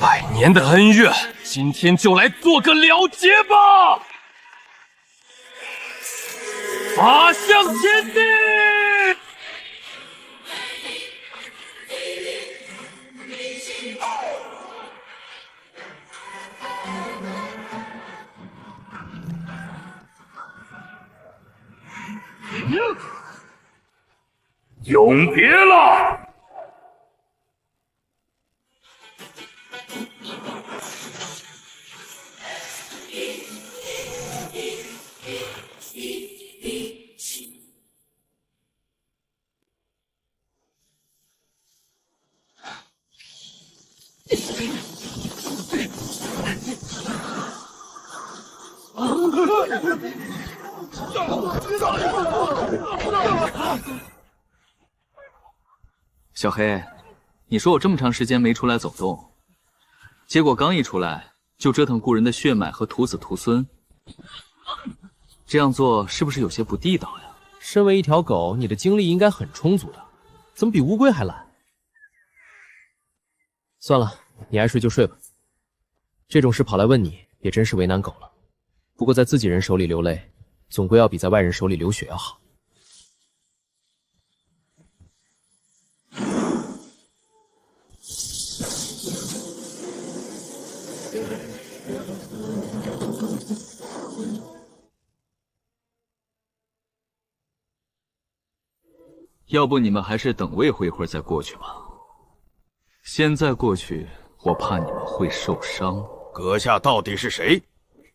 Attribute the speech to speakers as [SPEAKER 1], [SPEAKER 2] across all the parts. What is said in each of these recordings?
[SPEAKER 1] 百年的恩怨，今天就来做个了结吧！法相天地！永别了！
[SPEAKER 2] 小黑，你说我这么长时间没出来走动，结果刚一出来就折腾故人的血脉和徒子徒孙，这样做是不是有些不地道呀？
[SPEAKER 3] 身为一条狗，你的精力应该很充足的，怎么比乌龟还懒？算了，你爱睡就睡吧。这种事跑来问你，也真是为难狗了。不过在自己人手里流泪，总归要比在外人手里流血要好。
[SPEAKER 2] 要不你们还是等魏会一会儿再过去吧。现在过去，我怕你们会受伤。
[SPEAKER 4] 阁下到底是谁？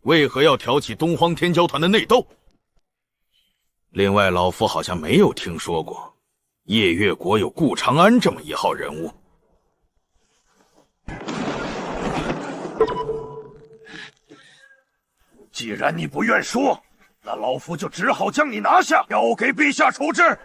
[SPEAKER 4] 为何要挑起东荒天骄团的内斗？另外，老夫好像没有听说过夜月国有顾长安这么一号人物。
[SPEAKER 5] 既然你不愿说，那老夫就只好将你拿下，交给陛下处置。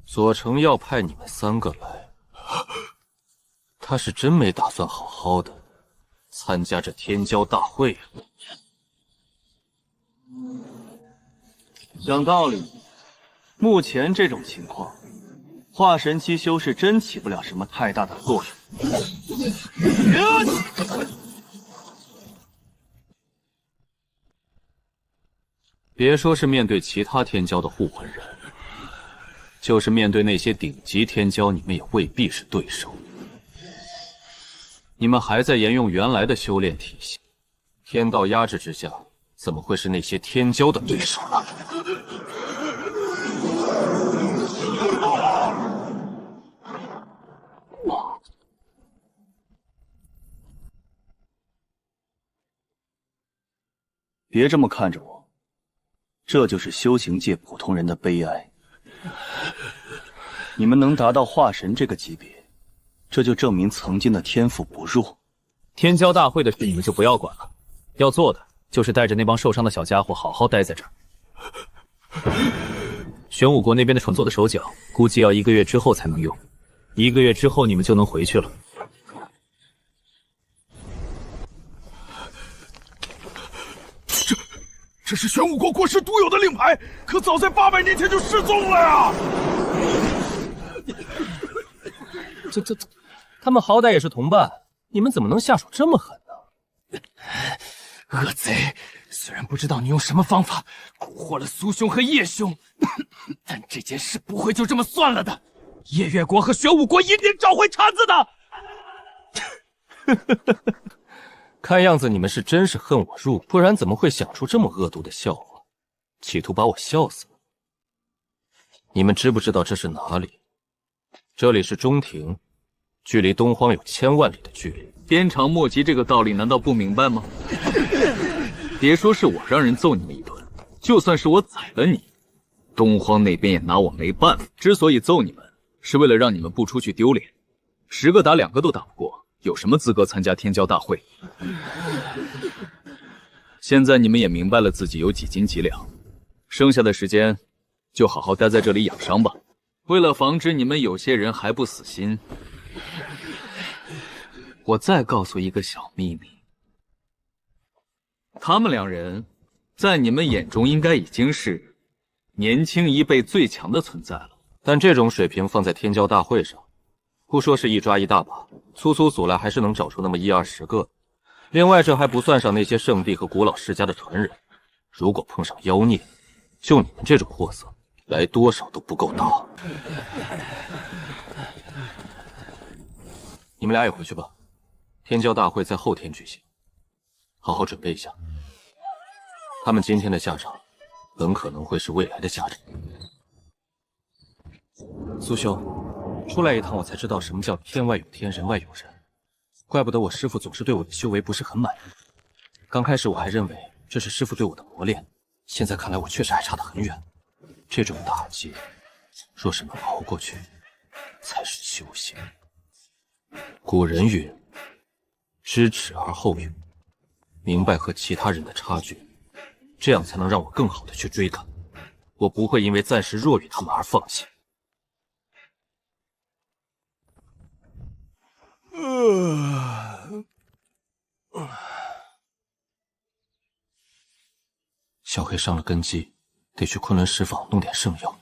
[SPEAKER 1] 左丞要派你们3个来，他是真没打算好好的参加这天骄大会啊。
[SPEAKER 2] 讲道理，目前这种情况，化神期修士真起不了什么太大的作用。
[SPEAKER 1] 别说是面对其他天骄的护魂人，就是面对那些顶级天骄，你们也未必是对手。你们还在沿用原来的修炼体系，天道压制之下，怎么会是那些天骄的对手呢？
[SPEAKER 6] 别这么看着我，这就是修行界普通人的悲哀。你们能达到化神这个级别，这就证明曾经的天赋不弱。
[SPEAKER 3] 天骄大会的事你们就不要管了，要做的就是带着那帮受伤的小家伙好好待在这儿。玄武国那边的创作的手脚，估计要1个月之后才能用，1个月之后你们就能回去了。
[SPEAKER 5] 这是玄武国国师独有的令牌，可早在800年前就失踪了呀！
[SPEAKER 3] 他们好歹也是同伴，你们怎么能下手这么狠呢？
[SPEAKER 1] 恶贼，虽然不知道你用什么方法蛊惑了苏兄和叶兄，但这件事不会就这么算了的。夜月国和玄武国一定找回茬子的。看样子你们是真是恨我入骨，不然怎么会想出这么恶毒的笑话，企图把我笑死？你们知不知道这是哪里？这里是中庭，距离东荒有1000万里的距离。
[SPEAKER 2] 鞭长莫及这个道理难道不明白吗？别说是我让人揍你们一顿，就算是我宰了你，东荒那边也拿我没办法。之所以揍你们，是为了让你们不出去丢脸。10个打2个都打不过，有什么资格参加天骄大会？现在你们也明白了自己有几斤几两，剩下的时间就好好待在这里养伤吧。为了防止你们有些人还不死心，我再告诉一个小秘密：他们2人在你们眼中应该已经是年轻一辈最强的存在了。
[SPEAKER 1] 但这种水平放在天骄大会上，不说是一抓一大把，粗粗数来还是能找出那么10-20个。另外，这还不算上那些圣地和古老世家的传人。如果碰上妖孽，就你们这种货色，来多少都不够打。你们俩也回去吧，天骄大会在后天举行，好好准备一下。他们今天的下场，很可能会是未来的下场。苏兄，出来一趟，我才知道什么叫天外有天，人外有人。怪不得我师父总是对我的修为不是很满意。刚开始我还认为这是师父对我的磨练，现在看来我确实还差得很远。这种打击，若是能熬过去，才是修行。古人云：“知耻而后勇”，明白和其他人的差距，这样才能让我更好的去追赶。我不会因为暂时弱于他们而放弃。小黑伤了根基，得去昆仑石坊弄点圣药，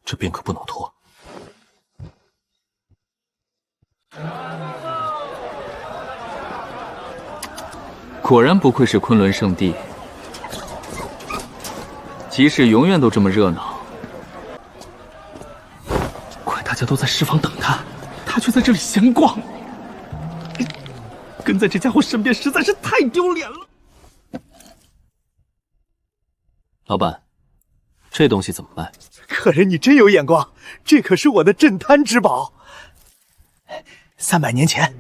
[SPEAKER 1] 这便可不能拖。
[SPEAKER 2] 果然不愧是昆仑圣地，集市永远都这么热闹。
[SPEAKER 7] 怪大家都在石坊等他，他却在这里闲逛。跟在这家伙身边实在是太丢脸了。
[SPEAKER 1] 老板，这东西怎么卖？
[SPEAKER 7] 客人，你真有眼光，这可是我的镇摊之宝。300年前，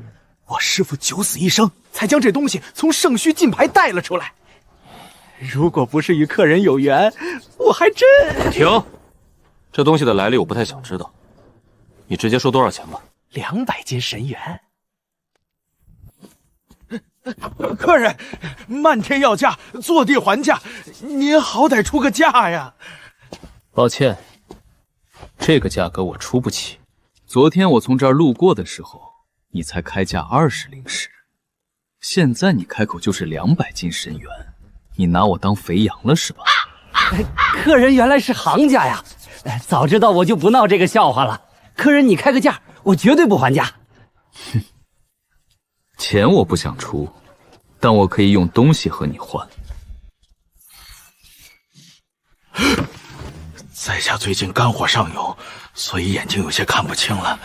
[SPEAKER 7] 我师父九死一生，才将这东西从圣虚禁牌带了出来。如果不是与客人有缘，我还真……
[SPEAKER 1] 停！这东西的来历我不太想知道，你直接说多少钱吧。
[SPEAKER 7] 200斤神元。客人，漫天要价，坐地还价，您好歹出个价呀！
[SPEAKER 3] 抱歉，这个价格我出不起。
[SPEAKER 2] 昨天我从这儿路过的时候，你才开价20灵石，现在你开口就是200斤神元，你拿我当肥羊了是吧？
[SPEAKER 8] 客人原来是行家呀，早知道我就不闹这个笑话了。客人，你开个价，我绝对不还价。
[SPEAKER 2] 哼，钱我不想出，但我可以用东西和你换。
[SPEAKER 4] 在下最近肝火上涌，所以眼睛有些看不清了。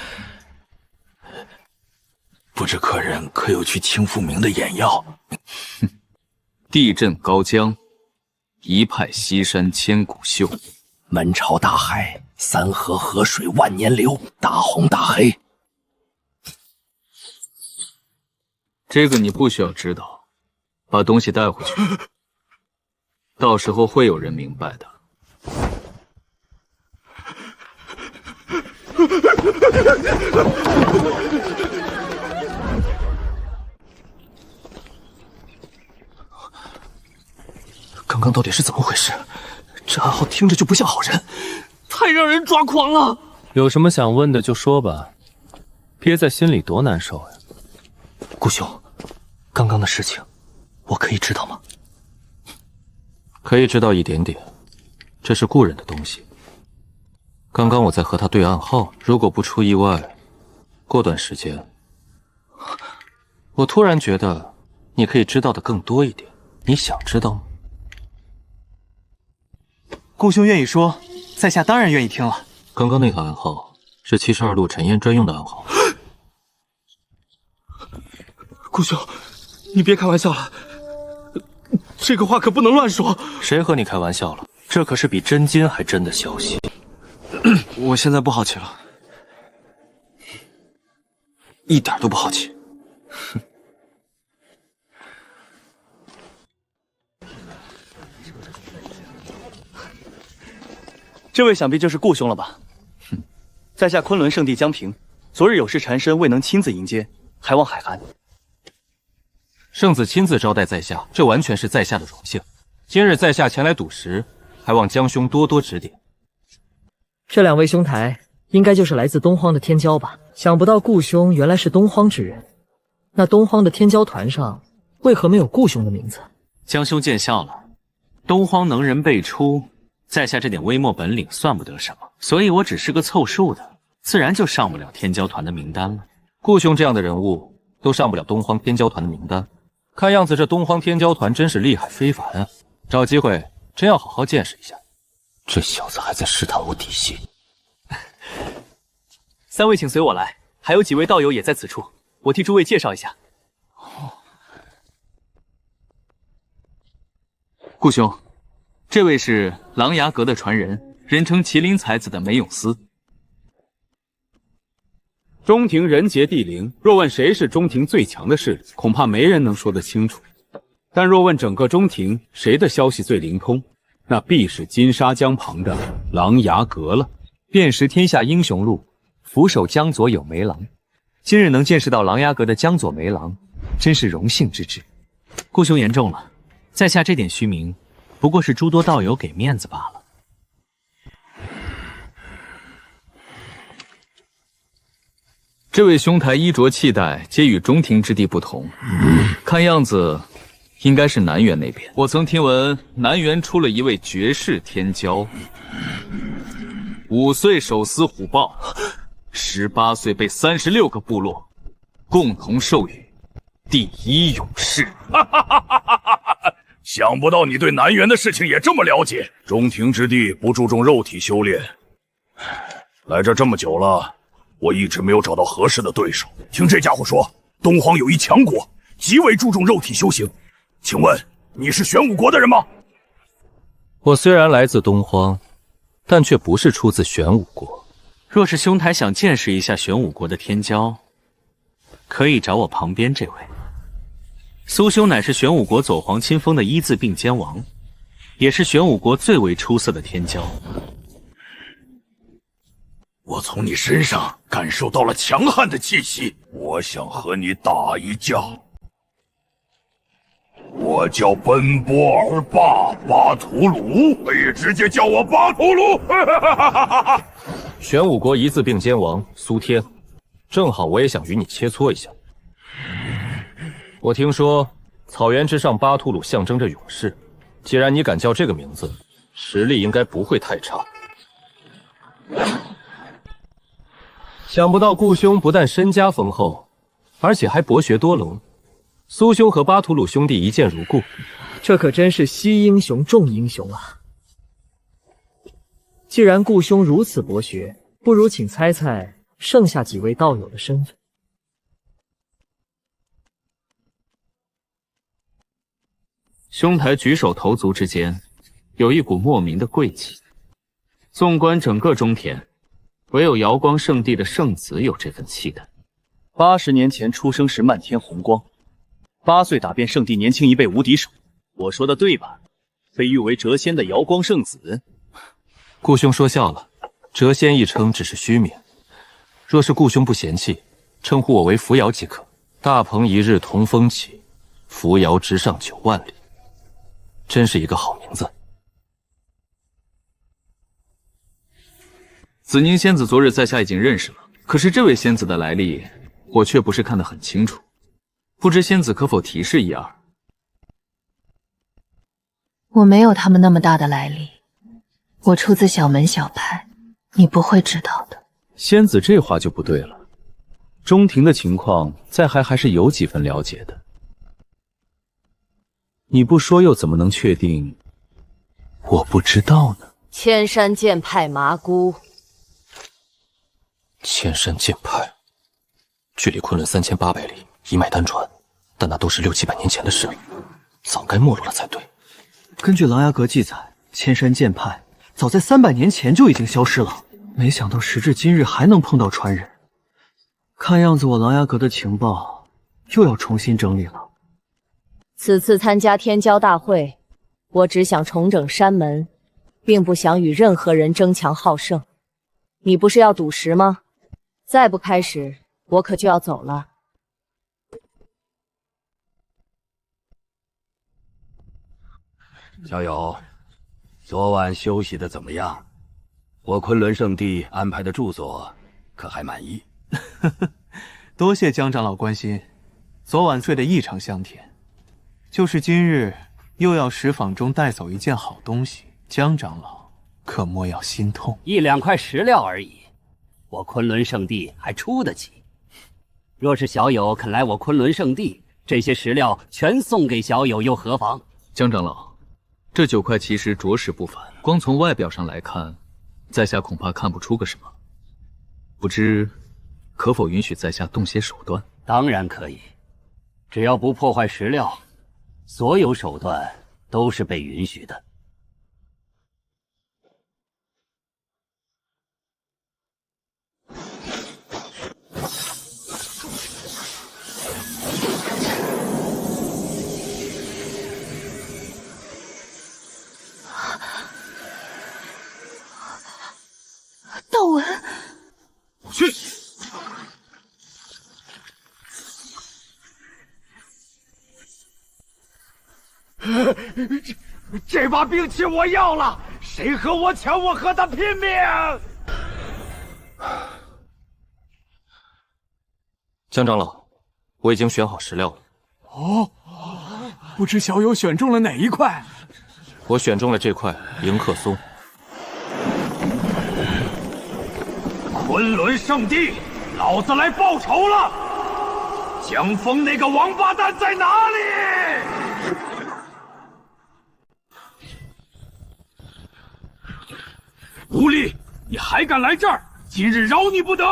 [SPEAKER 4] 不知客人可有去清复明的眼药？
[SPEAKER 2] 地震高江，一派西山千古秀。
[SPEAKER 8] 门朝大海，三河河水万年流，大红大黑。
[SPEAKER 2] 这个你不需要知道，把东西带回去，到时候会有人明白的。
[SPEAKER 1] 刚刚到底是怎么回事？这暗号听着就不像好人，太让人抓狂了。
[SPEAKER 3] 有什么想问的就说吧，憋在心里多难受呀。
[SPEAKER 1] 顾兄，刚刚的事情，我可以知道吗？可以知道一点点，这是故人的东西。刚刚我在和他对暗号，如果不出意外，过段时间，我突然觉得你可以知道的更多一点。你想知道吗？
[SPEAKER 7] 顾兄愿意说，在下当然愿意听了。
[SPEAKER 1] 刚刚那个暗号是72路尘烟专用的暗号。
[SPEAKER 7] 顾兄，你别开玩笑了，这个话可不能乱说。
[SPEAKER 1] 谁和你开玩笑了？这可是比真金还真的消息。
[SPEAKER 7] 我现在不好奇了，
[SPEAKER 1] 一点都不好奇。哼。
[SPEAKER 6] 这位想必就是顾兄了吧？哼，在下昆仑圣地江平，昨日有事缠身，未能亲自迎接，还望海涵。
[SPEAKER 1] 圣子亲自招待在下，这完全是在下的荣幸。今日在下前来赌石，还还望江兄多多指点。
[SPEAKER 9] 这两位兄台应该就是来自东荒的天骄吧？想不到顾兄原来是东荒之人。那东荒的天骄团上为何没有顾兄的名字？
[SPEAKER 10] 江兄见笑了，东荒能人辈出，在下这点微末本领算不得什么，所以我只是个凑数的，自然就上不了天骄团的名单了。
[SPEAKER 1] 顾兄这样的人物都上不了东荒天骄团的名单，看样子这东荒天骄团真是厉害非凡啊！找机会真要好好见识一下。这小子还在试探我底细。
[SPEAKER 6] 三位请随我来，还有几位道友也在此处，我替诸位介绍一下。
[SPEAKER 2] 顾兄，这位是琅琊阁的传人，人称麒麟才子的梅永思。
[SPEAKER 11] 中庭人杰地灵，若问谁是中庭最强的势力，恐怕没人能说得清楚。但若问整个中庭谁的消息最灵通，那必是金沙江旁的琅琊阁了。
[SPEAKER 12] 遍识天下英雄路，俯首江左有梅郎。今日能见识到琅琊阁的江左梅郎，真是荣幸之至。
[SPEAKER 10] 顾兄言重了，在下这点虚名，不过是诸多道友给面子罢了。
[SPEAKER 2] 这位兄台衣着气带皆与中庭之地不同，看样子应该是南园那边。我曾听闻南园出了一位绝世天骄，5岁手撕虎豹，18岁被36个部落共同授予第1勇士。
[SPEAKER 5] 想不到你对南园的事情也这么了解。中庭之地不注重肉体修炼，来这么久了，我一直没有找到合适的对手。听这家伙说，东荒有一强国，极为注重肉体修行。请问你是玄武国的人吗？
[SPEAKER 1] 我虽然来自东荒，但却不是出自玄武国。
[SPEAKER 10] 若是兄台想见识一下玄武国的天骄，可以找我旁边这位。苏兄乃是玄武国左皇亲封的1字并肩王，也是玄武国最为出色的天骄。
[SPEAKER 5] 我从你身上感受到了强悍的气息，我想和你打一架。我叫奔波尔霸巴图鲁，可以直接叫我巴图鲁。
[SPEAKER 1] 玄武国1字并肩王苏天，正好我也想与你切磋一下。我听说草原之上巴图鲁象征着勇士，既然你敢叫这个名字，实力应该不会太差。想不到顾兄不但身家丰厚，而且还博学多能。苏兄和巴图鲁兄弟一见如故，
[SPEAKER 9] 这可真是惜英雄重英雄啊！既然顾兄如此博学，不如请猜猜剩下几位道友的身份。
[SPEAKER 2] 兄台举手投足之间，有一股莫名的贵气。纵观整个中田，唯有瑶光圣地的圣子有这份气概。
[SPEAKER 6] 80年前出生时漫天红光，8岁打遍圣地年轻一辈无敌手。我说的对吧？被誉为谪仙的瑶光圣子。
[SPEAKER 1] 顾兄说笑了，谪仙一称只是虚名。若是顾兄不嫌弃，称呼我为扶摇即可。大鹏一日同风起，扶摇直上9万里。真是一个好名字。
[SPEAKER 2] 紫宁仙子昨日在下已经认识了，可是这位仙子的来历，我却不是看得很清楚，不知仙子可否提示一二？
[SPEAKER 13] 我没有他们那么大的来历，我出自小门小派，你不会知道的。
[SPEAKER 11] 仙子这话就不对了，中庭的情况在还是有几分了解的。你不说又怎么能确定我不知道呢？
[SPEAKER 14] 千山剑派麻姑。
[SPEAKER 1] 千山剑派，距离昆仑3800里，一脉单传，但那都是6、700年前的事了，早该没落了才对。
[SPEAKER 6] 根据琅琊阁记载，千山剑派早在300年前就已经消失了，没想到时至今日还能碰到传人。看样子我琅琊阁的情报又要重新整理了。
[SPEAKER 14] 此次参加天骄大会，我只想重整山门，并不想与任何人争强好胜。你不是要赌石吗？再不开始，我可就要走了。
[SPEAKER 4] 加油，
[SPEAKER 15] 昨晚休息的怎么样？我昆仑圣地安排的住所可还满意？
[SPEAKER 16] 多谢江长老关心，昨晚睡得异常香甜。就是今日又要石坊中带走一件好东西，江长老可莫要心痛。
[SPEAKER 8] 1、2块石料而已，我昆仑圣地还出得起。若是小友肯来我昆仑圣地，这些石料全送给小友又何妨？
[SPEAKER 2] 江长老，这9块奇石着实不凡，光从外表上来看，在下恐怕看不出个什么。不知可否允许在下动些手段？
[SPEAKER 8] 当然可以，只要不破坏石料，所有手段都是被允许的。
[SPEAKER 13] 道文，
[SPEAKER 4] 去！
[SPEAKER 7] 这把兵器我要了，谁和我抢，我和他拼命！
[SPEAKER 1] 江长老，我已经选好石料了。
[SPEAKER 7] 哦，不知小友选中了哪一块？
[SPEAKER 1] 我选中了这块迎客松。
[SPEAKER 5] 昆仑圣地，老子来报仇了！江峰那个王八蛋在哪里？狐狸，你还敢来这儿？今日饶你不得！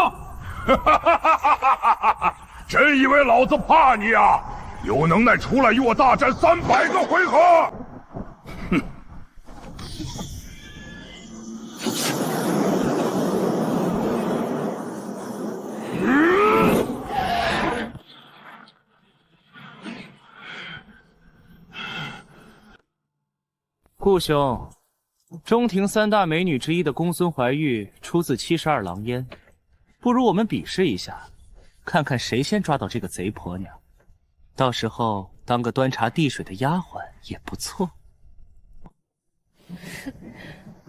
[SPEAKER 5] 真以为老子怕你啊？有能耐出来与我大战300个回合！哼！
[SPEAKER 10] 顾兄，中庭3大美女之一的公孙怀玉出自72狼烟，不如我们比试一下，看看谁先抓到这个贼婆娘。到时候当个端茶递水的丫鬟也不错。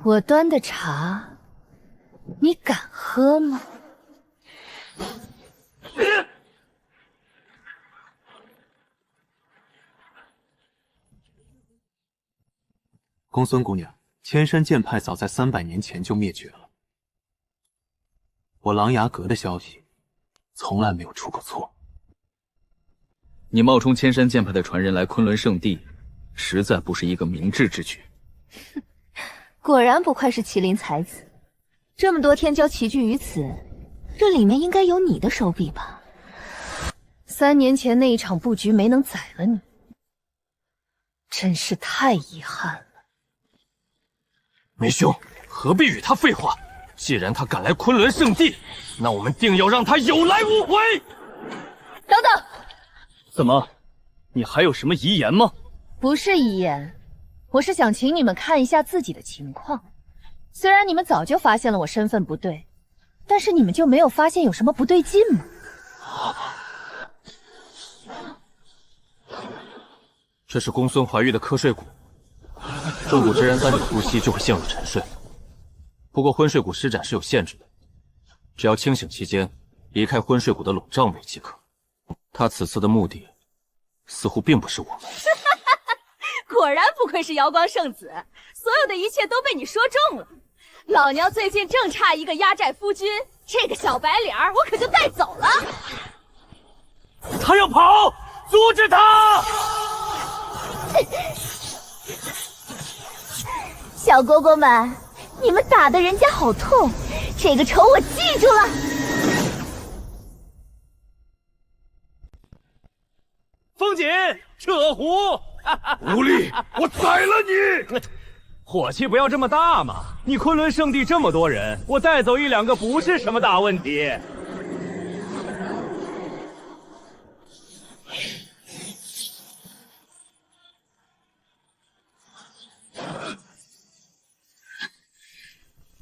[SPEAKER 13] 我端的茶，你敢喝吗？
[SPEAKER 16] 公孙姑娘，千山剑派早在300年前就灭绝了。我琅琊阁的消息从来没有出过错。
[SPEAKER 2] 你冒充千山剑派的传人来昆仑圣地，实在不是一个明智之举。
[SPEAKER 13] 果然不愧是麒麟才子，这么多天骄齐聚于此，这里面应该有你的手笔吧？3年前那一场布局没能宰了你，真是太遗憾了。
[SPEAKER 1] 梅兄，何必与他废话？既然他敢来昆仑圣地，那我们定要让他有来无回。
[SPEAKER 13] 等等，
[SPEAKER 1] 怎么，你还有什么遗言吗？
[SPEAKER 13] 不是遗言，我是想请你们看一下自己的情况。虽然你们早就发现了我身份不对，但是你们就没有发现有什么不对劲吗？
[SPEAKER 1] 这是公孙怀玉的瞌睡谷，入谷之人3秒呼吸就会陷入沉睡。不过昏睡谷施展是有限制的，只要清醒期间离开昏睡谷的笼罩内即可。他此次的目的似乎并不是我们。
[SPEAKER 14] 果然不愧是瑶光圣子，所有的一切都被你说中了。老娘最近正差一个压寨夫君，这个小白脸儿我可就带走了。
[SPEAKER 5] 他要跑，阻止他！
[SPEAKER 13] 小蝈蝈们，你们打得人家好痛，这个仇我记住了。
[SPEAKER 5] 风景，扯狐！狐狸，我宰了你！
[SPEAKER 17] 火气不要这么大嘛！你昆仑圣地这么多人，我带走1、2个不是什么大问题。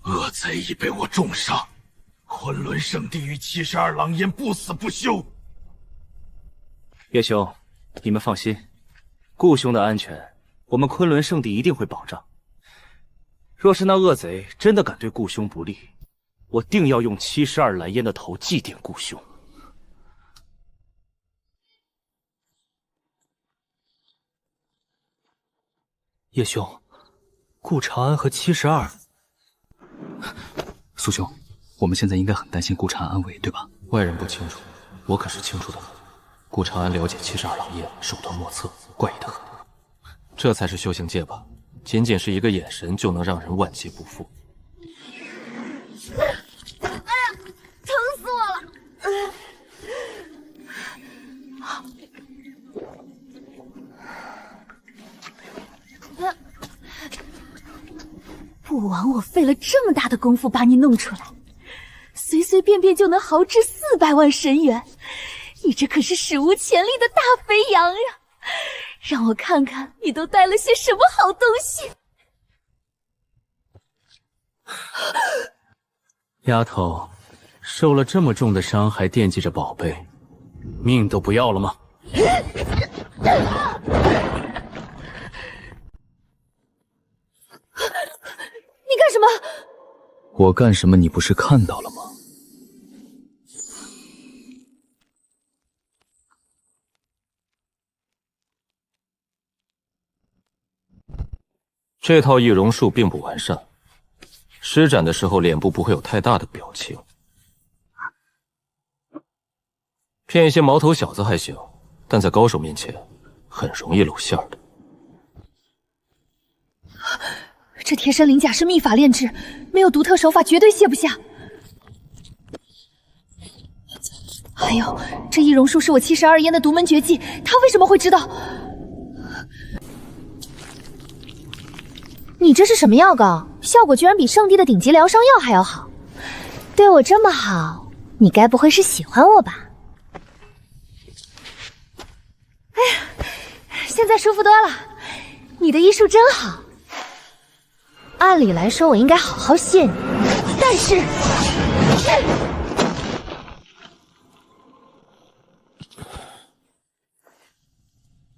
[SPEAKER 5] 恶贼已被我重伤，昆仑圣地与72狼烟不死不休。
[SPEAKER 10] 叶兄，你们放心，顾兄的安全，我们昆仑圣地一定会保障。
[SPEAKER 17] 若是那恶贼真的敢对顾兄不利，我定要用72蓝烟的头祭奠顾兄。
[SPEAKER 6] 叶兄，顾长安和72……
[SPEAKER 18] 苏兄，我们现在应该很担心顾长安安危，对吧？
[SPEAKER 1] 外人不清楚，我可是清楚的很。顾长安了解72狼烟，手段莫测，怪异的很。这才是修行界吧？仅仅是一个眼神就能让人万劫不复。
[SPEAKER 13] 哎呀，疼死我了！不枉我费了这么大的功夫把你弄出来，随随便便就能豪掷400万神元，你这可是史无前例的大肥羊呀！让我看看你都带了些什么好东西。
[SPEAKER 17] 丫头，受了这么重的伤还惦记着宝贝，命都不要了吗？
[SPEAKER 13] 你干什么？
[SPEAKER 18] 我干什么你不是看到了吗？
[SPEAKER 1] 这套易容术并不完善，施展的时候脸部不会有太大的表情。骗一些毛头小子还行，但在高手面前很容易露馅的。
[SPEAKER 13] 这贴身鳞甲是秘法炼制，没有独特手法绝对卸不下。还有，这易容术是我72烟的独门绝技，他为什么会知道？你这是什么药膏？效果居然比圣地的顶级疗伤药还要好。对我这么好，你该不会是喜欢我吧？哎呀，现在舒服多了。你的医术真好。按理来说，我应该好好谢你，但是……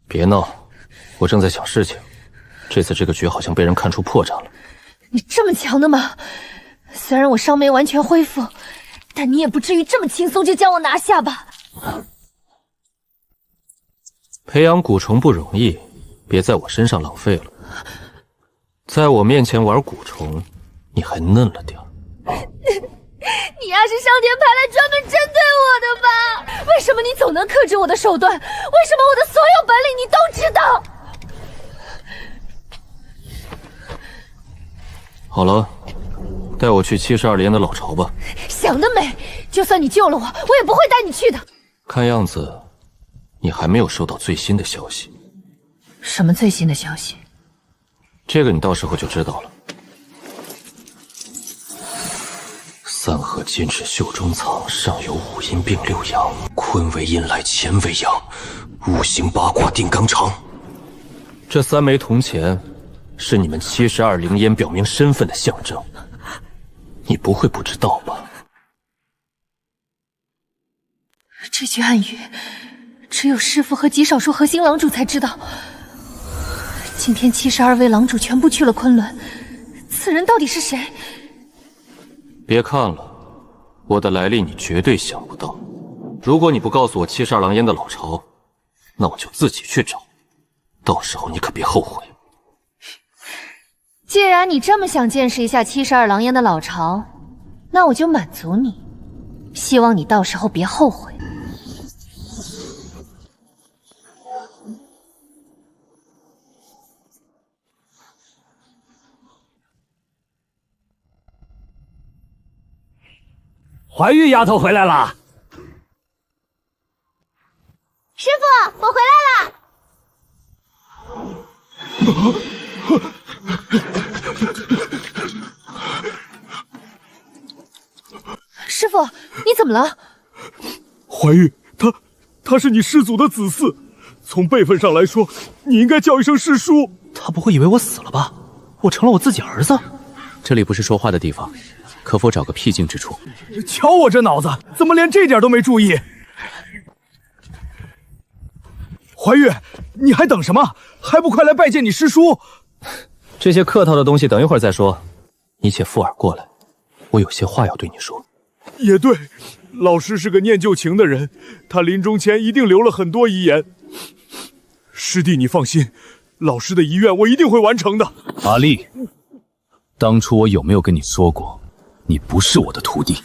[SPEAKER 1] 别闹，我正在想事情。这次这个局好像被人看出破绽了。
[SPEAKER 13] 你这么强的吗？虽然我伤没完全恢复，但你也不至于这么轻松就将我拿下吧？
[SPEAKER 1] 培养蛊虫不容易，别在我身上浪费了。在我面前玩蛊虫，你还嫩了点。
[SPEAKER 13] 你丫是上天派来专门针对我的吧？为什么你总能克制我的手段？为什么我的所有本领你都知道？
[SPEAKER 1] 好了，带我去72连的老巢吧。
[SPEAKER 13] 想得美！就算你救了我，我也不会带你去的。
[SPEAKER 1] 看样子，你还没有收到最新的消息。
[SPEAKER 13] 什么最新的消息？
[SPEAKER 1] 这个你到时候就知道了。三合金翅袖中藏，上有五阴并六阳，坤为阴来，乾为阳，五行八卦定纲常。这3枚铜钱是你们72灵烟表明身份的象征，你不会不知道吧？
[SPEAKER 13] 这句暗语，只有师父和极少数核心狼主才知道。今天72位狼主全部去了昆仑，此人到底是谁？
[SPEAKER 1] 别看了，我的来历你绝对想不到。如果你不告诉我72狼烟的老巢，那我就自己去找，到时候你可别后悔。
[SPEAKER 13] 既然你这么想见识一下72狼烟的老巢，那我就满足你，希望你到时候别后悔。
[SPEAKER 17] 怀玉丫头回来了。
[SPEAKER 13] 师父，我回来了。师父，你怎么了？
[SPEAKER 5] 怀玉，他是你师祖的子嗣，从辈分上来说，你应该叫一声师叔。
[SPEAKER 6] 他不会以为我死了吧？我成了我自己儿子？
[SPEAKER 3] 这里不是说话的地方，可否找个僻静之处？
[SPEAKER 7] 瞧我这脑子，怎么连这点都没注意？怀玉，你还等什么？还不快来拜见你师叔！
[SPEAKER 1] 这些客套的东西等一会儿再说，你且附耳过来，我有些话要对你说。
[SPEAKER 5] 也对，老师是个念旧情的人，他临终前一定留了很多遗言。师弟，你放心，老师的遗愿我一定会完成的。
[SPEAKER 18] 阿丽，当初我有没有跟你说过，你不是我的徒弟？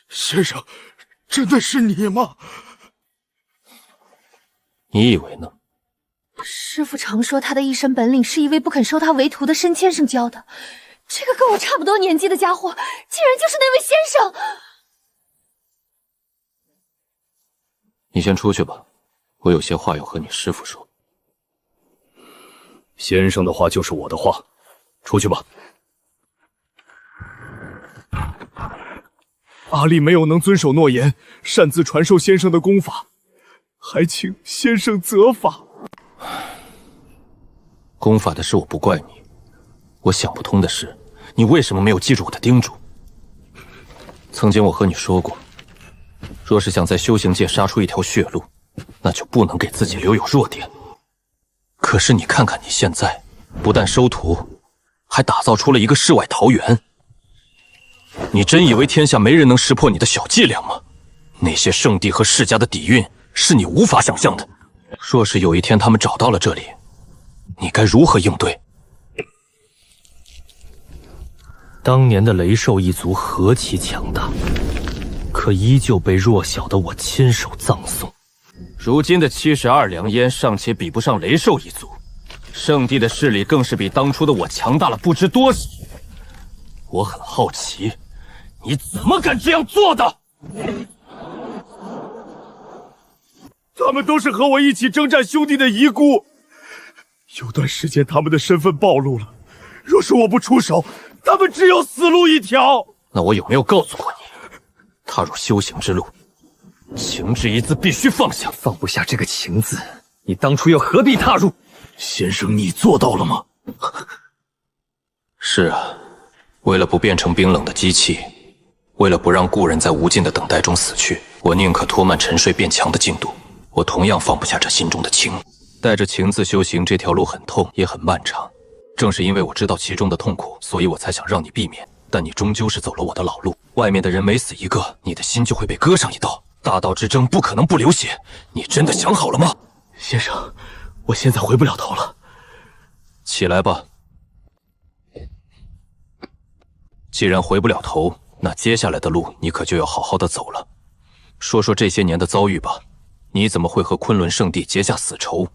[SPEAKER 5] 先生，真的是你吗？
[SPEAKER 1] 你以为呢？
[SPEAKER 13] 师父常说他的一身本领是一位不肯收他为徒的申先生教的，这个跟我差不多年纪的家伙，竟然就是那位先生。
[SPEAKER 1] 你先出去吧，我有些话要和你师父说。
[SPEAKER 18] 先生的话就是我的话，出去吧。
[SPEAKER 5] 阿丽没有能遵守诺言，擅自传授先生的功法，还请先生责罚。
[SPEAKER 1] 功法的事我不怪你，我想不通的是，你为什么没有记住我的叮嘱？曾经我和你说过，若是想在修行界杀出一条血路，那就不能给自己留有弱点。可是你看看你现在，不但收徒，还打造出了一个世外桃源。你真以为天下没人能识破你的小伎俩吗？那些圣地和世家的底蕴是你无法想象的。若是有一天他们找到了这里，你该如何应对？当年的雷兽一族何其强大，可依旧被弱小的我亲手葬送。如今的72良烟尚且比不上雷兽一族，圣地的势力更是比当初的我强大了不知多少。我很好奇，你怎么敢这样做的？
[SPEAKER 5] 他们都是和我一起征战兄弟的遗孤，有段时间他们的身份暴露了，若是我不出手，他们只有死路一条。
[SPEAKER 1] 那我有没有告诉过你，踏入修行之路，情字一字必须放下。放不下这个情字，你当初又何必踏入？
[SPEAKER 5] 先生，你做到了吗？
[SPEAKER 1] 是啊，为了不变成冰冷的机器，为了不让故人在无尽的等待中死去，我宁可拖慢沉睡变强的进度。我同样放不下这心中的情。带着情字修行这条路很痛，也很漫长。正是因为我知道其中的痛苦，所以我才想让你避免。但你终究是走了我的老路，外面的人每死一个，你的心就会被割上一刀。大道之争不可能不流血，你真的想好了吗？
[SPEAKER 5] 先生，我现在回不了头了。
[SPEAKER 1] 起来吧。既然回不了头，那接下来的路你可就要好好的走了。说说这些年的遭遇吧，你怎么会和昆仑圣地结下死仇？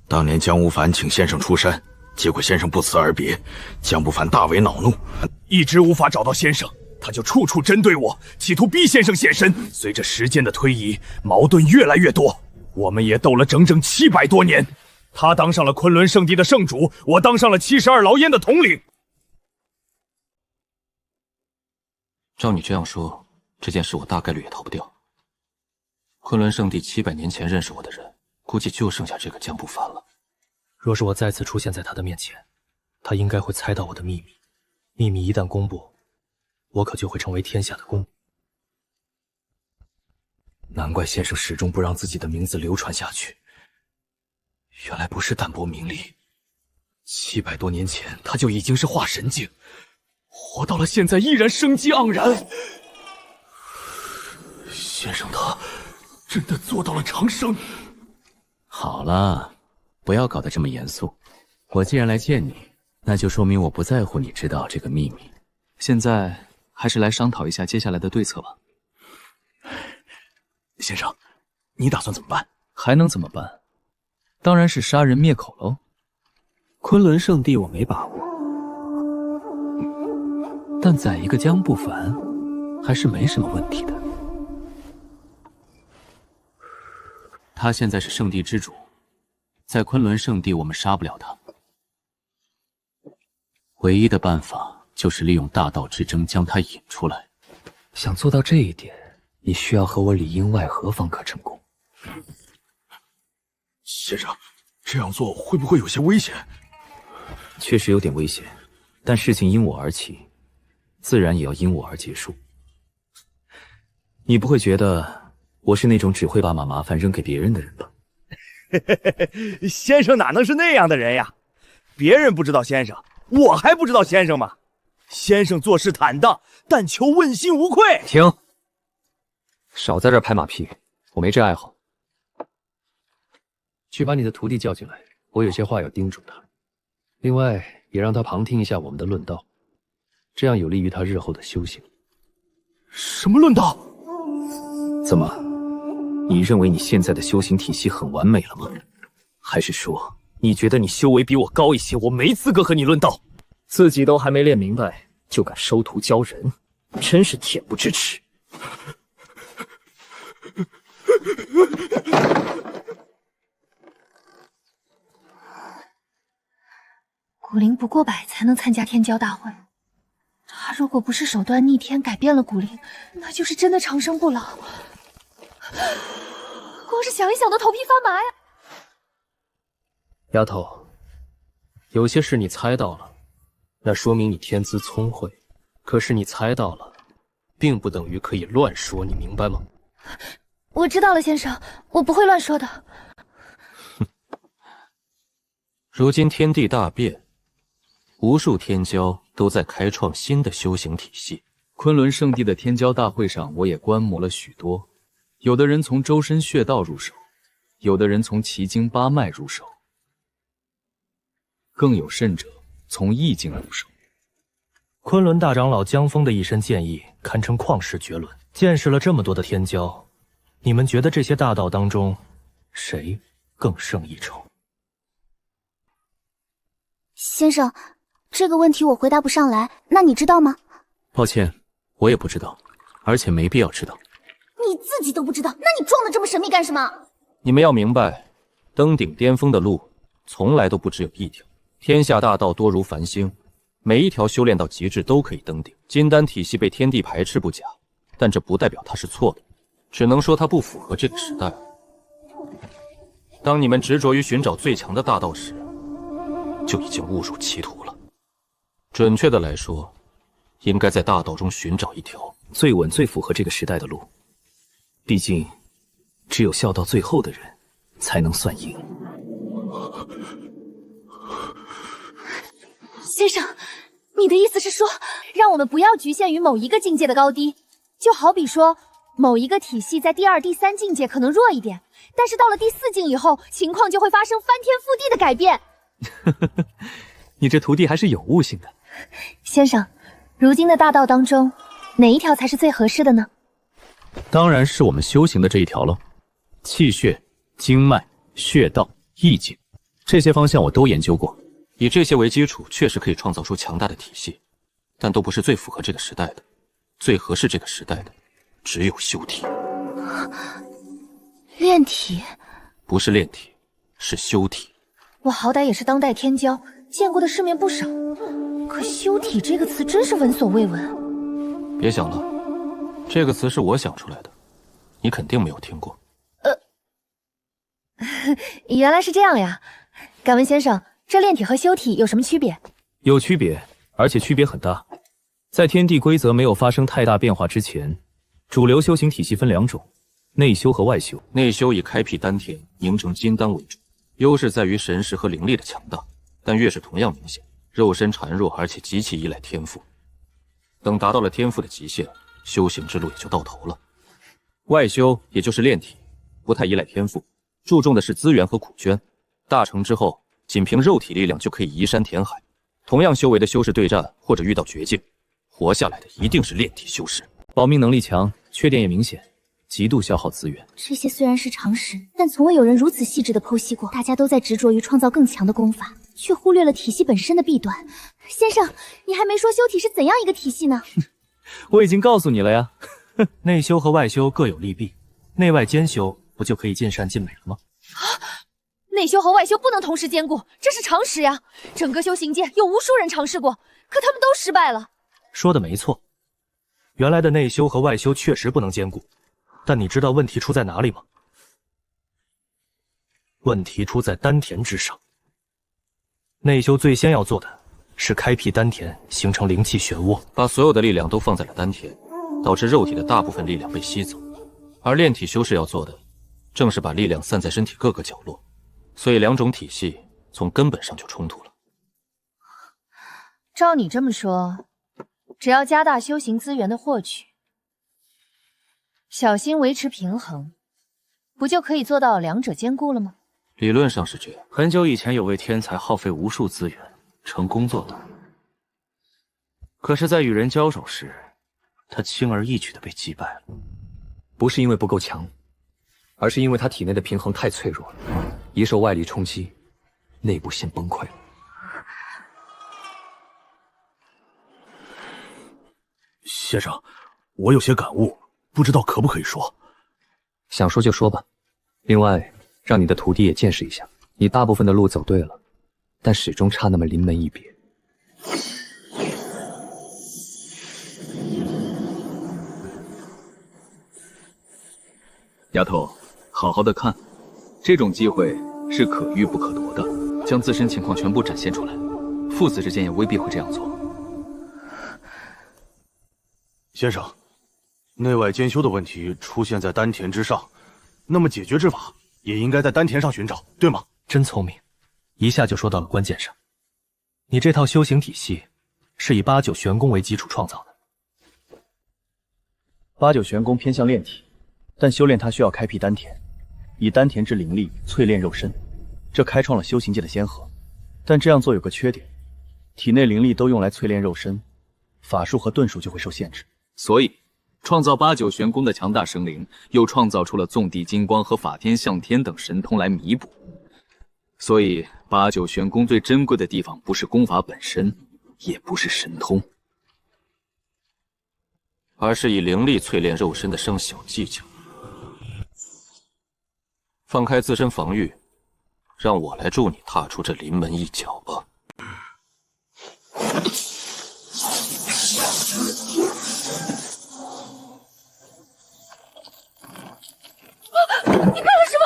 [SPEAKER 4] 当年江无烦请先生出山，结果先生不辞而别，江不凡大为恼怒，
[SPEAKER 5] 一直无法找到先生，他就处处针对我，企图逼先生现身。随着时间的推移，矛盾越来越多，我们也斗了整整700多年。他当上了昆仑圣地的圣主，我当上了72牢烟的统领。
[SPEAKER 1] 照你这样说，这件事我大概率也逃不掉。昆仑圣地700年前认识我的人，估计就剩下这个江不凡了。若是我再次出现在他的面前，他应该会猜到我的秘密。秘密一旦公布，我可就会成为天下的公。难怪先生始终不让自己的名字流传下去，原来不是淡泊名利。700多年前他就已经是化神境，活到了现在依然生机盎然。
[SPEAKER 5] 先生他真的做到了长生。
[SPEAKER 19] 好了，不要搞得这么严肃。我既然来见你，那就说明我不在乎你知道这个秘密。
[SPEAKER 18] 现在还是来商讨一下接下来的对策吧。
[SPEAKER 5] 先生，你打算怎么办？
[SPEAKER 18] 还能怎么办？当然是杀人灭口喽。
[SPEAKER 1] 昆仑圣地我没把握，但宰一个江不凡还是没什么问题的。
[SPEAKER 19] 他现在是圣地之主，在昆仑圣地我们杀不了他，唯一的办法就是利用大道之争将他引出来。
[SPEAKER 1] 想做到这一点，你需要和我里应外合方可成功。
[SPEAKER 5] 先生，这样做会不会有些危险？
[SPEAKER 1] 确实有点危险，但事情因我而起，自然也要因我而结束。你不会觉得我是那种只会把麻烦扔给别人的人吧？
[SPEAKER 17] 先生哪能是那样的人呀？别人不知道先生，我还不知道先生吗？先生做事坦荡，但求问心无愧。
[SPEAKER 3] 停！少在这儿拍马屁，我没这爱好。去把你的徒弟叫进来，我有些话要叮嘱他。另外，也让他旁听一下我们的论道，这样有利于他日后的修行。
[SPEAKER 17] 什么论道？
[SPEAKER 19] 怎么，你认为你现在的修行体系很完美了吗？还是说，你觉得你修为比我高一些，我没资格和你论道？
[SPEAKER 9] 自己都还没练明白，就敢收徒教人，真是恬不知耻。
[SPEAKER 13] 古灵不过百才能参加天骄大会，他如果不是手段逆天改变了古灵，那就是真的长生不老。光是想一想都头皮发麻呀！
[SPEAKER 3] 丫头，有些事你猜到了，那说明你天资聪慧。可是你猜到了，并不等于可以乱说，你明白吗？
[SPEAKER 13] 我知道了，先生，我不会乱说的。
[SPEAKER 1] 如今天地大变，无数天骄都在开创新的修行体系。
[SPEAKER 2] 昆仑圣地的天骄大会上，我也观摩了许多。有的人从周身穴道入手，有的人从奇经八脉入手，更有甚者从易经入手。
[SPEAKER 9] 昆仑大长老江峰的一身剑意堪称旷世绝伦，见识了这么多的天骄，你们觉得这些大道当中，谁更胜一筹？
[SPEAKER 20] 先生，这个问题我回答不上来，那你知道吗？
[SPEAKER 19] 抱歉，我也不知道，而且没必要知道。
[SPEAKER 20] 你自己都不知道，那你装的这么神秘干什么？
[SPEAKER 1] 你们要明白，登顶巅峰的路从来都不只有一条，天下大道多如繁星，每一条修炼到极致都可以登顶。金丹体系被天地排斥不假，但这不代表它是错的，只能说它不符合这个时代。当你们执着于寻找最强的大道时，就已经误入歧途了。准确的来说，应该在大道中寻找一条
[SPEAKER 19] 最稳、最符合这个时代的路。毕竟，只有笑到最后的人，才能算赢。
[SPEAKER 13] 先生，你的意思是说，让我们不要局限于某一个境界的高低？就好比说，某一个体系在第二、第三境界可能弱一点，但是到了第四境以后，情况就会发生翻天覆地的改变。
[SPEAKER 19] 你这徒弟还是有悟性的。
[SPEAKER 13] 先生，如今的大道当中，哪一条才是最合适的呢？
[SPEAKER 19] 当然是我们修行的这一条了。气血、经脉、穴道、意境，这些方向我都研究过。
[SPEAKER 1] 以这些为基础，确实可以创造出强大的体系，但都不是最符合这个时代的。最合适这个时代的，只有修体。
[SPEAKER 13] 炼体？
[SPEAKER 1] 不是炼体，是修体。
[SPEAKER 13] 我好歹也是当代天骄，见过的世面不少，可修体这个词真是闻所未闻。
[SPEAKER 1] 别想了，这个词是我想出来的，你肯定没有听过。
[SPEAKER 13] 原来是这样呀。敢问先生，这炼体和修体有什么区别？
[SPEAKER 3] 有区别，而且区别很大。在天地规则没有发生太大变化之前，主流修行体系分两种，内修和外修。
[SPEAKER 1] 内修以开辟丹田、凝成金丹为主，优势在于神识和灵力的强大，但劣势同样明显，肉身孱弱，而且极其依赖天赋。等达到了天赋的极限，修行之路也就到头了。外修也就是炼体，不太依赖天赋，注重的是资源和苦捐。大成之后，仅凭肉体力量就可以移山填海。同样修为的修士对战或者遇到绝境，活下来的一定是炼体修士。
[SPEAKER 3] 保命能力强，缺点也明显，极度消耗资源。
[SPEAKER 20] 这些虽然是常识，但从未有人如此细致地剖析过。大家都在执着于创造更强的功法，却忽略了体系本身的弊端。先生，你还没说修体是怎样一个体系呢？
[SPEAKER 3] 我已经告诉你了呀。
[SPEAKER 9] 内修和外修各有利弊，内外兼修不就可以尽善尽美了吗？
[SPEAKER 13] 内修和外修不能同时兼顾，这是常识呀。整个修行界有无数人尝试过，可他们都失败了。
[SPEAKER 9] 说的没错，原来的内修和外修确实不能兼顾，但你知道问题出在哪里吗？问题出在丹田之上。内修最先要做的是开辟丹田，形成灵气漩涡，
[SPEAKER 1] 把所有的力量都放在了丹田，导致肉体的大部分力量被吸走。而炼体修士要做的，正是把力量散在身体各个角落，所以两种体系从根本上就冲突了。
[SPEAKER 13] 照你这么说，只要加大修行资源的获取，小心维持平衡，不就可以做到两者兼顾了吗？
[SPEAKER 1] 理论上是这样。
[SPEAKER 19] 很久以前有位天才耗费无数资源，成功做到，可是，在与人交手时，他轻而易举地被击败了。
[SPEAKER 12] 不是因为不够强，而是因为他体内的平衡太脆弱了，一受外力冲击，内部先崩溃了。
[SPEAKER 5] 先生，我有些感悟，不知道可不可以说？
[SPEAKER 12] 想说就说吧。另外，让你的徒弟也见识一下，你大部分的路走对了，但始终差那么临门一别。
[SPEAKER 2] 丫头，好好的看，这种机会是可遇不可夺的，将自身情况全部展现出来。父子之间也未必会这样做。
[SPEAKER 5] 先生，内外兼修的问题出现在丹田之上，那么解决之法也应该在丹田上寻找，对吗？
[SPEAKER 3] 真聪明，一下就说到了关键上。你这套修行体系是以八九玄功为基础创造的。
[SPEAKER 17] 八九玄功偏向炼体，但修炼它需要开辟丹田，以丹田之灵力淬炼肉身，这开创了修行界的先河。但这样做有个缺点，体内灵力都用来淬炼肉身，法术和遁术就会受限制。
[SPEAKER 2] 所以，创造八九玄功的强大生灵，又创造出了纵地金光和法天象天等神通来弥补。所以，八九玄功最珍贵的地方，不是功法本身，也不是神通，
[SPEAKER 1] 而是以灵力淬炼肉身的生小技巧。放开自身防御，让我来助你踏出这临门一脚吧。
[SPEAKER 13] 你干了什么？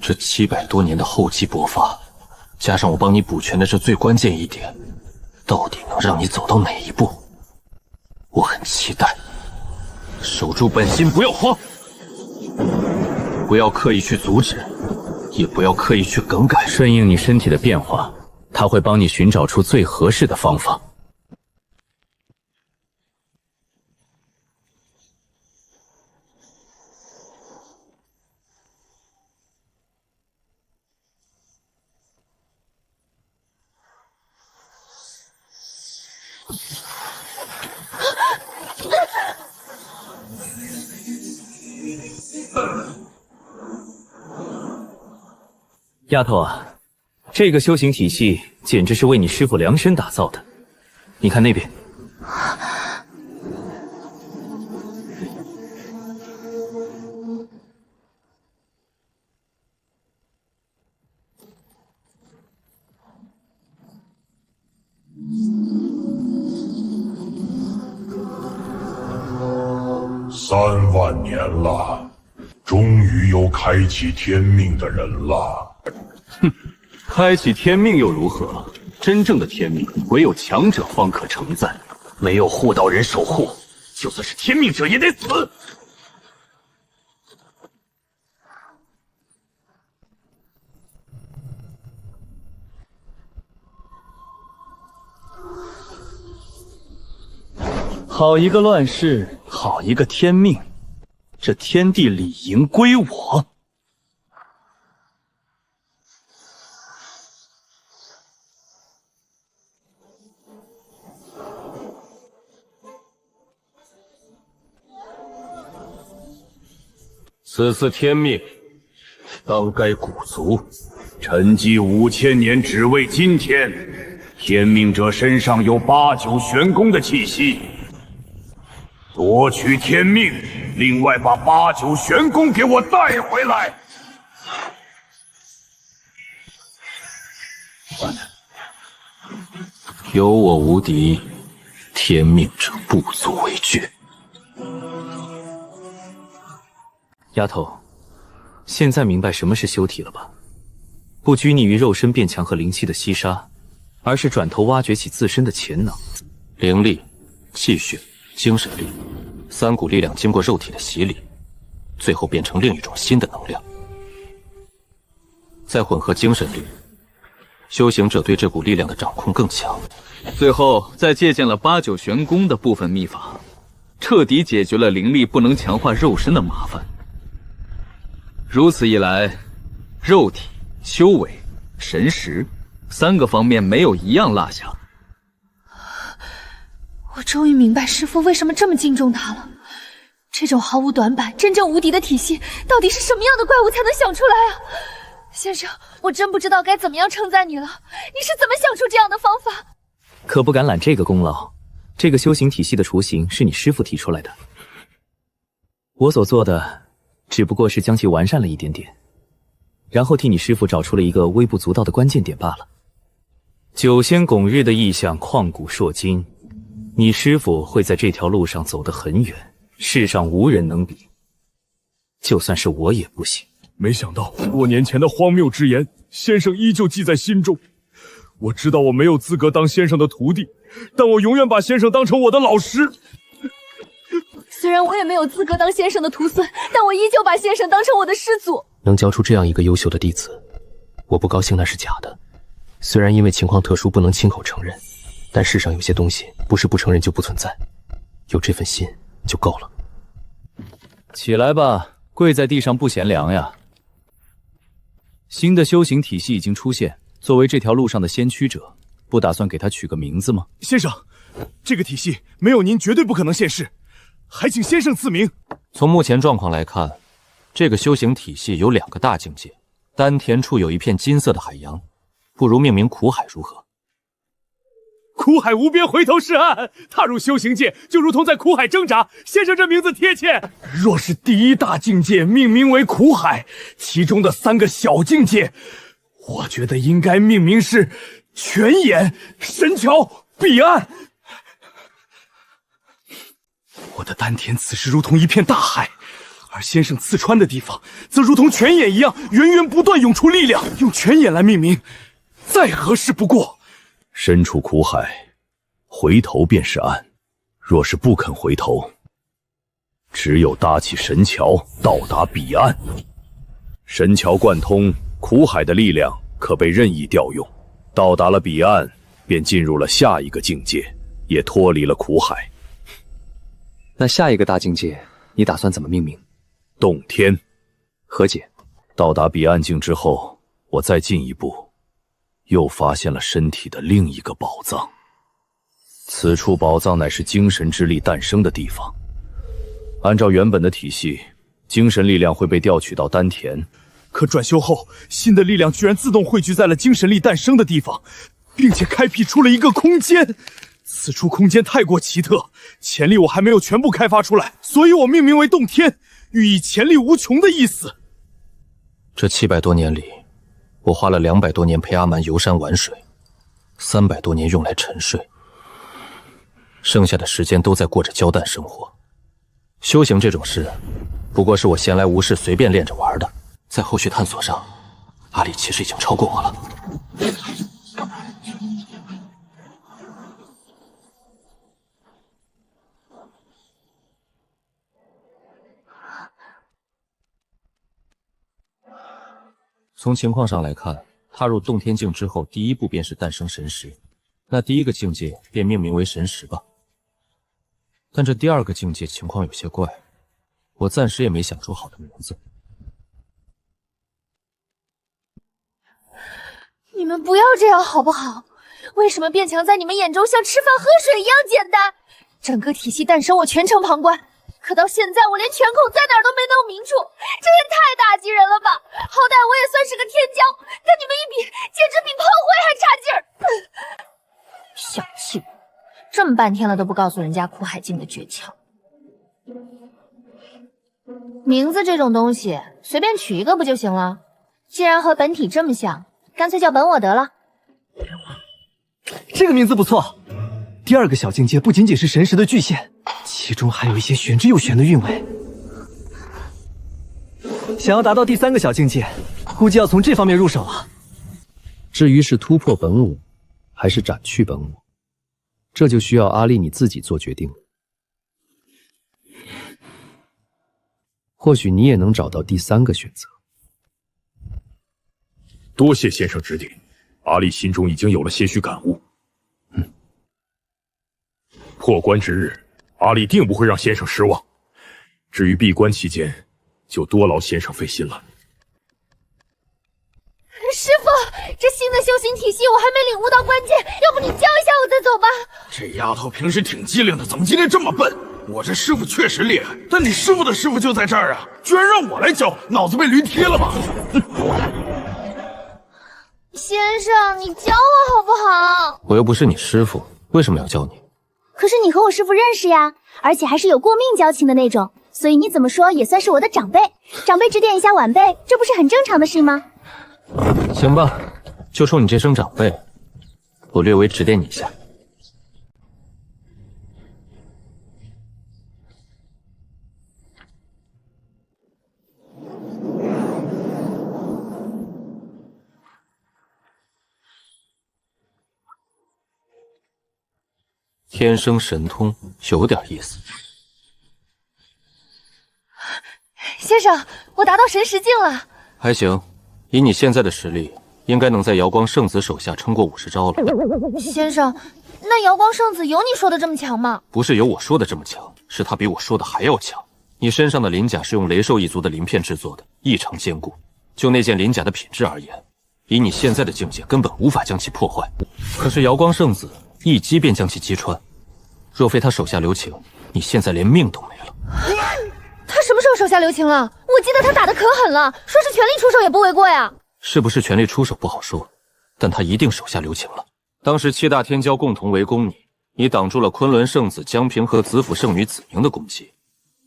[SPEAKER 1] 这700多年的厚积薄发，加上我帮你补全的这最关键一点，到底能让你走到哪一步？我很期待。守住本心，不要慌，不要刻意去阻止，也不要刻意去更改，
[SPEAKER 19] 顺应你身体的变化，他会帮你寻找出最合适的方法。丫头啊，这个修行体系简直是为你师父量身打造的。你看那边，3
[SPEAKER 21] 万年了，终于有开启天命的人了。
[SPEAKER 11] 哼，开启天命又如何？真正的天命，唯有强者方可承载。没有护道人守护，就算是天命者也得死。
[SPEAKER 17] 好一个乱世，好一个天命，这天地理应归我。
[SPEAKER 21] 此次天命，当该鼓足。沉寂5000年，只为今天。天命者身上有8九玄功的气息，夺取天命，另外把8九玄功给我带回来。
[SPEAKER 1] 有我无敌，天命者不足为惧。
[SPEAKER 19] 丫头，现在明白什么是修体了吧？不拘泥于肉身变强和灵气的吸沙，而是转头挖掘起自身的潜能。
[SPEAKER 1] 灵力、气血、精神力，3股力量经过肉体的洗礼，最后变成另一种新的能量。再混合精神力，修行者对这股力量的掌控更强。
[SPEAKER 2] 最后再借鉴了八九玄功的部分秘法，彻底解决了灵力不能强化肉身的麻烦。如此一来，肉体、修为、神识3个方面没有一样落下。
[SPEAKER 13] 我终于明白师父为什么这么敬重他了。这种毫无短板、真正无敌的体系，到底是什么样的怪物才能想出来啊？先生，我真不知道该怎么样称赞你了。你是怎么想出这样的方法？
[SPEAKER 19] 可不敢揽这个功劳。这个修行体系的雏形是你师父提出来的，我所做的只不过是将其完善了一点点，然后替你师父找出了一个微不足道的关键点罢了。九仙拱日的意象旷古烁今，你师父会在这条路上走得很远，世上无人能比，就算是我也不行。
[SPEAKER 5] 没想到多年前的荒谬之言，先生依旧记在心中。我知道我没有资格当先生的徒弟，但我永远把先生当成我的老师。
[SPEAKER 13] 虽然我也没有资格当先生的徒孙，但我依旧把先生当成我的师祖。
[SPEAKER 3] 能教出这样一个优秀的弟子，我不高兴那是假的。虽然因为情况特殊不能亲口承认，但世上有些东西不是不承认就不存在，有这份心就够了。
[SPEAKER 11] 起来吧，跪在地上不嫌凉呀。新的修行体系已经出现，作为这条路上的先驱者，不打算给他取个名字吗？
[SPEAKER 5] 先生，这个体系没有您绝对不可能现世，还请先生赐名。
[SPEAKER 1] 从目前状况来看，这个修行体系有2个大境界，丹田处有一片金色的海洋，不如命名苦海如何？
[SPEAKER 5] 苦海无边，回头是岸。踏入修行界，就如同在苦海挣扎。先生这名字贴切。若是第一大境界命名为苦海，其中的3个小境界，我觉得应该命名是泉眼、神桥、彼岸。我的丹田此时如同一片大海，而先生刺穿的地方，则如同泉眼一样，源源不断涌出力量。用泉眼来命名，再合适不过。
[SPEAKER 21] 身处苦海，回头便是岸。若是不肯回头，只有搭起神桥到达彼岸。神桥贯通，苦海的力量可被任意调用。到达了彼岸，便进入了下一个境界，也脱离了苦海。
[SPEAKER 12] 那下一个大境界，你打算怎么命名？
[SPEAKER 21] 洞天。
[SPEAKER 12] 何解？
[SPEAKER 21] 到达彼岸境之后，我再进一步，又发现了身体的另一个宝藏。此处宝藏乃是精神之力诞生的地方。按照原本的体系，精神力量会被调取到丹田，
[SPEAKER 5] 可转修后，新的力量居然自动汇聚在了精神力诞生的地方，并且开辟出了一个空间。此处空间太过奇特，潜力我还没有全部开发出来，所以我命名为洞天，寓意潜力无穷的意思。
[SPEAKER 1] 这700多年里，我花了200多年陪阿蛮游山玩水，300多年用来沉睡，剩下的时间都在过着焦淡生活。修行这种事，不过是我闲来无事随便练着玩的。在后续探索上，阿里其实已经超过我了。从情况上来看，踏入洞天境之后，第一步便是诞生神识，那第一个境界便命名为神识吧。但这第2个境界情况有些怪，我暂时也没想出好的名字。
[SPEAKER 13] 你们不要这样好不好？为什么变强在你们眼中像吃饭喝水一样简单？整个体系诞生我全程旁观，可到现在我连泉口在哪儿都没弄明楚，这也太打击人了吧！好歹我也算是个天骄，跟你们一比，简直比炮灰还差劲儿！小气，这么半天了都不告诉人家苦海境的诀窍。名字这种东西，随便取一个不就行了？既然和本体这么像，干脆叫本我得了。
[SPEAKER 6] 这个名字不错。第2个小境界不仅仅是神识的巨现，其中还有一些玄之又玄的韵味。想要达到第3个小境界，估计要从这方面入手了。
[SPEAKER 3] 至于是突破本我，还是斩去本我，这就需要阿丽你自己做决定了。或许你也能找到第3个选择。
[SPEAKER 5] 多谢先生指点，阿力心中已经有了些许感悟。破关之日，阿力定不会让先生失望。至于闭关期间，就多劳先生费心了。
[SPEAKER 20] 师傅，这新的修行体系我还没领悟到关键，要不你教一下我再走吧。
[SPEAKER 4] 这丫头平时挺机灵的，怎么今天这么笨？我这师傅确实厉害，但你师傅的师傅就在这儿啊，居然让我来教，脑子被驴踢了吧？
[SPEAKER 20] 先生，你教我好不好？
[SPEAKER 1] 我又不是你师傅，为什么要教你？
[SPEAKER 20] 可是你和我师傅认识呀，而且还是有过命交情的那种，所以你怎么说也算是我的长辈。长辈指点一下晚辈，这不是很正常的事吗？
[SPEAKER 1] 行吧，就冲你这声长辈，我略微指点你一下。天生神通，有点意思。
[SPEAKER 13] 先生，我达到神识境了。
[SPEAKER 1] 还行，以你现在的实力，应该能在瑶光圣子手下撑过50招了。
[SPEAKER 13] 先生，那瑶光圣子有你说的这么强吗？
[SPEAKER 1] 不是有我说的这么强，是他比我说的还要强。你身上的鳞甲是用雷兽一族的鳞片制作的，异常坚固。就那件鳞甲的品质而言，以你现在的境界，根本无法将其破坏。可是瑶光圣子一击便将其击穿，若非他手下留情，你现在连命都没了。
[SPEAKER 13] 他什么时候手下留情了？我记得他打得可狠了，说是全力出手也不为过呀。
[SPEAKER 1] 是不是全力出手不好说，但他一定手下留情了。当时7大天骄共同围攻你，你挡住了昆仑圣子江平和子府圣女子宁的攻击，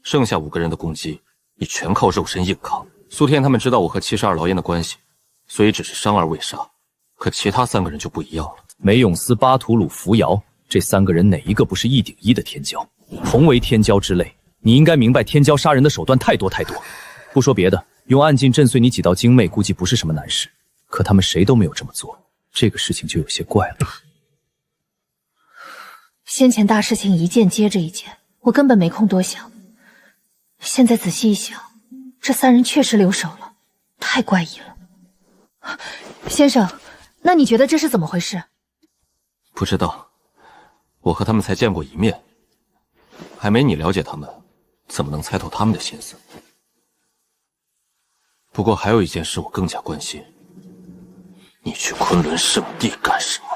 [SPEAKER 1] 剩下5个人的攻击，你全靠肉身硬扛。苏天他们知道我和72老烟的关系，所以只是伤而未杀，可其他3个人就不一样了。
[SPEAKER 18] 梅永斯、巴图鲁、扶摇，这3个人哪一个不是1顶1的天骄？同为天骄之类，你应该明白天骄杀人的手段太多太多。不说别的，用暗劲震碎你几道精魅，估计不是什么难事。可他们谁都没有这么做，这个事情就有些怪了。
[SPEAKER 13] 先前大事情一件接着一件，我根本没空多想。现在仔细一想，这3人确实留手了，太怪异了。先生，那你觉得这是怎么回事？
[SPEAKER 1] 不知道，我和他们才见过一面，还没你了解他们，怎么能猜透他们的心思？不过还有一件事我更加关心，你去昆仑圣地干什么？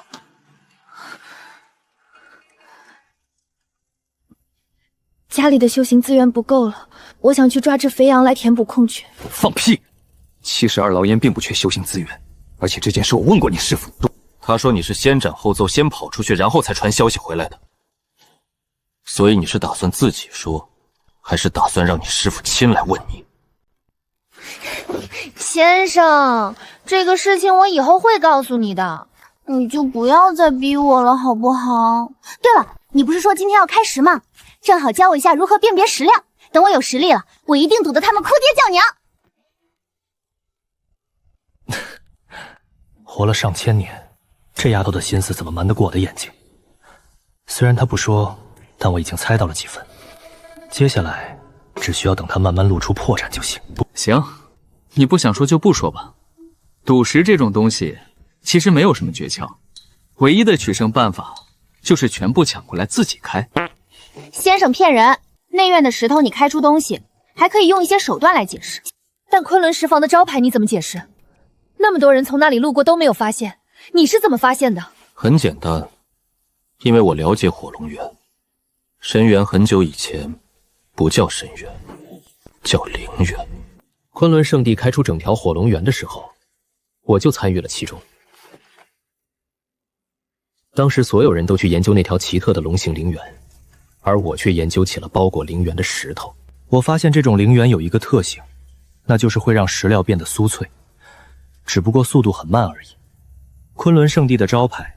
[SPEAKER 20] 家里的修行资源不够了，我想去抓只肥羊来填补空缺。
[SPEAKER 12] 放屁！72老烟并不缺修行资源，而且这件事我问过你师父，
[SPEAKER 1] 他说你是先斩后奏，先跑出去，然后才传消息回来的。所以你是打算自己说，还是打算让你师父亲来问你？
[SPEAKER 13] 先生，这个事情我以后会告诉你的，
[SPEAKER 20] 你就不要再逼我了，好不好？对了，你不是说今天要开石吗？正好教我一下如何辨别石料，等我有实力了，我一定堵得他们哭爹叫娘。
[SPEAKER 3] 活了上千年，这丫头的心思怎么瞒得过我的眼睛？虽然她不说，但我已经猜到了几分。接下来只需要等她慢慢露出破绽就行。
[SPEAKER 2] 行，你不想说就不说吧。赌石这种东西其实没有什么诀窍，唯一的取胜办法就是全部抢过来自己开。
[SPEAKER 20] 先生骗人，内院的石头你开出东西，还可以用一些手段来解释。
[SPEAKER 13] 但昆仑石坊的招牌你怎么解释？那么多人从那里路过都没有发现，你是怎么发现的？
[SPEAKER 1] 很简单，因为我了解火龙源。神源很久以前不叫神源，叫灵源。
[SPEAKER 3] 昆仑圣地开出整条火龙源的时候，我就参与了其中。当时所有人都去研究那条奇特的龙形灵源，而我却研究起了包裹灵源的石头。我发现这种灵源有一个特性，那就是会让石料变得酥脆，只不过速度很慢而已。昆仑圣地的招牌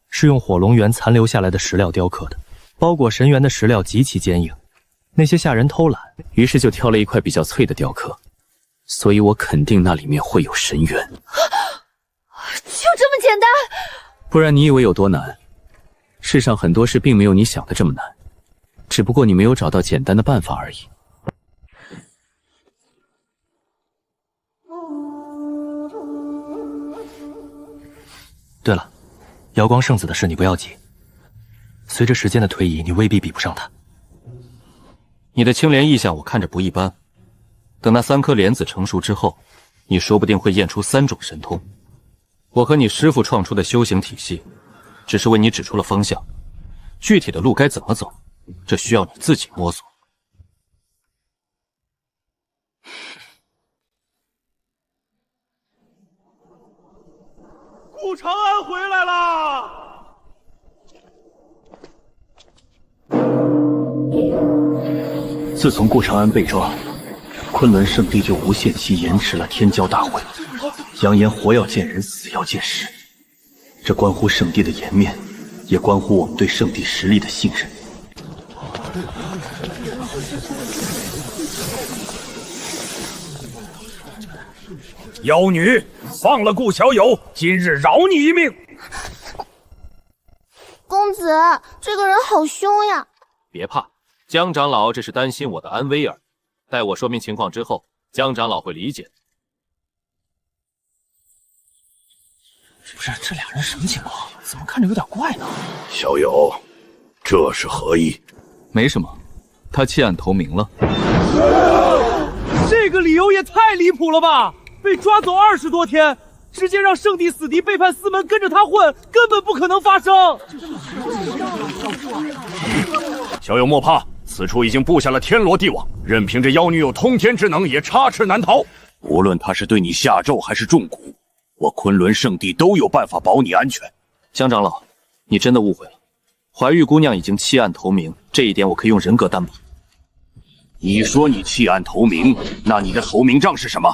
[SPEAKER 3] 是用火龙源残留下来的石料雕刻的，包裹神源的石料极其坚硬，那些下人偷懒，
[SPEAKER 18] 于是就挑了一块比较脆的雕刻。所以我肯定那里面会有神源。
[SPEAKER 13] 就这么简单？
[SPEAKER 18] 不然你以为有多难？世上很多事并没有你想的这么难，只不过你没有找到简单的办法而已。
[SPEAKER 3] 对了，瑶光圣子的事你不要急，随着时间的推移，你未必比不上他。
[SPEAKER 1] 你的青莲意象我看着不一般，等那3颗莲子成熟之后，你说不定会验出3种神通。我和你师父创出的修行体系，只是为你指出了方向，具体的路该怎么走，这需要你自己摸索。
[SPEAKER 5] 顾长安回来啦！
[SPEAKER 17] 自从顾长安被抓，昆仑圣地就无限期延迟了天骄大会，扬言活要见人，死要见尸。这关乎圣地的颜面，也关乎我们对圣地实力的信任。
[SPEAKER 5] 妖女，放了顾小友，今日饶你一命。
[SPEAKER 20] 公子，这个人好凶呀！
[SPEAKER 1] 别怕，江长老这是担心我的安危而已。待我说明情况之后，江长老会理解的。
[SPEAKER 7] 不是，这俩人什么情况？怎么看着有点怪呢？
[SPEAKER 5] 小友，这是何意？
[SPEAKER 2] 没什么，他弃暗投明了。
[SPEAKER 6] 这个理由也太离谱了吧！被抓走20多天，直接让圣地死敌背叛师门跟着他混，根本不可能发生。
[SPEAKER 5] 小友莫怕，此处已经布下了天罗地网，任凭这妖女有通天之能，也插翅难逃。无论她是对你下咒还是中蛊，我昆仑圣地都有办法保你安全。
[SPEAKER 1] 江长老，你真的误会了，怀玉姑娘已经弃暗投明，这一点我可以用人格担保。
[SPEAKER 5] 你说你弃暗投明，那你的投名状是什么？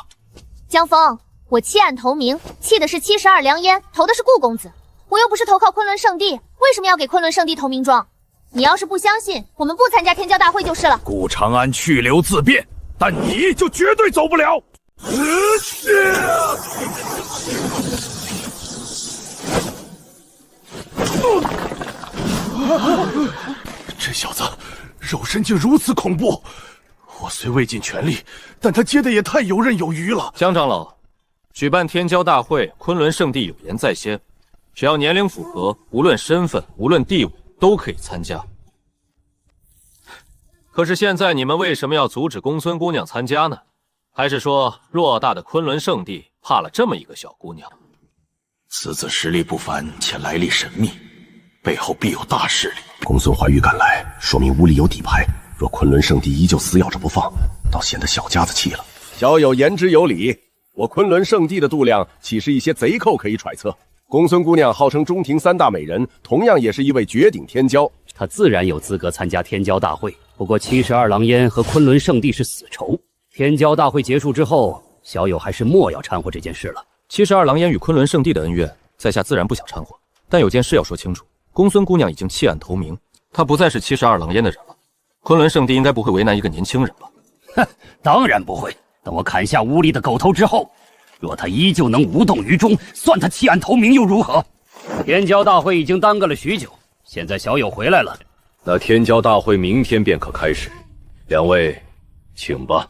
[SPEAKER 20] 江峰，我弃暗投明，弃的是72良烟，投的是顾公子。我又不是投靠昆仑圣地，为什么要给昆仑圣地投名状？你要是不相信，我们不参加天骄大会就是了。
[SPEAKER 5] 顾长安去留自便，但你就绝对走不了。这小子肉身竟如此恐怖！我虽未尽全力，但他接的也太游刃有余了。
[SPEAKER 1] 江长老，举办天骄大会，昆仑圣地有言在先，只要年龄符合，无论身份，无论地位，都可以参加。可是现在你们为什么要阻止公孙姑娘参加呢？还是说偌大的昆仑圣地怕了这么一个小姑娘？
[SPEAKER 4] 此子实力不凡，且来历神秘，背后必有大势力。公孙怀玉赶来，说明屋里有底牌。若昆仑圣地依旧撕咬着不放，倒显得小家子气了。
[SPEAKER 15] 小友言之有理，我昆仑圣地的度量岂是一些贼寇可以揣测？公孙姑娘号称中庭3大美人，同样也是一位绝顶天骄，
[SPEAKER 8] 她自然有资格参加天骄大会。不过72狼烟和昆仑圣地是死仇，天骄大会结束之后，小友还是莫要掺和这件事了。
[SPEAKER 1] 72狼烟与昆仑圣地的恩怨，在下自然不想掺和，但有件事要说清楚：公孙姑娘已经弃暗投明，她不再是72狼烟的人了。昆仑圣地应该不会为难一个年轻人吧？
[SPEAKER 8] 哼，当然不会。等我砍下屋里的狗头之后，若他依旧能无动于衷，算他弃暗投明又如何？天骄大会已经耽搁了许久，现在小友回来了，
[SPEAKER 18] 那天骄大会明天便可开始，两位，请吧。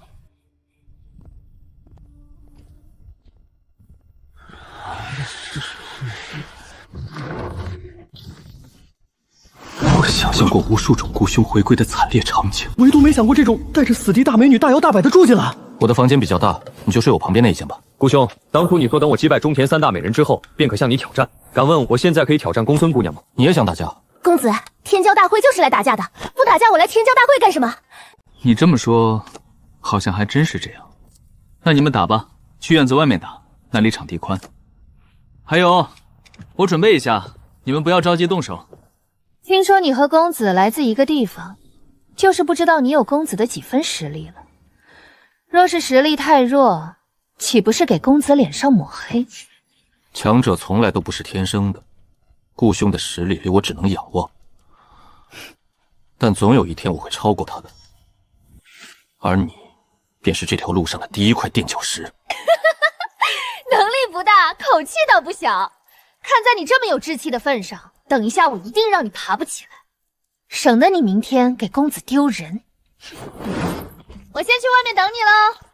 [SPEAKER 3] 我想象过无数种顾兄回归的惨烈场景，
[SPEAKER 6] 唯独没想过这种带着死敌大美女大摇大摆的住进来。
[SPEAKER 1] 我的房间比较大，你就睡我旁边那一间吧。
[SPEAKER 12] 顾兄，当初你说等我击败中田3大美人之后，便可向你挑战。敢问我现在可以挑战公孙姑娘吗？
[SPEAKER 1] 你也想打架？
[SPEAKER 20] 公子，天骄大会就是来打架的，不打架我来天骄大会干什么？
[SPEAKER 2] 你这么说，好像还真是这样。那你们打吧，去院子外面打，那里场地宽。还有，我准备一下，你们不要着急动手。
[SPEAKER 13] 听说你和公子来自一个地方，就是不知道你有公子的几分实力了。若是实力太弱，岂不是给公子脸上抹黑？
[SPEAKER 1] 强者从来都不是天生的，顾兄的实力我只能仰望，但总有一天我会超过他的。而你，便是这条路上的第一块垫脚石。
[SPEAKER 13] 能力不大，口气倒不小。看在你这么有志气的份上，等一下我一定让你爬不起来，省得你明天给公子丢人。我先去外面等你喽。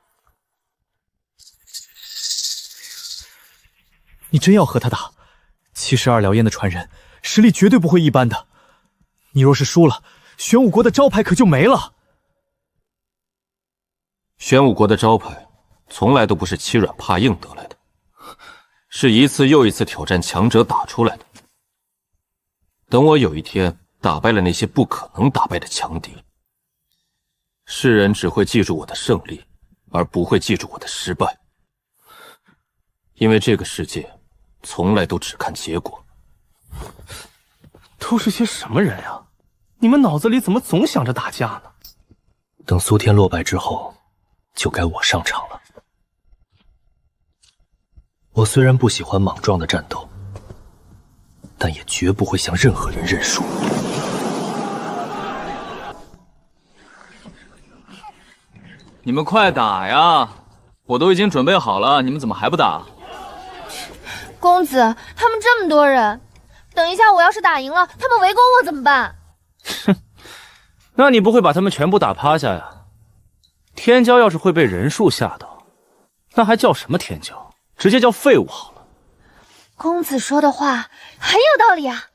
[SPEAKER 6] 你真要和他打？
[SPEAKER 17] 72燎烟的传人，实力绝对不会一般的。你若是输了，玄武国的招牌可就没了。
[SPEAKER 1] 玄武国的招牌从来都不是欺软怕硬得来的，是一次又一次挑战强者打出来的。等我有一天打败了那些不可能打败的强敌，世人只会记住我的胜利，而不会记住我的失败。因为这个世界从来都只看结果。
[SPEAKER 7] 都是些什么人啊？你们脑子里怎么总想着打架呢？
[SPEAKER 3] 等苏天落败之后，就该我上场了。我虽然不喜欢莽撞的战斗，但也绝不会向任何人认输。
[SPEAKER 2] 你们快打呀！我都已经准备好了，你们怎么还不打？
[SPEAKER 20] 公子，他们这么多人，等一下我要是打赢了，他们围攻我怎么办？
[SPEAKER 11] 那你不会把他们全部打趴下呀？天骄要是会被人数吓到，那还叫什么天骄？直接叫废物好了。
[SPEAKER 20] 公子说的话很有道理啊。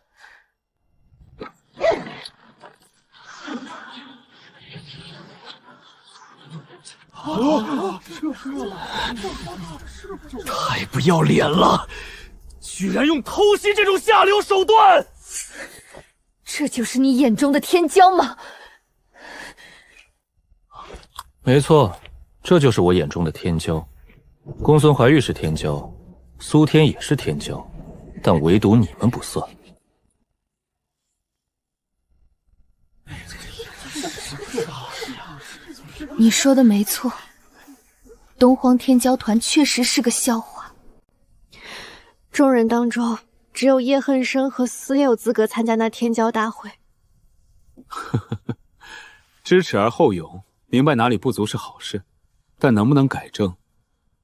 [SPEAKER 7] 太不要脸了！居然用偷袭这种下流手段！
[SPEAKER 20] 这就是你眼中的天骄吗？
[SPEAKER 1] 没错，这就是我眼中的天骄。公孙怀玉是天骄，苏天也是天骄，但唯独你们不算。
[SPEAKER 20] 你说的没错，东荒天骄团确实是个笑话。
[SPEAKER 16] 众人当中，只有叶恨生和司有资格参加那天骄大会。
[SPEAKER 11] 知耻而后勇，明白哪里不足是好事，但能不能改正，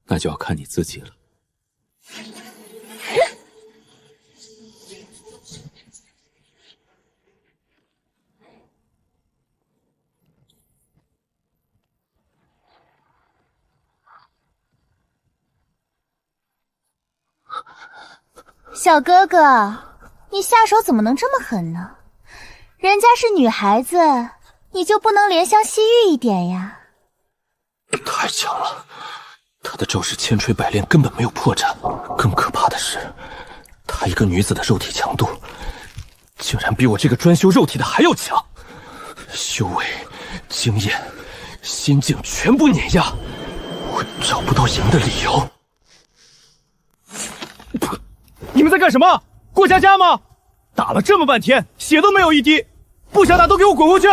[SPEAKER 11] 那就要看你自己了。
[SPEAKER 20] 小哥哥，你下手怎么能这么狠呢？人家是女孩子，你就不能怜香惜玉一点呀？
[SPEAKER 1] 太强了，他的招式千锤百炼根本没有破绽。更可怕的是，他一个女子的肉体强度，竟然比我这个专修肉体的还要强。修为、经验、心境全部碾压，我找不到赢的理由。
[SPEAKER 7] 你们在干什么？过家家吗？打了这么半天，血都没有一滴，不想打都给我滚回去！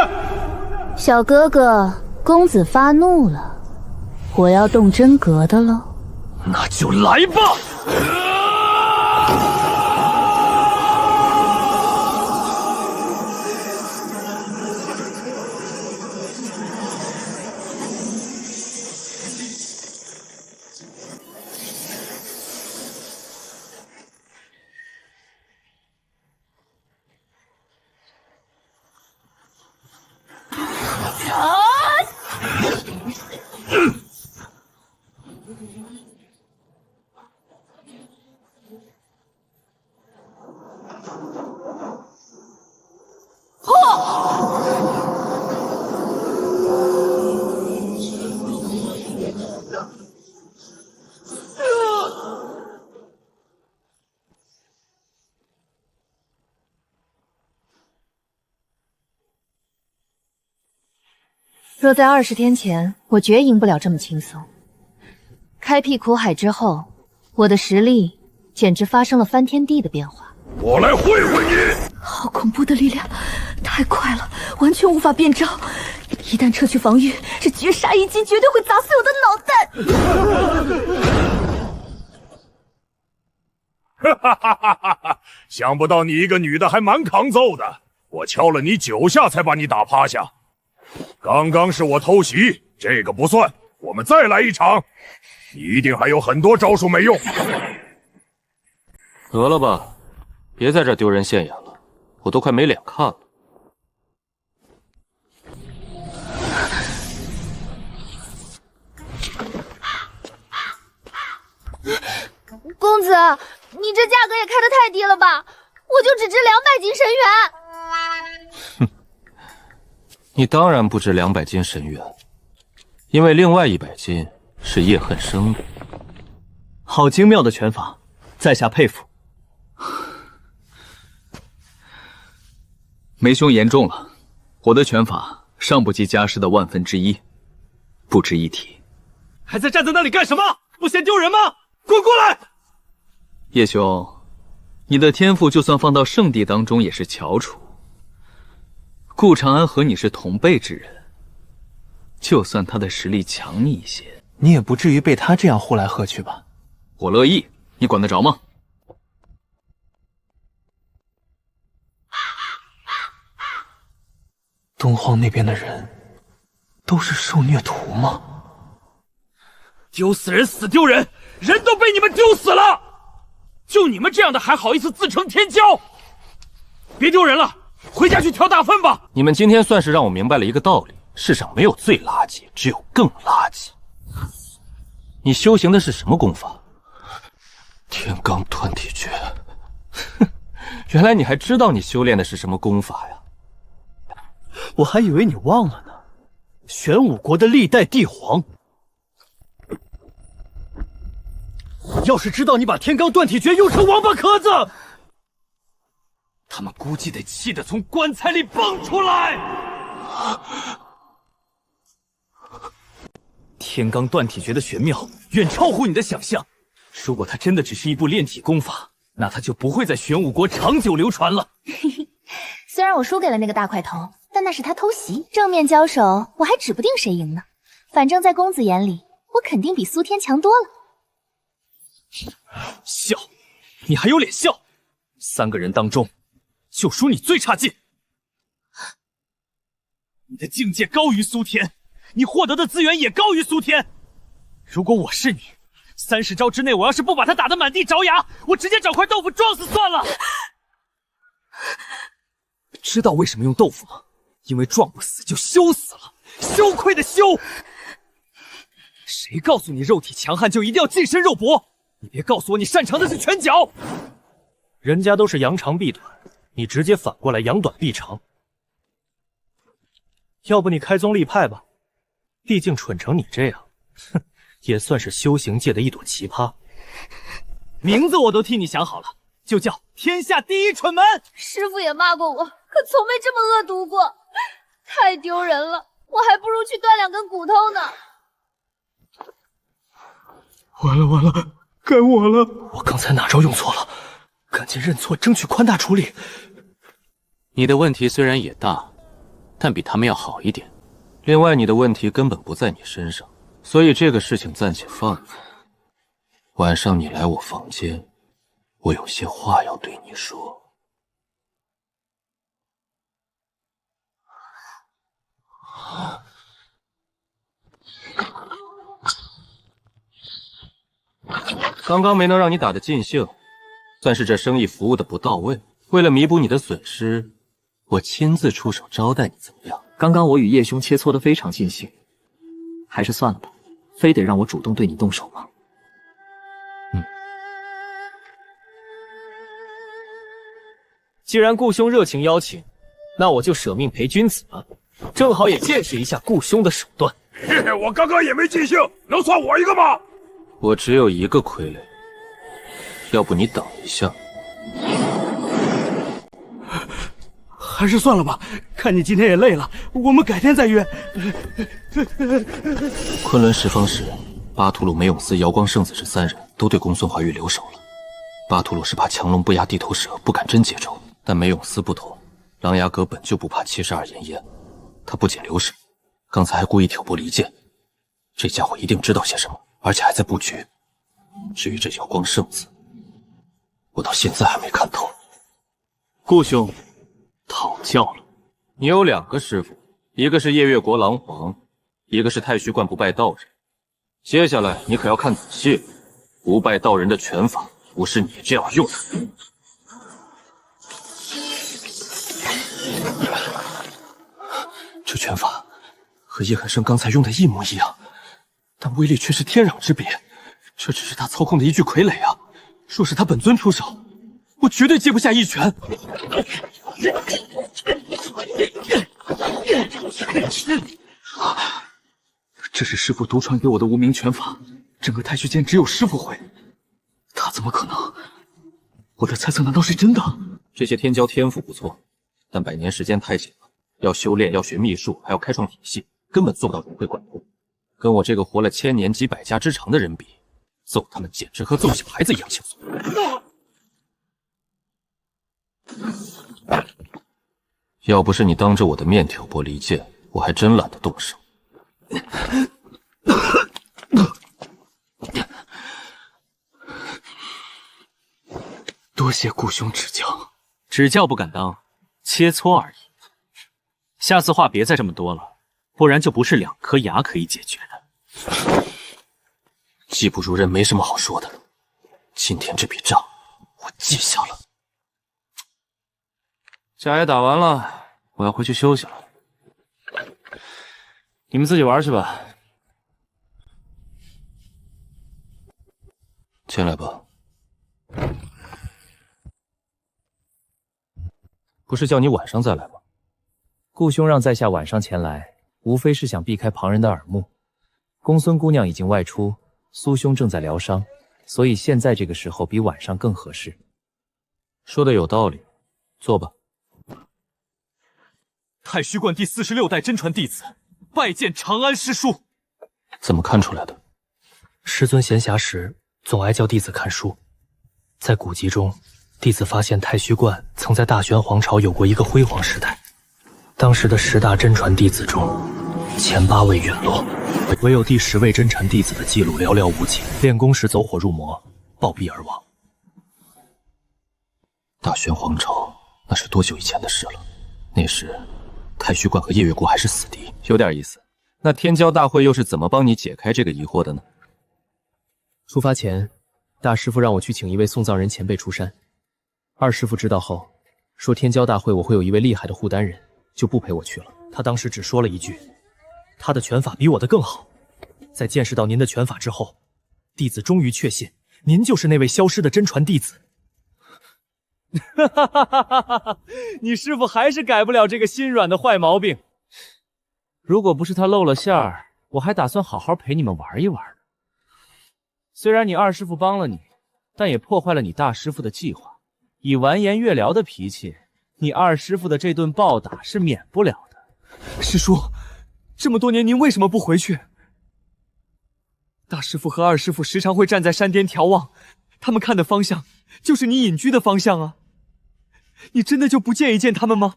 [SPEAKER 20] 小哥哥，公子发怒了，我要动真格的了。
[SPEAKER 1] 那就来吧！
[SPEAKER 14] 若在20天前，我绝赢不了这么轻松。开辟苦海之后，我的实力简直发生了翻天地的变化。
[SPEAKER 5] 我来会会你！
[SPEAKER 14] 好恐怖的力量，太快了，完全无法变招。一旦撤去防御，这绝杀一击绝对会砸碎我的脑袋！
[SPEAKER 5] 哈哈哈哈哈！想不到你一个女的还蛮抗揍的，我敲了你9下才把你打趴下。刚刚是我偷袭，这个不算。我们再来一场，你一定还有很多招数没用。
[SPEAKER 1] 得了吧，别在这丢人现眼了，我都快没脸看了。
[SPEAKER 20] 公子，你你这价格也开得太低了吧？我就只值200斤神元。
[SPEAKER 1] 你当然不值200斤神元，因为另外100斤是叶恨生的。
[SPEAKER 6] 好精妙的拳法，在下佩服。
[SPEAKER 2] 梅兄言重了，我的拳法尚不及家师的1/1000，不值一提。
[SPEAKER 11] 还在站在那里干什么？不嫌丢人吗？滚过来！
[SPEAKER 2] 叶兄，你的天赋就算放到圣地当中也是翘楚。顾长安和你是同辈之人，就算他的实力强你一些，
[SPEAKER 6] 你也不至于被他这样呼来喝去吧？
[SPEAKER 2] 我乐意，你管得着吗？
[SPEAKER 6] 东荒那边的人都是受虐徒吗？
[SPEAKER 11] 丢死人，死丢人，人都被你们丢死了，就你们这样的还好意思自称天骄？别丢人了，回家去挑大粪吧。
[SPEAKER 1] 你们今天算是让我明白了一个道理：世上没有最垃圾，只有更垃圾。你修行的是什么功法？天罡断体诀。哼，原来你还知道你修炼的是什么功法呀？
[SPEAKER 6] 我还以为你忘了呢。玄武国的历代帝皇，要是知道你把天罡断体诀用成王八壳子，
[SPEAKER 11] 他们估计得气得从棺材里蹦出来。天罡断体诀的玄妙远超乎你的想象，如果它真的只是一部炼体功法，那它就不会在玄武国长久流传了。
[SPEAKER 20] 虽然我输给了那个大块头，但那是他偷袭，正面交手我还指不定谁赢呢。反正在公子眼里，我肯定比苏天强多了。
[SPEAKER 11] 笑，你还有脸笑？3个人当中，就属你最差劲。你的境界高于苏天，你获得的资源也高于苏天。如果我是你，30招之内我要是不把他打得满地着牙，我直接找块豆腐撞死算了。知道为什么用豆腐吗？因为撞不死就羞死了，羞愧的羞。谁告诉你肉体强悍就一定要近身肉搏？你别告诉我你擅长的是拳脚。
[SPEAKER 10] 人家都是扬长避短，你直接反过来扬短避长。要不你开宗立派吧，毕竟蠢成你这样，哼，也算是修行界的一朵奇葩。
[SPEAKER 11] 名字我都替你想好了，就叫天下第一蠢门。
[SPEAKER 20] 师傅也骂过我，可从没这么恶毒过，太丢人了，我还不如去断2根骨头呢。
[SPEAKER 6] 完了完了，该我了！我刚才哪招用错了？赶紧认错，争取宽大处理。
[SPEAKER 3] 你的问题虽然也大，但比他们要好一点。
[SPEAKER 1] 另外，你的问题根本不在你身上，所以这个事情暂且放一放。晚上你来我房间，我有些话要对你说。刚刚没能让你打得尽兴，算是这生意服务的不到位。为了弥补你的损失，我亲自出手招待你，怎么样？
[SPEAKER 9] 刚刚我与叶兄切磋得非常尽兴，还是算了吧，非得让我主动对你动手吗？
[SPEAKER 10] 既然顾兄热情邀请，那我就舍命陪君子了，正好也见识一下顾兄的手段。
[SPEAKER 5] 嘿嘿，我刚刚也没尽兴，能算我一个吗？
[SPEAKER 1] 我只有一个傀儡，要不你等一下。
[SPEAKER 6] 还是算了吧，看你今天也累了，我们改天再约。
[SPEAKER 1] 昆仑十方时，巴图鲁、梅永斯、瑶光圣子这3人都对公孙怀玉留守了。巴图鲁是怕强龙不压地头蛇，不敢真结仇，但梅永斯不同，琅琊阁本就不怕72炎烟，他不仅留守，刚才还故意挑拨离间，这家伙一定知道些什么，而且还在布局。至于这瑶光圣子，我到现在还没看透。
[SPEAKER 11] 顾兄，讨教了。
[SPEAKER 1] 你有2个师傅，一个是夜月国狼皇，一个是太虚观不败道人。接下来你可要看仔细了，不败道人的拳法不是你这样用的。
[SPEAKER 6] 这拳法和叶寒生刚才用的一模一样，但威力却是天壤之别。这只是他操控的一具傀儡啊！
[SPEAKER 10] 若是他本尊出手，我绝对接不下一拳。这是师父独传给我的无名拳法，整个太虚剑只有师父会，他怎么可能？我的猜测难道是真的？
[SPEAKER 1] 这些天骄天赋不错，但100年时间太紧了，要修炼，要学秘术，还要开创体系，根本做不到融会贯通。跟我这个活了1000年几百家之长的人比，揍他们简直和揍小孩子一样轻松。要不是你当着我的面挑拨离间，我还真懒得动手。
[SPEAKER 10] 多谢顾兄指教，
[SPEAKER 2] 指教不敢当，切磋而已。下次话别再这么多了，不然就不是2颗牙可以解决的。
[SPEAKER 1] 技不如人，没什么好说的。今天这笔账我记下了。
[SPEAKER 2] 架也打完了，我要回去休息了。你们自己玩去吧。
[SPEAKER 1] 进来吧。不是叫你晚上再来吗？
[SPEAKER 12] 顾兄让在下晚上前来，无非是想避开旁人的耳目。公孙姑娘已经外出，苏兄正在疗伤，所以现在这个时候比晚上更合适。
[SPEAKER 1] 说的有道理，坐吧。
[SPEAKER 10] 太虚观第46代真传弟子，拜见长安师叔。
[SPEAKER 1] 怎么看出来的？
[SPEAKER 3] 师尊闲暇时总爱教弟子看书，在古籍中，弟子发现太虚观曾在大玄皇朝有过一个辉煌时代。当时的10大真传弟子中，前8位陨落，唯有第10位真传弟子的记录寥寥无几，练功时走火入魔，暴毙而亡。
[SPEAKER 1] 大玄皇朝那是多久以前的事了？那时太虚观和夜月国还是死敌，有点意思。那天骄大会又是怎么帮你解开这个疑惑的呢？
[SPEAKER 12] 出发前，大师傅让我去请一位送葬人前辈出山。二师傅知道后，说天骄大会我会有一位厉害的护丹人，就不陪我去了。他当时只说了一句，他的拳法比我的更好。在见识到您的拳法之后，弟子终于确信您就是那位消失的真传弟子。
[SPEAKER 10] 哈哈哈哈哈！你师傅还是改不了这个心软的坏毛病。
[SPEAKER 2] 如果不是他露了馅儿，我还打算好好陪你们玩一玩呢。虽然你二师傅帮了你，但也破坏了你大师傅的计划。以完颜月聊的脾气，你二师傅的这顿暴打是免不了的。
[SPEAKER 10] 师叔，这么多年您为什么不回去？大师傅和二师傅时常会站在山巅眺望，他们看的方向就是你隐居的方向啊。你真的就不见一见他们吗？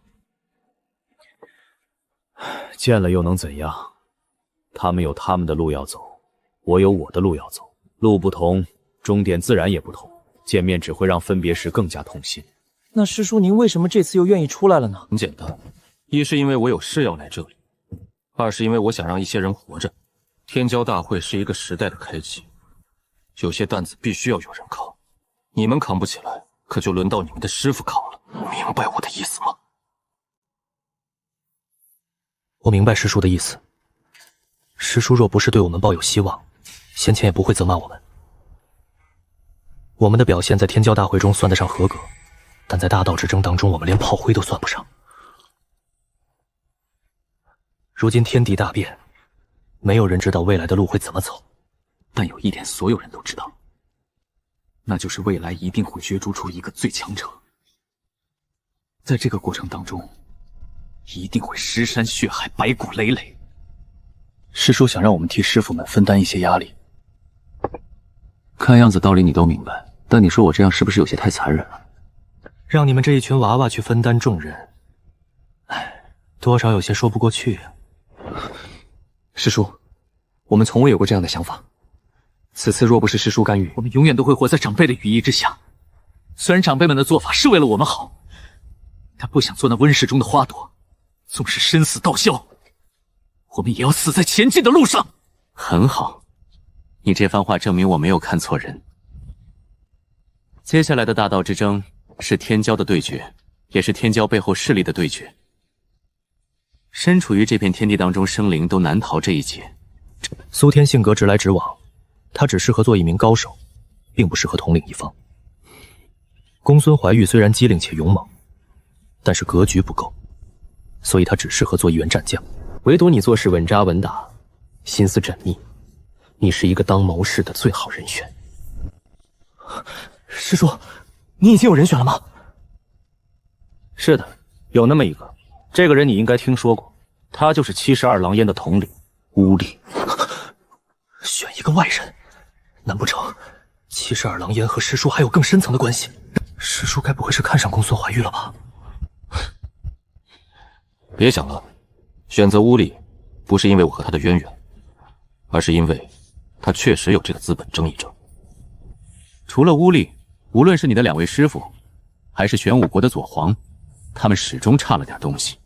[SPEAKER 18] 见了又能怎样？他们有他们的路要走，我有我的路要走。路不同，终点自然也不同。见面只会让分别时更加痛心。
[SPEAKER 9] 那师叔，您为什么这次又愿意出来了呢？
[SPEAKER 1] 很简单，一是因为我有事要来这里，二是因为我想让一些人活着。天骄大会是一个时代的开启，有些担子必须要有人扛，你们扛不起来，可就轮到你们的师傅扛了。明白我的意思吗？
[SPEAKER 3] 我明白师叔的意思。师叔若不是对我们抱有希望，先前也不会责骂我们。我们的表现在天骄大会中算得上合格，但在大道之争当中，我们连炮灰都算不上。如今天地大变，没有人知道未来的路会怎么走，
[SPEAKER 10] 但有一点所有人都知道，那就是未来一定会角逐出一个最强者。在这个过程当中，一定会尸山血海，白骨累累。
[SPEAKER 17] 师叔想让我们替师傅们分担一些压力。
[SPEAKER 10] 看样子道理你都明白，但你说我这样是不是有些太残忍了？
[SPEAKER 3] 让你们这一群娃娃去分担重任，多少有些说不过去啊。
[SPEAKER 10] 师叔，我们从未有过这样的想法。此次若不是师叔干预，我们永远都会活在长辈的羽翼之下。虽然长辈们的做法是为了我们好，但不想做那温室中的花朵，纵使生死道消，我们也要死在前进的路上。
[SPEAKER 2] 很好，你这番话证明我没有看错人。接下来的大道之争是天骄的对决，也是天骄背后势力的对决。身处于这片天地当中，生灵都难逃这一劫。
[SPEAKER 3] 苏天性格直来直往，他只适合做一名高手，并不适合统领一方。公孙怀玉虽然机灵且勇猛，但是格局不够，所以他只适合做一员战将。唯独你做事稳扎稳打，心思缜密，你是一个当谋士的最好人选。
[SPEAKER 6] 师叔，你已经有人选了吗？
[SPEAKER 18] 是的，有那么一个，这个人你应该听说过，他就是72狼烟的统领乌力。
[SPEAKER 6] 选一个外人，难不成72狼烟和师叔还有更深层的关系？师叔该不会是看上公孙怀玉了吧？
[SPEAKER 1] 别想了，选择乌力不是因为我和他的渊源，而是因为他确实有这个资本争议着。
[SPEAKER 18] 除了乌力，无论是你的2位师傅，还是玄武国的左皇，他们始终差了点东西。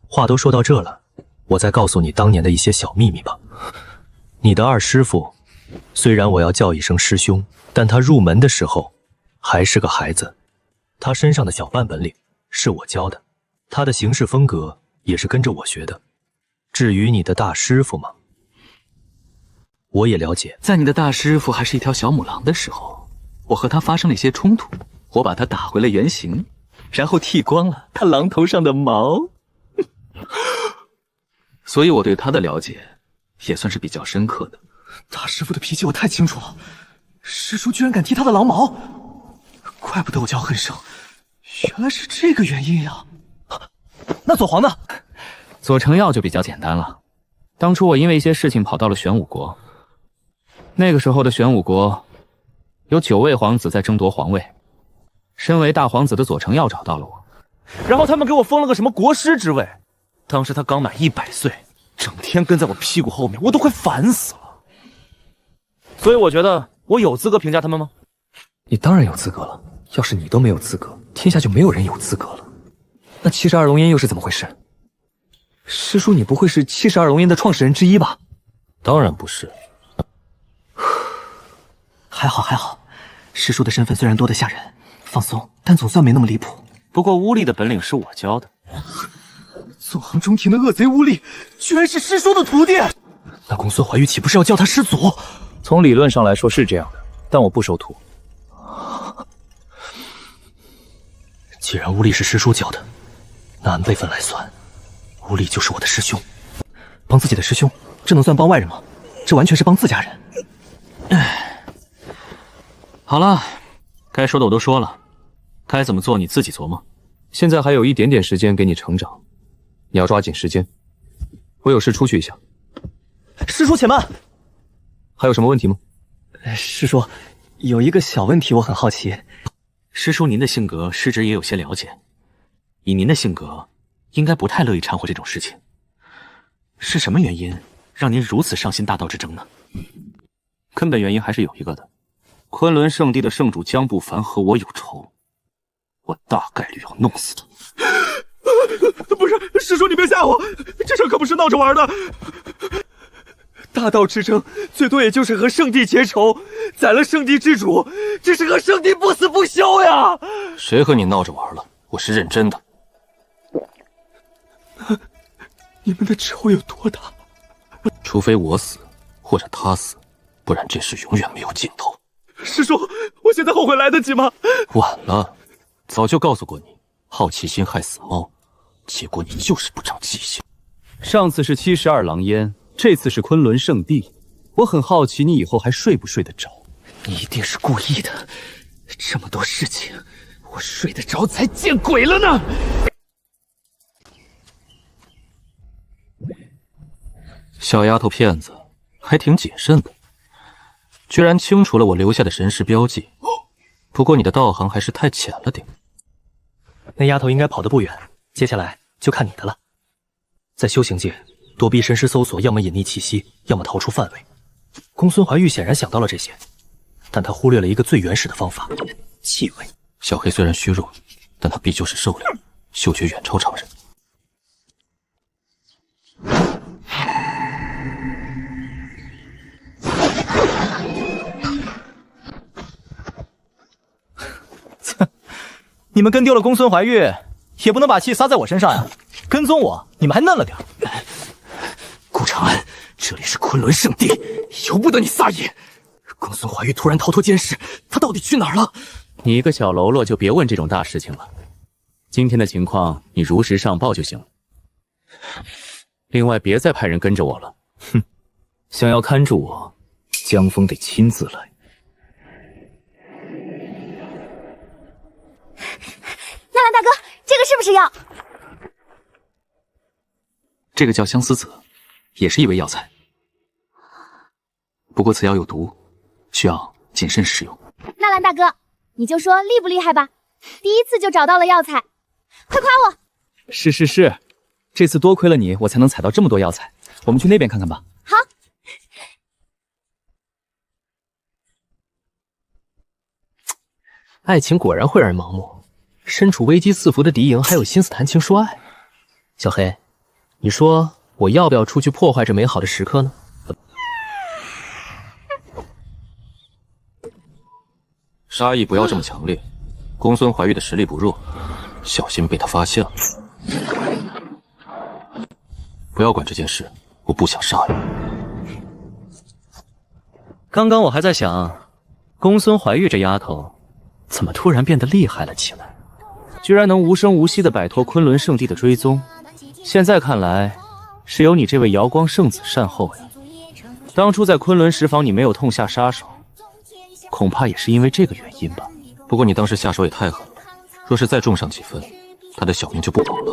[SPEAKER 3] 话都说到这了，我再告诉你当年的一些小秘密吧。你的2师傅，虽然我要叫一声师兄，但他入门的时候还是个孩子，他身上的小半本领是我教的，他的行事风格也是跟着我学的。至于你的大师傅嘛，我也了解。
[SPEAKER 10] 在你的大师傅还是一条小母狼的时候，我和他发生了一些冲突，我把他打回了原形，然后剃光了他狼头上的毛。所以我对他的了解也算是比较深刻的。
[SPEAKER 6] 大师傅的脾气我太清楚了，师叔居然敢剃他的狼毛，怪不得我叫恨生，原来是这个原因呀。那左皇呢？
[SPEAKER 10] 左承耀就比较简单了。当初我因为一些事情跑到了玄武国，那个时候的玄武国有9位皇子在争夺皇位，身为大皇子的左承耀找到了我，
[SPEAKER 7] 然后他们给我封了个什么国师之位。当时他刚满100岁，整天跟在我屁股后面，我都快烦死了。所以我觉得我有资格评价他们吗？
[SPEAKER 6] 你当然有资格了，要是你都没有资格，天下就没有人有资格了。那72龙烟又是怎么回事？师叔，你不会是72龙烟的创始人之一吧？
[SPEAKER 1] 当然不是。
[SPEAKER 6] 还好还好，师叔的身份虽然多得吓人，放松，但总算没那么离谱。
[SPEAKER 18] 不过乌力的本领是我教的。
[SPEAKER 6] 纵横中庭的恶贼乌力，居然是师叔的徒弟！那公孙怀玉岂不是要叫他师祖？
[SPEAKER 18] 从理论上来说是这样的，但我不收徒。
[SPEAKER 6] 既然乌力是师叔教的，那按辈分来算，乌力就是我的师兄。帮自己的师兄，这能算帮外人吗？这完全是帮自家人。
[SPEAKER 18] 好了，该说的我都说了，该怎么做你自己琢磨。现在还有一点点时间给你成长，你要抓紧时间。我有事出去一下。
[SPEAKER 6] 师叔且慢。
[SPEAKER 18] 还有什么问题吗？
[SPEAKER 6] 师叔，有一个小问题我很好奇。
[SPEAKER 10] 师叔您的性格师侄也有些了解，以您的性格，应该不太乐意掺和这种事情。是什么原因让您如此上心大道之争呢？
[SPEAKER 18] 根本原因还是有一个的。昆仑圣地的圣主江不凡和我有仇，我大概率要弄死他。
[SPEAKER 7] 不是，师叔你别吓我，这事可不是闹着玩的。大道之争最多也就是和圣地结仇，宰了圣地之主，这是和圣地不死不休呀！
[SPEAKER 1] 谁和你闹着玩了？我是认真的。
[SPEAKER 7] 你们的仇有多大？
[SPEAKER 1] 除非我死，或者他死，不然这事永远没有尽头。
[SPEAKER 7] 师叔，我现在后悔来得及吗？
[SPEAKER 1] 晚了，早就告诉过你，好奇心害死猫，结果你就是不长记性。
[SPEAKER 18] 上次是72狼烟，这次是昆仑圣地，我很好奇你以后还睡不睡得着？
[SPEAKER 6] 你一定是故意的，这么多事情，我睡得着才见鬼了呢！
[SPEAKER 1] 小丫头片子，还挺谨慎的，居然清除了我留下的神识标记。不过你的道行还是太浅了点。
[SPEAKER 6] 那丫头应该跑得不远，接下来就看你的了。在修行界，躲避神识搜索，要么隐匿气息，要么逃出范围。公孙怀玉显然想到了这些，但他忽略了一个最原始的方法——气味。
[SPEAKER 1] 小黑虽然虚弱，但他毕竟是兽灵，嗅觉远超常人。
[SPEAKER 7] 你们跟丢了公孙怀玉，也不能把气撒在我身上呀！跟踪我，你们还嫩了点。
[SPEAKER 6] 顾长安，这里是昆仑圣地，由不得你撒野。
[SPEAKER 12] 公孙怀玉突然逃脱监视，他到底去哪儿了？
[SPEAKER 18] 你一个小喽啰就别问这种大事情了。今天的情况你如实上报就行了。另外，别再派人跟着我了。哼，想要看住我，江峰得亲自来。
[SPEAKER 20] 纳兰大哥，这个是不是药？
[SPEAKER 10] 这个叫相思子，也是一味药材。不过此药有毒，需要谨慎使用。
[SPEAKER 20] 纳兰大哥，你就说厉不厉害吧？第一次就找到了药材，快夸我！
[SPEAKER 10] 是，这次多亏了你，我才能采到这么多药材。我们去那边看看吧。
[SPEAKER 20] 好。
[SPEAKER 12] 爱情果然会让人盲目，身处危机四伏的敌营，还有心思谈情说爱。小黑，你说我要不要出去破坏这美好的时刻呢？
[SPEAKER 1] 杀意不要这么强烈，公孙怀玉的实力不弱，小心被他发现了。不要管这件事，我不想杀你。
[SPEAKER 3] 刚刚我还在想，公孙怀玉这丫头怎么突然变得厉害了起来，居然能无声无息地摆脱昆仑圣地的追踪。现在看来，是有你这位瑶光圣子善后呀。当初在昆仑石坊，你没有痛下杀手，恐怕也是因为这个原因吧。
[SPEAKER 1] 不过你当时下手也太狠了，若是再重上几分，他的小命就不保了。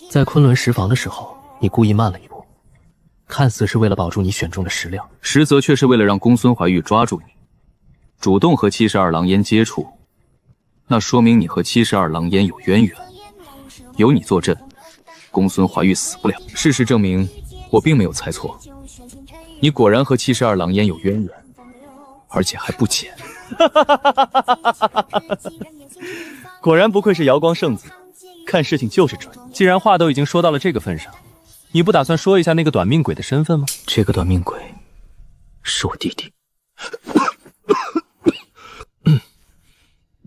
[SPEAKER 12] 在昆仑石坊的时候，你故意慢了一步，看似是为了保住你选中的食量，
[SPEAKER 10] 实则却是为了让公孙怀玉抓住你，主动和72狼烟接触。那说明你和72狼烟有渊源，有你坐镇，公孙怀玉死不了。事实证明，我并没有猜错，你果然和72狼烟有渊源，而且还不浅。
[SPEAKER 17] 果然不愧是瑶光圣子，看事情就是准。
[SPEAKER 3] 既然话都已经说到了这个份上，你不打算说一下那个短命鬼的身份吗？
[SPEAKER 12] 这个短命鬼是我弟弟。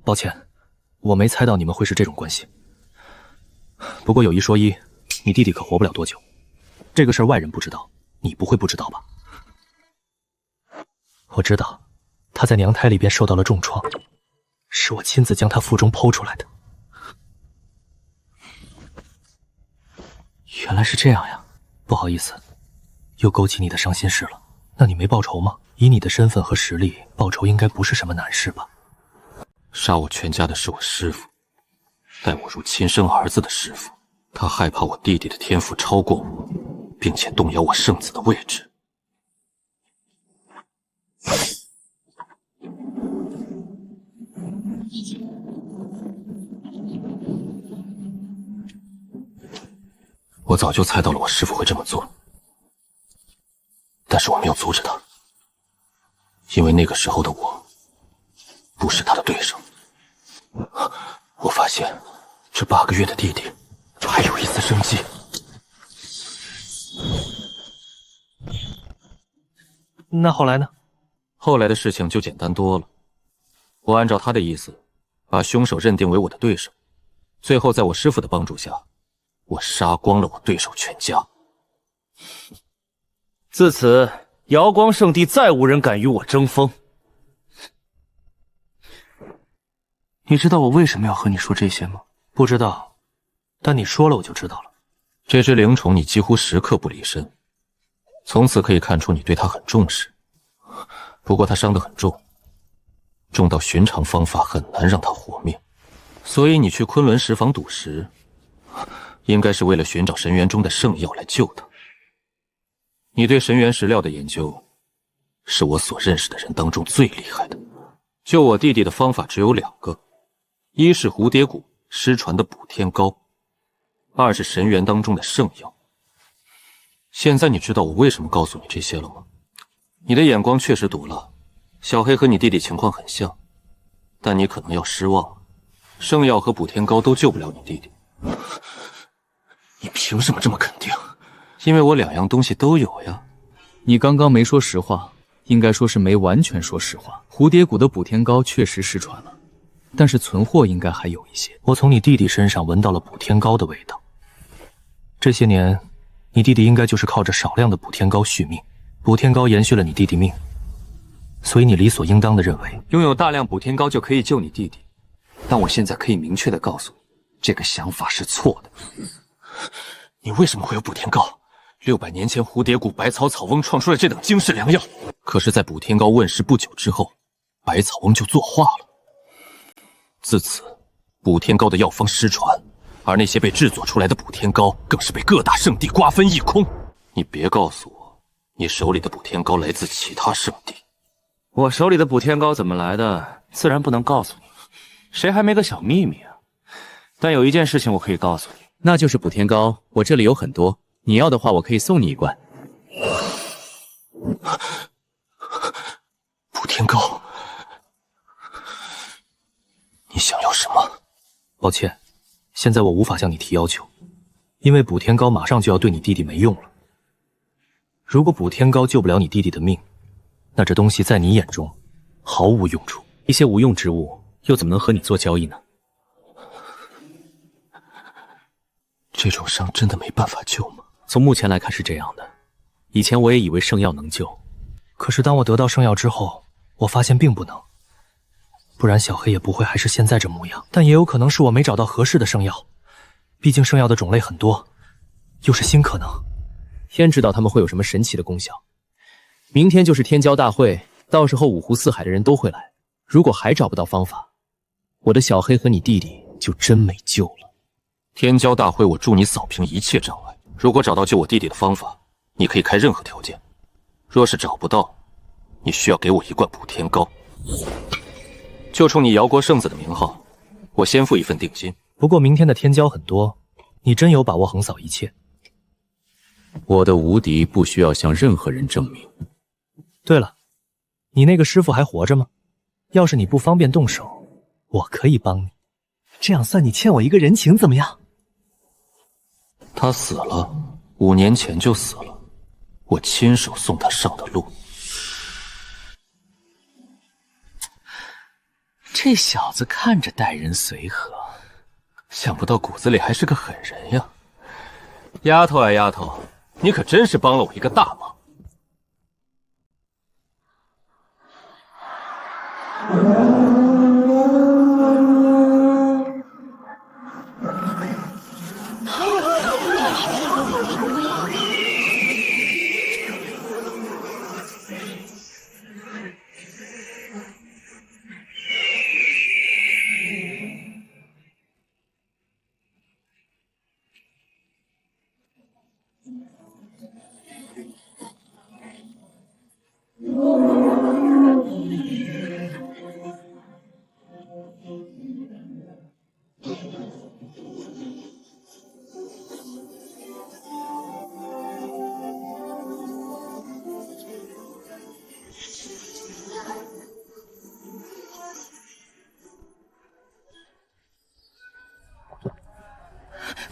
[SPEAKER 12] 抱歉，我没猜到你们会是这种关系。不过有一说一，你弟弟可活不了多久。这个事儿外人不知道，你不会不知道吧？我知道，他在娘胎里边受到了重创，是我亲自将他腹中剖出来的。原来是这样呀，不好意思，又勾起你的伤心事了。那你没报仇吗？以你的身份和实力，报仇应该不是什么难事吧？
[SPEAKER 1] 杀我全家的是我师父，待我如亲生儿子的师父，他害怕我弟弟的天赋超过我，并且动摇我圣子的位置。我早就猜到了我师父会这么做，但是我没有阻止他，因为那个时候的我不是他的对手。我发现这8个月的弟弟还有一丝生机。
[SPEAKER 12] 那后来呢？
[SPEAKER 1] 后来的事情就简单多了。我按照他的意思，把凶手认定为我的对手，最后在我师父的帮助下，我杀光了我对手全家。
[SPEAKER 3] 自此，瑶光圣地再无人敢与我争锋。
[SPEAKER 12] 你知道我为什么要和你说这些吗？不知道，但你说了我就知道了。
[SPEAKER 1] 这只灵宠你几乎时刻不离身，从此可以看出你对它很重视。不过它伤得很重，重到寻常方法很难让它活命，所以你去昆仑石坊赌石，应该是为了寻找神元中的圣药来救它。你对神元石料的研究，是我所认识的人当中最厉害的。救我弟弟的方法只有2个，一是蝴蝶谷失传的补天膏，二是神元当中的圣药。现在你知道我为什么告诉你这些了吗？你的眼光确实毒辣，小黑和你弟弟情况很像，但你可能要失望了，圣药和补天膏都救不了你弟弟。你凭什么这么肯定？因为我2样东西都有呀。
[SPEAKER 10] 你刚刚没说实话，应该说是没完全说实话。蝴蝶谷的补天膏确实失传了，但是存货应该还有一些。
[SPEAKER 12] 我从你弟弟身上闻到了补天膏的味道。这些年，你弟弟应该就是靠着少量的补天膏续命。补天膏延续了你弟弟命，
[SPEAKER 3] 所以你理所应当的认为
[SPEAKER 10] 拥有大量补天膏就可以救你弟弟。但我现在可以明确的告诉你，这个想法是错的。
[SPEAKER 1] 你为什么会有补天膏？600年前蝴蝶谷百草草翁创出了这等惊世良药，可是，在补天膏问世不久之后，百草翁就作化了。自此，补天膏的药方失传，而那些被制作出来的补天膏更是被各大圣地瓜分一空。你别告诉我，你手里的补天膏来自其他圣地。
[SPEAKER 19] 我手里的补天膏怎么来的，自然不能告诉你，谁还没个小秘密啊？但有一件事情我可以告诉你，
[SPEAKER 18] 那就是补天膏，我这里有很多，你要的话，我可以送你一罐。
[SPEAKER 1] 补天膏，你想要什么？
[SPEAKER 3] 抱歉，现在我无法向你提要求，因为补天膏马上就要对你弟弟没用了。如果补天膏救不了你弟弟的命，那这东西在你眼中毫无用处。
[SPEAKER 18] 一些无用之物又怎么能和你做交易呢？
[SPEAKER 1] 这种伤真的没办法救吗？
[SPEAKER 18] 从目前来看是这样的。以前我也以为圣药能救，
[SPEAKER 3] 可是当我得到圣药之后，我发现并不能。不然小黑也不会还是现在这模样。但也有可能是我没找到合适的圣药，毕竟圣药的种类很多，又是新可能。
[SPEAKER 18] 天知道他们会有什么神奇的功效。明天就是天骄大会，到时候五湖四海的人都会来。如果还找不到方法，我的小黑和你弟弟就真没救了。
[SPEAKER 1] 天骄大会，我助你扫平一切障碍。如果找到救我弟弟的方法，你可以开任何条件；若是找不到，你需要给我一罐补天膏。就冲你姚国圣子的名号，我先付一份定金。
[SPEAKER 3] 不过明天的天骄很多，你真有把握横扫一切？
[SPEAKER 18] 我的无敌不需要向任何人证明。
[SPEAKER 3] 对了，你那个师傅还活着吗？要是你不方便动手，我可以帮你，这样算你欠我一个人情，怎么样？
[SPEAKER 1] 他死了，5年前就死了，我亲手送他上的路。
[SPEAKER 10] 这小子看着待人随和，
[SPEAKER 1] 想不到骨子里还是个狠人呀。丫头啊丫头，你可真是帮了我一个大忙。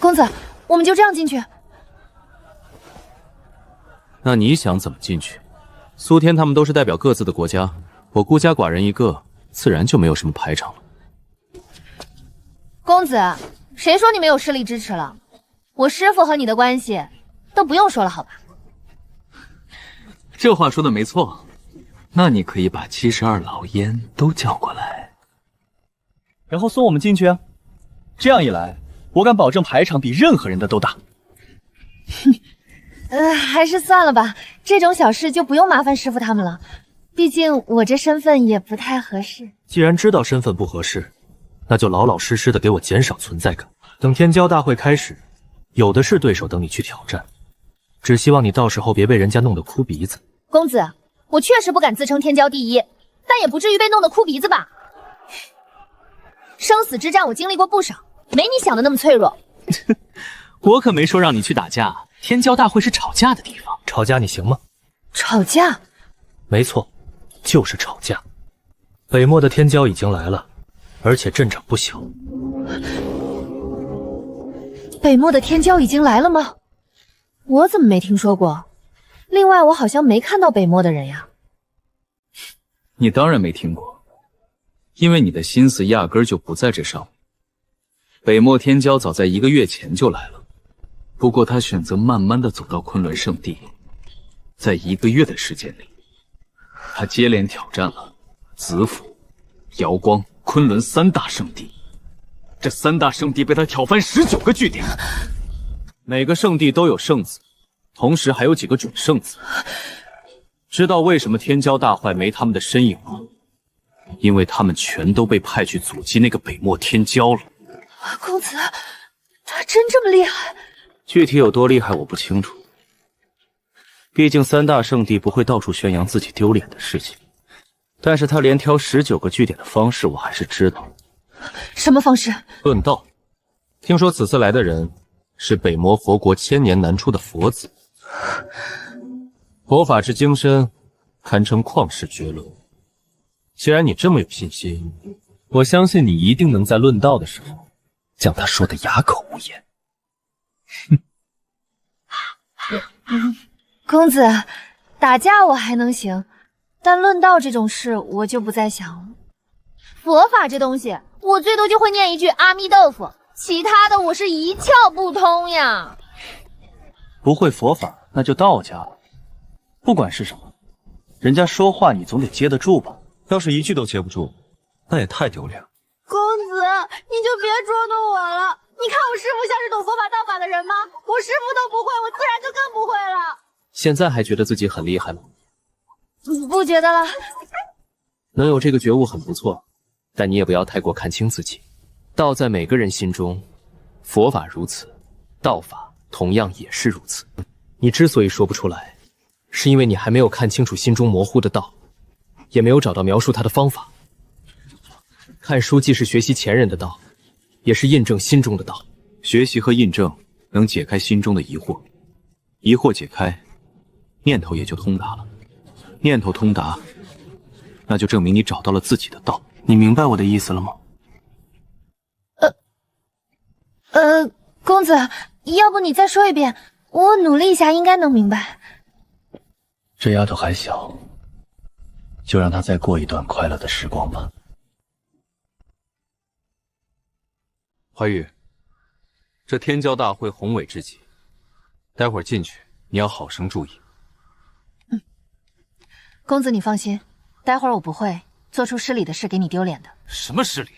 [SPEAKER 13] 公子，我们就这样进去？
[SPEAKER 18] 那你想怎么进去？苏天他们都是代表各自的国家，我孤家寡人一个，自然就没有什么排场了。
[SPEAKER 20] 公子，谁说你没有势力支持了？我师父和你的关系都不用说了，好吧？
[SPEAKER 2] 这话说的没错。那你可以把72老烟都叫过来，
[SPEAKER 17] 然后送我们进去啊。这样一来，我敢保证排场比任何人的都大。
[SPEAKER 20] 还是算了吧，这种小事就不用麻烦师傅他们了。毕竟我这身份也不太合适。
[SPEAKER 3] 既然知道身份不合适，那就老老实实的给我减少存在感。等天骄大会开始，有的是对手等你去挑战。只希望你到时候别被人家弄得哭鼻子。
[SPEAKER 20] 公子，我确实不敢自称天骄第一，但也不至于被弄得哭鼻子吧？生死之战我经历过不少，没你想的那么脆弱。
[SPEAKER 10] 我可没说让你去打架，天骄大会是吵架的地方。
[SPEAKER 3] 吵架你行吗？
[SPEAKER 20] 吵架？
[SPEAKER 3] 没错，就是吵架。北漠的天骄已经来了，而且阵仗不小。
[SPEAKER 20] 北漠的天骄已经来了吗？我怎么没听说过？另外，我好像没看到北漠的人呀。
[SPEAKER 2] 你当然没听过，因为你的心思压根儿就不在这上面。北漠天骄早在1个月前就来了，不过他选择慢慢的走到昆仑圣地，在1个月的时间里，他接连挑战了子府、瑶光、昆仑3大圣地，这3大圣地被他挑翻19个据点。
[SPEAKER 18] 每个圣地都有圣子，同时还有几个准圣子。知道为什么天骄大坏没他们的身影吗？因为他们全都被派去阻击那个北漠天骄了。
[SPEAKER 13] 公子，他真这么厉害？
[SPEAKER 19] 具体有多厉害我不清楚，毕竟3大圣地不会到处宣扬自己丢脸的事情。但是他连挑19个据点的方式我还是知道。
[SPEAKER 13] 什么方式？
[SPEAKER 1] 论道。听说此次来的人是北魔佛国千年难出的佛子，佛法之精深，堪称旷世绝伦。既然你这么有信心，我相信你一定能在论道的时候将他说得哑口无言。
[SPEAKER 13] 公子，打架我还能行，但论道这种事我就不再想了。
[SPEAKER 20] 佛法这东西，我最多就会念一句阿弥豆腐，其他的我是一窍不通呀。
[SPEAKER 17] 不会佛法，那就道家了。不管是什么，人家说话你总得接得住吧？
[SPEAKER 21] 要是一句都接不住，那也太丢脸了。
[SPEAKER 16] 公子，你就别捉弄我了。你看我师父像是懂佛法道法的人吗？我师父都不会，我自然就更不会了。
[SPEAKER 12] 现在还觉得自己很厉害吗？
[SPEAKER 13] 不觉得了。
[SPEAKER 12] 能有这个觉悟很不错，但你也不要太过看轻自己。道在每个人心中，佛法如此，道法同样也是如此。你之所以说不出来，是因为你还没有看清楚心中模糊的道，也没有找到描述它的方法。看书既是学习前人的道，也是印证心中的道。
[SPEAKER 18] 学习和印证能解开心中的疑惑，疑惑解开，念头也就通达了。念头通达，那就证明你找到了自己的道。
[SPEAKER 6] 你明白我的意思了吗？
[SPEAKER 13] 公子，要不你再说一遍，我努力一下应该能明白。
[SPEAKER 17] 这丫头还小，就让她再过一段快乐的时光吧。
[SPEAKER 1] 怀玉，这天骄大会宏伟之极，待会儿进去你要好生注意。
[SPEAKER 13] 公子你放心，待会儿我不会做出失礼的事给你丢脸的。
[SPEAKER 1] 什么失礼？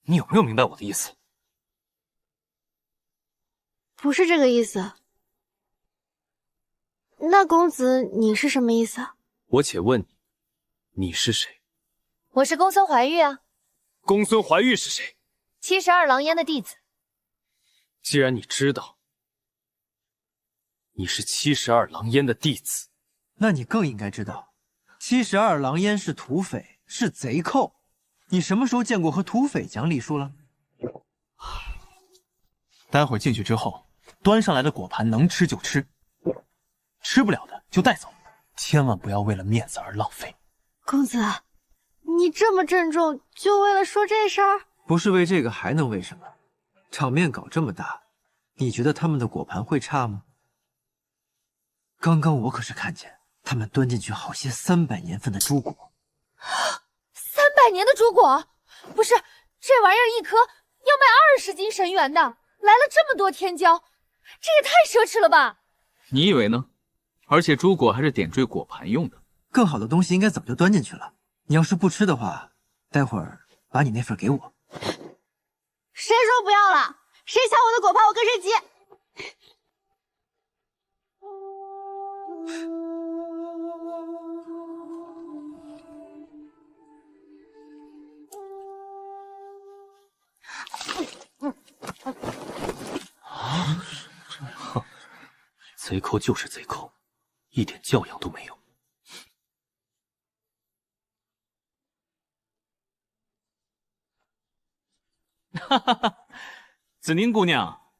[SPEAKER 1] 你有没有明白我的意思？
[SPEAKER 16] 不是这个意思。那公子你是什么意思？
[SPEAKER 12] 我且问你，你是谁？
[SPEAKER 13] 我是公孙怀玉啊。
[SPEAKER 12] 公孙怀玉是谁
[SPEAKER 13] ？72狼烟的弟子。
[SPEAKER 12] 既然你知道，你是72狼烟的弟子，
[SPEAKER 7] 那你更应该知道，72狼烟是土匪，是贼寇。你什么时候见过和土匪讲礼数了？待会儿进去之后，端上来的果盘能吃就吃，吃不了的就带走，千万不要为了面子而浪费。
[SPEAKER 16] 公子，你这么郑重，就为了说这事儿？
[SPEAKER 7] 不是为这个还能为什么？场面搞这么大，你觉得他们的果盘会差吗？刚刚我可是看见他们端进去好些300年份的珠果。
[SPEAKER 13] 300年的珠果？不是，这玩意儿一颗要卖20斤神元的，来了这么多天骄，这也太奢侈了吧？
[SPEAKER 2] 你以为呢？而且珠果还是点缀果盘用的。
[SPEAKER 7] 更好的东西应该早就端进去了。你要是不吃的话，待会儿把你那份给我。
[SPEAKER 16] 谁说不要了？谁抢我的果盘，我跟谁急！
[SPEAKER 18] 贼寇就是贼寇，一点教养都没有。
[SPEAKER 10] 哈哈哈，子宁姑娘，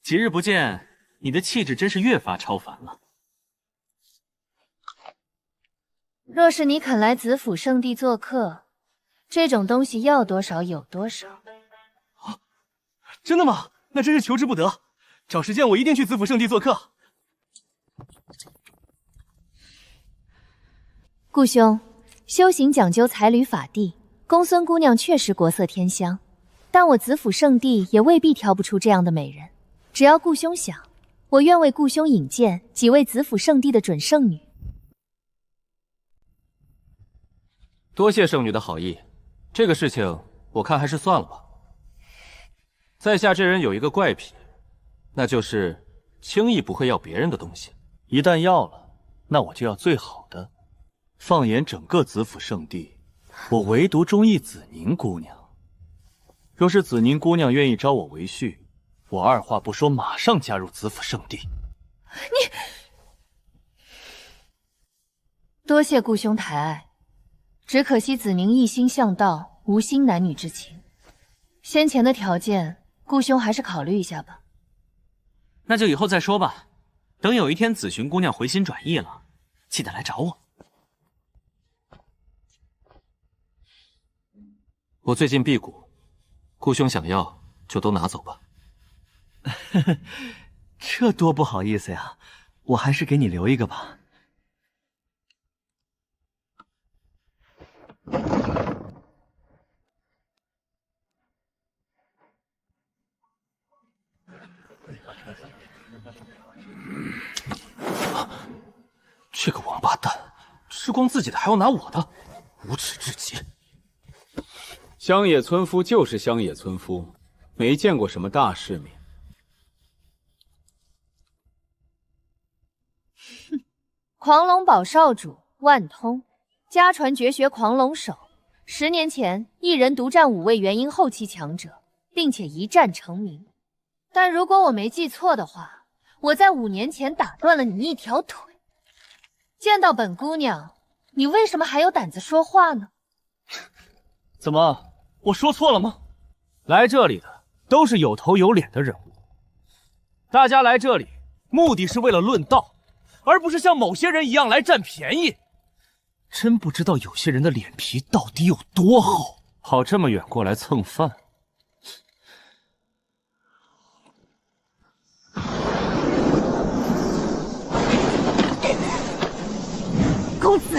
[SPEAKER 10] 几日不见，你的气质真是越发超凡了。
[SPEAKER 13] 若是你肯来子府圣地做客，这种东西要多少有多少。
[SPEAKER 7] 真的吗？那真是求之不得。找时间我一定去子府圣地做客。
[SPEAKER 13] 顾兄，修行讲究才履法地，公孙姑娘确实国色天香，但我子府圣地也未必挑不出这样的美人。只要顾兄想，我愿为顾兄引荐几位子府圣地的准圣女。
[SPEAKER 1] 多谢圣女的好意，这个事情我看还是算了吧。在下这人有一个怪癖，那就是轻易不会要别人的东西。
[SPEAKER 17] 一旦要了，那我就要最好的。放眼整个子府圣地，我唯独中意子宁姑娘。若是子宁姑娘愿意招我为婿，我二话不说，马上加入子府圣地。
[SPEAKER 13] 你，多谢顾兄抬爱，只可惜子宁一心向道，无心男女之情。先前的条件，顾兄还是考虑一下吧。
[SPEAKER 4] 那就以后再说吧。等有一天紫寻姑娘回心转意了，记得来找我。
[SPEAKER 1] 我最近辟谷，顾兄想要就都拿走吧。
[SPEAKER 6] 这多不好意思呀，我还是给你留一个吧。
[SPEAKER 1] 这个王八蛋，吃光自己的还要拿我的，无耻至极！
[SPEAKER 11] 乡野村夫就是乡野村夫，没见过什么大世面。
[SPEAKER 14] 狂龙堡少主万通，家传绝学狂龙手。10年前，一人独战5位元婴后期强者，并且一战成名。但如果我没记错的话，我在5年前打断了你一条腿。见到本姑娘，你为什么还有胆子说话呢？
[SPEAKER 17] 怎么，我说错了吗？
[SPEAKER 18] 来这里的都是有头有脸的人物，大家来这里目的是为了论道，而不是像某些人一样来占便宜。真不知道有些人的脸皮到底有多厚，
[SPEAKER 19] 跑这么远过来蹭饭。
[SPEAKER 13] 公子，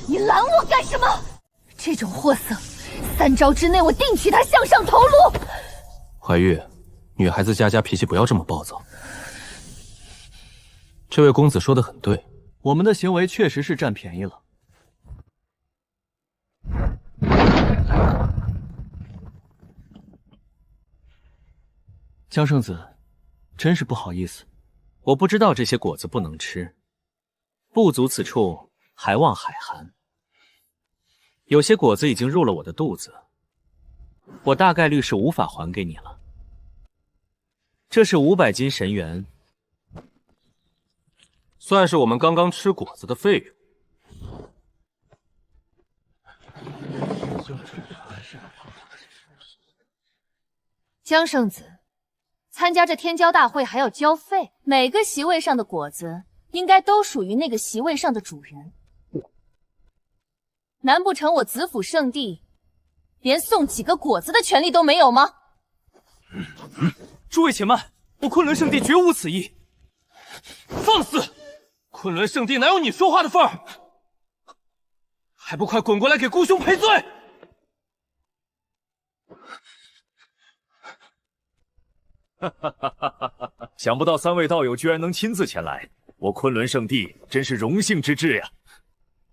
[SPEAKER 13] 你拦我干什么？这种货色，3招之内我定取他项上头颅。
[SPEAKER 1] 怀玉，女孩子家脾气不要这么暴躁。这位公子说的很对，
[SPEAKER 6] 我们的行为确实是占便宜了。江圣子，真是不好意思，
[SPEAKER 4] 我不知道这些果子不能吃，不足此处还望海涵。有些果子已经入了我的肚子，我大概率是无法还给你了。这是500斤神元，
[SPEAKER 1] 算是我们刚刚吃果子的费用。
[SPEAKER 14] 江圣子，参加这天骄大会还要交费，每个席位上的果子应该都属于那个席位上的主人。难不成我子府圣地连送几个果子的权利都没有吗？
[SPEAKER 18] 诸位且慢，我昆仑圣地绝无此意。放肆！昆仑圣地哪有你说话的份儿？还不快滚过来给顾兄赔罪！
[SPEAKER 5] 想不到3位道友居然能亲自前来，我昆仑圣地真是荣幸之至呀！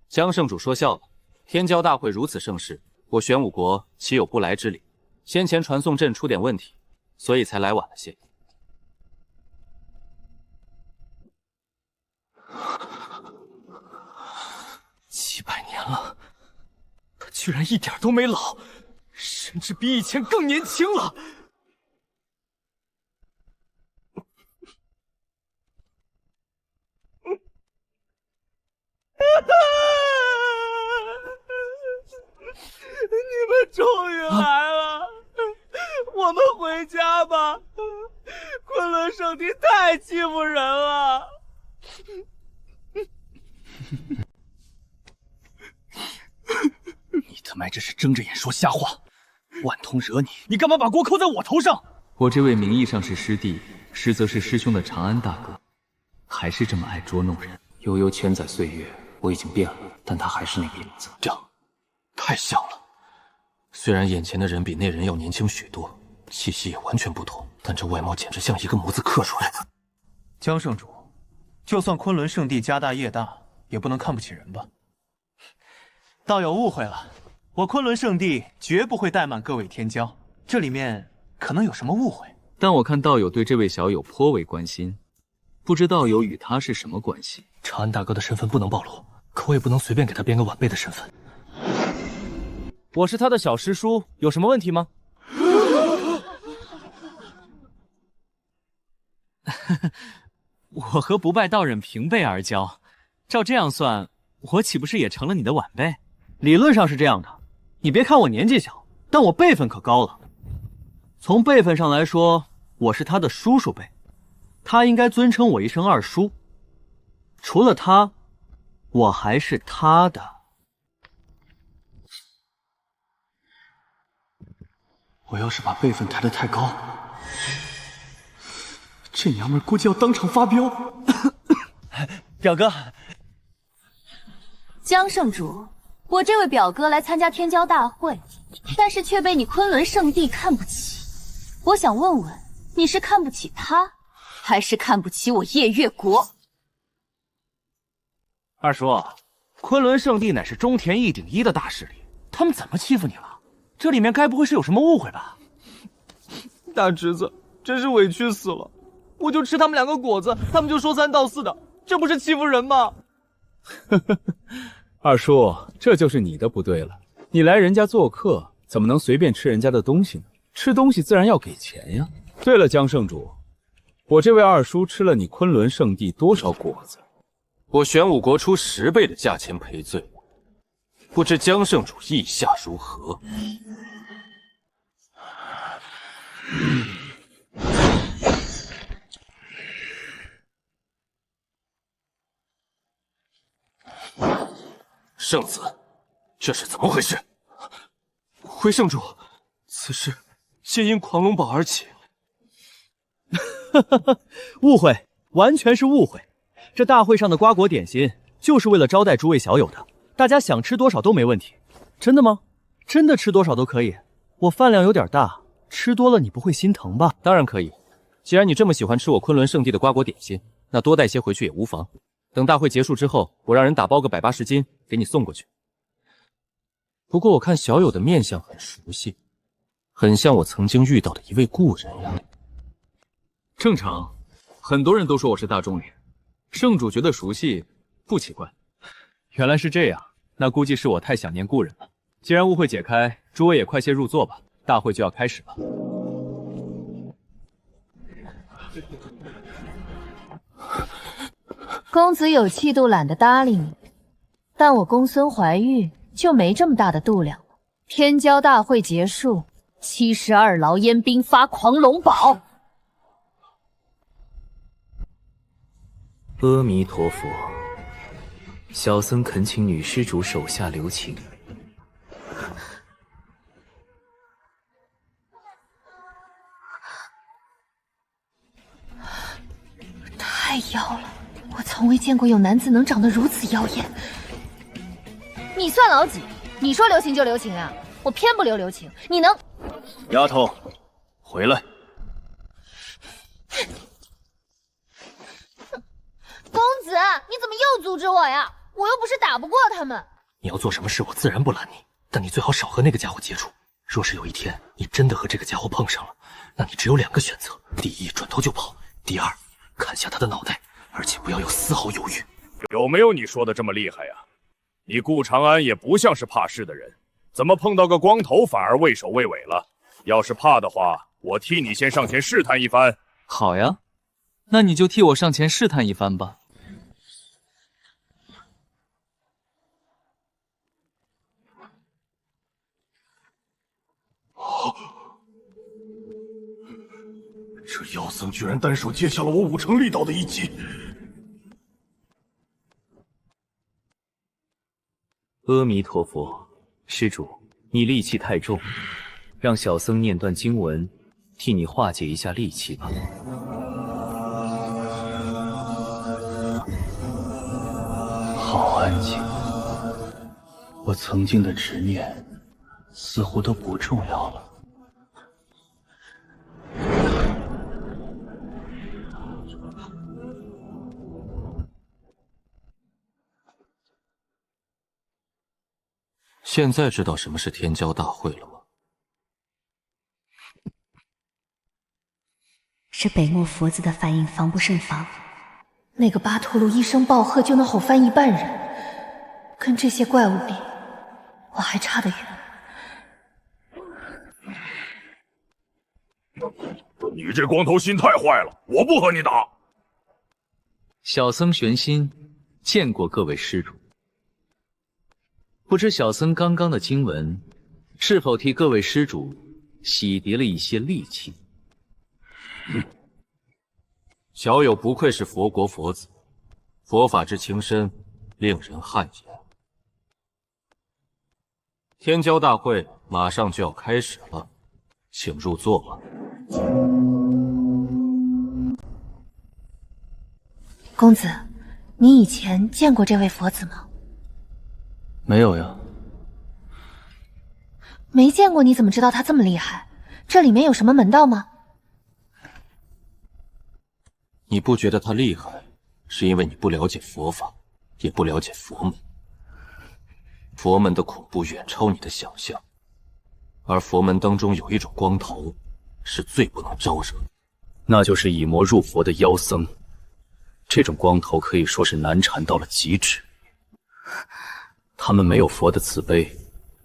[SPEAKER 1] 江圣主说笑了，天骄大会如此盛世，我玄武国岂有不来之理？先前传送阵出点问题，所以才来晚了些。
[SPEAKER 18] 几百年了，他居然一点都没老，甚至比以前更年轻了。
[SPEAKER 7] 你们终于来了，我们回家吧。昆仑圣地太欺负人了。
[SPEAKER 17] 你他妈这是睁着眼说瞎话！万通惹你，你干嘛把锅扣在我头上？
[SPEAKER 2] 我这位名义上是师弟，实则是师兄的长安大哥，还是这么爱捉弄人。
[SPEAKER 3] 悠悠千载岁月，我已经变了，但他还是那个影子。
[SPEAKER 1] 这样，太像了。虽然眼前的人比那人要年轻许多，气息也完全不同，但这外貌简直像一个模子刻出来的。
[SPEAKER 17] 江圣主，就算昆仑圣地家大业大，也不能看不起人吧？道友误会了，
[SPEAKER 7] 我昆仑圣地绝不会怠慢各位天骄，这里面可能有什么误会。
[SPEAKER 2] 但我看道友对这位小友颇为关心，不知道友与他是什么关系？
[SPEAKER 3] 长安大哥的身份不能暴露，可我也不能随便给他编个晚辈的身份。
[SPEAKER 18] 我是他的小师叔，有什么问题吗？
[SPEAKER 4] 我和不败道人平辈而交，照这样算，我岂不是也成了你的晚辈？
[SPEAKER 6] 理论上是这样的，你别看我年纪小，但我辈分可高了。从辈分上来说，我是他的叔叔辈，他应该尊称我一声二叔。除了他，我还是他的。
[SPEAKER 7] 我要是把辈分抬得太高，这娘们估计要当场发飙。
[SPEAKER 6] 表哥，
[SPEAKER 13] 江圣主，我这位表哥来参加天骄大会，但是却被你昆仑圣地看不起。我想问问，你是看不起他，还是看不起我夜月国？
[SPEAKER 18] 二叔，昆仑圣地乃是中田1顶1的大势力，他们怎么欺负你了？这里面该不会是有什么误会吧？
[SPEAKER 15] 大侄子，真是委屈死了！我就吃他们2个果子，他们就说3道4的，这不是欺负人吗？
[SPEAKER 11] 二叔，这就是你的不对了。你来人家做客，怎么能随便吃人家的东西呢？吃东西自然要给钱呀。对了，江圣主，我这位二叔吃了你昆仑圣地多少果子？
[SPEAKER 1] 我玄武国出10倍的价钱赔罪，不知江圣主意下如何？圣子，这是怎么回事？
[SPEAKER 15] 回圣主，此事皆因狂龙堡而起。
[SPEAKER 6] 误会，完全是误会。这大会上的瓜果点心就是为了招待诸位小友的，大家想吃多少都没问题。真的吗？真的吃多少都可以？我饭量有点大，吃多了你不会心疼吧？
[SPEAKER 1] 当然可以，既然你这么喜欢吃我昆仑圣地的瓜果点心，那多带些回去也无妨。等大会结束之后，我让人打包个180斤给你送过去。不过我看小友的面相很熟悉，很像我曾经遇到的一位故人呀。
[SPEAKER 2] 正常，很多人都说我是大众脸，圣主觉得熟悉，不奇怪。
[SPEAKER 4] 原来是这样，那估计是我太想念故人了。既然误会解开，诸位也快些入座吧，大会就要开始了。
[SPEAKER 13] 公子有气度，懒得搭理你，但我公孙怀玉就没这么大的度量了。天骄大会结束，72牢烟兵发狂龙堡。
[SPEAKER 3] 阿弥陀佛，小僧恳请女施主手下留情。
[SPEAKER 13] 太妖了，我从未见过有男子能长得如此妖艳。你算老几？你说留情就留情啊？我偏不留情，你能？
[SPEAKER 17] 丫头，回来！
[SPEAKER 13] 公子，你怎么又阻止我呀？我又不是打不过他们。
[SPEAKER 3] 你要做什么事，我自然不拦你，但你最好少和那个家伙接触。若是有一天你真的和这个家伙碰上了，那你只有2个选择：第一，转头就跑；第二，砍下他的脑袋，而且不要有丝毫犹豫。
[SPEAKER 5] 有没有你说的这么厉害呀？你顾长安也不像是怕事的人，怎么碰到个光头反而畏首畏尾了？要是怕的话，我替你先上前试探一番。
[SPEAKER 4] 好呀，那你就替我上前试探一番吧。
[SPEAKER 5] 这妖僧居然单手接下了我5成力道的一击。
[SPEAKER 3] 阿弥陀佛，施主，你戾气太重，让小僧念段经文，替你化解一下戾气吧。
[SPEAKER 17] 好安静，我曾经的执念似乎都不重要了。
[SPEAKER 1] 现在知道什么是天骄大会了吗？
[SPEAKER 8] 是北漠佛子的反应防不胜防。
[SPEAKER 13] 那个巴图鲁一声暴喝就能吼翻一半人，跟这些怪物比，我还差得远。
[SPEAKER 5] 你这光头心太坏了，我不和你打。
[SPEAKER 2] 小僧玄心见过各位施主，不知小僧刚刚的经文是否替各位施主洗涤了一些戾气？
[SPEAKER 1] 小友不愧是佛国佛子，佛法之情深，令人汗颜。天骄大会马上就要开始了，请入座吧。
[SPEAKER 13] 公子，你以前见过这位佛子吗？
[SPEAKER 17] 没有呀。
[SPEAKER 13] 没见过，你怎么知道他这么厉害？这里面有什么门道吗？
[SPEAKER 1] 你不觉得他厉害，是因为你不了解佛法，也不了解佛门。佛门的恐怖远超你的想象，而佛门当中有一种光头，是最不能招惹的，
[SPEAKER 18] 那就是以魔入佛的妖僧。这种光头可以说是难缠到了极致。他们没有佛的慈悲，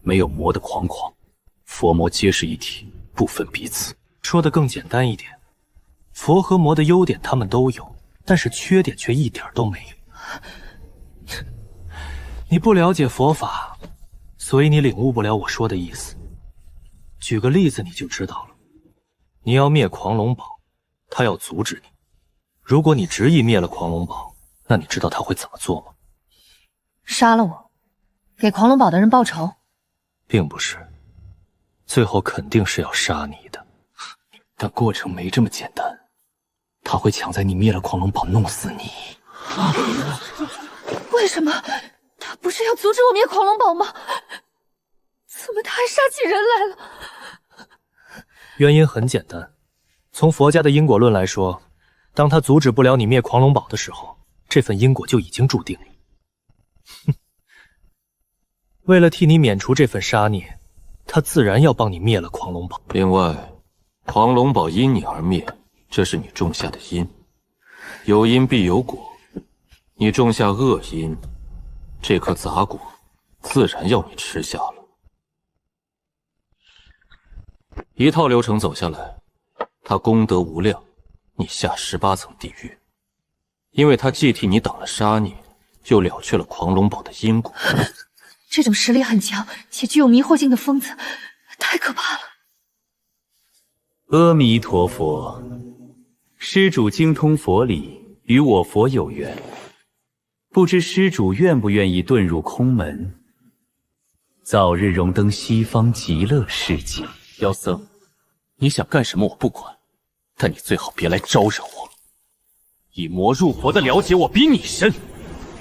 [SPEAKER 18] 没有魔的狂狂，佛魔皆是一体，不分彼此。
[SPEAKER 3] 说的更简单一点，佛和魔的优点他们都有，但是缺点却一点都没有。你不了解佛法，所以你领悟不了我说的意思。举个例子你就知道了。你要灭狂龙堡，他要阻止你。如果你执意灭了狂龙堡，那你知道他会怎么做吗？
[SPEAKER 13] 杀了我，给狂龙堡的人报仇？
[SPEAKER 3] 并不是，最后肯定是要杀你的，但过程没这么简单。他会抢在你灭了狂龙堡弄死你。
[SPEAKER 13] 为什么？他不是要阻止我灭狂龙堡吗？怎么他还杀起人来了？
[SPEAKER 3] 原因很简单，从佛家的因果论来说，当他阻止不了你灭狂龙堡的时候，这份因果就已经注定了。哼，为了替你免除这份杀孽，他自然要帮你灭了狂龙堡。
[SPEAKER 1] 另外，狂龙堡因你而灭，这是你种下的因，有因必有果。你种下恶因，这颗杂果自然要你吃下了。一套流程走下来，他功德无量，你下18层地狱，因为他既替你挡了杀孽，又了却了狂龙堡的因果。
[SPEAKER 13] 这种实力很强且具有迷惑性的疯子，太可怕了。
[SPEAKER 18] 阿弥陀佛，施主精通佛理，与我佛有缘，不知施主愿不愿意遁入空门，早日荣登西方极乐世界？
[SPEAKER 3] 妖僧，你想干什么我不管，但你最好别来招惹我。以魔入佛的了解我比你深，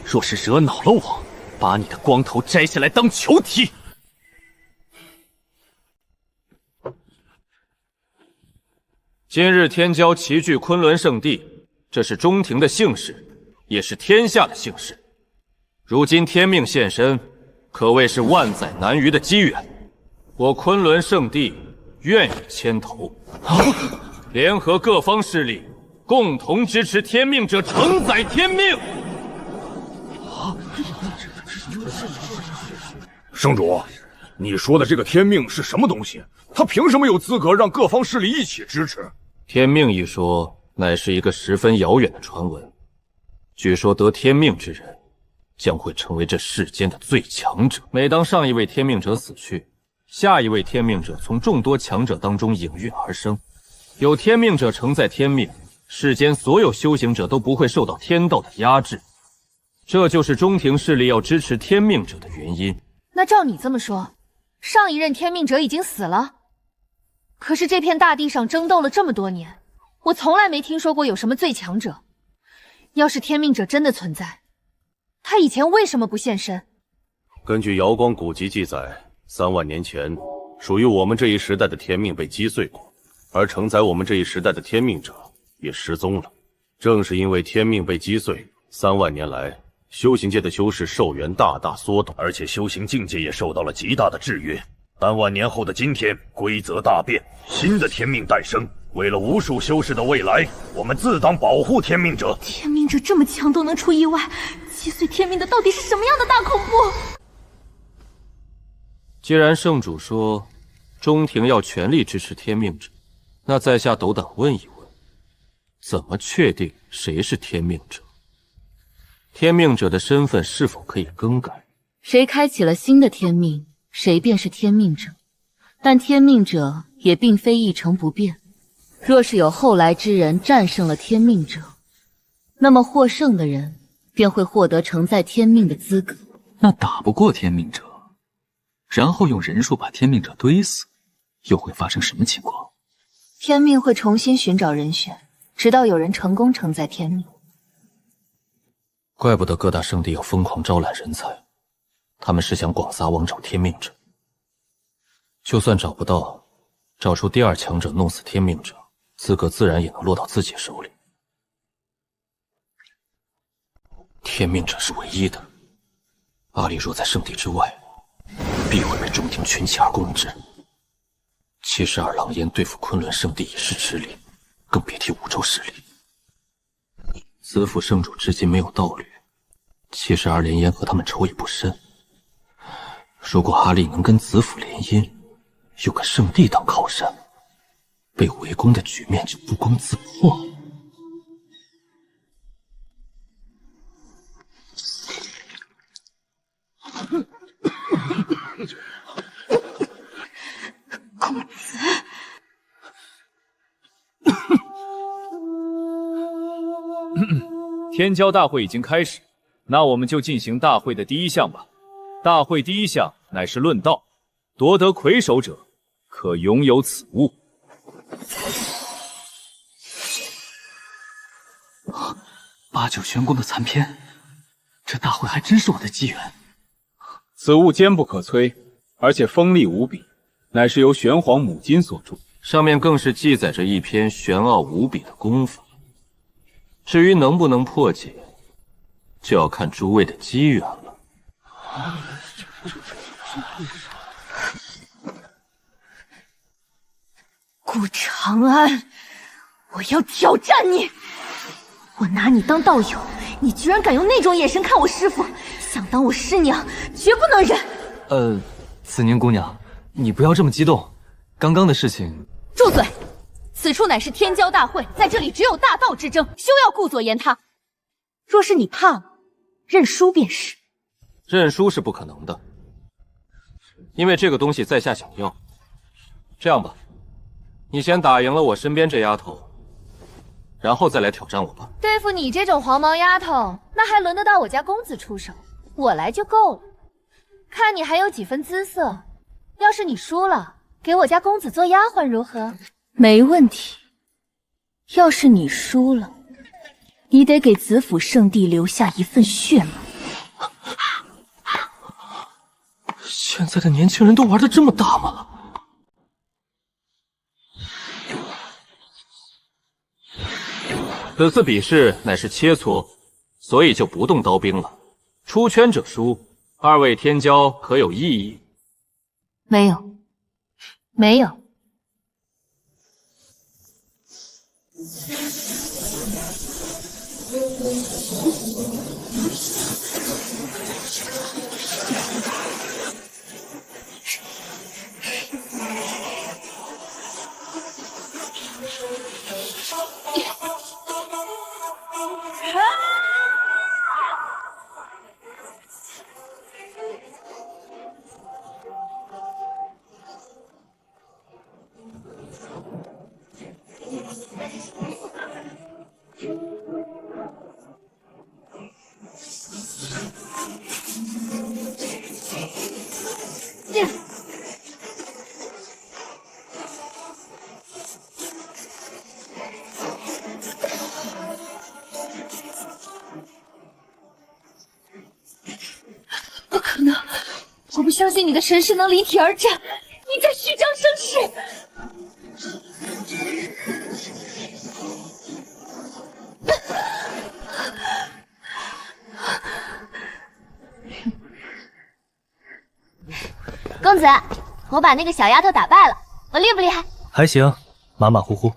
[SPEAKER 3] 若是惹恼了我，把你的光头摘下来当球踢。
[SPEAKER 1] 今日天骄齐聚昆仑圣地，这是中庭的幸事，也是天下的幸事。如今天命现身，可谓是万载难遇的机缘。我昆仑圣地愿意牵头，联合各方势力，共同支持天命者承载天命。
[SPEAKER 5] 圣主，你说的这个天命是什么东西？他凭什么有资格让各方势力一起支持？
[SPEAKER 1] 天命一说，乃是一个十分遥远的传闻。据说得天命之人，将会成为这世间的最强者。每当上一位天命者死去，下一位天命者从众多强者当中应运而生。有天命者承载天命，世间所有修行者都不会受到天道的压制。这就是中庭势力要支持天命者的原因。
[SPEAKER 13] 那照你这么说，上一任天命者已经死了？可是这片大地上争斗了这么多年，我从来没听说过有什么最强者。要是天命者真的存在，他以前为什么不现身？
[SPEAKER 21] 根据瑶光古籍记载，3万年前，属于我们这一时代的天命被击碎过，而承载我们这一时代的天命者也失踪了。正是因为天命被击碎，3万年来，修行界的修士寿元大大缩短，而且修行境界也受到了极大的制约。3万年后的今天，规则大变，新的天命诞生。为了无数修士的未来，我们自当保护天命者。
[SPEAKER 13] 天命者这么强都能出意外，击碎天命的到底是什么样的大恐怖？
[SPEAKER 1] 既然圣主说中庭要全力支持天命者，那在下斗胆问一问，怎么确定谁是天命者？天命者的身份是否可以更改？
[SPEAKER 14] 谁开启了新的天命，谁便是天命者。但天命者也并非一成不变。若是有后来之人战胜了天命者，那么获胜的人便会获得承载天命的资格。
[SPEAKER 2] 那打不过天命者，然后用人数把天命者堆死，又会发生什么情况？
[SPEAKER 13] 天命会重新寻找人选，直到有人成功承载天命。
[SPEAKER 1] 怪不得各大圣地要疯狂招揽人才，他们是想广撒网找天命者。就算找不到，找出第2强者弄死天命者，资格自然也能落到自己手里。天命者是唯一的，阿离若在圣地之外，必会被中庭群起而攻之。72狼烟对付昆仑圣地已是吃力，更别提五洲势力。子府圣主至今没有道侣，72连烟和他们仇已不深。如果阿力能跟子府联姻，有个圣地当靠山，被围攻的局面就不攻自破。
[SPEAKER 13] 公子，
[SPEAKER 18] 天骄大会已经开始，那我们就进行大会的第1项吧。大会第1项乃是论道，夺得魁首者可拥有此物。
[SPEAKER 6] 8九玄功的残篇，这大会还真是我的机缘。
[SPEAKER 11] 此物坚不可摧，而且锋利无比，乃是由玄黄母金所著，
[SPEAKER 1] 上面更是记载着一篇玄奥无比的功法。至于能不能破解，就要看诸位的机缘了。
[SPEAKER 13] 顾长安，我要挑战你！我拿你当道友，你居然敢用那种眼神看我师父，想当我师娘，绝不能忍！
[SPEAKER 15] 子宁姑娘，你不要这么激动，刚刚的事情……
[SPEAKER 14] 住嘴！此处乃是天骄大会，在这里只有大道之争，休要顾左言他。若是你怕了，认输便是。
[SPEAKER 1] 认输是不可能的，因为这个东西在下想要。这样吧，你先打赢了我身边这丫头，然后再来挑战我吧。
[SPEAKER 13] 对付你这种黄毛丫头，那还轮得到我家公子出手？我来就够了。看你还有几分姿色，要是你输了，给我家公子做丫鬟如何？
[SPEAKER 14] 没问题。要是你输了，你得给子府圣地留下一份血脉。
[SPEAKER 1] 现在的年轻人都玩得这么大吗？此次比试乃是切磋，所以就不动刀兵了。出圈者输，二位天骄可有异议？
[SPEAKER 13] 没有，没有。不可能！我不相信你的神识能离体而战，你在虚张声势！
[SPEAKER 20] 公子，我把那个小丫头打败了，我厉不厉害？
[SPEAKER 3] 还行，马马虎虎。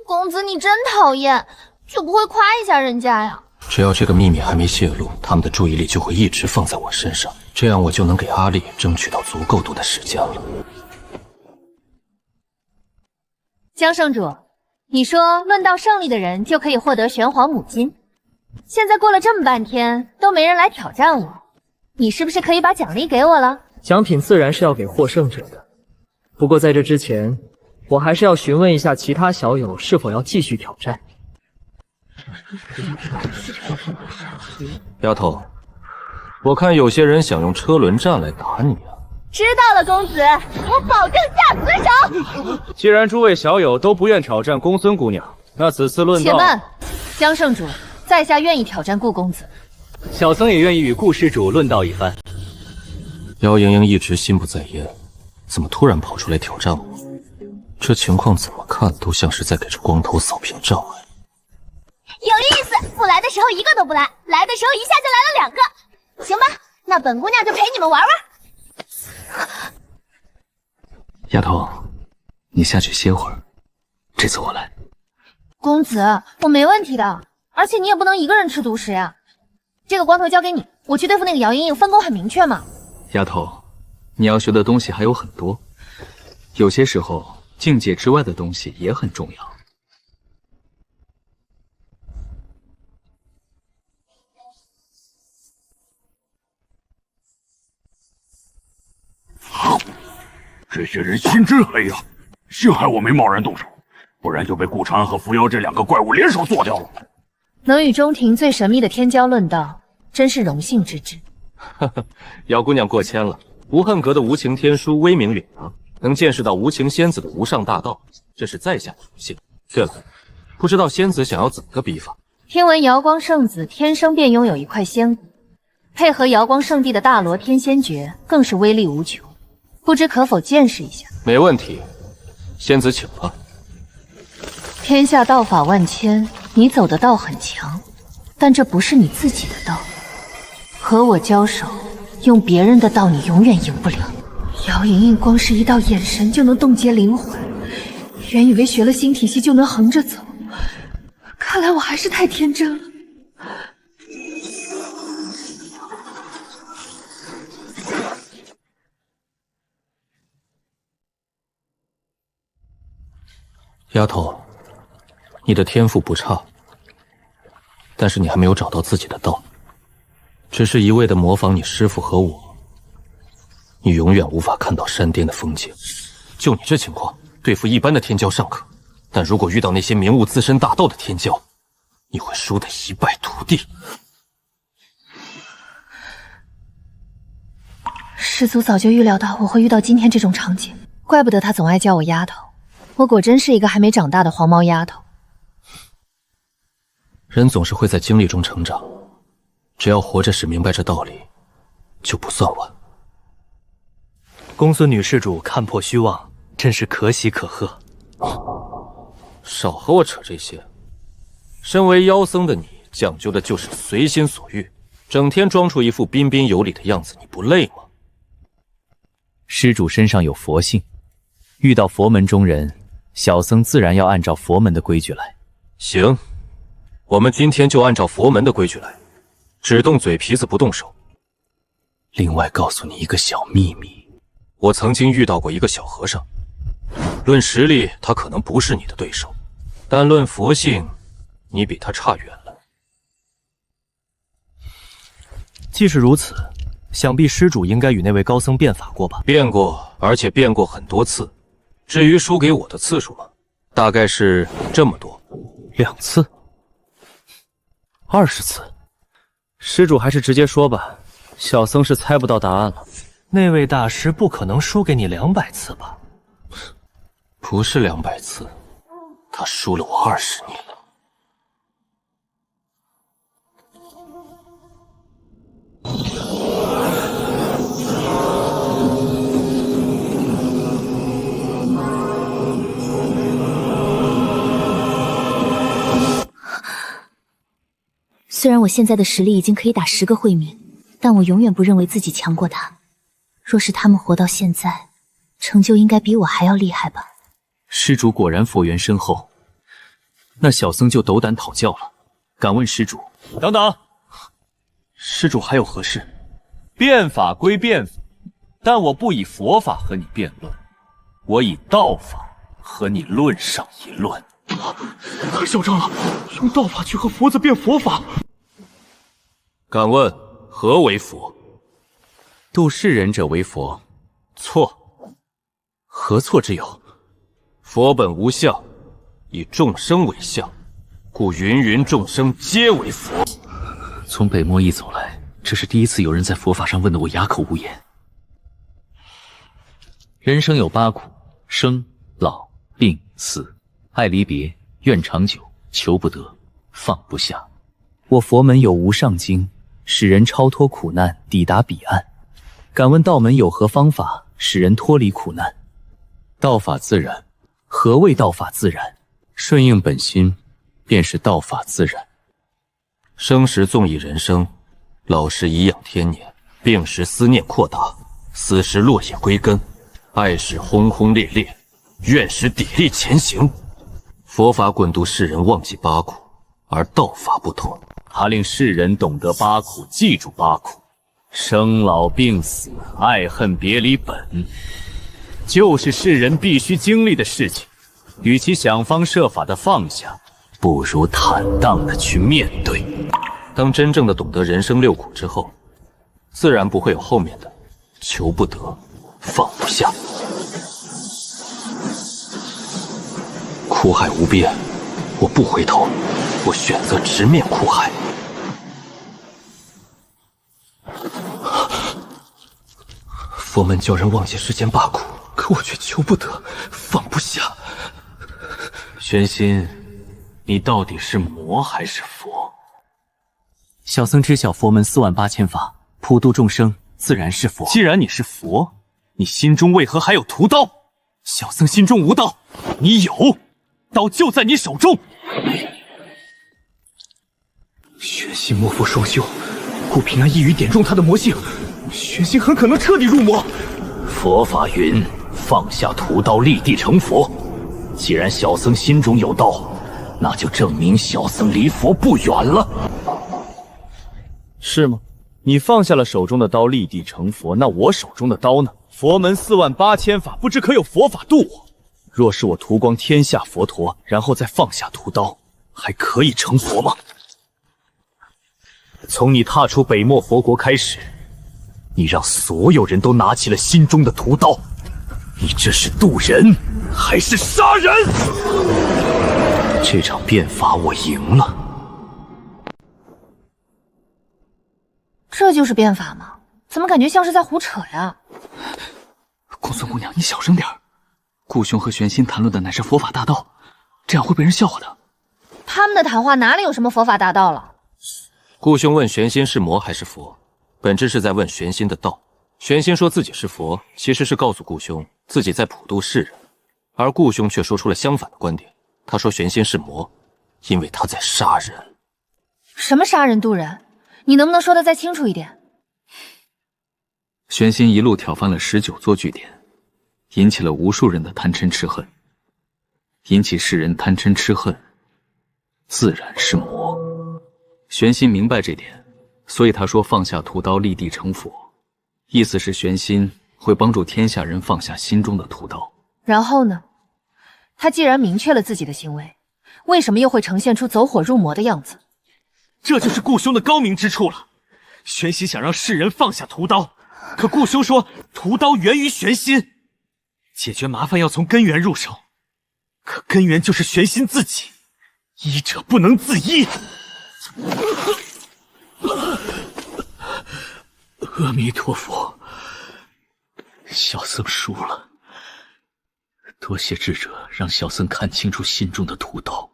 [SPEAKER 20] 公子你真讨厌，就不会夸一下人家呀？
[SPEAKER 1] 只要这个秘密还没泄露，他们的注意力就会一直放在我身上，这样我就能给阿丽争取到足够多的时间了。
[SPEAKER 13] 江圣主，你说论到胜利的人就可以获得玄黄母金，现在过了这么半天都没人来挑战我，你是不是可以把奖励给我了？
[SPEAKER 6] 奖品自然是要给获胜者的，不过在这之前，我还是要询问一下其他小友是否要继续挑战。
[SPEAKER 1] 丫头，我看有些人想用车轮战来打你啊。
[SPEAKER 20] 知道了，公子，我保证下死手。
[SPEAKER 19] 既然诸位小友都不愿挑战公孙姑娘，那此次论道……
[SPEAKER 13] 且慢，江圣主，在下愿意挑战顾公子。
[SPEAKER 12] 小僧也愿意与顾施主论道一番。
[SPEAKER 1] 姚莹莹一直心不在焉，怎么突然跑出来挑战我？这情况怎么看都像是在给这光头扫平障碍。
[SPEAKER 20] 有意思，不来的时候一个都不来，来的时候一下就来了2个。行吧，那本姑娘就陪你们玩玩。
[SPEAKER 3] 丫头，你下去歇会儿，这次我来。
[SPEAKER 13] 公子，我没问题的，而且你也不能一个人吃独食呀。这个光头交给你，我去对付那个姚莹莹，分工很明确嘛。
[SPEAKER 2] 丫头，你要学的东西还有很多，有些时候境界之外的东西也很重要。
[SPEAKER 5] 这些人心真黑啊！幸好我没贸然动手，不然就被顾长安和扶摇这2个怪物联手做掉了。
[SPEAKER 13] 能与中庭最神秘的天骄论道，真是荣幸之至。
[SPEAKER 1] 哈哈，姚姑娘过谦了。无恨阁的无情天书威名远扬，能见识到无情仙子的无上大道，这是在下的荣幸。对了，不知道仙子想要怎么个比法？
[SPEAKER 13] 听闻瑶光圣子天生便拥有一块仙骨，配合瑶光圣地的大罗天仙诀，更是威力无穷。不知可否见识一下？
[SPEAKER 1] 没问题，仙子请吧。
[SPEAKER 13] 天下道法万千，你走的道很强，但这不是你自己的道。和我交手，用别人的道，你永远赢不了。姚莹莹光是一道眼神就能冻结灵魂，原以为学了新体系就能横着走，看来我还是太天真了。
[SPEAKER 1] 丫头，你的天赋不差，但是你还没有找到自己的道，只是一味的模仿你师父和我，你永远无法看到山巅的风景。就你这情况，对付一般的天骄尚可，但如果遇到那些明悟自身大道的天骄，你会输得一败涂地。
[SPEAKER 13] 师祖早就预料到我会遇到今天这种场景，怪不得他总爱叫我丫头。我果真是一个还没长大的黄毛丫头。
[SPEAKER 1] 人总是会在经历中成长，只要活着使明白这道理，就不算晚。
[SPEAKER 3] 公孙女施主看破虚妄，真是可喜可贺。
[SPEAKER 1] 少和我扯这些。身为妖僧的你，讲究的就是随心所欲，整天装出一副彬彬有礼的样子，你不累吗？
[SPEAKER 18] 施主身上有佛性，遇到佛门中人，小僧自然要按照佛门的规矩来。
[SPEAKER 1] 行，我们今天就按照佛门的规矩来，只动嘴皮子不动手。另外告诉你一个小秘密，我曾经遇到过一个小和尚，论实力他可能不是你的对手，但论佛性，你比他差远了。
[SPEAKER 3] 既是如此，想必施主应该与那位高僧辩法过吧？
[SPEAKER 1] 辩过，而且辩过很多次。至于输给我的次数嘛，大概是这么多
[SPEAKER 3] ，2次，20次。
[SPEAKER 17] 施主还是直接说吧，小僧是猜不到答案了。
[SPEAKER 3] 那位大师不可能输给你200次吧？
[SPEAKER 1] 不是200次，他输了我20年了。
[SPEAKER 20] 虽然我现在的实力已经可以打10个慧敏，但我永远不认为自己强过他。
[SPEAKER 8] 若是他们活到现在，成就应该比我还要厉害吧？
[SPEAKER 18] 施主果然佛缘深厚，那小僧就斗胆讨教了。敢问施主，
[SPEAKER 1] 等等，
[SPEAKER 18] 施主还有何事？
[SPEAKER 1] 变法归变法，但我不以佛法和你辩论，我以道法和你论上一论。
[SPEAKER 6] 太嚣张了，用道法去和佛子辩佛法。
[SPEAKER 1] 敢问何为佛？
[SPEAKER 18] 度世人者为佛。
[SPEAKER 1] 错。
[SPEAKER 18] 何错之有？
[SPEAKER 1] 佛本无相，以众生为相，故芸芸众生皆为佛。
[SPEAKER 18] 从北漠一走来，这是第一次有人在佛法上问得我哑口无言。人生有8苦：生、老、病、死，爱离别，怨长久，求不得，放不下。我佛门有无上经，使人超脱苦难，抵达彼岸。敢问道门有何方法，使人脱离苦难？道法自然。何谓道法自然？顺应本心，便是道法自然。
[SPEAKER 1] 生时纵以人生，老时颐养天年，病时思念扩大，死时落叶归根，爱时轰轰烈烈，怨时砥砺前行。佛法滚度世人忘记8苦，而道法不同，
[SPEAKER 18] 它令世人懂得8苦，记住8苦：生老病死，爱恨别离本，就是世人必须经历的事情。与其想方设法的放下，不如坦荡的去面对。
[SPEAKER 1] 当真正的懂得人生6苦之后，自然不会有后面的求不得，放不下。苦海无边，我不回头，我选择直面苦海。佛门教人忘记世间8苦，可我却求不得，放不下。
[SPEAKER 18] 玄心，你到底是魔还是佛？小僧知晓佛门48000法，普度众生，自然是佛。既然你是佛，你心中为何还有屠刀？小僧心中无刀，你有，刀就在你手中。
[SPEAKER 6] 玄心魔佛双修，顾平安一语点中他的魔性，玄心很可能彻底入魔。
[SPEAKER 18] 佛法云：放下屠刀，立地成佛。既然小僧心中有刀，那就证明小僧离佛不远了。是吗？你放下了手中的刀，立地成佛，那我手中的刀呢？佛门48000法，不知可有佛法度我？若是我屠光天下佛陀，然后再放下屠刀，还可以成佛吗？从你踏出北漠佛国开始，你让所有人都拿起了心中的屠刀，你这是渡人还是杀人？这场辩法我赢了。
[SPEAKER 13] 这就是变法吗？怎么感觉像是在胡扯呀？
[SPEAKER 10] 公孙姑娘，你小声点儿。顾兄和玄心谈论的乃是佛法大道，这样会被人笑话的。
[SPEAKER 13] 他们的谈话哪里有什么佛法大道了？
[SPEAKER 1] 顾兄问玄心是魔还是佛，本质是在问玄心的道。玄心说自己是佛，其实是告诉顾兄自己在普度世人，而顾兄却说出了相反的观点。他说玄心是魔，因为他在杀人。
[SPEAKER 13] 什么杀人渡人？你能不能说得再清楚一点？
[SPEAKER 2] 玄心一路挑翻了19座据点，引起了无数人的贪嗔痴恨。引起世人贪嗔痴恨，自然是魔。玄心明白这点，所以他说放下屠刀，立地成佛。意思是玄心会帮助天下人放下心中的屠刀。
[SPEAKER 13] 然后呢？他既然明确了自己的行为，为什么又会呈现出走火入魔的样子？
[SPEAKER 10] 这就是顾兄的高明之处了。玄心想让世人放下屠刀，可顾兄说屠刀源于玄心，解决麻烦要从根源入手，可根源就是玄心自己，医者不能自医。
[SPEAKER 18] 阿弥陀佛，小僧输了。多谢智者让小僧看清楚心中的屠刀。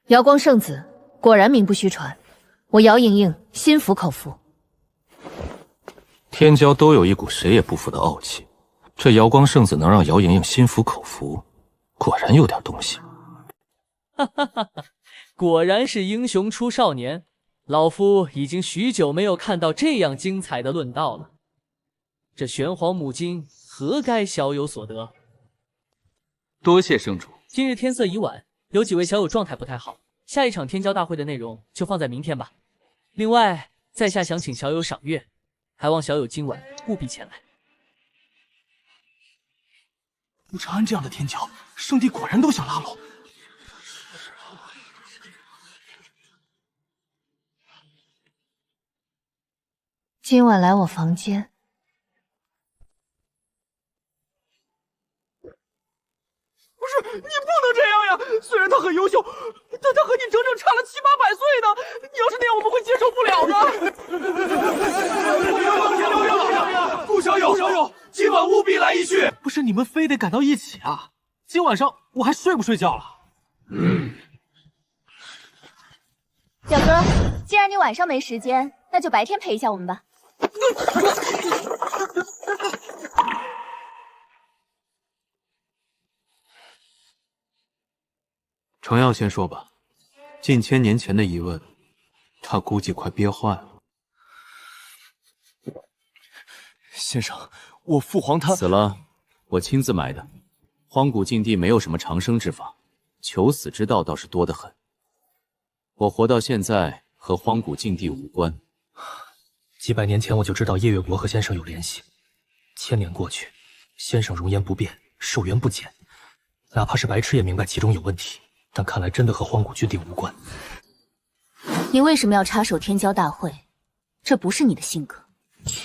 [SPEAKER 13] 瑶光圣子果然名不虚传，我姚莹莹心服口服。
[SPEAKER 1] 天骄都有一股谁也不服的傲气，这瑶光圣子能让姚莹莹心服口服，果然有点东西。
[SPEAKER 9] 哈哈哈哈，果然是英雄出少年，老夫已经许久没有看到这样精彩的论道了。这玄黄母金何该小友所得？
[SPEAKER 2] 多谢圣主。
[SPEAKER 9] 今日天色已晚，有几位小友状态不太好，下一场天骄大会的内容就放在明天吧。另外，在下想请小友赏月，还望小友今晚务必前来。
[SPEAKER 7] 顾长安这样的天骄，圣帝果然都想拉拢。
[SPEAKER 13] 今晚来我房间。
[SPEAKER 15] 不是，你不能这样呀！虽然他很优秀，但他和你整整差了7、800岁呢。你要是那样，我们会接受不了的。
[SPEAKER 7] 顾小友，今晚务必来一叙。不是你们非得赶到一起啊？今晚上我还睡不睡觉了？
[SPEAKER 20] 表哥，既然你晚上没时间，那就白天陪一下我们吧。
[SPEAKER 11] 程耀先说吧，近千年前的疑问，他估计快憋坏了。
[SPEAKER 17] 先生，我父皇他
[SPEAKER 18] 死了，我亲自埋的。荒古禁地没有什么长生之法，求死之道倒是多得很。我活到现在和荒古禁地无关。
[SPEAKER 3] 几百年前我就知道夜月国和先生有联系，1000年过去，先生容颜不变，寿元不减，哪怕是白痴也明白其中有问题。但看来真的和荒古禁地无关。
[SPEAKER 8] 你为什么要插手天骄大会？这不是你的性格。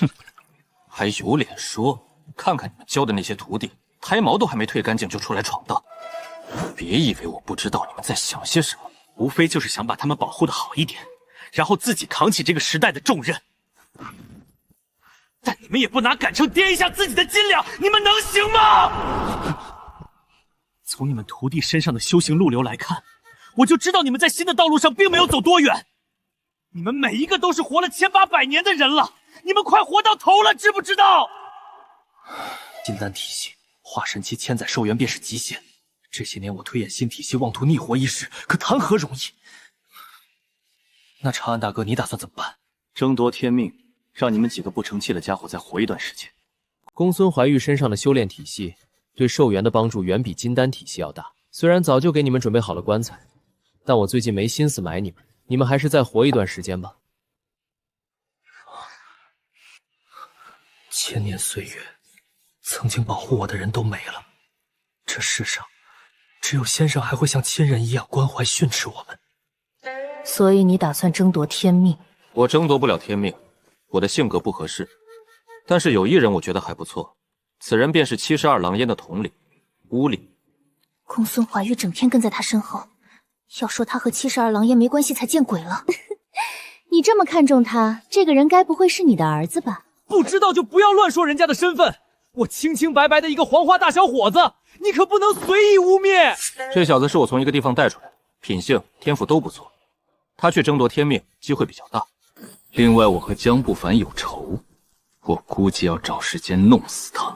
[SPEAKER 1] 哼，还有脸说？看看你们教的那些徒弟，胎毛都还没褪干净就出来闯荡。别以为我不知道你们在想些什么，
[SPEAKER 4] 无非就是想把他们保护的好一点，然后自己扛起这个时代的重任。但你们也不拿赶车掂一下自己的斤两，你们能行吗？从你们徒弟身上的修行路流来看，我就知道你们在新的道路上并没有走多远。你们每一个都是活了千8百年的人了，你们快活到头了，知不知道？
[SPEAKER 3] 金丹体系化神期千载寿元便是极限。这些年我推演新体系，妄图逆活一世，可谈何容易？那长安大哥，你打算怎么办？
[SPEAKER 17] 争夺天命，让你们几个不成器的家伙再活一段时间。
[SPEAKER 12] 公孙怀玉身上的修炼体系对寿元的帮助远比金丹体系要大。虽然早就给你们准备好了棺材，但我最近没心思埋你们，你们还是再活一段时间吧。
[SPEAKER 3] 千年岁月，曾经保护我的人都没了，这世上只有先生还会像亲人一样关怀训斥我们。
[SPEAKER 8] 所以你打算争夺天命？
[SPEAKER 1] 我争夺不了天命，我的性格不合适。但是有一人我觉得还不错，此人便是72狼烟的统领乌力。
[SPEAKER 8] 公孙怀玉整天跟在他身后，要说他和72狼烟没关系才见鬼了。
[SPEAKER 20] 你这么看重他，这个人该不会是你的儿子吧？
[SPEAKER 15] 不知道就不要乱说人家的身份。我清清白白的一个黄花大小伙子，你可不能随意污蔑。
[SPEAKER 1] 这小子是我从一个地方带出来的，品性天赋都不错，他去争夺天命机会比较大。
[SPEAKER 2] 另外，我和江不凡有仇，我估计要找时间弄死他。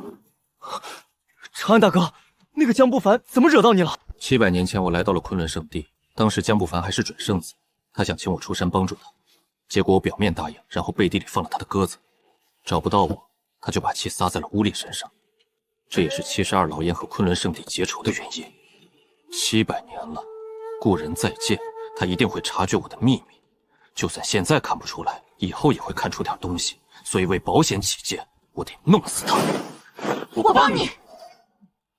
[SPEAKER 6] 长安大哥，那个江不凡怎么惹到你了
[SPEAKER 1] ？700年前我来到了昆仑圣地，当时江不凡还是准圣子，他想请我出山帮助他，结果我表面答应，然后背地里放了他的鸽子。找不到我，他就把气撒在了乌力身上，这也是72老烟和昆仑圣地结仇的原因。700年了，故人再见，他一定会察觉我的秘密，就算现在看不出来，以后也会看出点东西。所以为保险起见，我得弄死他。
[SPEAKER 8] 我帮你。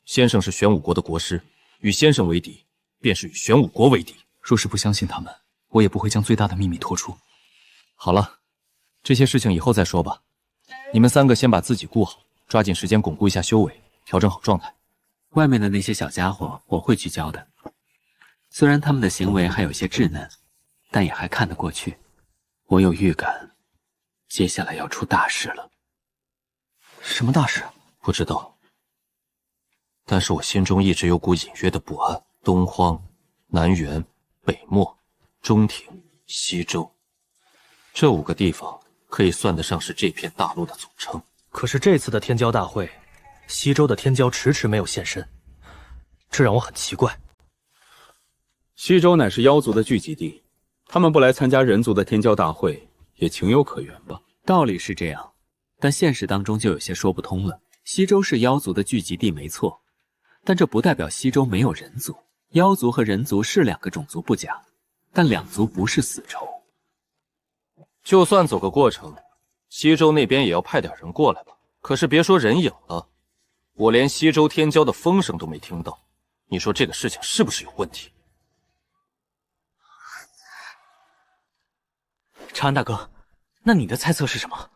[SPEAKER 1] 先生是玄武国的国师，与先生为敌，便是与玄武国为敌。
[SPEAKER 2] 若是不相信他们，我也不会将最大的秘密托出。
[SPEAKER 1] 好了，这些事情以后再说吧。你们3个先把自己顾好，抓紧时间巩固一下修为，调整好状态。
[SPEAKER 22] 外面的那些小家伙，我会去教的。虽然他们的行为还有些稚嫩，但也还看得过去。我有预感，接下来要出大事了。
[SPEAKER 3] 什么大事？
[SPEAKER 1] 不知道。但是我心中一直有股隐约的不安。东荒、南原、北漠、中庭、西周，这5个地方可以算得上是这片大陆的总称。
[SPEAKER 3] 可是这次的天骄大会，西周的天骄迟迟没有现身，这让我很奇怪。
[SPEAKER 11] 西周乃是妖族的聚集地，他们不来参加人族的天骄大会，也情有可原吧？
[SPEAKER 22] 道理是这样，但现实当中就有些说不通了。西周是妖族的聚集地没错，但这不代表西周没有人族。妖族和人族是两个种族不假，但两族不是死仇。
[SPEAKER 1] 就算走个过程，西周那边也要派点人过来吧。可是别说人影了，我连西周天骄的风声都没听到。你说这个事情是不是有问题？
[SPEAKER 4] 长安大哥，那你的猜测是什么？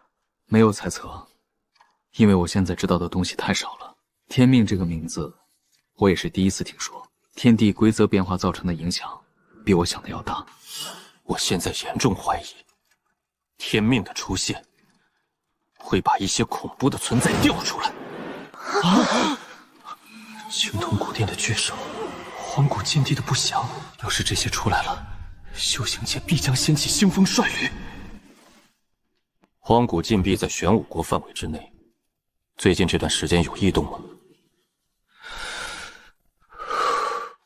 [SPEAKER 2] 没有猜测，因为我现在知道的东西太少了。天命这个名字，我也是第一次听说。天地规则变化造成的影响，比我想的要大。
[SPEAKER 1] 我现在严重怀疑，天命的出现会把一些恐怖的存在调出来。
[SPEAKER 3] 青铜古殿的巨兽，荒古禁地的不祥，要是这些出来了，修行界必将掀起腥风率雨。
[SPEAKER 1] 荒古禁闭在玄武国范围之内，最近这段时间有异动吗？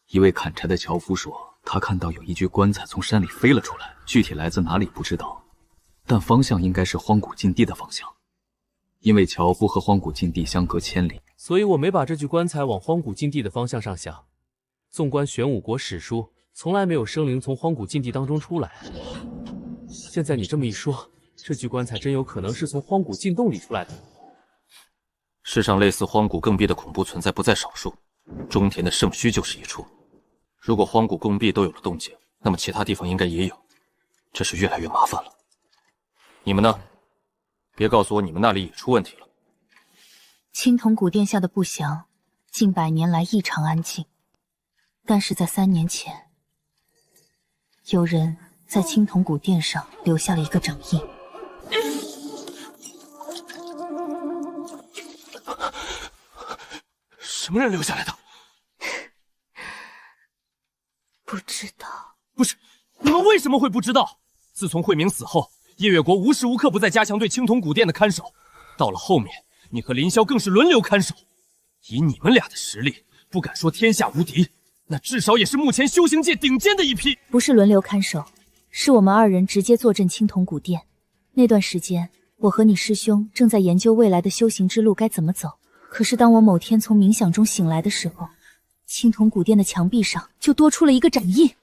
[SPEAKER 2] 一位砍柴的樵夫说，他看到有一具棺材从山里飞了出来，具体来自哪里不知道，但方向应该是荒古禁地的方向，因为樵夫和荒古禁地相隔千里。
[SPEAKER 12] 所以我没把这具棺材往荒古禁地的方向上想。纵观玄武国史书，从来没有生灵从荒古禁地当中出来。现在你这么一说，这具棺材真有可能是从荒古禁洞里出来的。
[SPEAKER 1] 世上类似荒古更壁的恐怖存在不在少数，中田的圣墟就是一处。如果荒古共壁都有了动静，那么其他地方应该也有，这是越来越麻烦了。你们呢？别告诉我你们那里也出问题了。
[SPEAKER 8] 青铜古殿下的不祥，近100年来异常安静，但是在3年前，有人在青铜古殿上留下了一个掌印。
[SPEAKER 3] 什么人留下来的？
[SPEAKER 8] 不知道。
[SPEAKER 3] 不是，你们为什么会不知道？自从慧明死后，夜月国无时无刻不在加强对青铜古殿的看守，到了后面，你和林霄更是轮流看守。以你们俩的实力，不敢说天下无敌，那至少也是目前修行界顶尖的一批。
[SPEAKER 8] 不是轮流看守，是我们2人直接坐镇青铜古殿。那段时间，我和你师兄正在研究未来的修行之路该怎么走。可是当我某天从冥想中醒来的时候，青铜古殿的墙壁上就多出了一个掌印。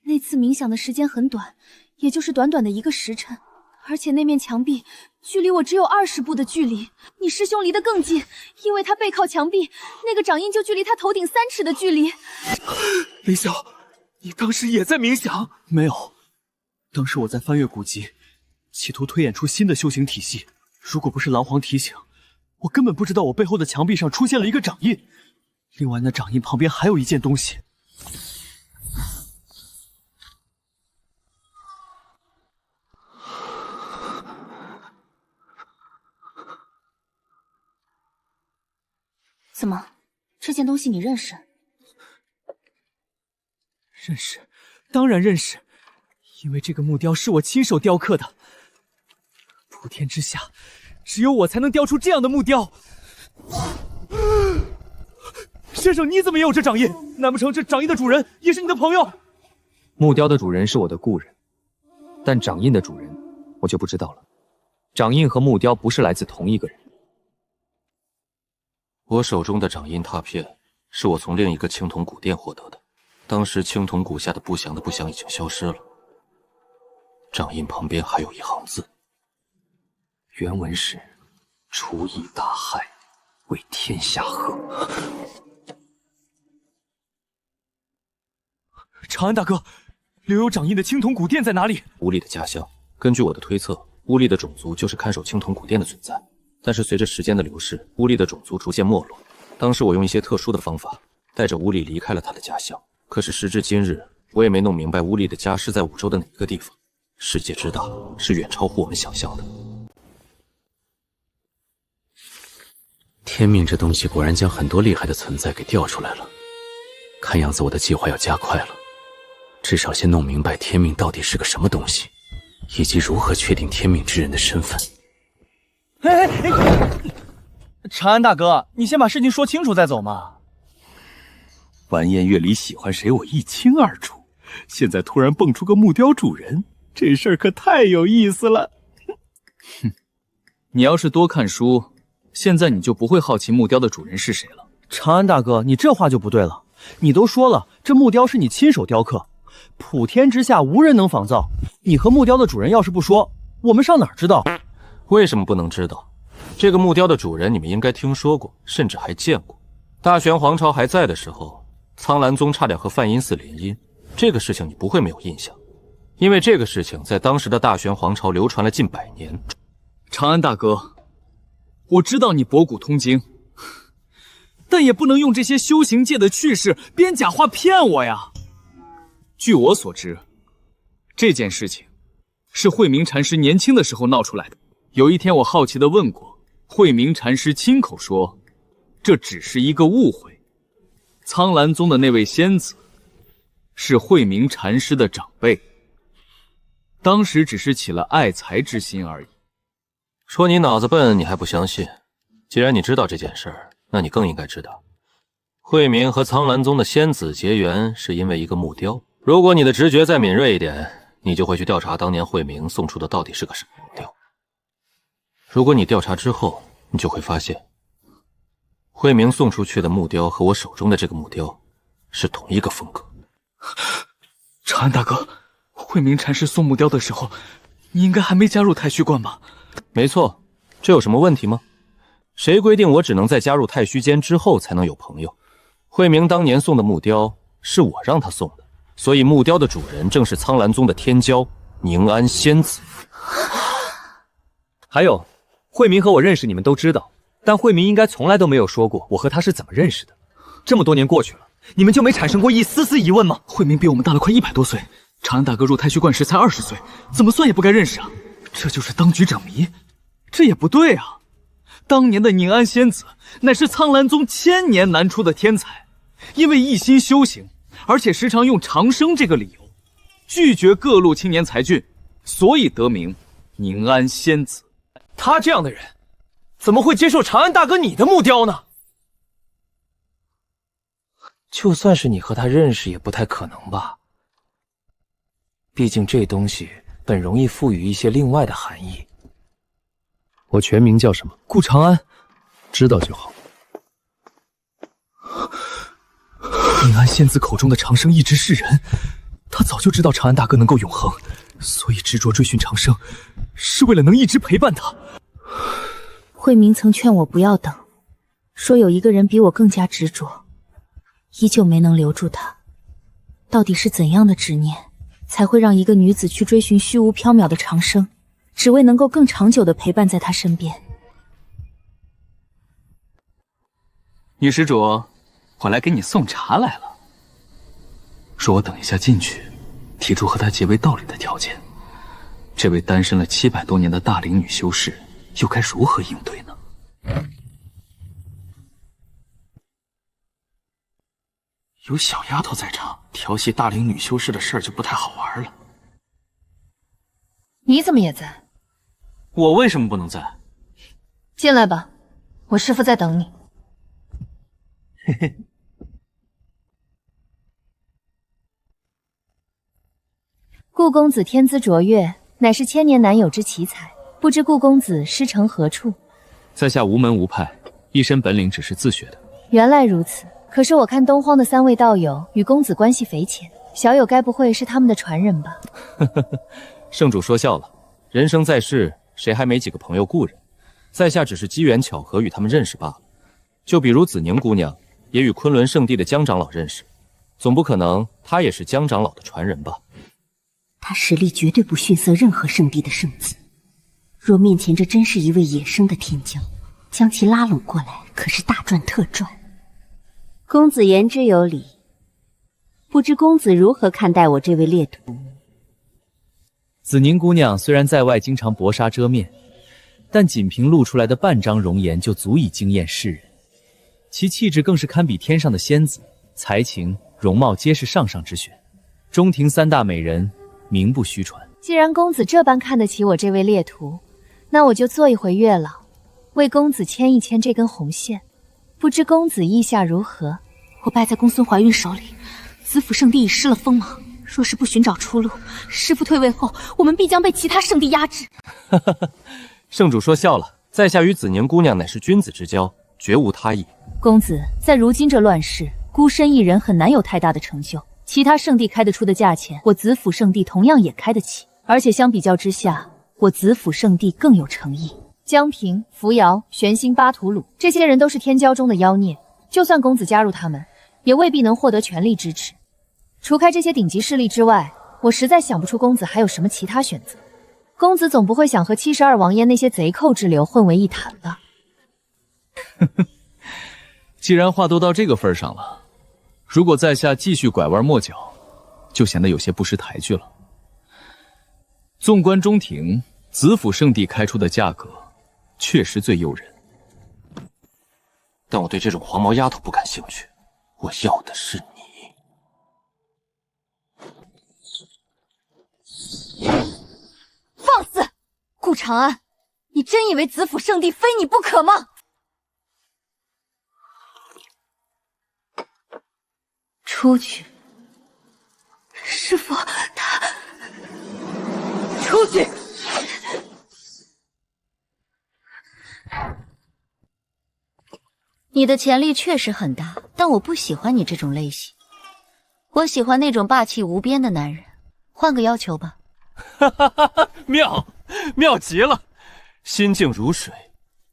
[SPEAKER 8] 那次冥想的时间很短，也就是短短的1个时辰，而且那面墙壁距离我只有20步的距离，你师兄离得更近，因为他背靠墙壁，那个掌印就距离他头顶3尺的距离。
[SPEAKER 6] 林霄，你当时也在冥想？没有，当时我在翻阅古籍，企图推演出新的修行体系。如果不是狼皇提醒，我根本不知道我背后的墙壁上出现了一个掌印。另外，那掌印旁边还有一件东西。
[SPEAKER 8] 怎么，这件东西你认识？
[SPEAKER 6] 认识，当然认识，因为这个木雕是我亲手雕刻的。普天之下，只有我才能雕出这样的木雕。先生，你怎么也有这掌印？难不成这掌印的主人也是你的朋友？
[SPEAKER 3] 木雕的主人是我的故人，但掌印的主人我就不知道了。掌印和木雕不是来自同一个人。
[SPEAKER 1] 我手中的掌印拓片是我从另一个青铜古殿获得的，当时青铜古下的不祥已经消失了。掌印旁边还有一行字，原文是“除疫大害，为天下和”。
[SPEAKER 6] 长安大哥，留有掌印的青铜古殿在哪里？
[SPEAKER 1] 乌力的家乡。根据我的推测，乌力的种族就是看守青铜古殿的存在。但是随着时间的流逝，乌力的种族逐渐没落。当时我用一些特殊的方法，带着乌力离开了他的家乡。可是时至今日，我也没弄明白乌力的家是在五洲的哪个地方。世界之大，是远超乎我们想象的。
[SPEAKER 22] 天命这东西果然将很多厉害的存在给调出来了，看样子我的计划要加快了。至少先弄明白天命到底是个什么东西，
[SPEAKER 3] 以及如何确定天命之人的身份。
[SPEAKER 17] 长安大哥，你先把事情说清楚再走嘛。
[SPEAKER 5] 完颜月里喜欢谁，我一清二楚。现在突然蹦出个木雕主人，这事儿可太有意思了。
[SPEAKER 2] 哼，你要是多看书，现在你就不会好奇木雕的主人是谁了。
[SPEAKER 17] 长安大哥，你这话就不对了。你都说了，这木雕是你亲手雕刻，普天之下无人能仿造。你和木雕的主人要是不说，我们上哪儿知道？
[SPEAKER 1] 为什么不能知道？这个木雕的主人你们应该听说过，甚至还见过。大玄皇朝还在的时候，苍兰宗差点和梵音寺联姻，这个事情你不会没有印象，因为这个事情在当时的大玄皇朝流传了近100年。
[SPEAKER 2] 长安大哥，我知道你博古通今，但也不能用这些修行界的趣事编假话骗我呀。据我所知，这件事情是慧明禅师年轻的时候闹出来的。有一天我好奇地问过，慧明禅师亲口说，这只是一个误会。苍兰宗的那位仙子是慧明禅师的长辈，当时只是起了爱才之心而已。
[SPEAKER 1] 说你脑子笨，你还不相信？既然你知道这件事儿，那你更应该知道，慧明和苍兰宗的仙子结缘是因为一个木雕。如果你的直觉再敏锐一点，你就会去调查当年慧明送出的到底是个什么木雕。如果你调查之后，你就会发现，慧明送出去的木雕和我手中的这个木雕是同一个风格。
[SPEAKER 2] 长安大哥，慧明禅师送木雕的时候，你应该还没加入太虚观吧？
[SPEAKER 1] 没错，这有什么问题吗？谁规定我只能在加入太虚间之后才能有朋友？慧明当年送的木雕是我让他送的，所以木雕的主人正是苍兰宗的天骄宁安仙子。
[SPEAKER 12] 还有，慧明和我认识，你们都知道，但慧明应该从来都没有说过我和他是怎么认识的。这么多年过去了，你们就没产生过一丝丝疑问吗？
[SPEAKER 2] 慧明比我们大了快100多岁，长安大哥入太虚观时才20岁，怎么算也不该认识啊！这就是当局者迷，这也不对啊！当年的宁安仙子乃是苍兰宗1000年难出的天才，因为一心修行，而且时常用长生这个理由拒绝各路青年才俊，所以得名宁安仙子。
[SPEAKER 12] 他这样的人，怎么会接受长安大哥你的木雕呢？
[SPEAKER 6] 就算是你和他认识，也不太可能吧。毕竟这东西本容易赋予一些另外的含义。
[SPEAKER 3] 我全名叫什么？
[SPEAKER 12] 顾长安，
[SPEAKER 3] 知道就好。
[SPEAKER 12] 宁安仙子口中的长生一直是人，他早就知道长安大哥能够永恒，所以执着追寻长生，是为了能一直陪伴他。
[SPEAKER 8] 慧明曾劝我不要等，说有一个人比我更加执着，依旧没能留住他。到底是怎样的执念，才会让一个女子去追寻虚无缥缈的长生，只为能够更长久的陪伴在他身边？
[SPEAKER 2] 女施主，我来给你送茶来了。说我等一下进去，提出和他结为道侣的条件。这位单身了700多年的大龄女修士，又该如何应对呢？
[SPEAKER 7] 有小丫头在场，调戏大龄女修士的事儿就不太好玩了。
[SPEAKER 13] 你怎么也在？
[SPEAKER 4] 我为什么不能在？
[SPEAKER 13] 进来吧，我师父在等你。
[SPEAKER 6] 嘿嘿。
[SPEAKER 8] 顾公子天资卓越，乃是1000年难有之奇才，不知顾公子师承何处？
[SPEAKER 18] 在下无门无派，一身本领只是自学的。
[SPEAKER 8] 原来如此，可是我看东荒的3位道友与公子关系匪浅，小友该不会是他们的传人吧？
[SPEAKER 1] 圣主说笑了，人生在世，谁还没几个朋友故人？在下只是机缘巧合与他们认识罢了。就比如子宁姑娘，也与昆仑圣地的江长老认识，总不可能她也是江长老的传人吧？
[SPEAKER 16] 他实力绝对不逊色任何圣地的圣子。若面前这真是一位野生的天骄，将其拉拢过来，可是大赚特赚。公子言之有理，不知公子如何看待我这位猎徒？
[SPEAKER 18] 子宁姑娘虽然在外经常薄纱遮面，但仅凭露出来的半张容颜就足以惊艳世人，其气质更是堪比天上的仙子，才情、容貌皆是上上之选。中庭3大美人名不虚传。
[SPEAKER 8] 既然公子这般看得起我这位猎徒，那我就做一回月老，为公子牵一牵这根红线。不知公子意下如何？
[SPEAKER 16] 我败在公孙怀孕手里，子府圣地已失了锋芒。若是不寻找出路，师父退位后，我们必将被其他圣地压制。
[SPEAKER 1] 圣主说笑了，在下与子宁姑娘乃是君子之交，绝无他意。
[SPEAKER 8] 公子在如今这乱世，孤身一人很难有太大的成就。其他圣地开得出的价钱，我子府圣地同样也开得起。而且相比较之下，我子府圣地更有诚意。江平、扶摇、玄心、巴图鲁，这些人都是天骄中的妖孽，就算公子加入他们，也未必能获得全力支持。除开这些顶级势力之外，我实在想不出公子还有什么其他选择。公子总不会想和72王烟那些贼寇之流混为一谈吧？
[SPEAKER 2] 既然话都到这个份上了，如果在下继续拐弯抹角，就显得有些不识抬举了。纵观中庭，子府圣地开出的价格确实最诱人，
[SPEAKER 1] 但我对这种黄毛丫头不感兴趣，我要的是你。
[SPEAKER 13] 放肆！顾长安，你真以为子府圣地非你不可吗？出去！师父，他出去！
[SPEAKER 16] 你的潜力确实很大，但我不喜欢你这种类型。我喜欢那种霸气无边的男人。换个要求吧。
[SPEAKER 1] 妙，妙极了！心静如水，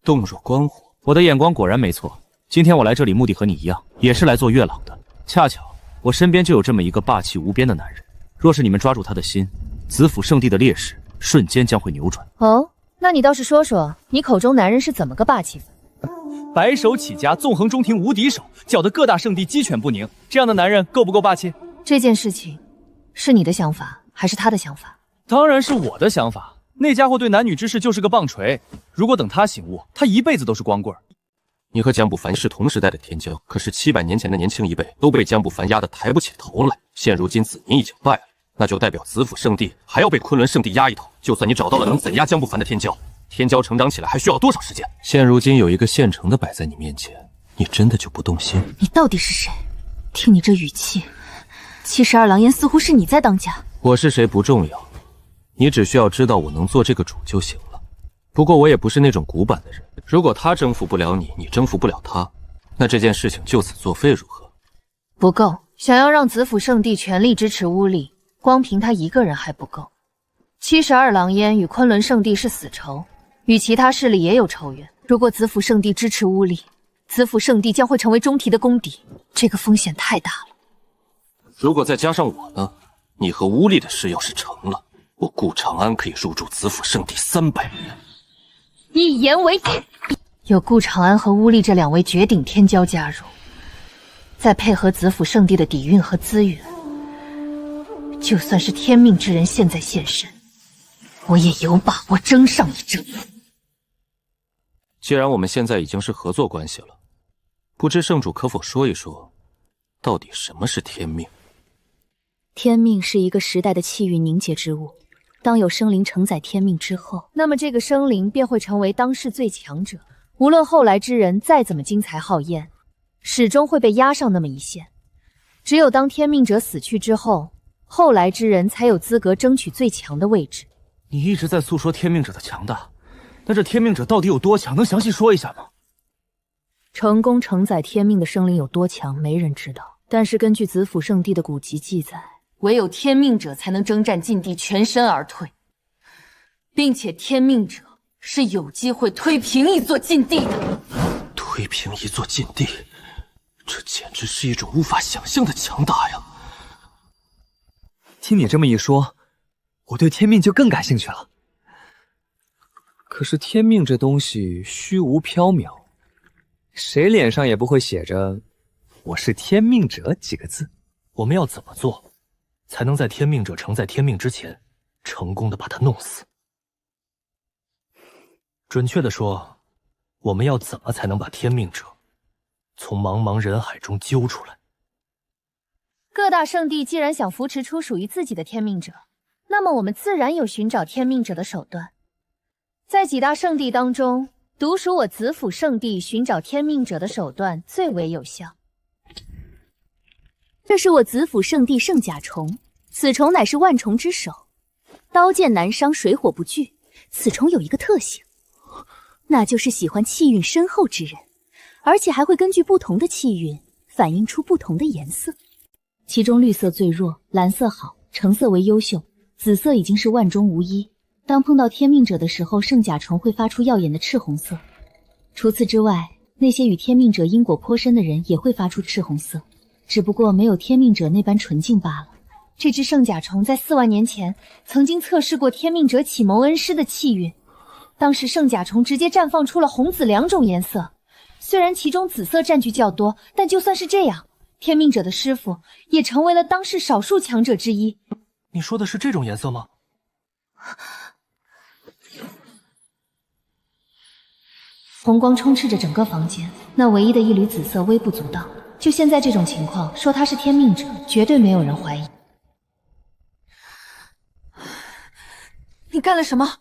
[SPEAKER 1] 动若观火。
[SPEAKER 18] 我的眼光果然没错。今天我来这里目的和你一样，也是来做月老的。恰巧我身边就有这么一个霸气无边的男人。若是你们抓住他的心，子府圣地的劣势瞬间将会扭转。
[SPEAKER 8] 哦，那你倒是说说，你口中男人是怎么个霸气法？
[SPEAKER 10] 白手起家，纵横中庭无敌手，搅得各大圣地鸡犬不宁。这样的男人够不够霸气？
[SPEAKER 8] 这件事情是你的想法还是他的想法？
[SPEAKER 10] 当然是我的想法。那家伙对男女之事就是个棒槌，如果等他醒悟，他一辈子都是光棍。
[SPEAKER 1] 你和江不凡是同时代的天骄，可是700年前的年轻一辈都被江不凡压得抬不起头来。现如今子宁已经败了，那就代表子府圣地还要被昆仑圣地压一头。就算你找到了能怎压江不凡的天骄，天骄成长起来还需要多少时间？现如今有一个现成的摆在你面前，你真的就不动心？
[SPEAKER 16] 你到底是谁？听你这语气，72狼烟似乎是你在当家。
[SPEAKER 1] 我是谁不重要，你只需要知道我能做这个主就行了。不过我也不是那种古板的人，如果他征服不了你，你征服不了他，那这件事情就此作废如何？
[SPEAKER 8] 不够，想要让子府圣地全力支持乌力，光凭他一个人还不够。72狼烟与昆仑圣地是死仇，与其他势力也有仇怨。如果子府圣地支持乌力，子府圣地将会成为中提的公敌，这个风险太大了。
[SPEAKER 1] 如果再加上我呢？你和乌力的事要是成了，我顾长安可以入住子府圣地300年。
[SPEAKER 8] 一言为定。有顾长安和乌力这2位绝顶天骄加入，再配合子府圣地的底蕴和资源，就算是天命之人现在现身，我也有把握争上一争。
[SPEAKER 1] 既然我们现在已经是合作关系了，不知圣主可否说一说，到底什么是天命？
[SPEAKER 8] 天命是一个时代的气运凝结之物，当有生灵承载天命之后，那么这个生灵便会成为当世最强者。无论后来之人再怎么惊才好艳，始终会被压上那么一线。只有当天命者死去之后，后来之人才有资格争取最强的位置。
[SPEAKER 10] 你一直在诉说天命者的强大，那这天命者到底有多强？能详细说一下吗？
[SPEAKER 8] 成功承载天命的生灵有多强，没人知道。但是根据子府圣地的古籍记载，唯有天命者才能征战禁地，全身而退，并且天命者是有机会推平一座禁地的。
[SPEAKER 1] 推平一座禁地，这简直是一种无法想象的强大呀！
[SPEAKER 6] 听你这么一说，我对天命就更感兴趣了。可是天命这东西虚无缥缈，谁脸上也不会写着“我是天命者”几个字。
[SPEAKER 12] 我们要怎么做，才能在天命者承载天命之前，成功的把他弄死？准确的说，我们要怎么才能把天命者从茫茫人海中揪出来？
[SPEAKER 8] 各大圣地既然想扶持出属于自己的天命者，
[SPEAKER 13] 那么我们自然有寻找天命者的手段。在几大圣地当中，独属我子府圣地寻找天命者的手段最为有效。
[SPEAKER 8] 这是我子府圣地圣甲虫，此虫乃是万虫之首，刀剑难伤，水火不惧。此虫有一个特性，那就是喜欢气运深厚之人，而且还会根据不同的气运反映出不同的颜色。其中绿色最弱，蓝色好，橙色为优秀，紫色已经是万中无一。当碰到天命者的时候，圣甲虫会发出耀眼的赤红色。除此之外，那些与天命者因果颇深的人也会发出赤红色，只不过没有天命者那般纯净罢了。这只圣甲虫在4万年前曾经测试过天命者启蒙恩师的气运，当时圣甲虫直接绽放出了红紫2种颜色。虽然其中紫色占据较多，但就算是这样，天命者的师傅也成为了当世少数强者之一。
[SPEAKER 6] 你说的是这种颜色吗？
[SPEAKER 13] 红光充斥着整个房间，那唯一的一缕紫色微不足道。就现在这种情况，说他是天命者，绝对没有人怀疑。你干了什么？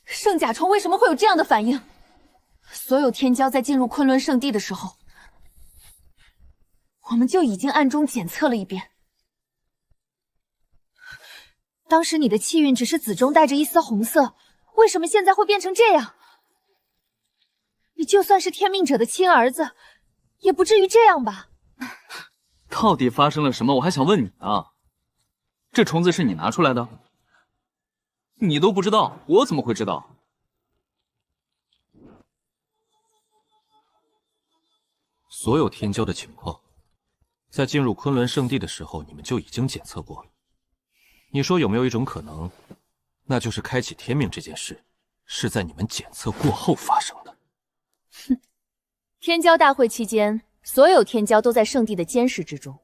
[SPEAKER 13] 圣甲虫为什么会有这样的反应？所有天骄在进入昆仑圣地的时候，我们就已经暗中检测了一遍。当时你的气运只是紫中带着一丝红色，为什么现在会变成这样？你就算是天命者的亲儿子，也不至于这样吧？
[SPEAKER 2] 到底发生了什么？我还想问你呢。这虫子是你拿出来的？你都不知道，我怎么会知道？
[SPEAKER 1] 所有天骄的情况，在进入昆仑圣地的时候，你们就已经检测过了。你说有没有一种可能，那就是开启天命这件事，是在你们检测过后发生的？
[SPEAKER 8] 哼，天骄大会期间，所有天骄都在圣地的监视之中。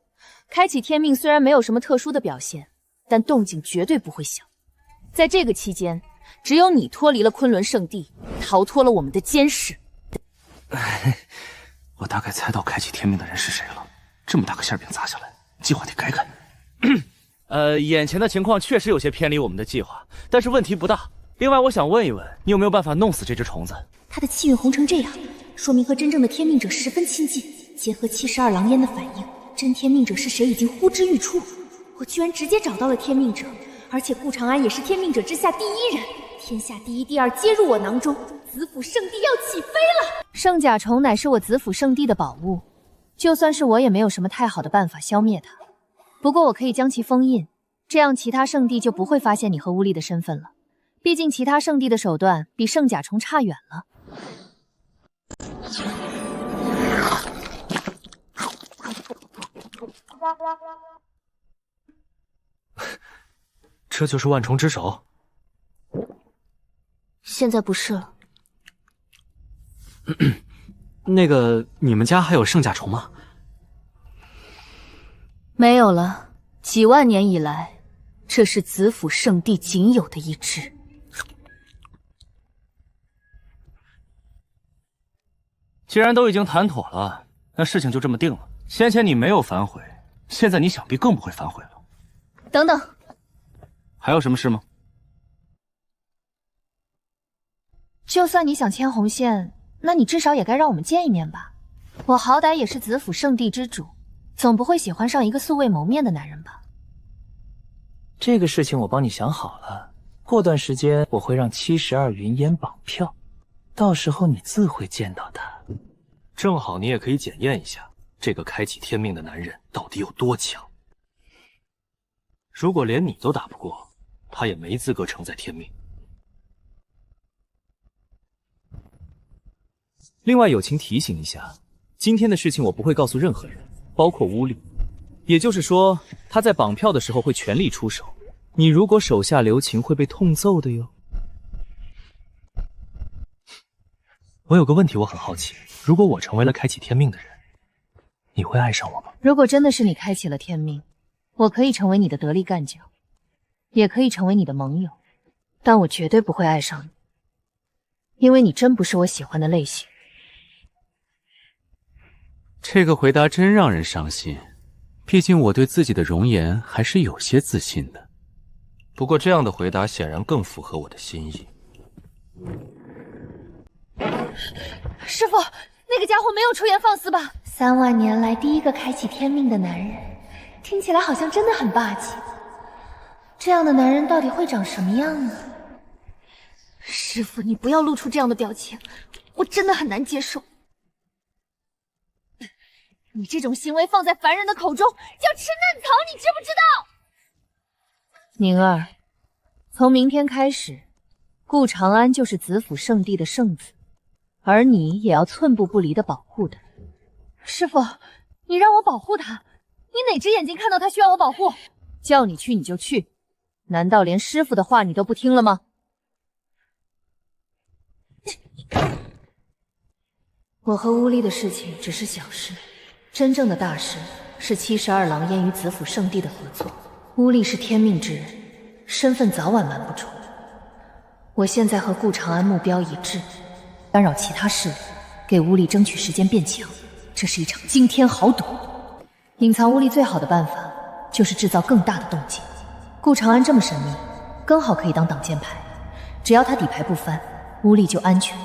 [SPEAKER 8] 开启天命虽然没有什么特殊的表现，但动静绝对不会小。在这个期间，只有你脱离了昆仑圣地，逃脱了我们的监视。
[SPEAKER 19] 我大概猜到开启天命的人是谁了。这么大个馅饼砸下来，计划得改改。
[SPEAKER 14] 眼前的情况确实有些偏离我们的计划，但是问题不大。另外，我想问一问，你有没有办法弄死这只虫子？
[SPEAKER 8] 他的气运红成这样，说明和真正的天命者十分亲近。结合72狼烟的反应，真天命者是谁已经呼之欲出。我居然直接找到了天命者，而且顾长安也是天命者之下第一人，天下第一、第二皆入我囊中。子府圣地要起飞了！
[SPEAKER 13] 圣甲虫乃是我子府圣地的宝物，就算是我也没有什么太好的办法消灭它。不过我可以将其封印，这样其他圣地就不会发现你和乌力的身份了。毕竟其他圣地的手段比圣甲虫差远了。
[SPEAKER 6] 这就是万虫之首？
[SPEAKER 8] 现在不是了。
[SPEAKER 6] 那个，你们家还有圣甲虫吗？
[SPEAKER 8] 没有了，几万年以来，这是子府圣地仅有的一只。
[SPEAKER 14] 既然都已经谈妥了，那事情就这么定了。先前你没有反悔，现在你想必更不会反悔了。
[SPEAKER 8] 等等，
[SPEAKER 14] 还有什么事吗？
[SPEAKER 13] 就算你想牵红线，那你至少也该让我们见一面吧。我好歹也是子府圣地之主，总不会喜欢上一个素未谋面的男人吧？
[SPEAKER 6] 这个事情我帮你想好了，过段时间我会让72云烟绑票，到时候你自会见到他。
[SPEAKER 3] 正好你也可以检验一下这个开启天命的男人到底有多强。如果连你都打不过，他也没资格承载天命。
[SPEAKER 18] 另外友情提醒一下，今天的事情我不会告诉任何人，包括乌力。也就是说，他在绑票的时候会全力出手，你如果手下留情会被痛揍的哟。
[SPEAKER 3] 我有个问题我很好奇，如果我成为了开启天命的人，你会爱上我吗？
[SPEAKER 13] 如果真的是你开启了天命，我可以成为你的得力干将，也可以成为你的盟友，但我绝对不会爱上你，因为你真不是我喜欢的类型。
[SPEAKER 11] 这个回答真让人伤心，毕竟我对自己的容颜还是有些自信的。
[SPEAKER 1] 不过这样的回答显然更符合我的心意。
[SPEAKER 13] 师傅，那个家伙没有出言放肆吧？3万年来第一个开启天命的男人，听起来好像真的很霸气。这样的男人到底会长什么样呢？师傅，你不要露出这样的表情，我真的很难接受。你这种行为放在凡人的口中叫吃嫩草，你知不知道？
[SPEAKER 8] 宁儿，从明天开始，顾长安就是子府圣地的圣子，而你也要寸步不离的保护他。
[SPEAKER 13] 师傅，你让我保护他？你哪只眼睛看到他需要我保护？
[SPEAKER 8] 叫你去你就去，难道连师傅的话你都不听了吗？
[SPEAKER 13] 我和乌力的事情只是小事，真正的大事是72狼烟与子府圣地的合作。乌力是天命之人，身份早晚瞒不住。我现在和顾长安目标一致，干扰其他势力，给乌力争取时间变强。这是一场惊天豪赌。隐藏乌力最好的办法就是制造更大的动静。顾长安这么神秘，刚好可以当挡箭牌，只要他底牌不翻，乌力就安全。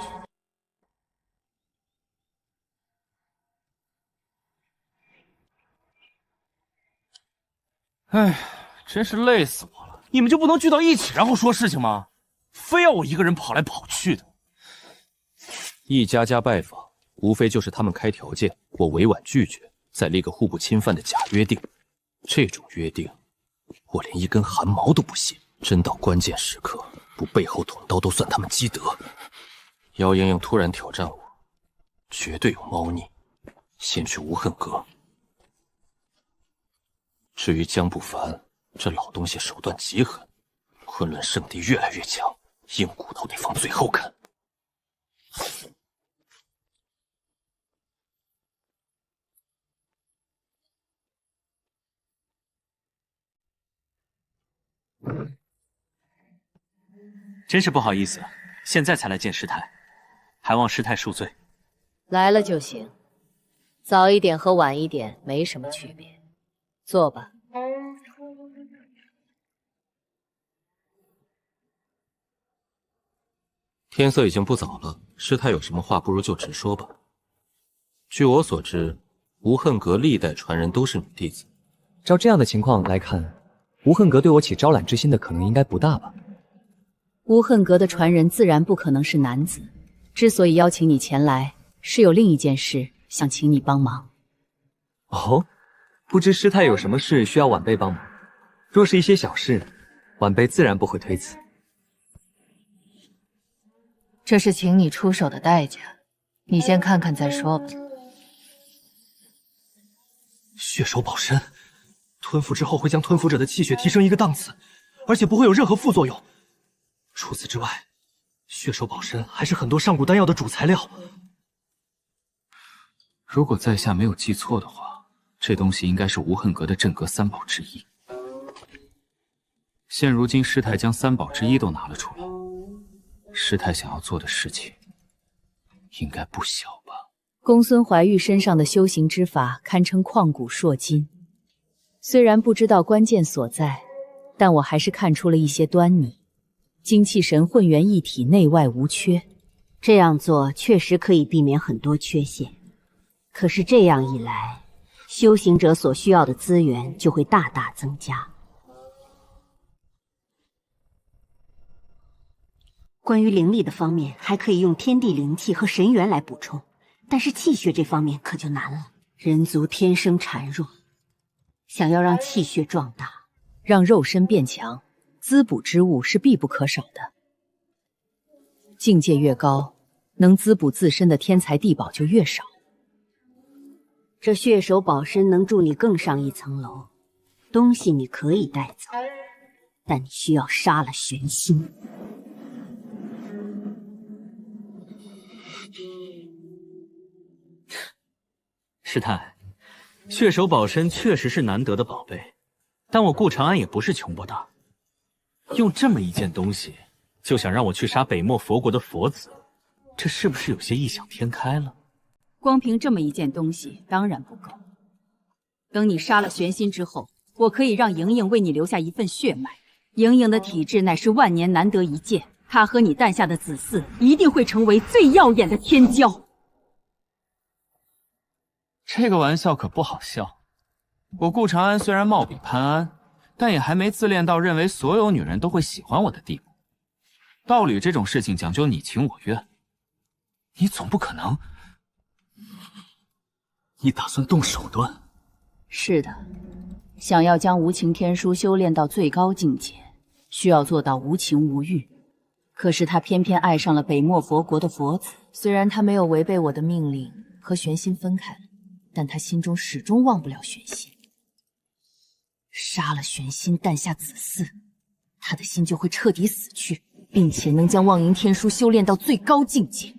[SPEAKER 14] 哎，真是累死我了！你们就不能聚到一起然后说事情吗？非要我一个人跑来跑去的。
[SPEAKER 1] 一家家拜访，无非就是他们开条件，我委婉拒绝，再立个互不侵犯的假约定。这种约定，我连一根汗毛都不信。真到关键时刻，不背后捅刀都算他们积德。姚莹莹突然挑战我，绝对有猫腻。先去无恨阁。至于江不凡，这老东西手段极狠，昆仑圣地越来越强，硬骨头得放最后啃。
[SPEAKER 4] 真是不好意思，现在才来见师太，还望师太恕罪。
[SPEAKER 8] 来了就行，早一点和晚一点没什么区别。坐吧。
[SPEAKER 1] 天色已经不早了，师太有什么话，不如就直说吧。据我所知，无恨阁历代传人都是女弟子。
[SPEAKER 12] 照这样的情况来看，无恨阁对我起招揽之心的可能应该不大吧？
[SPEAKER 8] 无恨阁的传人自然不可能是男子，之所以邀请你前来，是有另一件事想请你帮忙。
[SPEAKER 10] 哦，不知师太有什么事需要晚辈帮忙？若是一些小事，晚辈自然不会推辞。
[SPEAKER 8] 这是请你出手的代价，你先看看再说吧。
[SPEAKER 6] 血手宝身，吞服之后会将吞服者的气血提升一个档次，而且不会有任何副作用。除此之外，血手宝身还是很多上古丹药的主材料。
[SPEAKER 2] 如果在下没有记错的话，这东西应该是无恨阁的镇阁三宝之一。现如今师太将三宝之一都拿了出来，师太想要做的事情应该不小吧？
[SPEAKER 8] 公孙怀玉身上的修行之法堪称旷古烁今，虽然不知道关键所在，但我还是看出了一些端倪。精气神混元一体，内外无缺，
[SPEAKER 16] 这样做确实可以避免很多缺陷。可是这样一来，修行者所需要的资源就会大大增加。关于灵力的方面，还可以用天地灵气和神元来补充，但是气血这方面可就难了。人族天生孱弱，想要让气血壮大，
[SPEAKER 8] 让肉身变强，滋补之物是必不可少的。境界越高，能滋补自身的天材地宝就越少。
[SPEAKER 16] 这血手宝身能助你更上一层楼，东西你可以带走，但你需要杀了玄心。
[SPEAKER 4] 师太，血手宝身确实是难得的宝贝，但我顾长安也不是穷不大，用这么一件东西就想让我去杀北漠佛国的佛子，这是不是有些异想天开了？
[SPEAKER 8] 光凭这么一件东西当然不够。等你杀了玄心之后，我可以让莹莹为你留下一份血脉，
[SPEAKER 9] 莹莹的体质乃是万年难得一见，她和你诞下的子嗣一定会成为最耀眼的天骄。
[SPEAKER 10] 这个玩笑可不好笑。我顾长安虽然貌比潘安，但也还没自恋到认为所有女人都会喜欢我的地步。道侣这种事情讲究你情我愿，你总不可能……你打算动手段？
[SPEAKER 9] 是的，想要将无情天书修炼到最高境界，需要做到无情无欲。可是他偏偏爱上了北漠佛国的佛子，
[SPEAKER 8] 虽然他没有违背我的命令和玄心分开了，但他心中始终忘不了玄心。杀了玄心，诞下子嗣，他的心就会彻底死去，并且能将忘灵天书修炼到最高境界。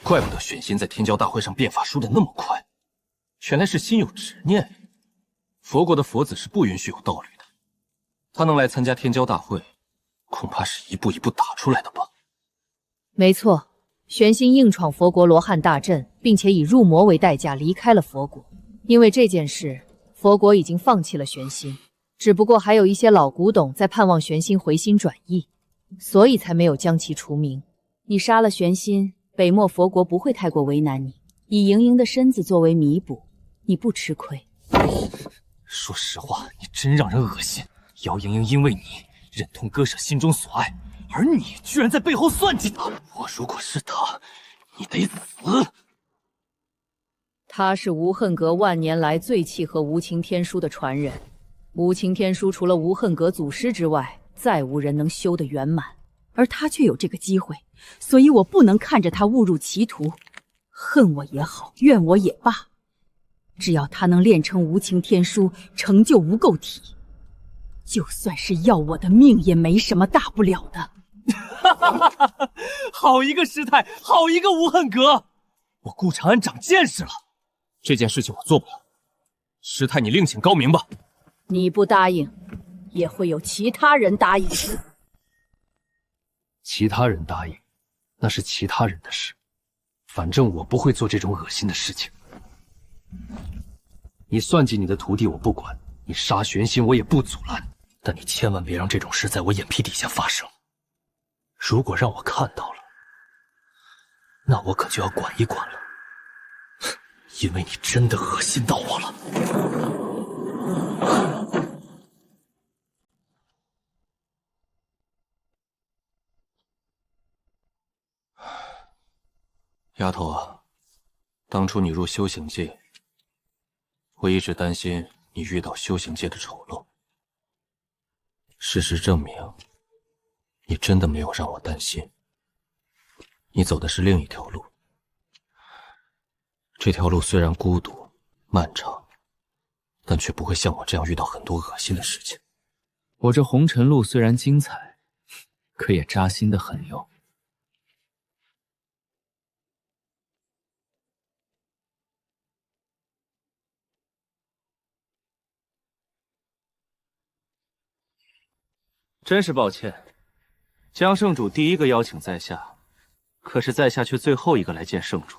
[SPEAKER 1] 怪不得玄心在天骄大会上变法输得那么快，原来是心有执念。佛国的佛子是不允许有道侣的，他能来参加天骄大会，恐怕是一步一步打出来的吧。
[SPEAKER 8] 没错，玄心硬闯佛国罗汉大阵，并且以入魔为代价离开了佛国。因为这件事，佛国已经放弃了玄心，只不过还有一些老古董在盼望玄心回心转意，所以才没有将其除名。你杀了玄心，北漠佛国不会太过为难你，以莹莹的身子作为弥补，你不吃亏。
[SPEAKER 3] 说实话，你真让人恶心。姚莹莹因为你忍痛割舍心中所爱，而你居然在背后算计她。我如果是她，你得死。
[SPEAKER 8] 他是无恨阁万年来最契合无情天书的传人，无情天书除了无恨阁祖师之外，再无人能修得圆满，
[SPEAKER 9] 而他却有这个机会，所以我不能看着他误入歧途。恨我也好，怨我也罢，只要他能练成无情天书，成就无垢体，就算是要我的命也没什么大不了的。
[SPEAKER 3] 好一个师太，好一个无恨阁！我顾长安长见识了。这件事情我做不了，师太你另请高明吧。
[SPEAKER 9] 你不答应，也会有其他人答应。
[SPEAKER 3] 其他人答应，那是其他人的事，反正我不会做这种恶心的事情。你算计你的徒弟我不管，你杀玄心我也不阻拦，但你千万别让这种事在我眼皮底下发生。如果让我看到了，那我可就要管一管了，因为你真的恶心到我了。
[SPEAKER 1] 丫头啊，当初你入修行界，我一直担心你遇到修行界的丑陋。事实证明，你真的没有让我担心。你走的是另一条路，这条路虽然孤独漫长，但却不会像我这样遇到很多恶心的事情。
[SPEAKER 10] 我这红尘路虽然精彩，可也扎心的很哟。
[SPEAKER 14] 真是抱歉，江圣主第一个邀请在下，可是在下却最后一个来见圣主，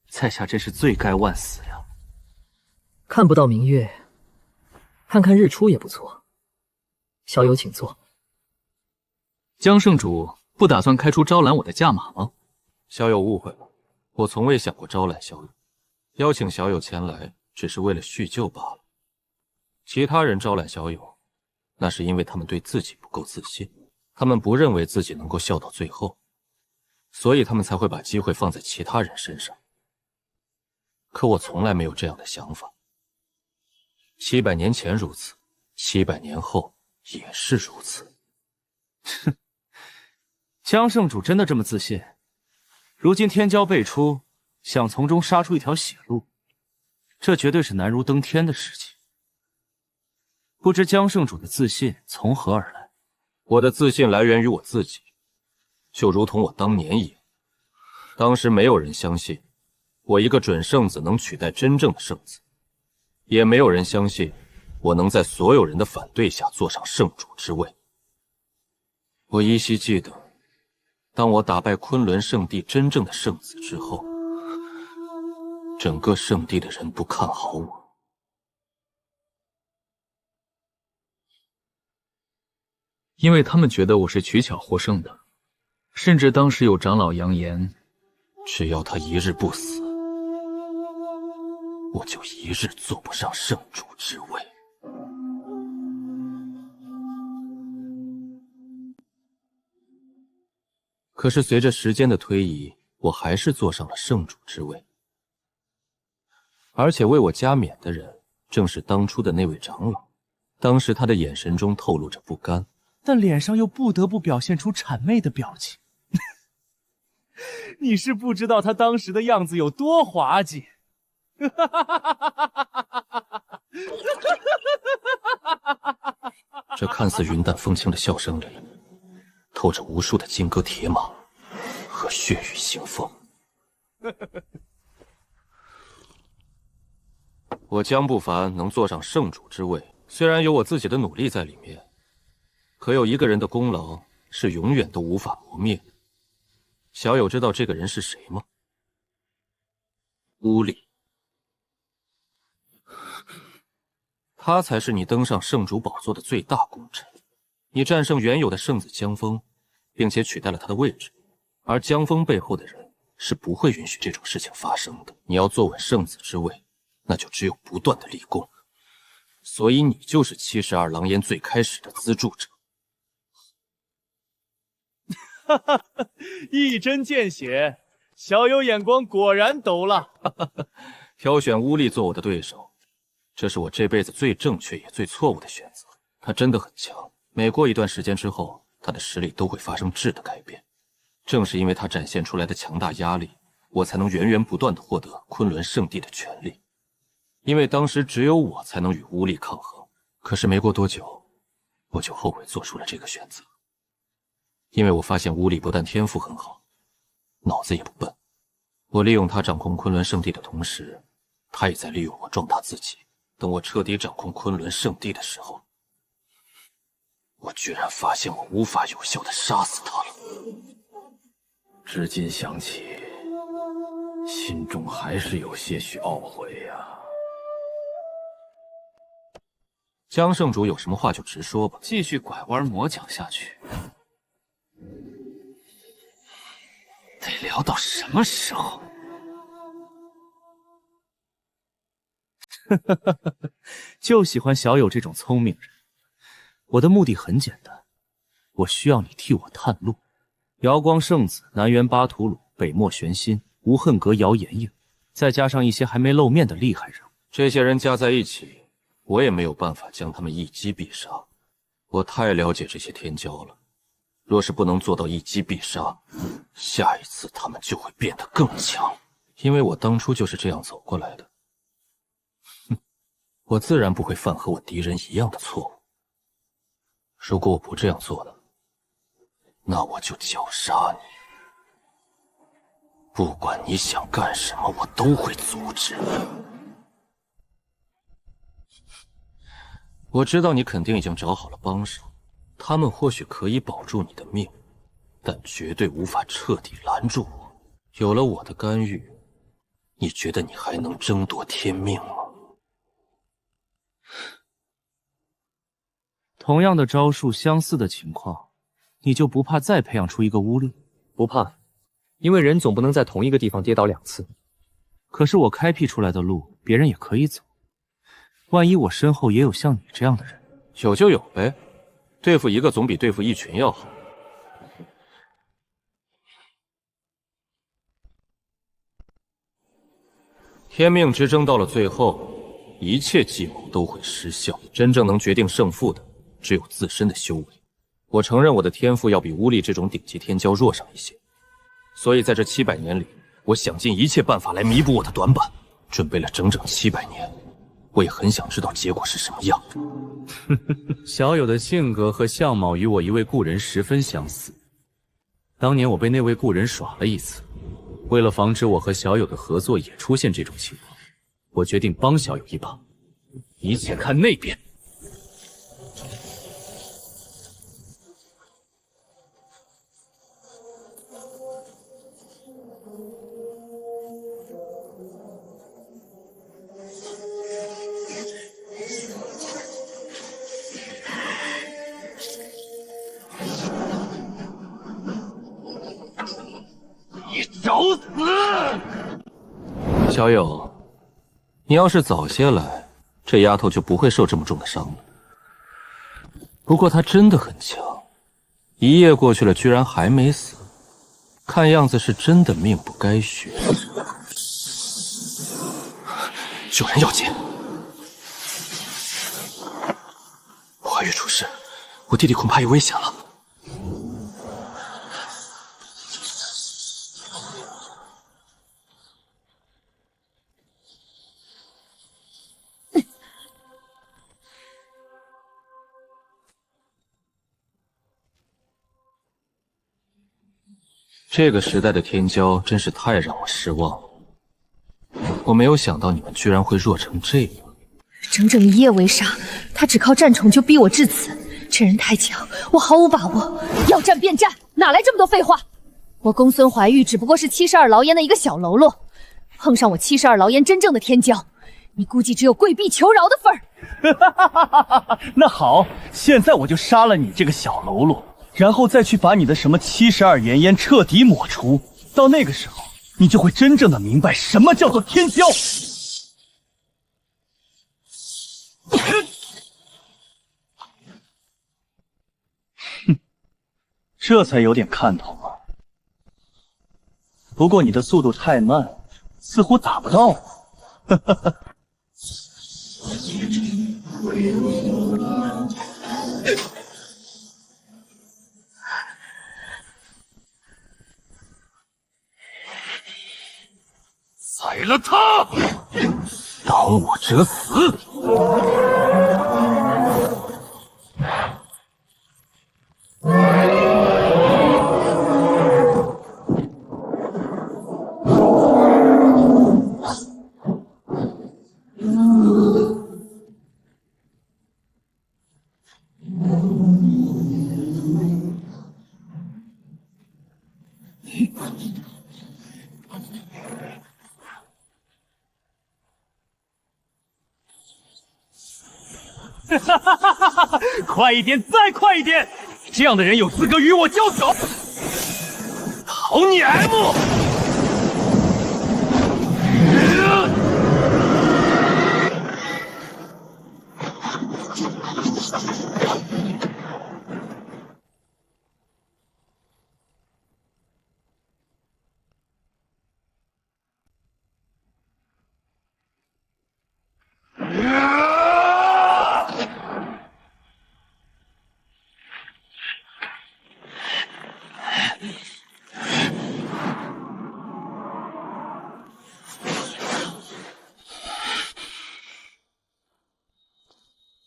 [SPEAKER 14] 在下真是罪该万死呀！
[SPEAKER 21] 看不到明月，看看日出也不错。小友请坐。
[SPEAKER 10] 江圣主不打算开出招揽我的价码吗？
[SPEAKER 1] 小友误会了，我从未想过招揽小友，邀请小友前来只是为了叙旧罢了。其他人招揽小友，那是因为他们对自己不够自信，他们不认为自己能够笑到最后，所以他们才会把机会放在其他人身上。可我从来没有这样的想法。700年前如此，700年后也是如此。
[SPEAKER 14] 哼，江圣主真的这么自信？如今天骄辈出，想从中杀出一条血路，这绝对是难如登天的事情。不知江圣主的自信从何而来？
[SPEAKER 1] 我的自信来源于我自己，就如同我当年一样。当时没有人相信我一个准圣子能取代真正的圣子，也没有人相信我能在所有人的反对下坐上圣主之位。我依稀记得，当我打败昆仑圣地真正的圣子之后，整个圣地的人不看好我。
[SPEAKER 2] 因为他们觉得我是取巧获胜的，甚至当时有长老扬言，
[SPEAKER 1] 只要他一日不死，我就一日坐不上圣主之位。可是随着时间的推移，我还是坐上了圣主之位，而且为我加冕的人正是当初的那位长老。当时他的眼神中透露着不甘，
[SPEAKER 7] 但脸上又不得不表现出谄媚的表情。你是不知道他当时的样子有多滑稽。
[SPEAKER 1] 这看似云淡风轻的笑声里，透着无数的金戈铁马和血雨腥风。我江不凡能坐上圣主之位，虽然有我自己的努力在里面，可有一个人的功劳是永远都无法磨灭的。小友知道这个人是谁吗？乌力。他才是你登上圣主宝座的最大功臣。你战胜原有的圣子江峰，并且取代了他的位置，而江峰背后的人是不会允许这种事情发生的。你要坐稳圣子之位，那就只有不断的立功。所以你就是72狼烟最开始的资助者。
[SPEAKER 7] 哈哈，一针见血，小友眼光果然陡了。
[SPEAKER 1] 挑选乌力做我的对手，这是我这辈子最正确也最错误的选择。他真的很强，每过一段时间之后，他的实力都会发生质的改变。正是因为他展现出来的强大压力，我才能源源不断地获得昆仑圣地的权利。因为当时只有我才能与乌力抗衡。可是没过多久，我就后悔做出了这个选择。因为我发现乌力不但天赋很好，脑子也不笨。我利用他掌控昆仑圣地的同时，他也在利用我壮大自己。等我彻底掌控昆仑圣地的时候，我居然发现我无法有效地杀死他了。
[SPEAKER 19] 至今想起，心中还是有些许懊悔呀。
[SPEAKER 1] 江圣主有什么话就直说吧。
[SPEAKER 2] 继续拐弯抹角下去，得聊到什么时候？
[SPEAKER 4] 就喜欢小友这种聪明人。我的目的很简单，我需要你替我探路。瑶光圣子、南辕巴图鲁、北漠玄心、无恨阁姚妍妍，再加上一些还没露面的厉害人物，
[SPEAKER 1] 这些人加在一起，我也没有办法将他们一击必杀。我太了解这些天骄了，若是不能做到一击必杀，下一次他们就会变得更强。因为我当初就是这样走过来的。哼，我自然不会犯和我敌人一样的错误。如果我不这样做呢，那我就绞杀你。不管你想干什么，我都会阻止你。我知道你肯定已经找好了帮手，他们或许可以保住你的命，但绝对无法彻底拦住我。有了我的干预，你觉得你还能争夺天命吗？
[SPEAKER 4] 同样的招数，相似的情况，你就不怕再培养出一个乌力？
[SPEAKER 12] 不怕，因为人总不能在同一个地方跌倒2次。
[SPEAKER 4] 可是我开辟出来的路，别人也可以走。万一我身后也有像你这样的人，
[SPEAKER 1] 有就有呗，对付一个总比对付一群要好。天命之争到了最后，一切计谋都会失效。真正能决定胜负的，只有自身的修为。我承认我的天赋要比乌力这种顶级天骄弱上一些，所以在这700年里，我想尽一切办法来弥补我的短板，准备了整整700年。我也很想知道结果是什么样的。
[SPEAKER 10] 小友的性格和相貌与我一位故人十分相似。当年我被那位故人耍了一次，为了防止我和小友的合作也出现这种情况，我决定帮小友一把。一切看那边。
[SPEAKER 5] 找死！
[SPEAKER 1] 小友，你要是早些来，这丫头就不会受这么重的伤了。不过她真的很强，一夜过去了，居然还没死，看样子是真的命不该绝。
[SPEAKER 3] 有人要紧！华月出事，我弟弟恐怕有危险了。
[SPEAKER 1] 这个时代的天骄真是太让我失望了。我没有想到你们居然会弱成这样。
[SPEAKER 13] 整整一夜围杀，他只靠战宠就逼我至此，这人太强，我毫无把握。要战便战，哪来这么多废话？我公孙怀玉只不过是72牢烟的一个小喽啰，碰上我72牢烟真正的天骄，你估计只有跪地求饶的份儿。
[SPEAKER 17] 那好，现在我就杀了你这个小喽啰，然后再去把你的什么72元烟彻底抹除。到那个时候，你就会真正的明白什么叫做天骄。哼，这才有点看头啊。不过你的速度太慢，似乎打不到我。哈哈哈。
[SPEAKER 5] 宰了他，当我者死！
[SPEAKER 17] 哈哈哈哈哈！快一点，再快一点！这样的人有资格与我交手？讨你 M！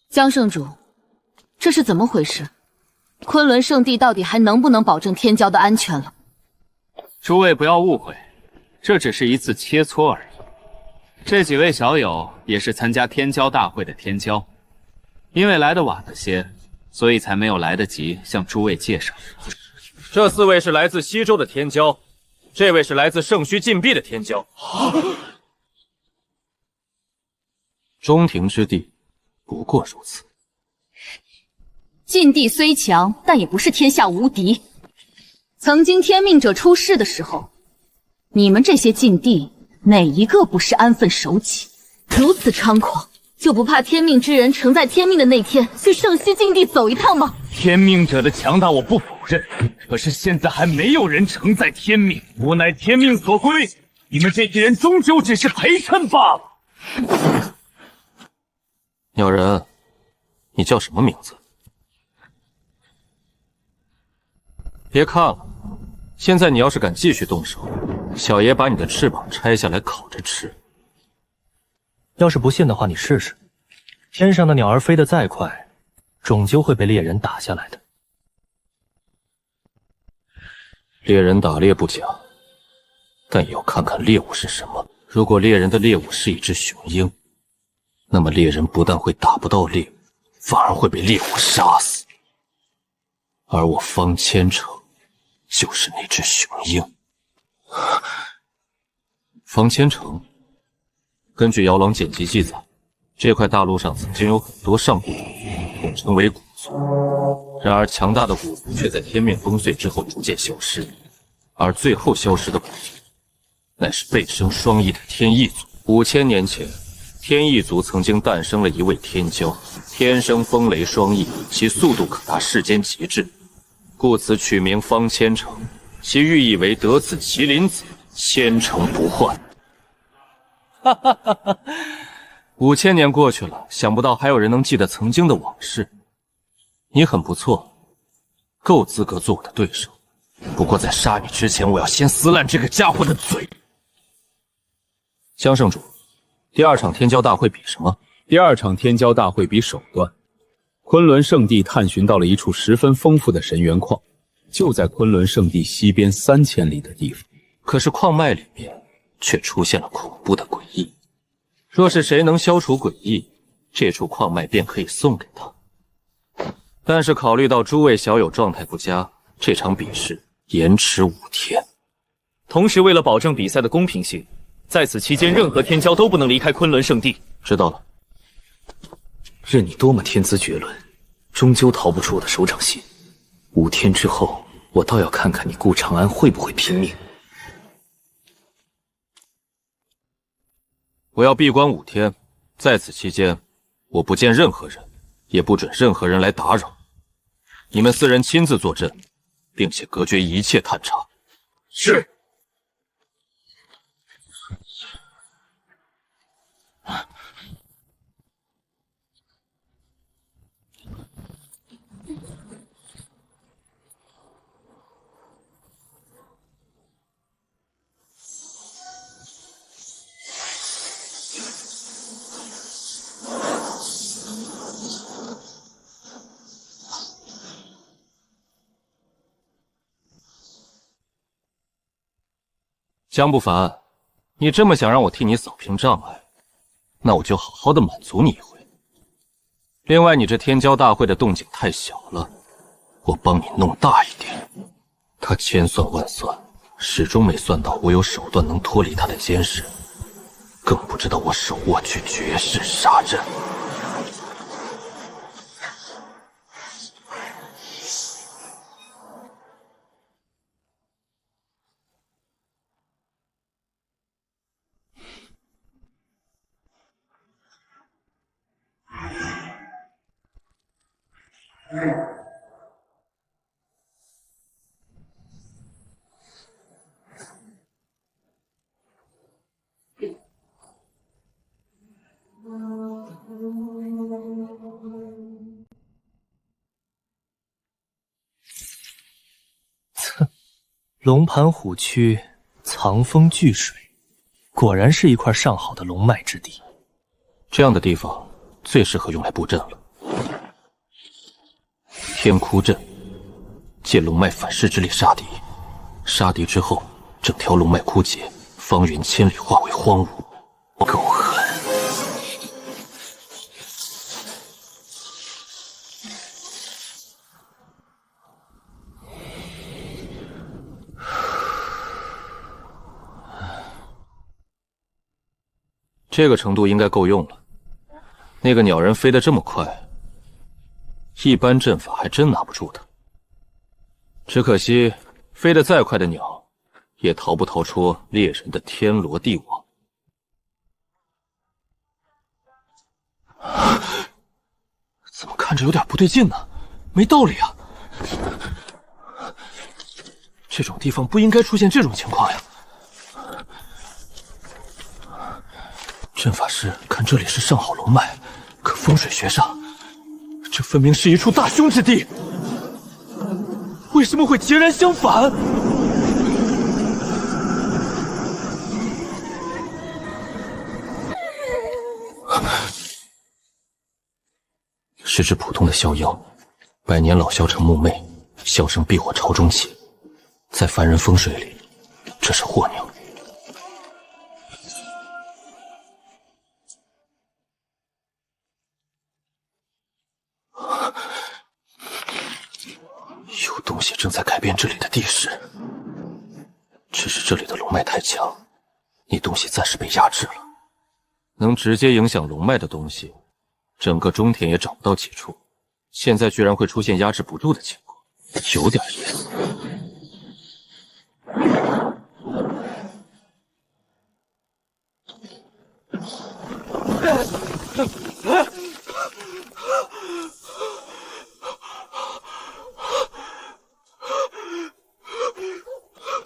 [SPEAKER 13] 江圣主，这是怎么回事？昆仑圣地到底还能不能保证天骄的安全了？
[SPEAKER 14] 诸位不要误会，这只是一次切磋而已。这几位小友也是参加天骄大会的天骄，因为来得晚了些，所以才没有来得及向诸位介绍。
[SPEAKER 1] 这4位是来自西周的天骄，这位是来自圣墟禁闭的天骄。中庭之地不过如此。
[SPEAKER 13] 禁地虽强，但也不是天下无敌。曾经天命者出世的时候，你们这些禁地哪一个不是安分守己？如此猖狂，就不怕天命之人乘在天命的那天去圣墟禁地走一趟吗？
[SPEAKER 17] 天命者的强大我不否认，可是现在还没有人承载天命，无奈天命所归，你们这些人终究只是陪衬罢了。
[SPEAKER 1] 鸟人，你叫什么名字？别看了，现在你要是敢继续动手，小爷把你的翅膀拆下来烤着吃。
[SPEAKER 3] 要是不信的话，你试试。天上的鸟儿飞得再快，终究会被猎人打下来的。
[SPEAKER 1] 猎人打猎不假，但也要看看猎物是什么。如果猎人的猎物是一只雄鹰，那么猎人不但会打不到猎物，反而会被猎物杀死。而我方千城就是那只雄鹰。方千城，根据摇郎简籍记载，这块大陆上曾经有很多上古族，统称为古族。然而强大的古族却在天命崩碎之后逐渐消失，而最后消失的古族乃是背生双翼的天翼族。5000年前，天翼族曾经诞生了一位天骄，天生风雷双翼，其速度可达世间极致，故此取名方千城。其寓意为得此麒麟子，千城不换。哈哈哈哈！5000年过去了，想不到还有人能记得曾经的往事。你很不错，够资格做我的对手。不过在杀你之前，我要先撕烂这个家伙的嘴。江圣主，第2场天骄大会比什么？
[SPEAKER 11] 第2场天骄大会比手段。昆仑圣地探寻到了一处十分丰富的神元矿，就在昆仑圣地西边3000里的地方。
[SPEAKER 1] 可是矿脉里面却出现了恐怖的诡异。若是谁能消除诡异，这处矿脉便可以送给他。但是考虑到诸位小友状态不佳，这场比试延迟5天。
[SPEAKER 4] 同时，为了保证比赛的公平性，在此期间任何天骄都不能离开昆仑圣地。
[SPEAKER 1] 知道了。
[SPEAKER 3] 任你多么天资绝伦，终究逃不出我的手掌心。5天之后，我倒要看看你顾长安会不会拼命。
[SPEAKER 1] 我要闭关5天，在此期间，我不见任何人，也不准任何人来打扰。你们4人亲自坐镇，并且隔绝一切探查。
[SPEAKER 5] 是。
[SPEAKER 1] 江不凡，你这么想让我替你扫平障碍，那我就好好的满足你一回。另外，你这天骄大会的动静太小了，我帮你弄大一点。他千算万算，始终没算到我有手段能脱离他的监视，更不知道我手握去绝世杀阵。
[SPEAKER 3] 龙盘虎躯，藏风聚水，果然是一块上好的龙脉之地。
[SPEAKER 1] 这样的地方最适合用来布阵了。天哭阵，借龙脉反噬之力杀敌，杀敌之后，整条龙脉枯竭，方圆千里化为荒芜。够狠！这个程度应该够用了。那个鸟人飞得这么快，一般阵法还真拿不住他。只可惜，飞得再快的鸟，也逃不逃出猎人的天罗地网。怎么看着有点不对劲呢？没道理啊！这种地方不应该出现这种情况呀。阵法师看这里是上好龙脉，可风水学上，这分明是一处大凶之地。为什么会截然相反？是只普通的逍妖，百年老枭成木魅，销声避火朝中起，在凡人风水里，这是祸鸟。有东西正在改变这里的地势，只是这里的龙脉太强，你东西暂时被压制了。能直接影响龙脉的东西，整个中田也找不到几处。现在居然会出现压制不住的情况，有点意思。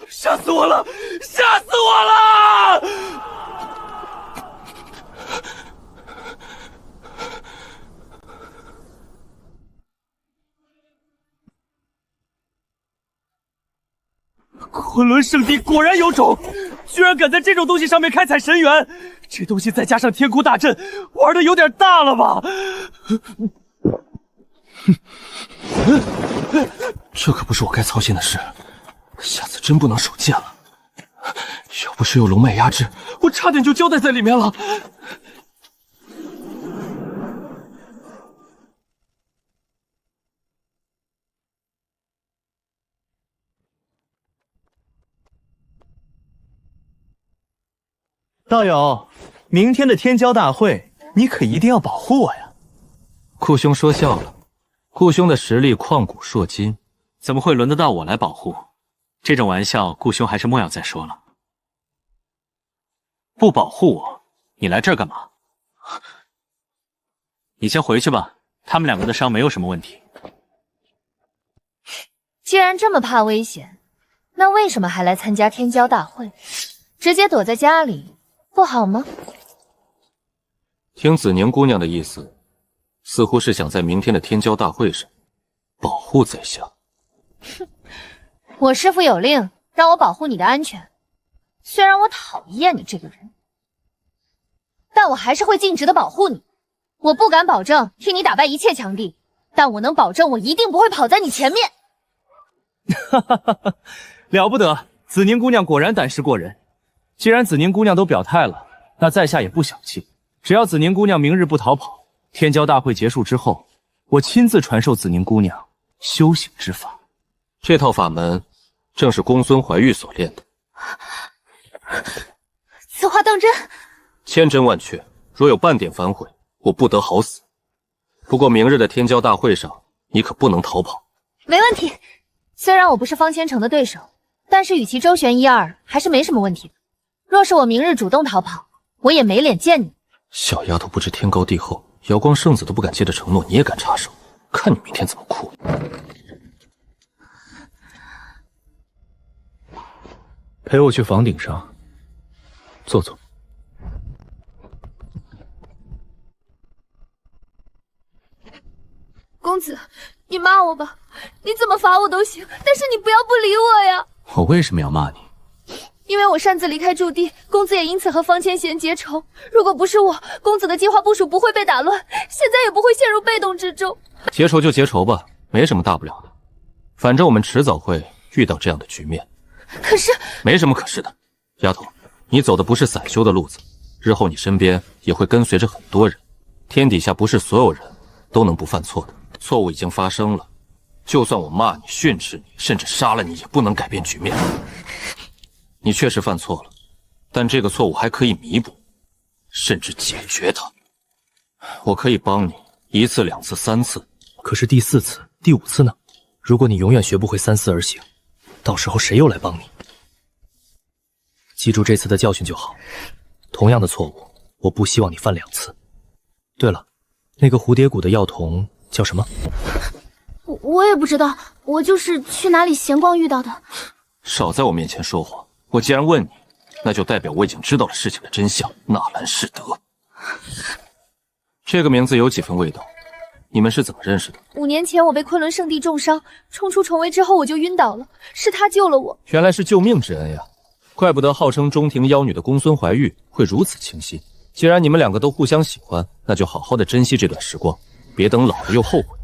[SPEAKER 14] 吓死我了！吓死我了！昆仑圣地果然有种，居然敢在这种东西上面开采神元，这东西再加上天哭大阵，玩的有点大了吧？
[SPEAKER 1] 这可不是我该操心的事，下次真不能手贱了。要不是有龙脉压制，我差点就交代在里面了。
[SPEAKER 17] 道友，明天的天骄大会，你可一定要保护我呀！
[SPEAKER 1] 顾兄说笑了，顾兄的实力旷古烁今，
[SPEAKER 4] 怎么会轮得到我来保护？这种玩笑，顾兄还是莫要再说了。不保护我，你来这儿干嘛？你先回去吧，他们两个的伤没有什么问题。
[SPEAKER 13] 既然这么怕危险，那为什么还来参加天骄大会？直接躲在家里不好吗？
[SPEAKER 1] 听子宁姑娘的意思，似乎是想在明天的天骄大会上保护在下。
[SPEAKER 13] 哼，我师父有令让我保护你的安全。虽然我讨厌你这个人，但我还是会尽职的保护你。我不敢保证替你打败一切强敌，但我能保证我一定不会跑在你前面。
[SPEAKER 14] 哈哈哈哈，了不得！子宁姑娘果然胆识过人。既然子宁姑娘都表态了，那在下也不小气。只要子宁姑娘明日不逃跑，天骄大会结束之后，我亲自传授子宁姑娘修行之法。
[SPEAKER 1] 这套法门正是公孙怀玉所练的。
[SPEAKER 13] 此话当真？
[SPEAKER 1] 千真万确，若有半点反悔，我不得好死。不过明日的天骄大会上，你可不能逃跑。
[SPEAKER 13] 没问题。虽然我不是方千城的对手，但是与其周旋一二，还是没什么问题的。若是我明日主动逃跑，我也没脸见你。
[SPEAKER 1] 小丫头不知天高地厚，瑶光圣子都不敢接的承诺，你也敢插手？看你明天怎么哭！
[SPEAKER 3] 陪我去房顶上坐坐。
[SPEAKER 13] 公子，你骂我吧，你怎么罚我都行，但是你不要不理我呀！
[SPEAKER 3] 我为什么要骂你？
[SPEAKER 13] 因为我擅自离开驻地，公子也因此和方千贤结仇。如果不是我，公子的计划部署不会被打乱，现在也不会陷入被动之中。
[SPEAKER 1] 结仇就结仇吧，没什么大不了的。反正我们迟早会遇到这样的局面。
[SPEAKER 13] 可是，
[SPEAKER 1] 没什么可是的，丫头，你走的不是散修的路子，日后你身边也会跟随着很多人。天底下不是所有人都能不犯错的，错误已经发生了，就算我骂你、训斥你，甚至杀了你，也不能改变局面。你确实犯错了，但这个错误还可以弥补，甚至解决它。我可以帮你1次、2次、3次，
[SPEAKER 3] 可是第4次、第5次呢？如果你永远学不会3思而行，到时候谁又来帮你？记住这次的教训就好。同样的错误，我不希望你犯2次。对了，那个蝴蝶谷的药童叫什么？
[SPEAKER 8] 我也不知道，我就是去哪里闲逛遇到的。
[SPEAKER 1] 少在我面前说谎。我既然问你，那就代表我已经知道了事情的真相。纳兰世德，这个名字有几分味道。你们是怎么认识的
[SPEAKER 13] ？5年前我被昆仑圣地重伤，冲出重围之后我就晕倒了，是他救了我。
[SPEAKER 1] 原来是救命之恩呀！怪不得号称中庭妖女的公孙怀玉会如此倾心。既然你们两个都互相喜欢，那就好好的珍惜这段时光，别等老了又后悔。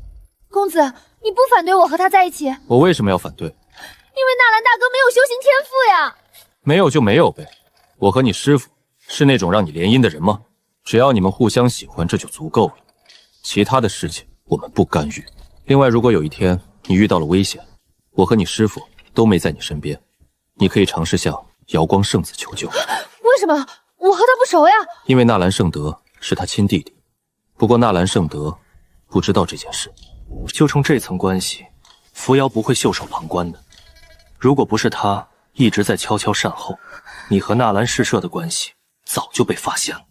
[SPEAKER 13] 公子，你不反对我和他在一起？
[SPEAKER 1] 我为什么要反对？
[SPEAKER 13] 因为纳兰大哥没有修行天赋呀。
[SPEAKER 1] 没有就没有呗。我和你师父是那种让你联姻的人吗？只要你们互相喜欢，这就足够了。其他的事情我们不干预。另外，如果有一天你遇到了危险，我和你师父都没在你身边，你可以尝试向瑶光圣子求救。
[SPEAKER 13] 为什么？我和他不熟呀。
[SPEAKER 1] 因为纳兰圣德是他亲弟弟。不过纳兰圣德不知道这件事。
[SPEAKER 3] 就冲这层关系，扶摇不会袖手旁观的。如果不是他一直在悄悄善后，你和纳兰氏社的关系早就被发现了。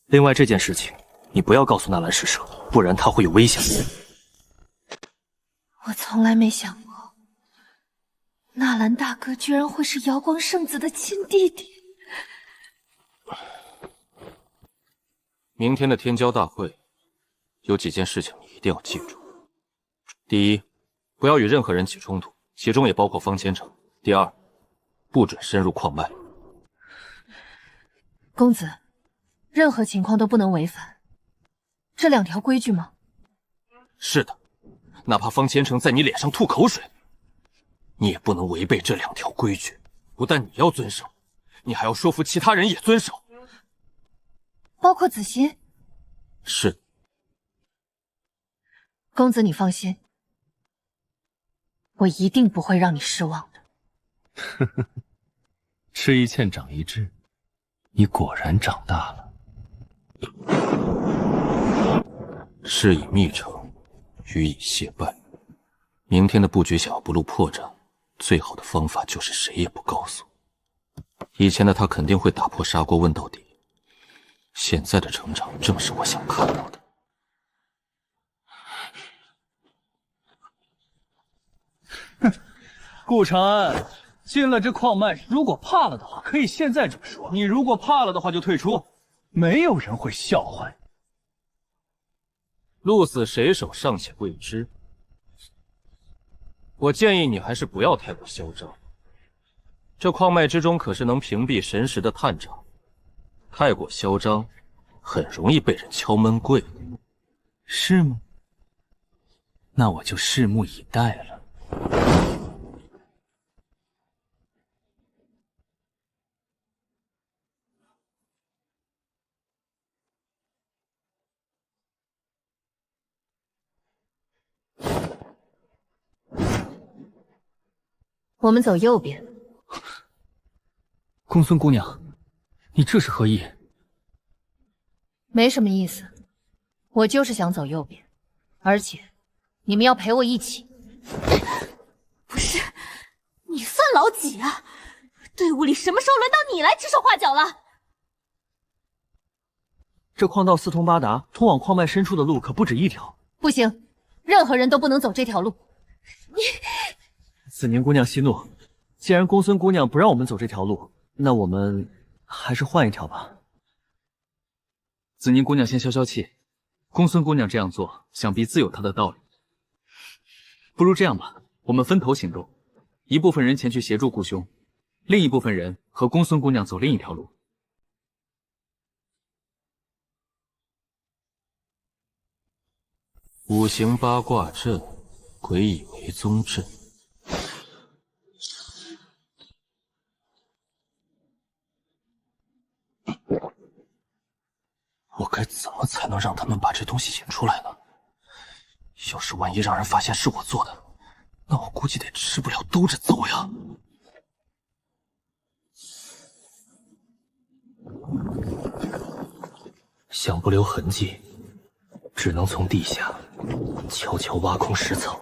[SPEAKER 3] 另外这件事情，你不要告诉纳兰使者，不然他会有危险。
[SPEAKER 13] 我从来没想过，纳兰大哥居然会是瑶光圣子的亲弟弟。
[SPEAKER 1] 明天的天骄大会，有几件事情你一定要记住。第一，不要与任何人起冲突，其中也包括方千城。第二，不准深入矿脉。
[SPEAKER 13] 公子，任何情况都不能违反这2条规矩吗？
[SPEAKER 1] 是的，哪怕方千城在你脸上吐口水，你也不能违背这2条规矩。不但你要遵守，你还要说服其他人也遵守。
[SPEAKER 13] 包括子欣。
[SPEAKER 1] 是的。
[SPEAKER 13] 公子你放心，我一定不会让你失望的。
[SPEAKER 19] 吃一堑长一智，你果然长大了。
[SPEAKER 1] 事已密成，予以谢拜。明天的布局想要不露破绽，最好的方法就是谁也不告诉。以前的他肯定会打破砂锅问到底，现在的成长正是我想看到的。
[SPEAKER 6] 顾长安，进了这矿脉，如果怕了的话，可以现在这么说。你如果怕了的话，就退出，没有人会笑话你。
[SPEAKER 1] 鹿死谁手尚且未知，我建议你还是不要太过嚣张。这矿脉之中可是能屏蔽神识的探长，太过嚣张，很容易被人敲闷柜。
[SPEAKER 10] 是吗？那我就拭目以待了。
[SPEAKER 13] 我们走右边。
[SPEAKER 10] 公孙姑娘，你这是何意？
[SPEAKER 13] 没什么意思，我就是想走右边，而且你们要陪我一起。
[SPEAKER 16] 不是，你算老几啊？队伍里什么时候轮到你来指手画脚了？
[SPEAKER 6] 这矿道四通八达，通往矿脉深处的路可不止一条。
[SPEAKER 13] 不行，任何人都不能走这条路。
[SPEAKER 6] 子宁姑娘息怒，既然公孙姑娘不让我们走这条路，那我们还是换一条吧。
[SPEAKER 10] 子宁姑娘先消消气，公孙姑娘这样做，想必自有她的道理。不如这样吧，我们分头行动，一部分人前去协助顾兄，另一部分人和公孙姑娘走另一条路。
[SPEAKER 1] 五行八卦阵，鬼以为宗阵。我该怎么才能让他们把这东西引出来呢？要是万一让人发现是我做的，那我估计得吃不了兜着走呀。
[SPEAKER 3] 想不留痕迹，只能从地下悄悄挖空石层。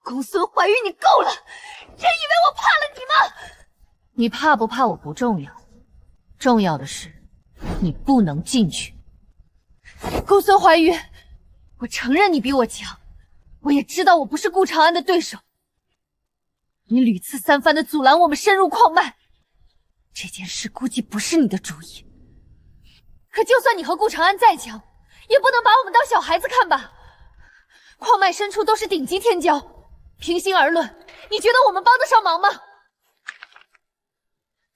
[SPEAKER 16] 公孙怀玉，你够了！真以为我怕了你吗？
[SPEAKER 13] 你怕不怕我不重要，重要的是你不能进去。公孙怀玉，我承认你比我强，我也知道我不是顾长安的对手。你屡次三番的阻拦我们深入矿脉，这件事估计不是你的主意。可就算你和顾长安再强，也不能把我们当小孩子看吧？矿脉深处都是顶级天骄，平心而论，你觉得我们帮得上忙吗？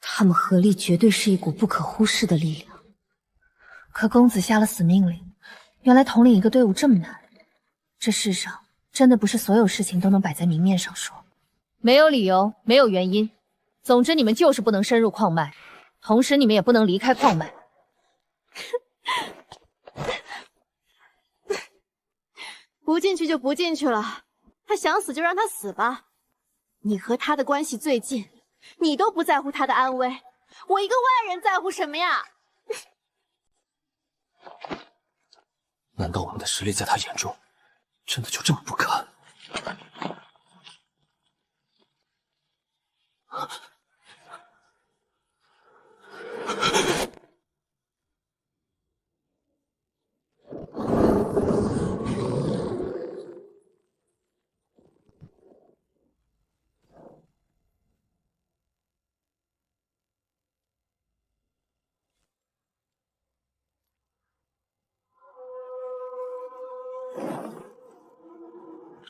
[SPEAKER 16] 他们合力绝对是一股不可忽视的力量。
[SPEAKER 13] 可公子下了死命令，原来统领一个队伍这么难。这世上真的不是所有事情都能摆在明面上说，没有理由，没有原因。总之你们就是不能深入矿脉，同时你们也不能离开矿脉。
[SPEAKER 15] 不进去就不进去了，他想死就让他死吧。你和他的关系最近，你都不在乎他的安危，我一个外人在乎什么呀？
[SPEAKER 3] 难道我们的实力在他眼中真的就这么不堪？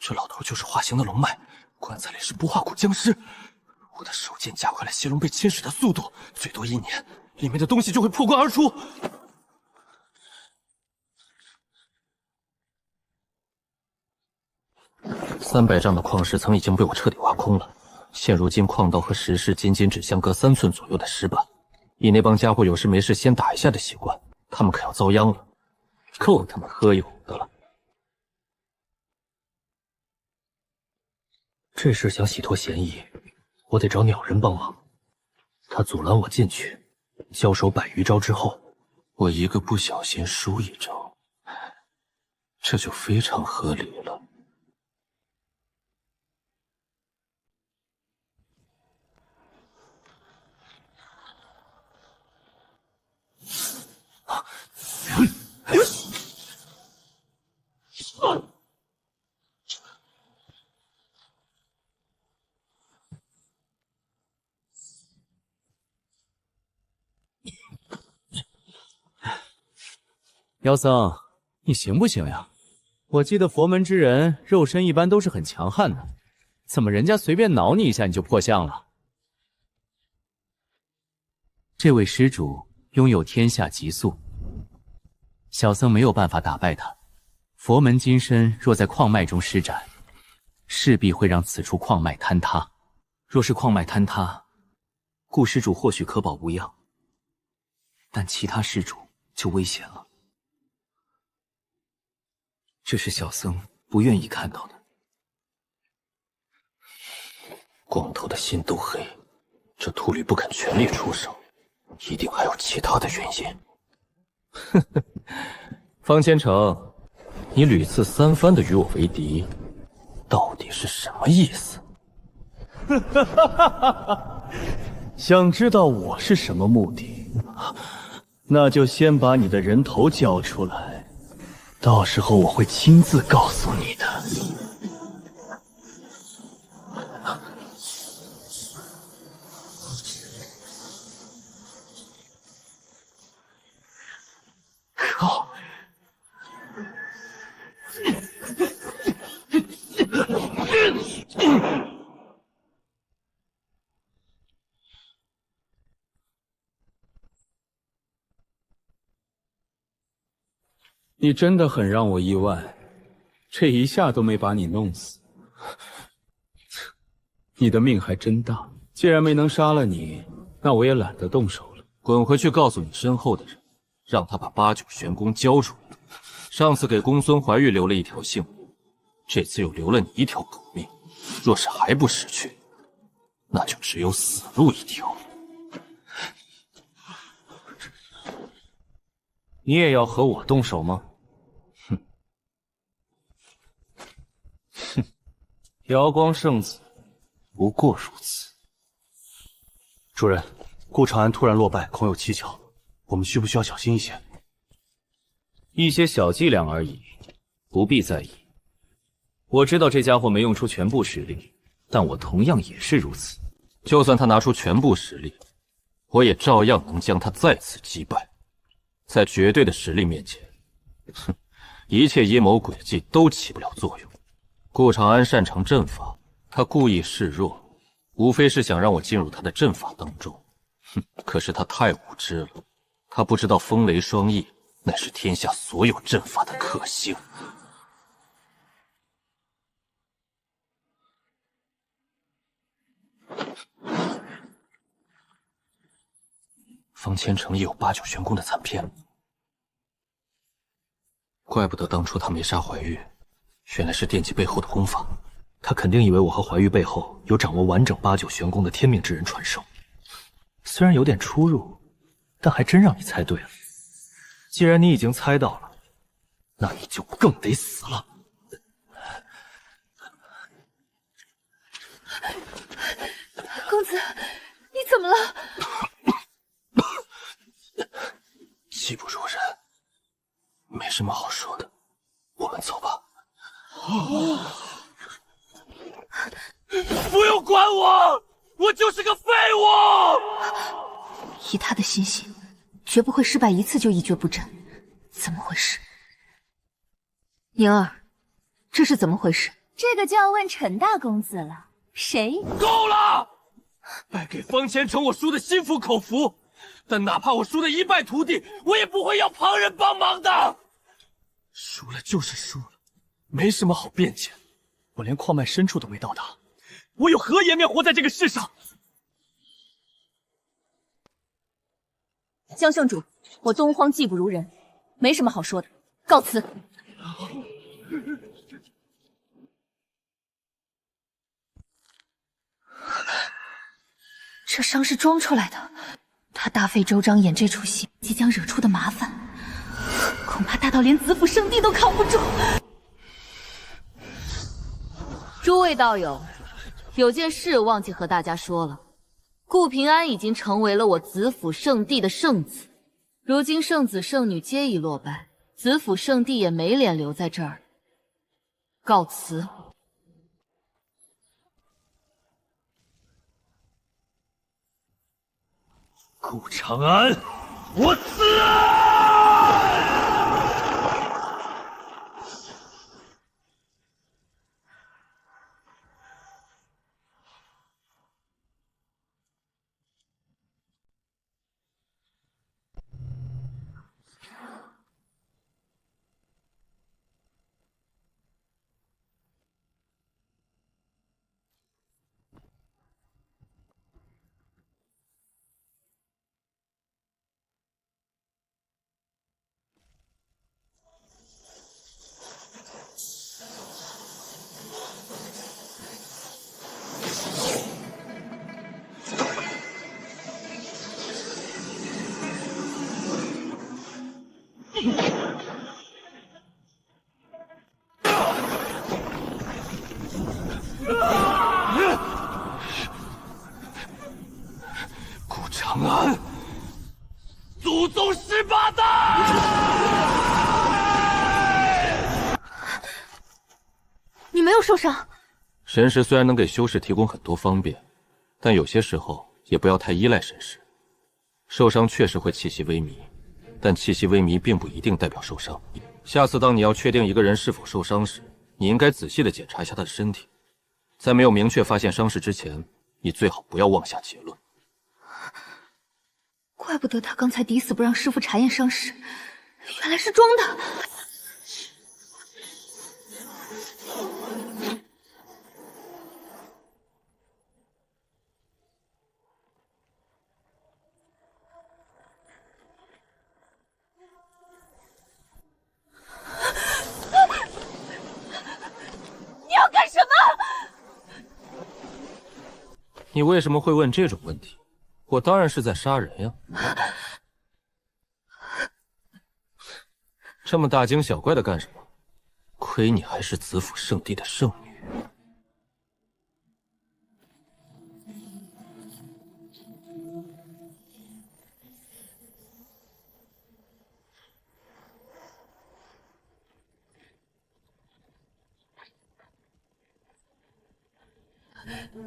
[SPEAKER 1] 这老头就是化形的龙脉，棺材里是不化骨僵尸。我的手剑加快了邪龙被侵蚀的速度，最多1年，里面的东西就会破棺而出。300丈的矿石层已经被我彻底挖空了，现如今矿道和石室仅只相隔3寸左右的石板。以那帮家伙有事没事先打一下的习惯，他们可要遭殃了，够他们喝一壶的了。这事想洗脱嫌疑，我得找鸟人帮忙。他阻拦我进去，交手100余招之后，我一个不小心输1招，这就非常合理了。
[SPEAKER 10] 妖僧，你行不行呀？我记得佛门之人肉身一般都是很强悍的，怎么人家随便挠你一下你就破相了？这位施主拥有天下极速，小僧没有办法打败他。佛门金身若在矿脉中施展，势必会让此处矿脉坍塌。若是矿脉坍塌，顾施主或许可保无恙，但其他施主就危险了。这是小僧不愿意看到的。
[SPEAKER 1] 光头的心都黑，这秃驴不肯全力出手，一定还有其他的原因。方千成，你屡次3番的与我为敌，到底是什么意思？
[SPEAKER 17] 想知道我是什么目的？那就先把你的人头交出来，到时候我会亲自告诉你的。靠！
[SPEAKER 11] 你真的很让我意外，这一下都没把你弄死。你的命还真大，既然没能杀了你，那我也懒得动手了。
[SPEAKER 1] 滚回去告诉你身后的人，让他把8九玄功交出来。上次给公孙怀玉留了一条性命，这次又留了你一条狗命。若是还不识趣，那就只有死路一条。
[SPEAKER 19] 你也要和我动手吗？哼，瑶光圣子不过如此。
[SPEAKER 20] 主人，顾长安突然落败，恐有蹊跷，我们需不需要小心一些？
[SPEAKER 19] 一些小伎俩而已，不必在意。我知道这家伙没用出全部实力，但我同样也是如此。
[SPEAKER 1] 就算他拿出全部实力，我也照样能将他再次击败。在绝对的实力面前，哼，一切阴谋诡计都起不了作用。顾长安擅长阵法，他故意示弱，无非是想让我进入他的阵法当中。哼，可是他太无知了，他不知道风雷双翼乃是天下所有阵法的克星。方千成也有8九玄功的残片，怪不得当初他没杀怀玉，原来是惦记背后的功法。他肯定以为我和怀玉背后有掌握完整8九玄功的天命之人传授。虽然有点出入，但还真让你猜对了。既然你已经猜到了，那你就更得死了。
[SPEAKER 15] 公子，你怎么了？
[SPEAKER 1] 技不如人，没什么好说的，我们走吧。
[SPEAKER 15] 不用管我，我就是个废
[SPEAKER 8] 物。以他的心性，绝不会失败1次就一蹶不振。怎么回事？
[SPEAKER 13] 宁儿，这是怎么回事？这个就要问陈大公子了，谁？
[SPEAKER 1] 够了！败给方虔诚，我输得心服口服，但哪怕我输得一败涂地，我也不会要旁人帮忙的。输了就是输了，没什么好辩解。
[SPEAKER 6] 我连矿脉深处都没到达，
[SPEAKER 1] 我有何颜面活在这个世上？
[SPEAKER 8] 江圣主，我东荒技不如人，没什么好说的，告辞。这伤是装出来的，他大费周章演这出戏，即将惹出的麻烦，恐怕大到连子府圣地都扛不住。
[SPEAKER 13] 诸位道友，有件事忘记和大家说了，顾平安已经成为了我子府圣地的圣子，如今圣子圣女皆已落败，子府圣地也没脸留在这儿，告辞。
[SPEAKER 1] 顾长安，我死！顾长安，祖宗18代！
[SPEAKER 13] 你没有受伤？
[SPEAKER 1] 神识虽然能给修士提供很多方便，但有些时候也不要太依赖神识。受伤确实会气息微靡，但气息微靡并不一定代表受伤。下次当你要确定一个人是否受伤时，你应该仔细的检查一下他的身体，在没有明确发现伤势之前，你最好不要妄下结论。
[SPEAKER 8] 怪不得他刚才抵死不让师傅查验伤势，原来是装的。
[SPEAKER 13] 你要干什么？
[SPEAKER 1] 你为什么会问这种问题？我当然是在杀人呀！这么大惊小怪的干什么？亏你还是子府圣地的圣女。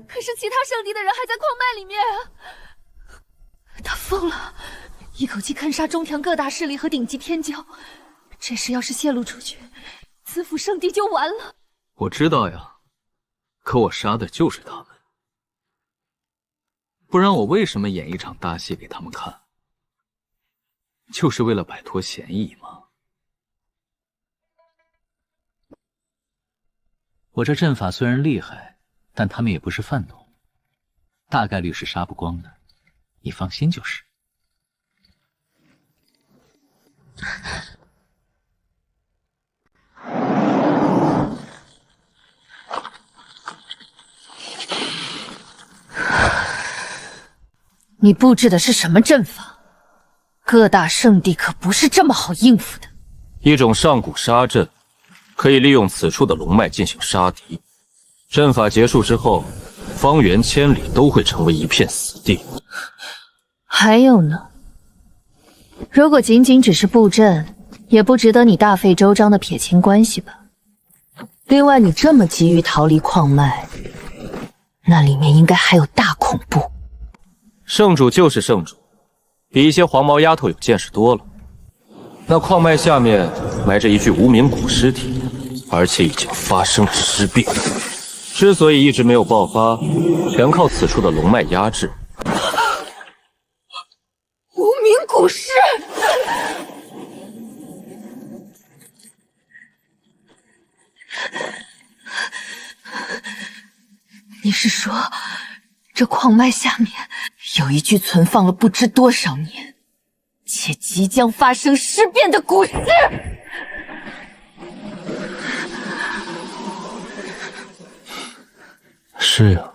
[SPEAKER 8] 可是其他圣地的人还在矿脉里面啊！他疯了，一口气坑杀中条各大势力和顶级天骄，这事要是泄露出去，子府圣地就完了。
[SPEAKER 2] 我知道呀，可我杀的就是他们，不然我为什么演一场大戏给他们看？就是为了摆脱嫌疑吗？
[SPEAKER 4] 我这阵法虽然厉害，但他们也不是饭桶，大概率是杀不光的，你放心就是。
[SPEAKER 13] 你布置的是什么阵法？各大圣地可不是这么好应付的。
[SPEAKER 1] 一种上古杀阵，可以利用此处的龙脉进行杀敌。阵法结束之后，方圆千里都会成为一片死地。
[SPEAKER 13] 还有呢，如果仅仅只是布阵，也不值得你大费周章的撇清关系吧。另外，你这么急于逃离矿脉，那里面应该还有大恐怖。
[SPEAKER 1] 圣主就是圣主，比一些黄毛丫头有见识多了。那矿脉下面埋着一具无名骨尸体，而且已经发生了尸变。之所以一直没有爆发，全靠此处的龙脉压制。
[SPEAKER 9] 无名古尸！你是说，这矿脉下面有一具存放了不知多少年，且即将发生尸变的古尸？
[SPEAKER 1] 是呀，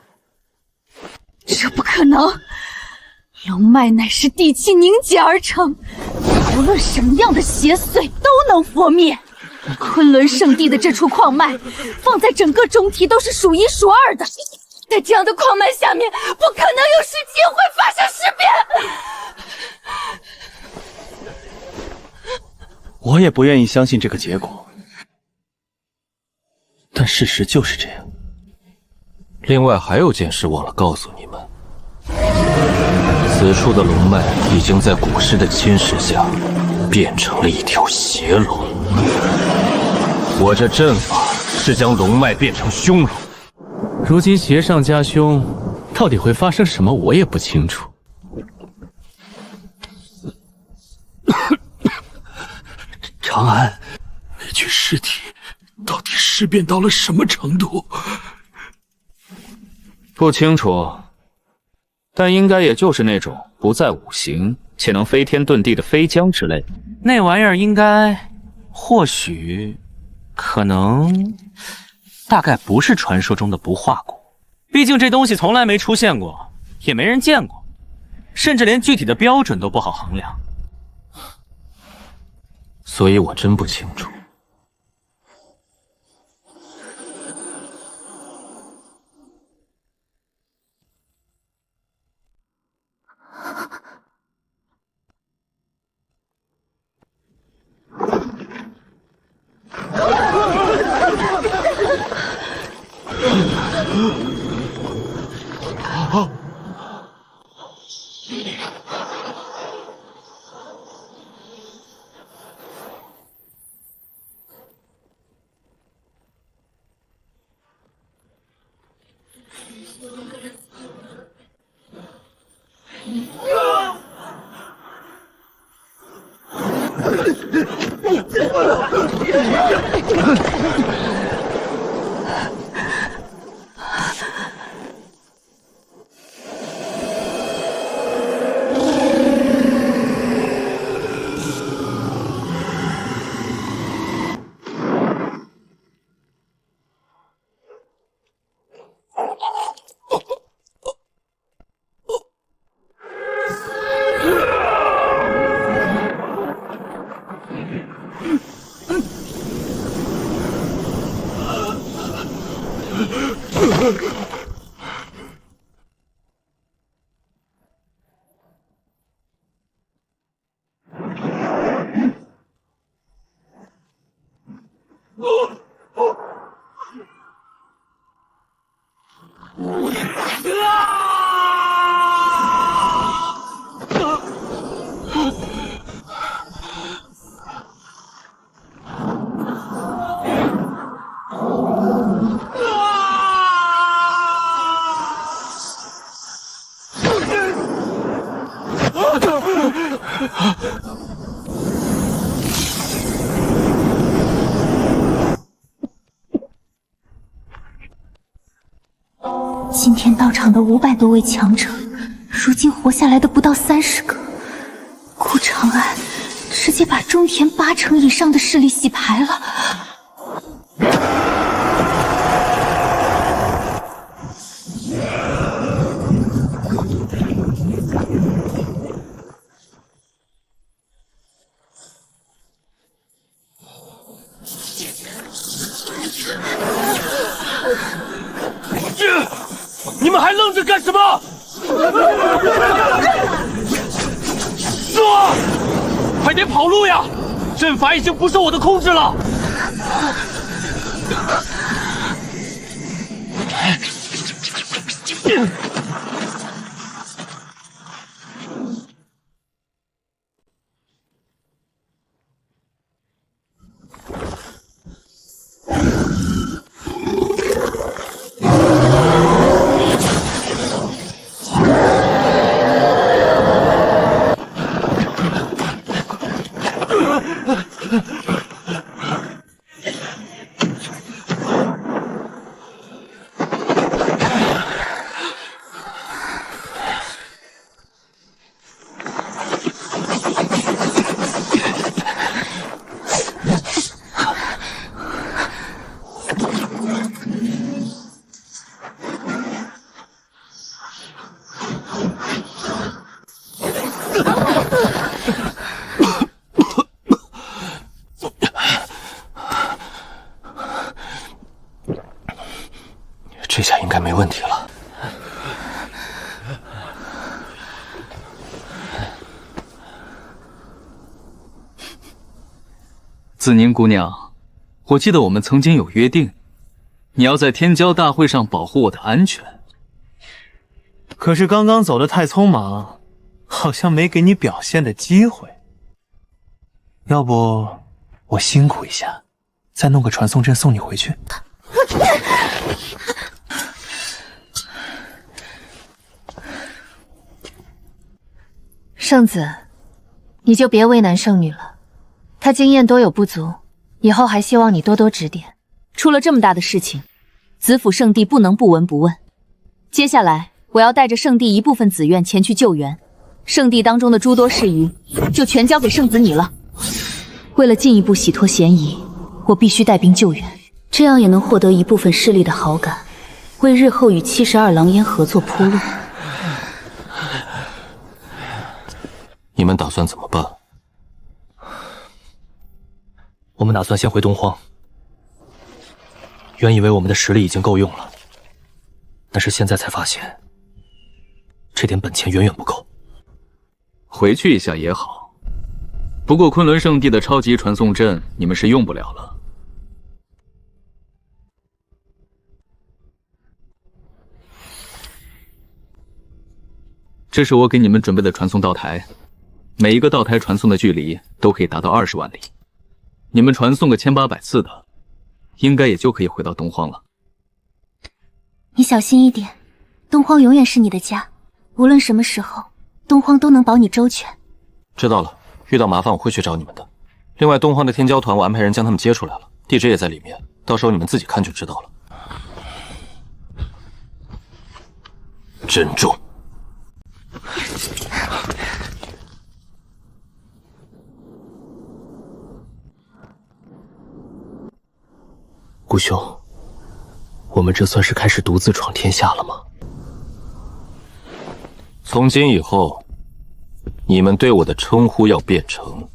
[SPEAKER 9] 这不可能！龙脉乃是地气凝结而成，无论什么样的邪祟都能佛灭。昆仑圣地的这处矿脉，放在整个中体都是数一数二的。在这样的矿脉下面，不可能有时机会发生尸变。
[SPEAKER 17] 我也不愿意相信这个结果，但事实就是这样。
[SPEAKER 1] 另外还有件事忘了告诉你们，此处的龙脉已经在古尸的侵蚀下变成了一条邪龙。我这阵法是将龙脉变成凶龙。
[SPEAKER 11] 如今邪上加凶，到底会发生什么，我也不清楚。
[SPEAKER 5] 长安，那具尸体到底尸变到了什么程度？
[SPEAKER 2] 不清楚，但应该也就是那种不在五行且能飞天遁地的飞将之类。
[SPEAKER 14] 那玩意儿应该，或许，可能，大概不是传说中的不化骨。毕竟这东西从来没出现过，也没人见过，甚至连具体的标准都不好衡量。
[SPEAKER 1] 所以我真不清楚。
[SPEAKER 16] 今天到场的500多位强者，如今活下来的不到30个。顾长安直接把中田80%以上的势力洗牌了。
[SPEAKER 5] 你们还愣着干什么？说，快点跑路呀！阵法已经不受我的控制了。
[SPEAKER 3] 这下应该没问题了。
[SPEAKER 2] 子宁姑娘，我记得我们曾经有约定，你要在天骄大会上保护我的安全。
[SPEAKER 6] 可是刚刚走得太匆忙，好像没给你表现的机会。要不我辛苦一下，再弄个传送阵送你回去。
[SPEAKER 13] 圣子，你就别为难圣女了，她经验多有不足，以后还希望你多多指点。
[SPEAKER 8] 出了这么大的事情，子府圣地不能不闻不问。接下来，我要带着圣地一部分紫苑前去救援，圣地当中的诸多事宜就全交给圣子你了。为了进一步洗脱嫌疑，我必须带兵救援，这样也能获得一部分势力的好感，为日后与72狼烟合作铺路。
[SPEAKER 3] 你们打算怎么办？我们打算先回东荒。原以为我们的实力已经够用了，但是现在才发现，这点本钱远远不够。
[SPEAKER 2] 回去一下也好，不过昆仑圣地的超级传送阵你们是用不了了。这是我给你们准备的传送道台。每一个道台传送的距离都可以达到20万里，你们传送个1800次的，应该也就可以回到东荒了。
[SPEAKER 16] 你小心一点，东荒永远是你的家，无论什么时候，东荒都能保你周全。
[SPEAKER 1] 知道了，遇到麻烦我会去找你们的。另外，东荒的天骄团我安排人将他们接出来了，地址也在里面，到时候你们自己看就知道了。珍重。
[SPEAKER 3] 顾兄，我们这算是开始独自闯天下了吗？
[SPEAKER 1] 从今以后，你们对我的称呼要变成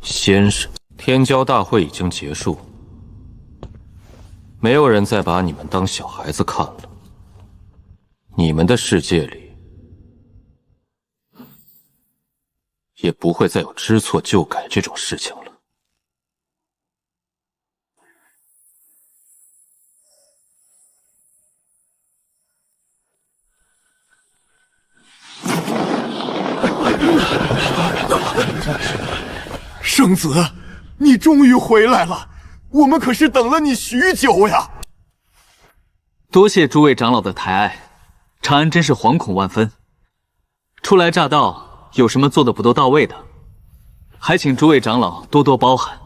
[SPEAKER 1] 先生。天骄大会已经结束，没有人再把你们当小孩子看了。你们的世界里，也不会再有知错就改这种事情了。
[SPEAKER 7] 圣子，你终于回来了，我们可是等了你许久呀！
[SPEAKER 2] 多谢诸位长老的抬爱，长安真是惶恐万分。初来乍到，有什么做的不都到位的，还请诸位长老多多包涵。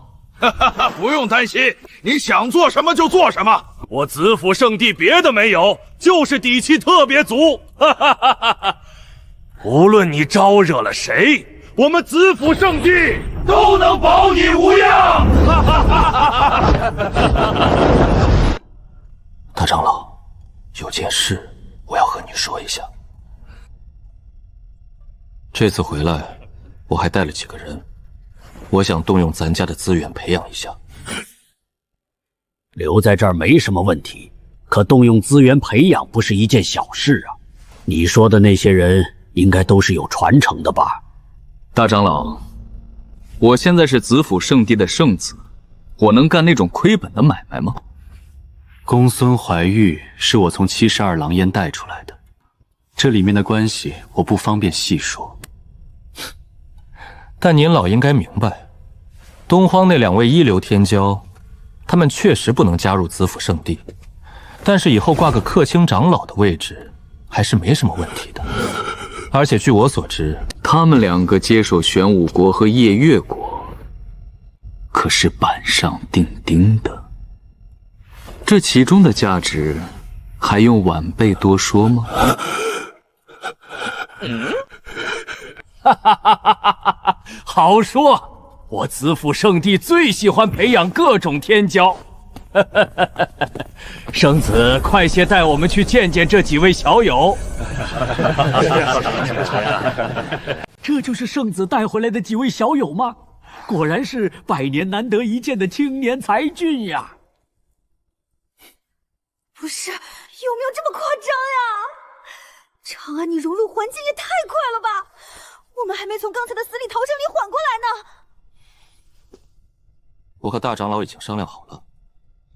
[SPEAKER 5] 不用担心，你想做什么就做什么。我子府圣地别的没有，就是底气特别足。无论你招惹了谁，我们子府圣地都能保你无恙。
[SPEAKER 1] 大长老，有件事我要和你说一下。这次回来，我还带了几个人，我想动用咱家的资源培养一下。
[SPEAKER 18] 留在这儿没什么问题，可动用资源培养不是一件小事啊。你说的那些人应该都是有传承的吧？
[SPEAKER 2] 大长老，我现在是子府圣地的圣子，我能干那种亏本的买卖吗？
[SPEAKER 20] 公孙怀玉是我从72狼烟带出来的，这里面的关系我不方便细说。
[SPEAKER 1] 但您老应该明白，东荒那2位一流天骄，他们确实不能加入子府圣地，但是以后挂个客卿长老的位置，还是没什么问题的。而且据我所知，
[SPEAKER 2] 他们2个接手玄武国和夜月国，可是板上钉钉的。这其中的价值，还用晚辈多说吗？
[SPEAKER 22] 好说，我子府圣地最喜欢培养各种天骄。圣子，快些带我们去见见这几位小友。这就是圣子带回来的几位小友吗？果然是百年难得一见的青年才俊呀！
[SPEAKER 9] 不是，有没有这么夸张呀？长安，你融入环境也太快了吧！我们还没从刚才的死里逃生里缓过来呢。
[SPEAKER 1] 我和大长老已经商量好了，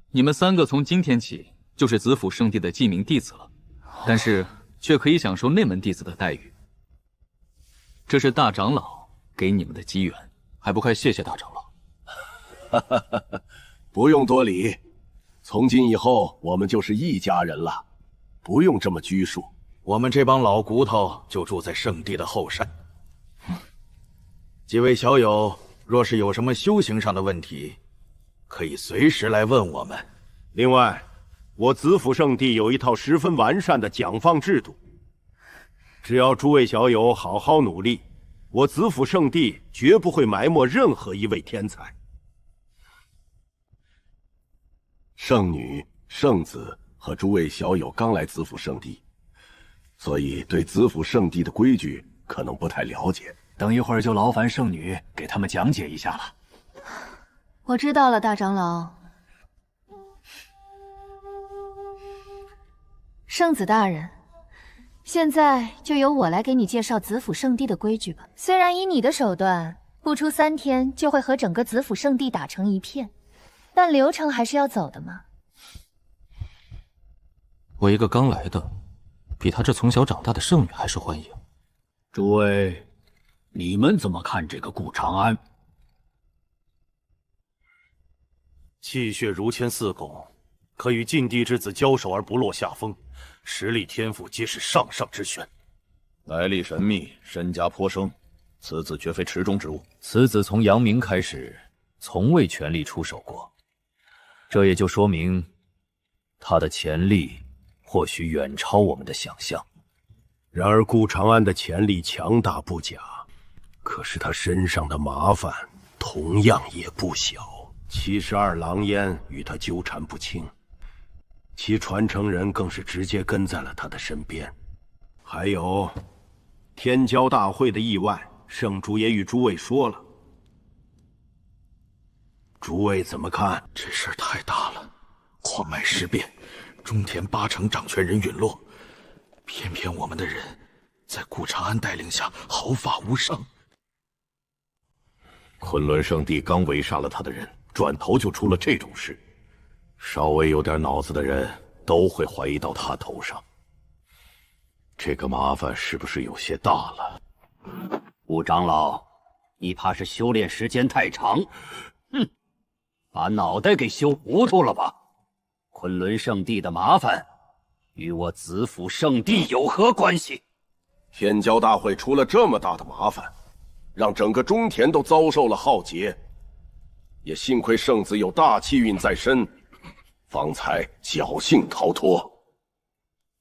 [SPEAKER 2] 你们3个从今天起就是子府圣地的记名弟子了，但是却可以享受内门弟子的待遇。这是大长老给你们的机缘，
[SPEAKER 1] 还不快谢谢大长老？
[SPEAKER 12] 不用多礼，从今以后我们就是一家人了，不用这么拘束。
[SPEAKER 21] 我们这帮老骨头就住在圣地的后山。几位小友，若是有什么修行上的问题，可以随时来问我们。
[SPEAKER 23] 另外，我子府圣地有一套十分完善的奖放制度，只要诸位小友好好努力，我子府圣地绝不会埋没任何一位天才。
[SPEAKER 12] 圣女、圣子和诸位小友刚来子府圣地，所以对子府圣地的规矩可能不太了解。
[SPEAKER 22] 等一会儿就劳烦圣女给他们讲解一下了。
[SPEAKER 13] 我知道了，大长老。圣子大人，现在就由我来给你介绍子府圣地的规矩吧。虽然以你的手段，不出3天就会和整个子府圣地打成一片，但流程还是要走的嘛。
[SPEAKER 1] 我一个刚来的，比她这从小长大的圣女还受欢迎。
[SPEAKER 18] 诸位，你们怎么看这个顾长安？
[SPEAKER 24] 气血如铅似汞，可与禁地之子交手而不落下风，实力天赋皆是上上之选。
[SPEAKER 5] 来历神秘，身家颇生，此子绝非池中之物。
[SPEAKER 19] 此子从扬名开始，从未全力出手过，这也就说明他的潜力或许远超我们的想象。
[SPEAKER 23] 然而顾长安的潜力强大不假，可是他身上的麻烦同样也不小。72狼烟与他纠缠不清，其传承人更是直接跟在了他的身边。还有天骄大会的意外，圣主也与诸位说了，诸位怎么看？
[SPEAKER 21] 这事儿太大了，矿脉失变，中田8成掌权人陨落，偏偏我们的人在顾长安带领下毫发无伤。
[SPEAKER 5] 昆仑圣地刚围杀了他的人，转头就出了这种事，稍微有点脑子的人都会怀疑到他头上。这个麻烦是不是有些大了？
[SPEAKER 18] 顾长老，你怕是修炼时间太长？哼，把脑袋给修糊涂了吧？昆仑圣地的麻烦与我子府圣地有何关系？
[SPEAKER 12] 天骄大会出了这么大的麻烦，让整个中田都遭受了浩劫，也幸亏圣子有大气运在身，方才侥幸逃脱。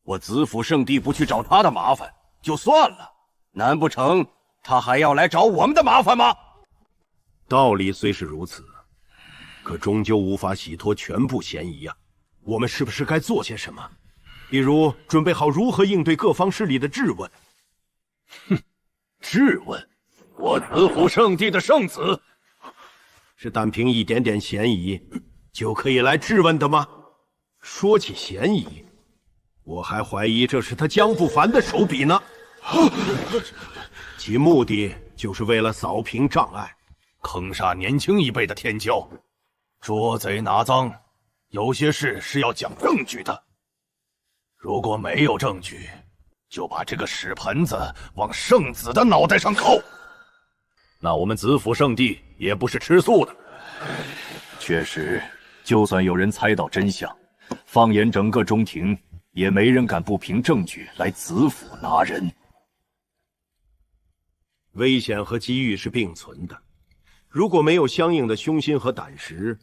[SPEAKER 23] 我子府圣地不去找他的麻烦就算了，难不成他还要来找我们的麻烦吗？道理虽是如此，可终究无法洗脱全部嫌疑啊。我们是不是该做些什么？比如准备好如何应对各方势力的质问。
[SPEAKER 5] 哼，质问我子府圣地的圣子，
[SPEAKER 23] 是单凭一点点嫌疑就可以来质问的吗？说起嫌疑，我还怀疑这是他江不凡的手笔呢。其目的就是为了扫平障碍，
[SPEAKER 24] 坑杀年轻一辈的天骄，捉贼拿赃，有些事是要讲证据的。如果没有证据，就把这个屎盆子往圣子的脑袋上扣。那我们子府圣地也不是吃素的。
[SPEAKER 5] 确实，就算有人猜到真相，放眼整个中庭，也没人敢不凭证据来子府拿人。
[SPEAKER 23] 危险和机遇是并存的，如果没有相应的胸心和胆识，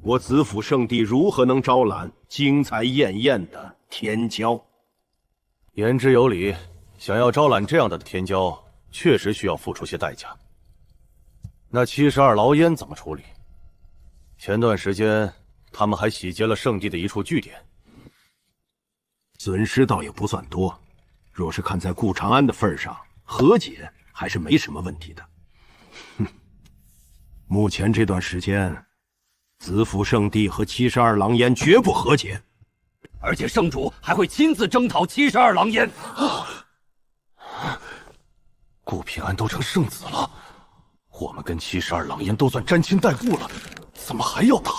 [SPEAKER 23] 我子府圣地如何能招揽精彩艳艳的天骄？
[SPEAKER 24] 言之有理，想要招揽这样的天骄，确实需要付出些代价。那72牢烟怎么处理？前段时间他们还洗劫了圣地的一处据点，
[SPEAKER 23] 损失倒也不算多。若是看在顾长安的份上，和解还是没什么问题的。哼，目前这段时间，子府圣地和72狼烟绝不和解，
[SPEAKER 18] 而且圣主还会亲自征讨72狼烟。
[SPEAKER 21] 顾平安都成圣子了，我们跟72狼烟都算沾亲带故了，怎么还要打？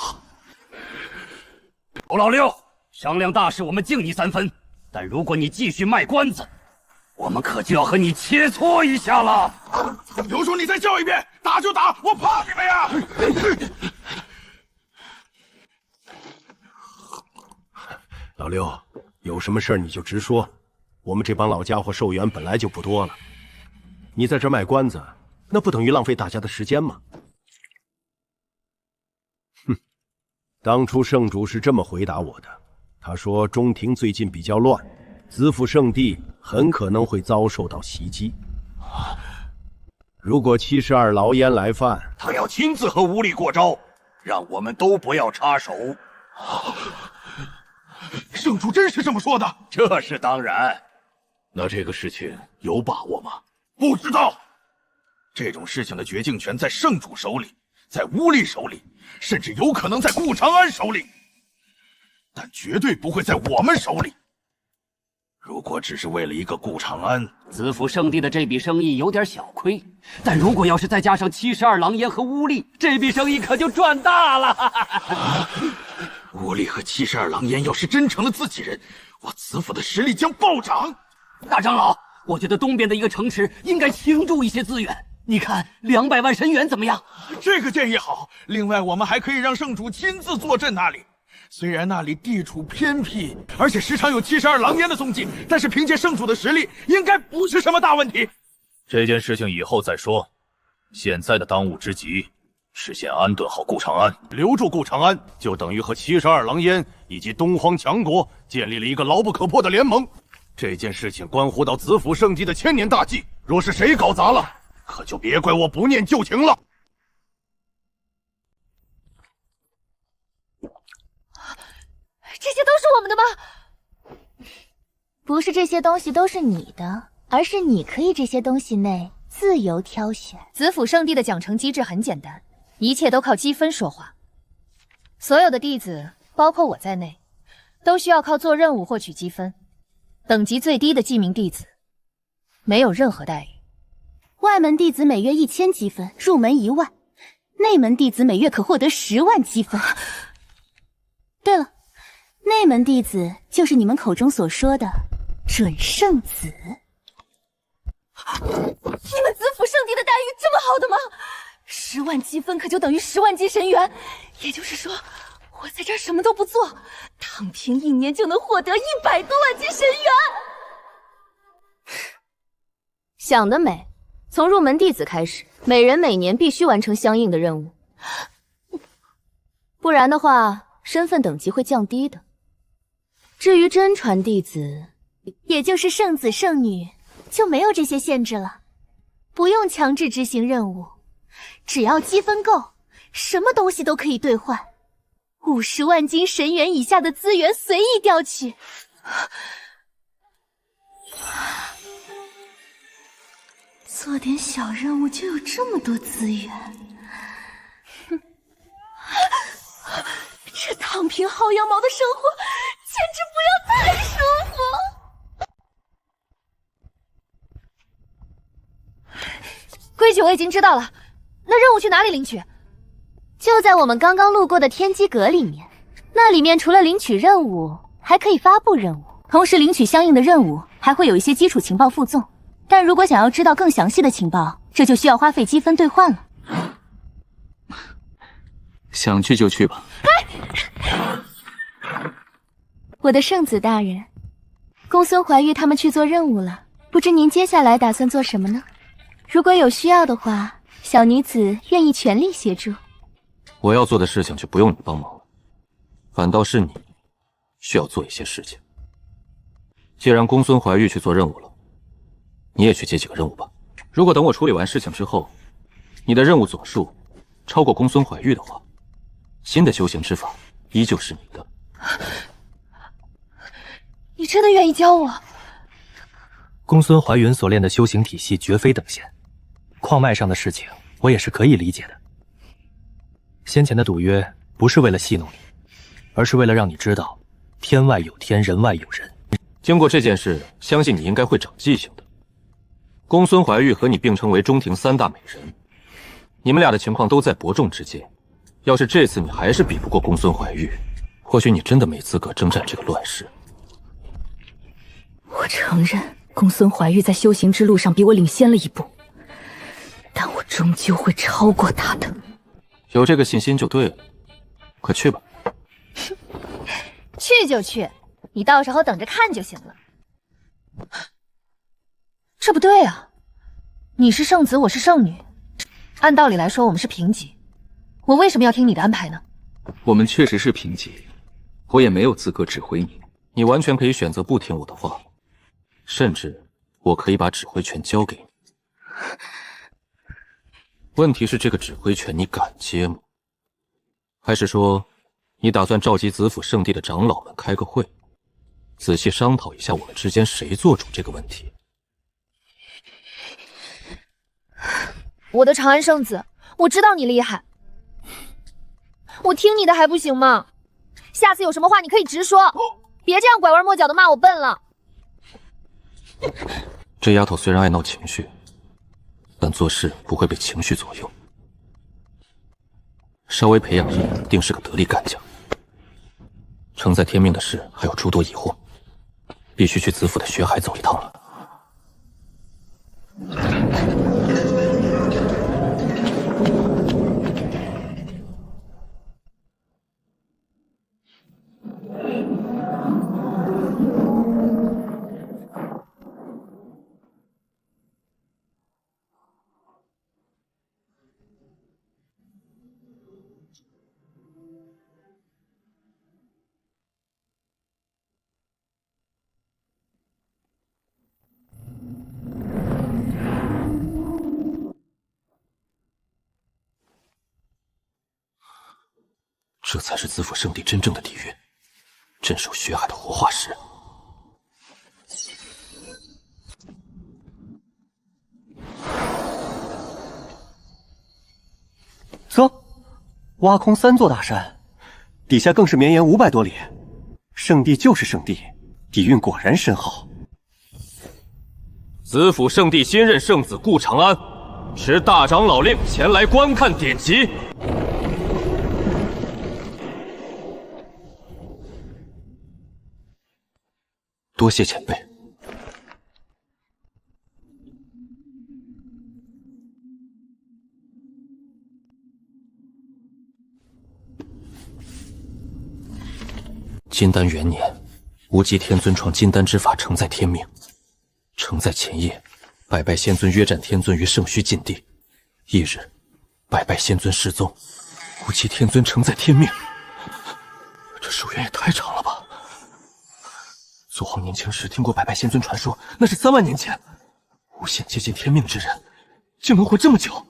[SPEAKER 18] 侯老六，商量大事我们敬你3分，但如果你继续卖关子，我们可就要和你切磋一下了。
[SPEAKER 21] 刘叔，你再叫一遍，打就打，我怕你们呀！
[SPEAKER 23] 老六，有什么事儿你就直说，我们这帮老家伙寿元本来就不多了，你在这卖关子，那不等于浪费大家的时间吗？哼，当初圣主是这么回答我的，他说中庭最近比较乱，子府圣地很可能会遭受到袭击。如果72牢烟来犯，
[SPEAKER 24] 他要亲自和无力过招，让我们都不要插手。
[SPEAKER 21] 圣主真是这么说的？
[SPEAKER 24] 这是当然。
[SPEAKER 21] 那这个事情有把握吗？
[SPEAKER 24] 不知道。这种事情的决定权在圣主手里，在乌力手里，甚至有可能在顾长安手里，但绝对不会在我们手里。如果只是为了一个顾长安，
[SPEAKER 18] 子府圣地的这笔生意有点小亏，但如果要是再加上72狼烟和乌力，这笔生意可就赚大了。
[SPEAKER 21] 乌力和72狼烟要是真成了自己人，我子府的实力将暴涨。
[SPEAKER 18] 大长老，我觉得东边的一个城池应该倾注一些资源，你看200万神元怎么样？
[SPEAKER 21] 这个建议好。另外，我们还可以让圣主亲自坐镇那里。虽然那里地处偏僻，而且时常有72狼烟的踪迹，但是凭借圣主的实力，应该不是什么大问题。
[SPEAKER 5] 这件事情以后再说，现在的当务之急是先安顿好顾长安。
[SPEAKER 24] 留住顾长安，就等于和72狼烟以及东荒强国建立了一个牢不可破的联盟。这件事情关乎到子府圣地的千年大计，若是谁搞砸了，可就别怪我不念旧情了。
[SPEAKER 13] 这些都是我们的吗？不是这些东西都是你的，而是你可以这些东西内自由挑选。子府圣地的奖惩机制很简单，一切都靠积分说话。所有的弟子，包括我在内，都需要靠做任务获取积分。等级最低的记名弟子，没有任何待遇。
[SPEAKER 16] 外门弟子每月1000积分，入门1万；内门弟子每月可获得10万积分。对了，内门弟子就是你们口中所说的准圣子。
[SPEAKER 13] 你们子府圣地的待遇这么好的吗？10万积分可就等于10万斤神元，也就是说，我在这儿什么都不做，躺平1年就能获得100多万斤神元。想得美！从入门弟子开始，每人每年必须完成相应的任务，不然的话，身份等级会降低的。至于真传弟子，
[SPEAKER 16] 也就是圣子圣女，就没有这些限制了，不用强制执行任务，只要积分够，什么东西都可以兑换，50万斤神元以下的资源随意调取。做点小任务就有这么多资源，哼！这躺平薅羊毛的生活简直不要太舒
[SPEAKER 13] 服。规矩我已经知道了，那任务去哪里领取？
[SPEAKER 16] 就在我们刚刚路过的天机阁里面，那里面除了领取任务，还可以发布任务，同时领取相应的任务，还会有一些基础情报附赠。但如果想要知道更详细的情报，这就需要花费积分兑换了。
[SPEAKER 19] 想去就去吧。
[SPEAKER 16] 我的圣子大人，公孙怀玉他们去做任务了，不知您接下来打算做什么呢？如果有需要的话，小女子愿意全力协助。
[SPEAKER 1] 我要做的事情就不用你帮忙了，反倒是你需要做一些事情。既然公孙怀玉去做任务了，你也去接几个任务吧。如果等我处理完事情之后，你的任务总数超过公孙怀玉的话，新的修行之法依旧是你的。
[SPEAKER 13] 你真的愿意教我？
[SPEAKER 3] 公孙怀云所练的修行体系绝非等闲，矿脉上的事情我也是可以理解的。先前的赌约不是为了戏弄你，而是为了让你知道天外有天，人外有人。
[SPEAKER 1] 经过这件事，相信你应该会长记性的。公孙怀玉和你并称为中庭3大美人，你们俩的情况都在伯仲之间。要是这次你还是比不过公孙怀玉，或许你真的没资格征战这个乱世。
[SPEAKER 9] 我承认公孙怀玉在修行之路上比我领先了一步，但我终究会超过他的。
[SPEAKER 1] 有这个信心就对了，快去吧。
[SPEAKER 13] 去就去，你到时候等着看就行了。这不对啊，你是圣子，我是圣女，按道理来说我们是平级，我为什么要听你的安排呢？
[SPEAKER 2] 我们确实是平级，我也没有资格指挥你。
[SPEAKER 1] 你完全可以选择不听我的话，甚至我可以把指挥权交给你。问题是这个指挥权你敢接吗？还是说你打算召集子府圣地的长老们开个会，仔细商讨一下我们之间谁做主这个问题？
[SPEAKER 13] 我的长安圣子，我知道你厉害，我听你的还不行吗？下次有什么话你可以直说，别这样拐弯抹角的骂我笨了。
[SPEAKER 1] 这丫头虽然爱闹情绪，但做事不会被情绪左右，稍微培养一年，定是个得力干将。承在天命的事还有诸多疑惑，必须去子府的学海走一趟了。这才是子府圣地真正的底蕴，镇守血海的活化石。
[SPEAKER 6] 啧，挖空3座大山，底下更是绵延500多里。圣地就是圣地，底蕴果然深厚。
[SPEAKER 1] 子府圣地新任圣子顾长安，持大长老令前来观看典籍。多谢前辈。金丹元年，无极天尊创金丹之法，承在天命。承在前夜，百拜仙尊约战天尊于圣虚禁地。翌日，百拜仙尊失踪，无极天尊承在天命。这寿元也太长了吧！祖皇年轻时听过百拜仙尊传说，那是3万年前。无限接近天命之人，竟能活这么久。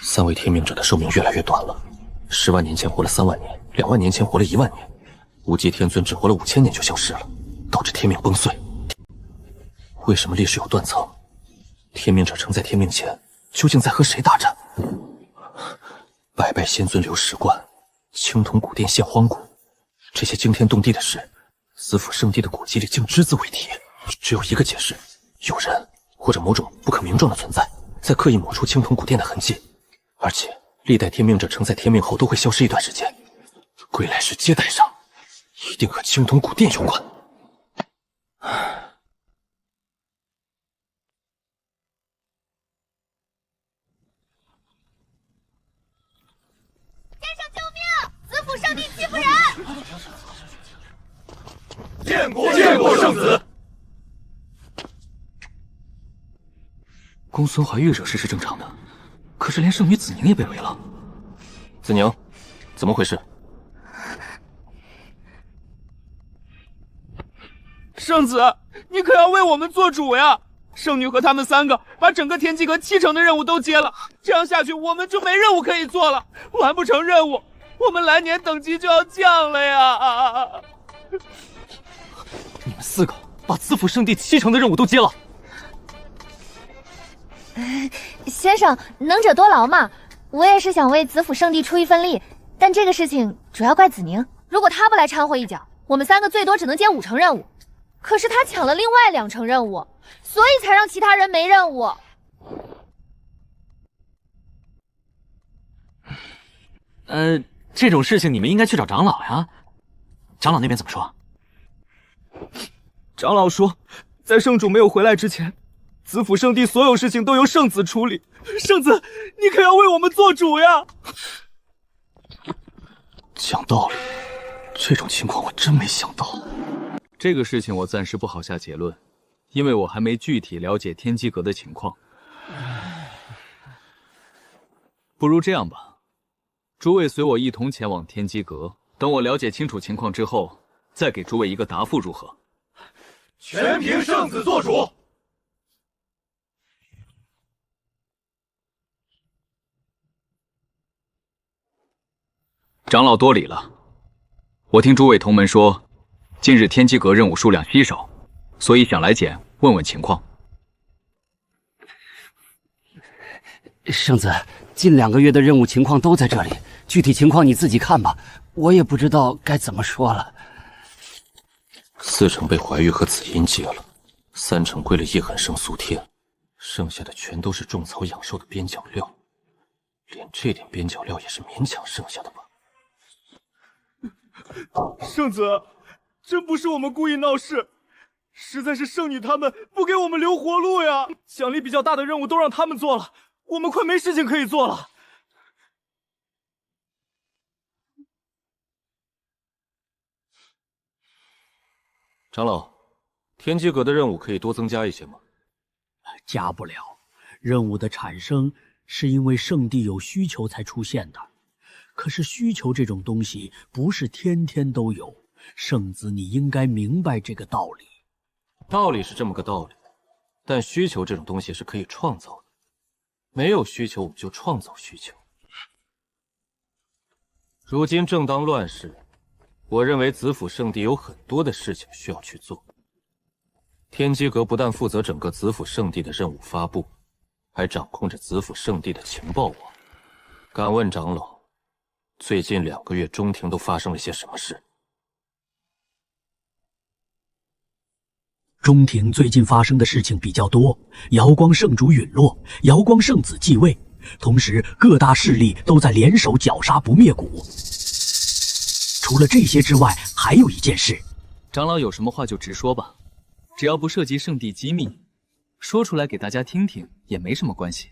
[SPEAKER 1] 3位天命者的寿命越来越短了，10万年前活了3万年，2万年前活了1万年，无极天尊只活了5000年就消失了，导致天命崩碎。为什么历史有断层？天命者承在天命前，究竟在和谁大战？百拜仙尊留石棺，青铜古殿现荒古，这些惊天动地的事，子府圣地的古籍里竟只字未提。只有一个解释：有人或者某种不可名状的存在，在刻意抹除青铜古殿的痕迹，而且历代天命者承在天命后都会消失一段时间，归来时接待上，一定和青铜古殿有关。
[SPEAKER 13] 子府圣地欺负人！
[SPEAKER 5] 见过圣子。
[SPEAKER 14] 公孙怀玉惹事是正常的，可是连圣女子宁也被围了。
[SPEAKER 1] 子宁，怎么回事？
[SPEAKER 4] 圣子，你可要为我们做主呀！
[SPEAKER 22] 圣女和他们3个把整个天机阁7成的任务都接了，这样下去我们就没任务可以做了，完不成任务，我们来年等级就要降了呀！
[SPEAKER 3] 你们4个把子府圣地7成的任务都接了。
[SPEAKER 13] 先生，能者多劳嘛，我也是想为子府圣地出一份力，但这个事情主要怪子宁，如果他不来掺和一脚，我们3个最多只能接5成任务。可是他抢了另外2成任务，所以才让其他人没任务。
[SPEAKER 3] 这种事情你们应该去找长老呀。长老那边怎么说？
[SPEAKER 22] 长老说，在圣主没有回来之前，子府圣地所有事情都由圣子处理。圣子，你可要为我们做主呀！
[SPEAKER 3] 讲道理，这种情况我真没想到。
[SPEAKER 2] 这个事情我暂时不好下结论，因为我还没具体了解天机阁的情况。不如这样吧，诸位随我一同前往天机阁，等我了解清楚情况之后，再给诸位一个答复，如何？
[SPEAKER 24] 全凭圣子做主。
[SPEAKER 2] 长老多礼了。我听诸位同门说，近日天机阁任务数量稀少，所以想来简问问情况。
[SPEAKER 18] 圣子，近2个月的任务情况都在这里，具体情况你自己看吧，我也不知道该怎么说了。
[SPEAKER 1] 4成被怀玉和紫音接了，3成归了叶寒生、苏天，剩下的全都是种草养兽的边角料，连这点边角料也是勉强剩下的吧。
[SPEAKER 22] 圣子，真不是我们故意闹事，实在是圣女他们不给我们留活路呀！奖励比较大的任务都让他们做了，我们快没事情可以做了。
[SPEAKER 1] 长老，天机阁的任务可以多增加一些吗？
[SPEAKER 22] 加不了，任务的产生是因为圣地有需求才出现的。可是需求这种东西不是天天都有，圣子你应该明白这个道理。
[SPEAKER 1] 道理是这么个道理，但需求这种东西是可以创造的，没有需求我们就创造需求。如今正当乱世，我认为子府圣地有很多的事情需要去做。天机阁不但负责整个子府圣地的任务发布，还掌控着子府圣地的情报网。敢问长老，最近2个月中庭都发生了些什么事？
[SPEAKER 22] 中庭最近发生的事情比较多，瑶光圣主陨落，瑶光圣子继位，同时各大势力都在联手绞杀不灭谷。除了这些之外，还有一件事。
[SPEAKER 2] 长老有什么话就直说吧，只要不涉及圣地机密，说出来给大家听听也没什么关系。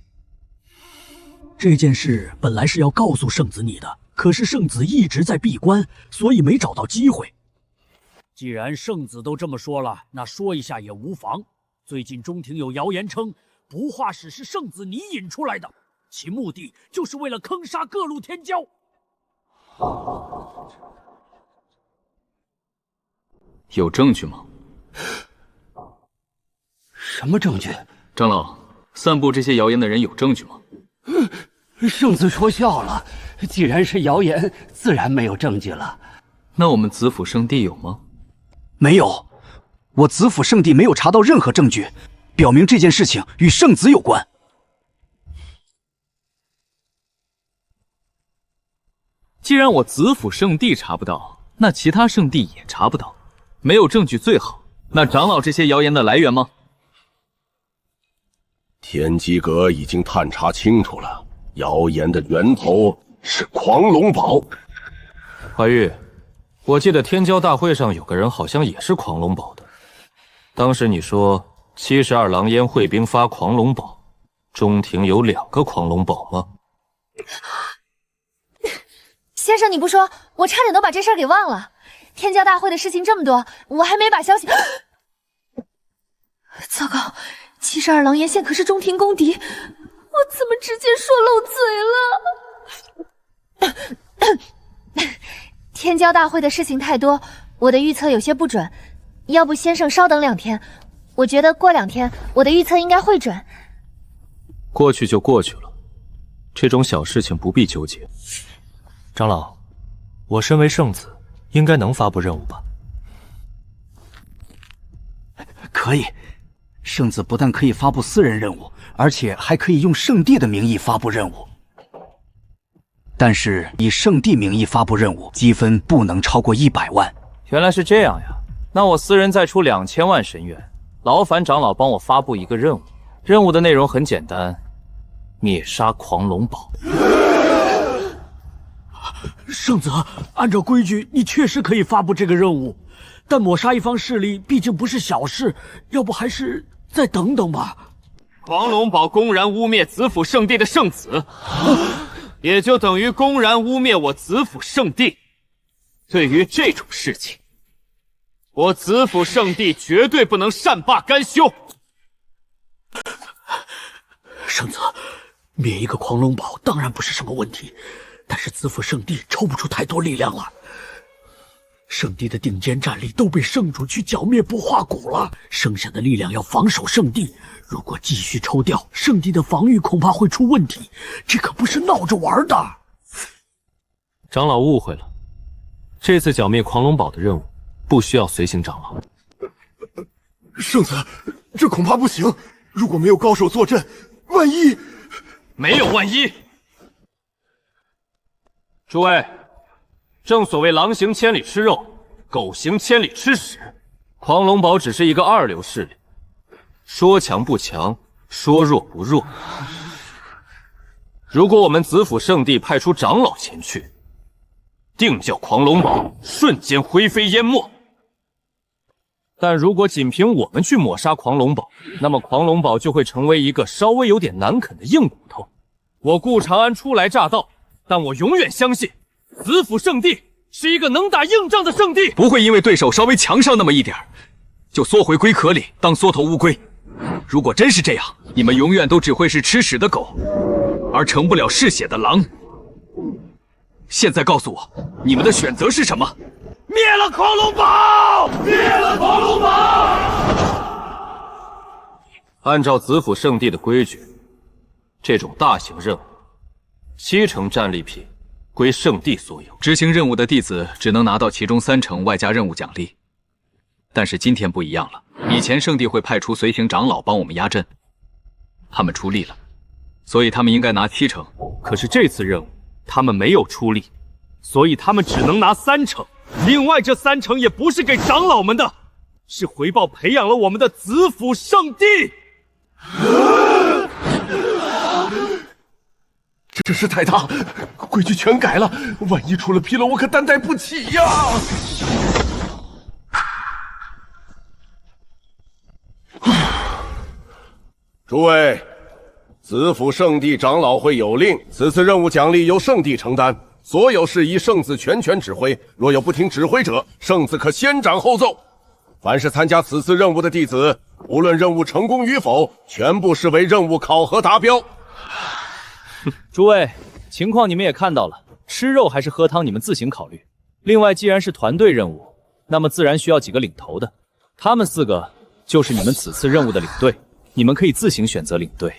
[SPEAKER 22] 这件事本来是要告诉圣子你的，可是圣子一直在闭关，所以没找到机会。既然圣子都这么说了，那说一下也无妨。最近中庭有谣言称，不化使是圣子你引出来的，其目的就是为了坑杀各路天骄。
[SPEAKER 2] 有证据吗？
[SPEAKER 18] 什么证据？
[SPEAKER 2] 长老，散布这些谣言的人有证据吗？
[SPEAKER 18] 圣子说笑了，既然是谣言，自然没有证据了。
[SPEAKER 2] 那我们子府圣地有吗？
[SPEAKER 7] 没有，我子府圣地没有查到任何证据，表明这件事情与圣子有关。
[SPEAKER 2] 既然我子府圣地查不到，那其他圣地也查不到，没有证据最好。那长老这些谣言的来源吗？
[SPEAKER 12] 天机阁已经探查清楚了，谣言的源头是狂龙堡。
[SPEAKER 1] 怀玉，我记得天骄大会上有个人好像也是狂龙堡的。当时你说72狼烟会兵发狂龙堡，中庭有2个狂龙堡吗？
[SPEAKER 13] 先生，你不说，我差点都把这事儿给忘了。天骄大会的事情这么多，我还没把消息……糟糕，72狼烟现可是中庭公敌，我怎么直接说漏嘴了？天骄大会的事情太多，我的预测有些不准，要不先生稍等2天，我觉得过2天我的预测应该会准。
[SPEAKER 1] 过去就过去了，这种小事情不必纠结。
[SPEAKER 3] 长老，我身为圣子，应该能发布任务吧？
[SPEAKER 22] 可以，圣子不但可以发布私人任务，而且还可以用圣地的名义发布任务。但是以圣地名义发布任务，积分不能超过100万。
[SPEAKER 14] 原来是这样呀，那我私人再出2000万神元，劳烦长老帮我发布一个任务。任务的内容很简单，灭杀狂龙堡。
[SPEAKER 22] 圣子，按照规矩，你确实可以发布这个任务，但抹杀一方势力毕竟不是小事，要不还是再等等吧。
[SPEAKER 2] 狂龙堡公然污蔑子府圣地的圣子，也就等于公然污蔑我子府圣地。对于这种事情，我子府圣地绝对不能善罢甘休。
[SPEAKER 22] 圣子，灭一个狂龙堡当然不是什么问题，但是子府圣地抽不出太多力量了。圣地的顶尖战力都被圣主去剿灭不化骨了，剩下的力量要防守圣地。如果继续抽调，圣地的防御恐怕会出问题，这可不是闹着玩的。
[SPEAKER 3] 长老误会了，这次剿灭狂龙堡的任务不需要随行长老。
[SPEAKER 4] 圣子，这恐怕不行。如果没有高手坐镇，万一……
[SPEAKER 2] 没有万一。
[SPEAKER 1] 诸位，正所谓狼行千里吃肉，狗行千里吃屎。狂龙堡只是一个2流势力，说强不强，说弱不弱。如果我们子府圣地派出长老前去，定叫狂龙堡瞬间灰飞烟没。但如果仅凭我们去抹杀狂龙堡，那么狂龙堡就会成为一个稍微有点难啃的硬骨头。我顾长安初来乍到，但我永远相信子府圣地是一个能打硬仗的圣地，
[SPEAKER 2] 不会因为对手稍微强上那么一点就缩回龟壳里当缩头乌龟。如果真是这样，你们永远都只会是吃屎的狗，而成不了嗜血的狼。现在告诉我，你们的选择是什么？
[SPEAKER 21] 灭了狂龙堡！灭了狂龙堡！
[SPEAKER 1] 按照子府圣地的规矩，这种大型任务，7成战利品归圣地所有。
[SPEAKER 2] 执行任务的弟子只能拿到其中3成外加任务奖励。但是今天不一样了，以前圣地会派出随行长老帮我们压阵，他们出力了，所以他们应该拿7成。
[SPEAKER 14] 可是这次任务他们没有出力，所以他们只能拿3成。另外这3成也不是给长老们的，是回报培养了我们的子府圣地。
[SPEAKER 4] 这事太大，规矩全改了，万一出了纰漏，我可担待不起呀！
[SPEAKER 12] 诸位，子府圣地长老会有令，此次任务奖励由圣地承担，所有事宜圣子全权指挥，若有不听指挥者，圣子可先斩后奏。凡是参加此次任务的弟子，无论任务成功与否，全部视为任务考核达标。
[SPEAKER 14] 诸位，情况你们也看到了，吃肉还是喝汤你们自行考虑。另外，既然是团队任务，那么自然需要几个领头的，他们4个就是你们此次任务的领队，你们可以自行选择领队。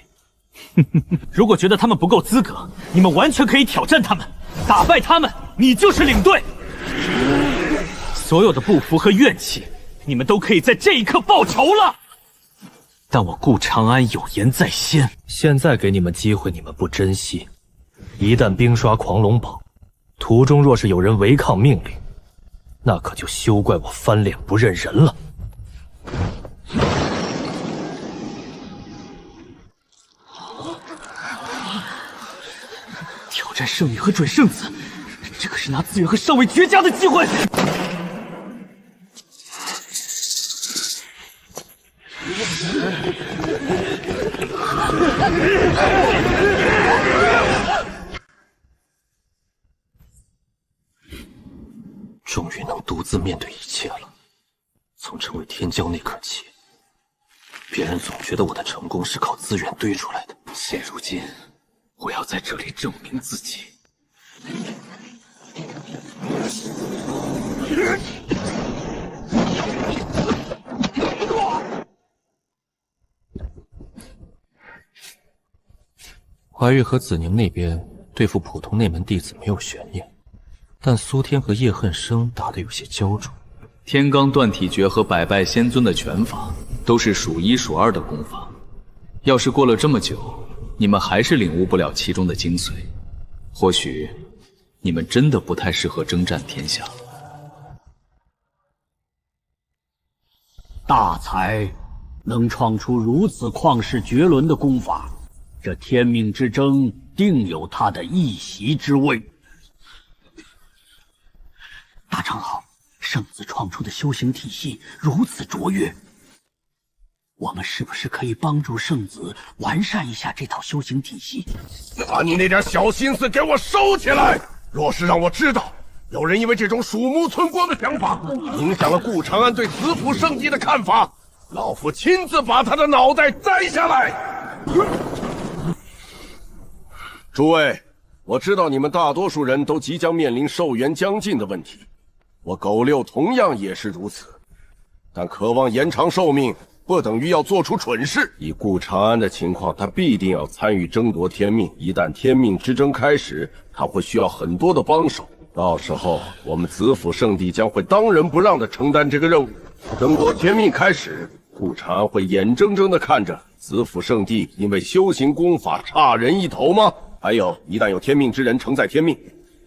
[SPEAKER 14] 如果觉得他们不够资格，你们完全可以挑战他们，打败他们，你就是领队。所有的不服和怨气，你们都可以在这一刻报仇了。
[SPEAKER 3] 但我顾长安有言在先，现在给你们机会，你们不珍惜，一旦兵刷狂龙堡，途中若是有人违抗命令，那可就休怪我翻脸不认人了。
[SPEAKER 22] 挑战圣女和准圣子，这可是拿资源和上位绝佳的机会。
[SPEAKER 1] 终于能独自面对一切了。从成为天骄那刻起，别人总觉得我的成功是靠资源堆出来的。现如今，我要在这里证明自己。怀玉和子宁那边对付普通内门弟子没有悬念，但苏天和叶恨生打得有些焦灼。
[SPEAKER 2] 天罡断体诀和百拜仙尊的拳法都是数一数二的功法，要是过了这么久，你们还是领悟不了其中的精髓，或许你们真的不太适合征战天下。
[SPEAKER 22] 大才能创出如此旷世绝伦的功法，这天命之争定有他的一席之位。大长老，圣子创出的修行体系如此卓越，我们是不是可以帮助圣子完善一下这套修行体系？
[SPEAKER 12] 把你那点小心思给我收起来！若是让我知道有人因为这种鼠目寸光的想法，影响了顾长安对子府圣地的看法，老夫亲自把他的脑袋摘下来！诸位，我知道你们大多数人都即将面临寿元将近的问题，我狗六同样也是如此。但渴望延长寿命，不等于要做出蠢事。以顾长安的情况，他必定要参与争夺天命。一旦天命之争开始，他会需要很多的帮手。到时候，我们子府圣地将会当仁不让地承担这个任务。争夺天命开始，顾长安会眼睁睁地看着子府圣地因为修行功法差人一头吗？还有，一旦有天命之人承载天命，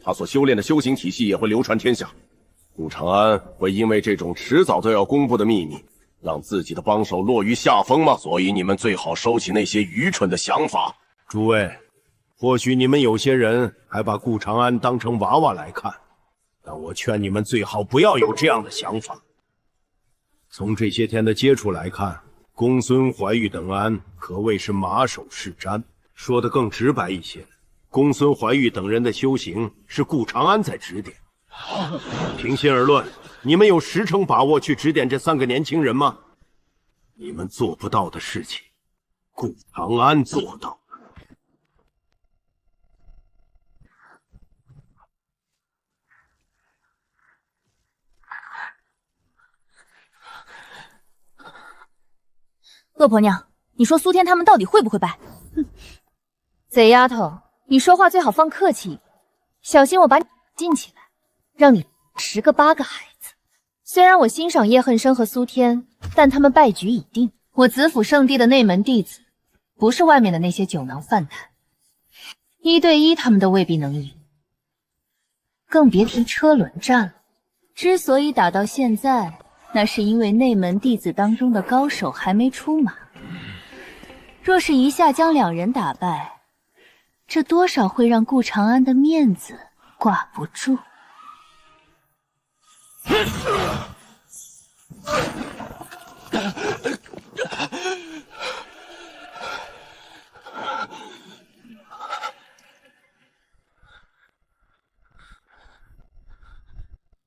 [SPEAKER 12] 他所修炼的修行体系也会流传天下。顾长安会因为这种迟早都要公布的秘密，让自己的帮手落于下风吗？所以你们最好收起那些愚蠢的想法。
[SPEAKER 23] 诸位，或许你们有些人还把顾长安当成娃娃来看，但我劝你们最好不要有这样的想法。从这些天的接触来看，公孙怀玉等安可谓是马首是瞻。说得更直白一些，公孙怀玉等人的修行是顾长安在指点。平心而论，你们有10成把握去指点这3个年轻人吗？你们做不到的事情，顾长安做到了。
[SPEAKER 8] 恶婆娘，你说苏天他们到底会不会败？
[SPEAKER 13] 哼，贼丫头，你说话最好放客气一点，小心我把你禁起来，让你10个8个孩子。虽然我欣赏叶恨生和苏天，但他们败局已定。我子府圣地的内门弟子，不是外面的那些酒囊饭坛，1对1他们都未必能赢，更别提车轮战了。之所以打到现在，那是因为内门弟子当中的高手还没出马。若是一下将2人打败，这多少会让顾长安的面子挂不住。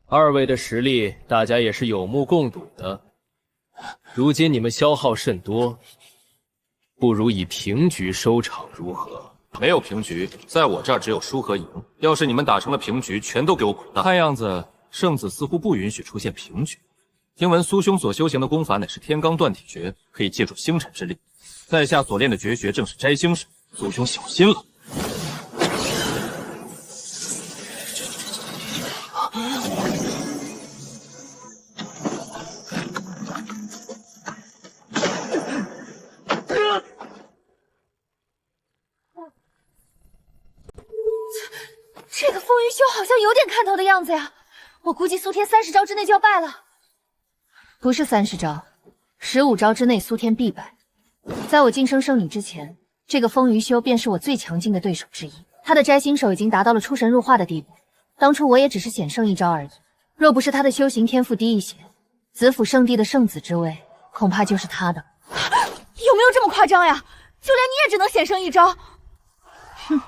[SPEAKER 3] 2位的实力，大家也是有目共睹的。如今你们消耗甚多，不如以平局收场，如何？
[SPEAKER 1] 没有平局，在我这儿只有输和赢。要是你们打成了平局，全都给我滚蛋！看样子圣子似乎不允许出现平局。听闻苏兄所修行的功法乃是天罡断体诀，可以借助星辰之力。在下所练的绝学正是摘星术，苏兄小心了。
[SPEAKER 13] 这个风云修好像有点看头的样子呀，我估计苏天30招之内就要败了。不是30招，15招之内苏天必败。在我晋升圣女之前，这个风云修便是我最强劲的对手之一。他的摘星手已经达到了出神入化的地步，当初我也只是险胜1招而已。若不是他的修行天赋低一些，子府圣地的圣子之位恐怕就是他的。
[SPEAKER 8] 有没有这么夸张呀？就连你也只能险胜1招？
[SPEAKER 13] 哼，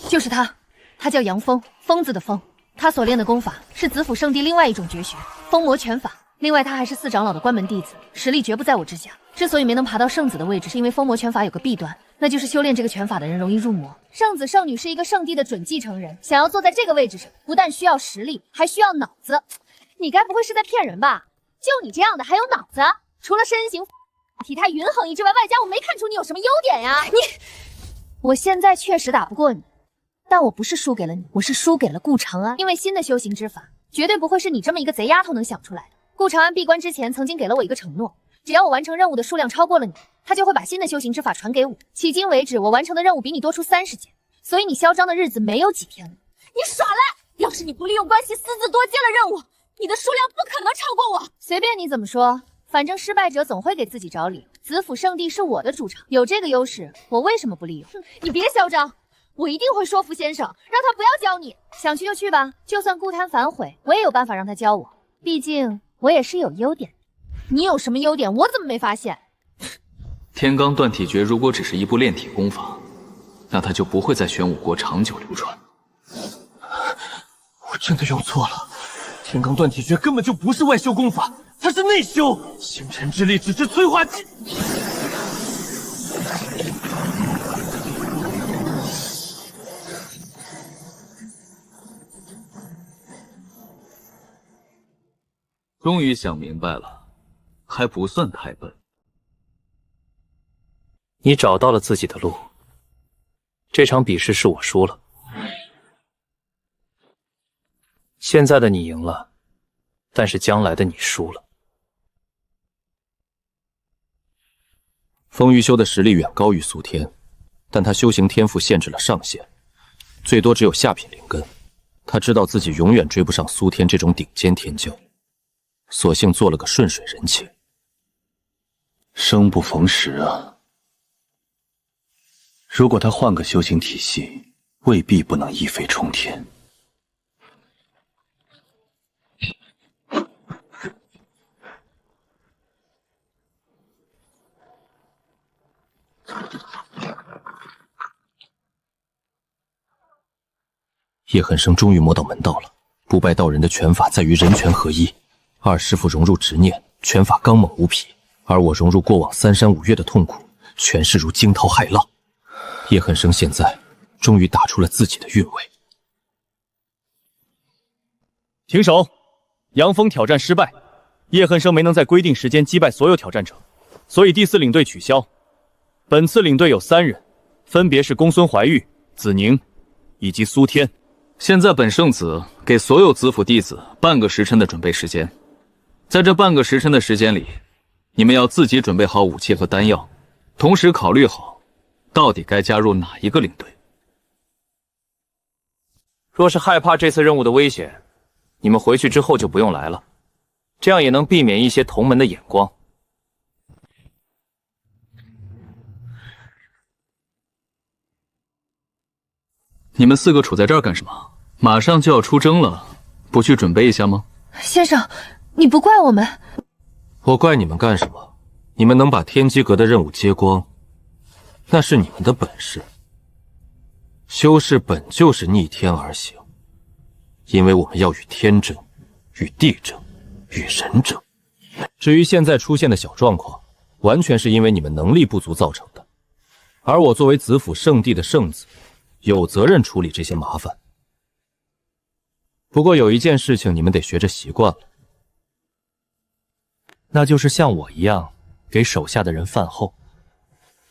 [SPEAKER 13] 就是他。他叫杨峰，疯子的疯。他所练的功法是子府圣地另外一种绝学风魔拳法。另外，他还是4长老的关门弟子，实力绝不在我之下。之所以没能爬到圣子的位置，是因为风魔拳法有个弊端，那就是修炼这个拳法的人容易入魔。圣子圣女是一个圣地的准继承人，想要坐在这个位置上，不但需要实力，还需要脑子。你该不会是在骗人吧？就你这样的还有脑子？除了身形体态匀衡一之外，外加我没看出你有什么优点呀！我现在确实打不过你，但我不是输给了你，我是输给了顾长安。因为新的修行之法绝对不会是你这么一个贼丫头能想出来的。顾长安闭关之前曾经给了我一个承诺，只要我完成任务的数量超过了你，他就会把新的修行之法传给我。迄今为止，我完成的任务比你多出30件，所以你嚣张的日子没有几天了。
[SPEAKER 9] 你耍赖！要是你不利用关系私自多接了任务，你的数量不可能超过我。
[SPEAKER 13] 随便你怎么说，反正失败者总会给自己找理由。子府圣地是我的主场，有这个优势，我为什么不利用？
[SPEAKER 9] 你别嚣张，我一定会说服先生，让他不要教你。
[SPEAKER 13] 想去就去吧，就算顾摊反悔，我也有办法让他教我。毕竟我也是有优点。
[SPEAKER 9] 你有什么优点？我怎么没发现？
[SPEAKER 2] 天罡断体诀如果只是一部炼体功法，那它就不会在玄武国长久流传。
[SPEAKER 6] 我真的用错了，天罡断体诀根本就不是外修功法，它是内修，星辰之力只是催化剂。
[SPEAKER 2] 终于想明白了，还不算太笨。
[SPEAKER 3] 你找到了自己的路，这场比试是我输了。现在的你赢了，但是将来的你输了。
[SPEAKER 1] 风玉修的实力远高于苏天，但他修行天赋限制了上限，最多只有下品灵根。他知道自己永远追不上苏天这种顶尖天骄，索性做了个顺水人情。
[SPEAKER 20] 生不逢时啊！如果他换个修行体系，未必不能一飞冲天。
[SPEAKER 1] 叶恨生终于摸到门道了。不败道人的拳法在于人拳合一，二师傅融入执念，拳法刚猛无匹，而我融入过往3山5岳的痛苦，权势如惊涛骇浪。叶恨生现在终于打出了自己的韵味。
[SPEAKER 14] 停手！杨峰挑战失败，叶恨生没能在规定时间击败所有挑战者，所以第4领队取消。本次领队有3人，分别是公孙怀玉、子宁以及苏天。
[SPEAKER 2] 现在本圣子给所有子府弟子半个时辰的准备时间，在这半个时辰的时间里，你们要自己准备好武器和丹药，同时考虑好到底该加入哪一个领队。
[SPEAKER 3] 若是害怕这次任务的危险，你们回去之后就不用来了，这样也能避免一些同门的眼光。
[SPEAKER 2] 你们4个处在这儿干什么？马上就要出征了，不去准备一下吗？
[SPEAKER 13] 先生，你不怪我们？
[SPEAKER 1] 我怪你们干什么？你们能把天机阁的任务接光，那是你们的本事。修士本就是逆天而行，因为我们要与天争，与地争，与人争。至于现在出现的小状况，完全是因为你们能力不足造成的。而我作为子府圣地的圣子，有责任处理这些麻烦。不过有一件事情你们得学着习惯了，
[SPEAKER 3] 那就是像我一样给手下的人饭后。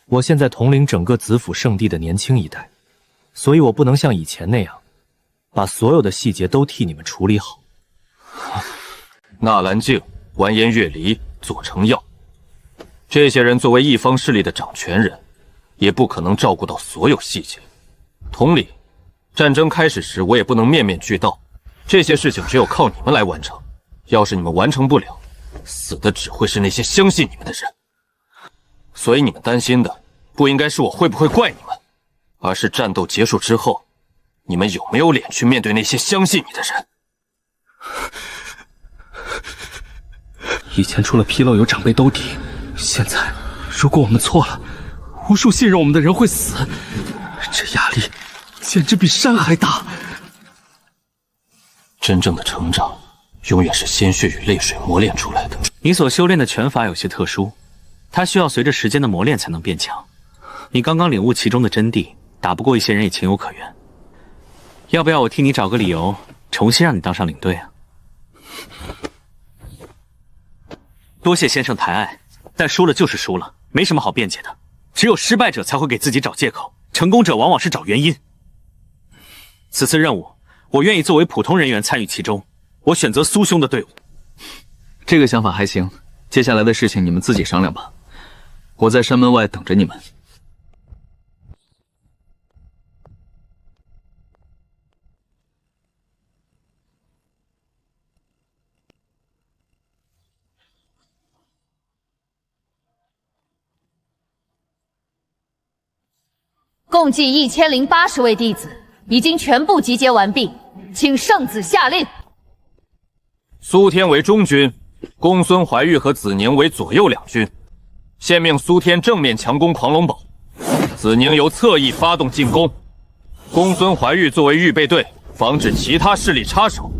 [SPEAKER 3] 我现在统领整个子府圣地的年轻一代，所以我不能像以前那样，把所有的细节都替你们处理好。
[SPEAKER 1] 纳兰镜、完颜月离、左承耀，这些人作为一方势力的掌权人，也不可能照顾到所有细节。同理，战争开始时我也不能面面俱到，这些事情只有靠你们来完成。要是你们完成不了，死的只会是那些相信你们的人。所以你们担心的不应该是我会不会怪你们，而是战斗结束之后，你们有没有脸去面对那些相信你的人。
[SPEAKER 22] 以前出了纰漏有长辈兜底，现在如果我们错了，无数信任我们的人会死，这压力简直比山还大。
[SPEAKER 1] 真正的成长永远是鲜血与泪水磨练出来的。
[SPEAKER 19] 你所修炼的拳法有些特殊，它需要随着时间的磨练才能变强。你刚刚领悟其中的真谛，打不过一些人也情有可原。要不要我替你找个理由，重新让你当上领队啊？多谢先生抬爱，但输了就是输了，没什么好辩解的。只有失败者才会给自己找借口，成功者往往是找原因。此次任务，我愿意作为普通人员参与其中。我选择苏兄的队伍。
[SPEAKER 2] 这个想法还行，接下来的事情你们自己商量吧。我在山门外等着你们。
[SPEAKER 13] 共计1080位弟子，已经全部集结完毕，请圣子下令。
[SPEAKER 1] 苏天为中军，公孙怀玉和子宁为左右两军。现命苏天正面强攻狂龙堡，子宁由侧翼发动进攻，公孙怀玉作为预备队，防止其他势力插手。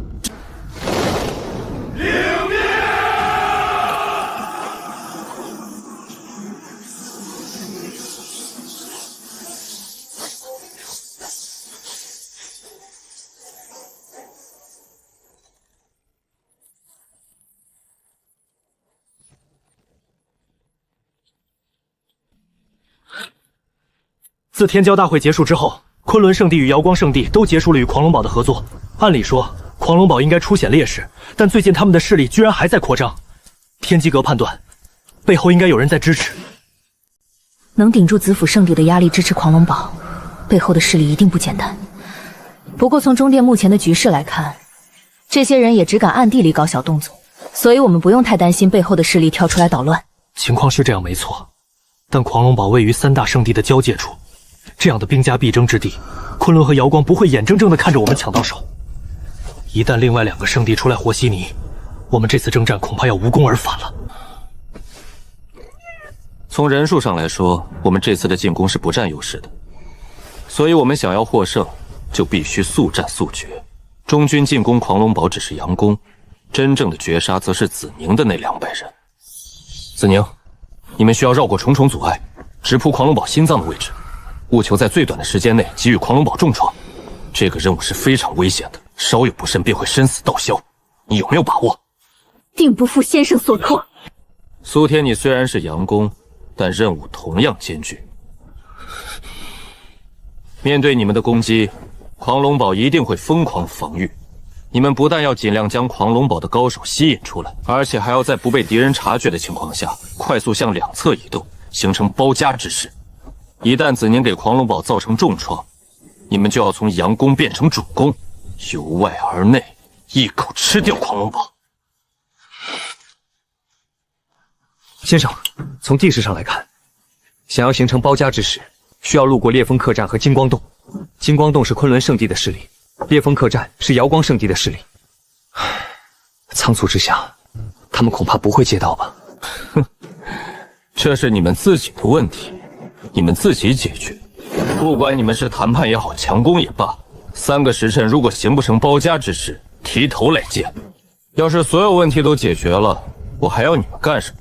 [SPEAKER 3] 自天骄大会结束之后，昆仑圣地与瑶光圣地都结束了与狂龙堡的合作。按理说，狂龙堡应该出现劣势，但最近他们的势力居然还在扩张。天机阁判断，背后应该有人在支持。
[SPEAKER 8] 能顶住子府圣地的压力，支持狂龙堡，背后的势力一定不简单。不过从中殿目前的局势来看，这些人也只敢暗地里搞小动作，所以我们不用太担心背后的势力跳出来捣乱。
[SPEAKER 3] 情况是这样没错，但狂龙堡位于三大圣地的交界处。这样的兵家必争之地，昆仑和瑶光不会眼睁睁地看着我们抢到手。一旦另外2个圣地出来和稀泥，我们这次征战恐怕要无功而返了。
[SPEAKER 1] 从人数上来说，我们这次的进攻是不占优势的，所以我们想要获胜，就必须速战速决。中军进攻狂龙堡只是佯攻，真正的绝杀则是子宁的那200人。子宁，你们需要绕过重重阻碍，直扑狂龙堡心脏的位置。务求在最短的时间内给予狂龙堡重创，这个任务是非常危险的，稍有不慎便会身死道消。你有没有把握？
[SPEAKER 8] 定不负先生所托。
[SPEAKER 1] 苏天，你虽然是佯攻，但任务同样艰巨。面对你们的攻击，狂龙堡一定会疯狂防御。你们不但要尽量将狂龙堡的高手吸引出来，而且还要在不被敌人察觉的情况下，快速向两侧移动，形成包夹之势。一旦子宁给狂龙堡造成重创，你们就要从佯攻变成主攻，由外而内一口吃掉狂龙堡。
[SPEAKER 10] 先生，从地势上来看，想要形成包夹之势，需要路过烈风客栈和金光洞。金光洞是昆仑圣地的势力，烈风客栈是瑶光圣地的势力。仓促之下，他们恐怕不会接到吧？
[SPEAKER 1] 哼，这是你们自己的问题。你们自己解决，不管你们是谈判也好，强攻也罢，3个时辰如果形不成包夹之势，提头来见。要是所有问题都解决了，我还要你们干什么？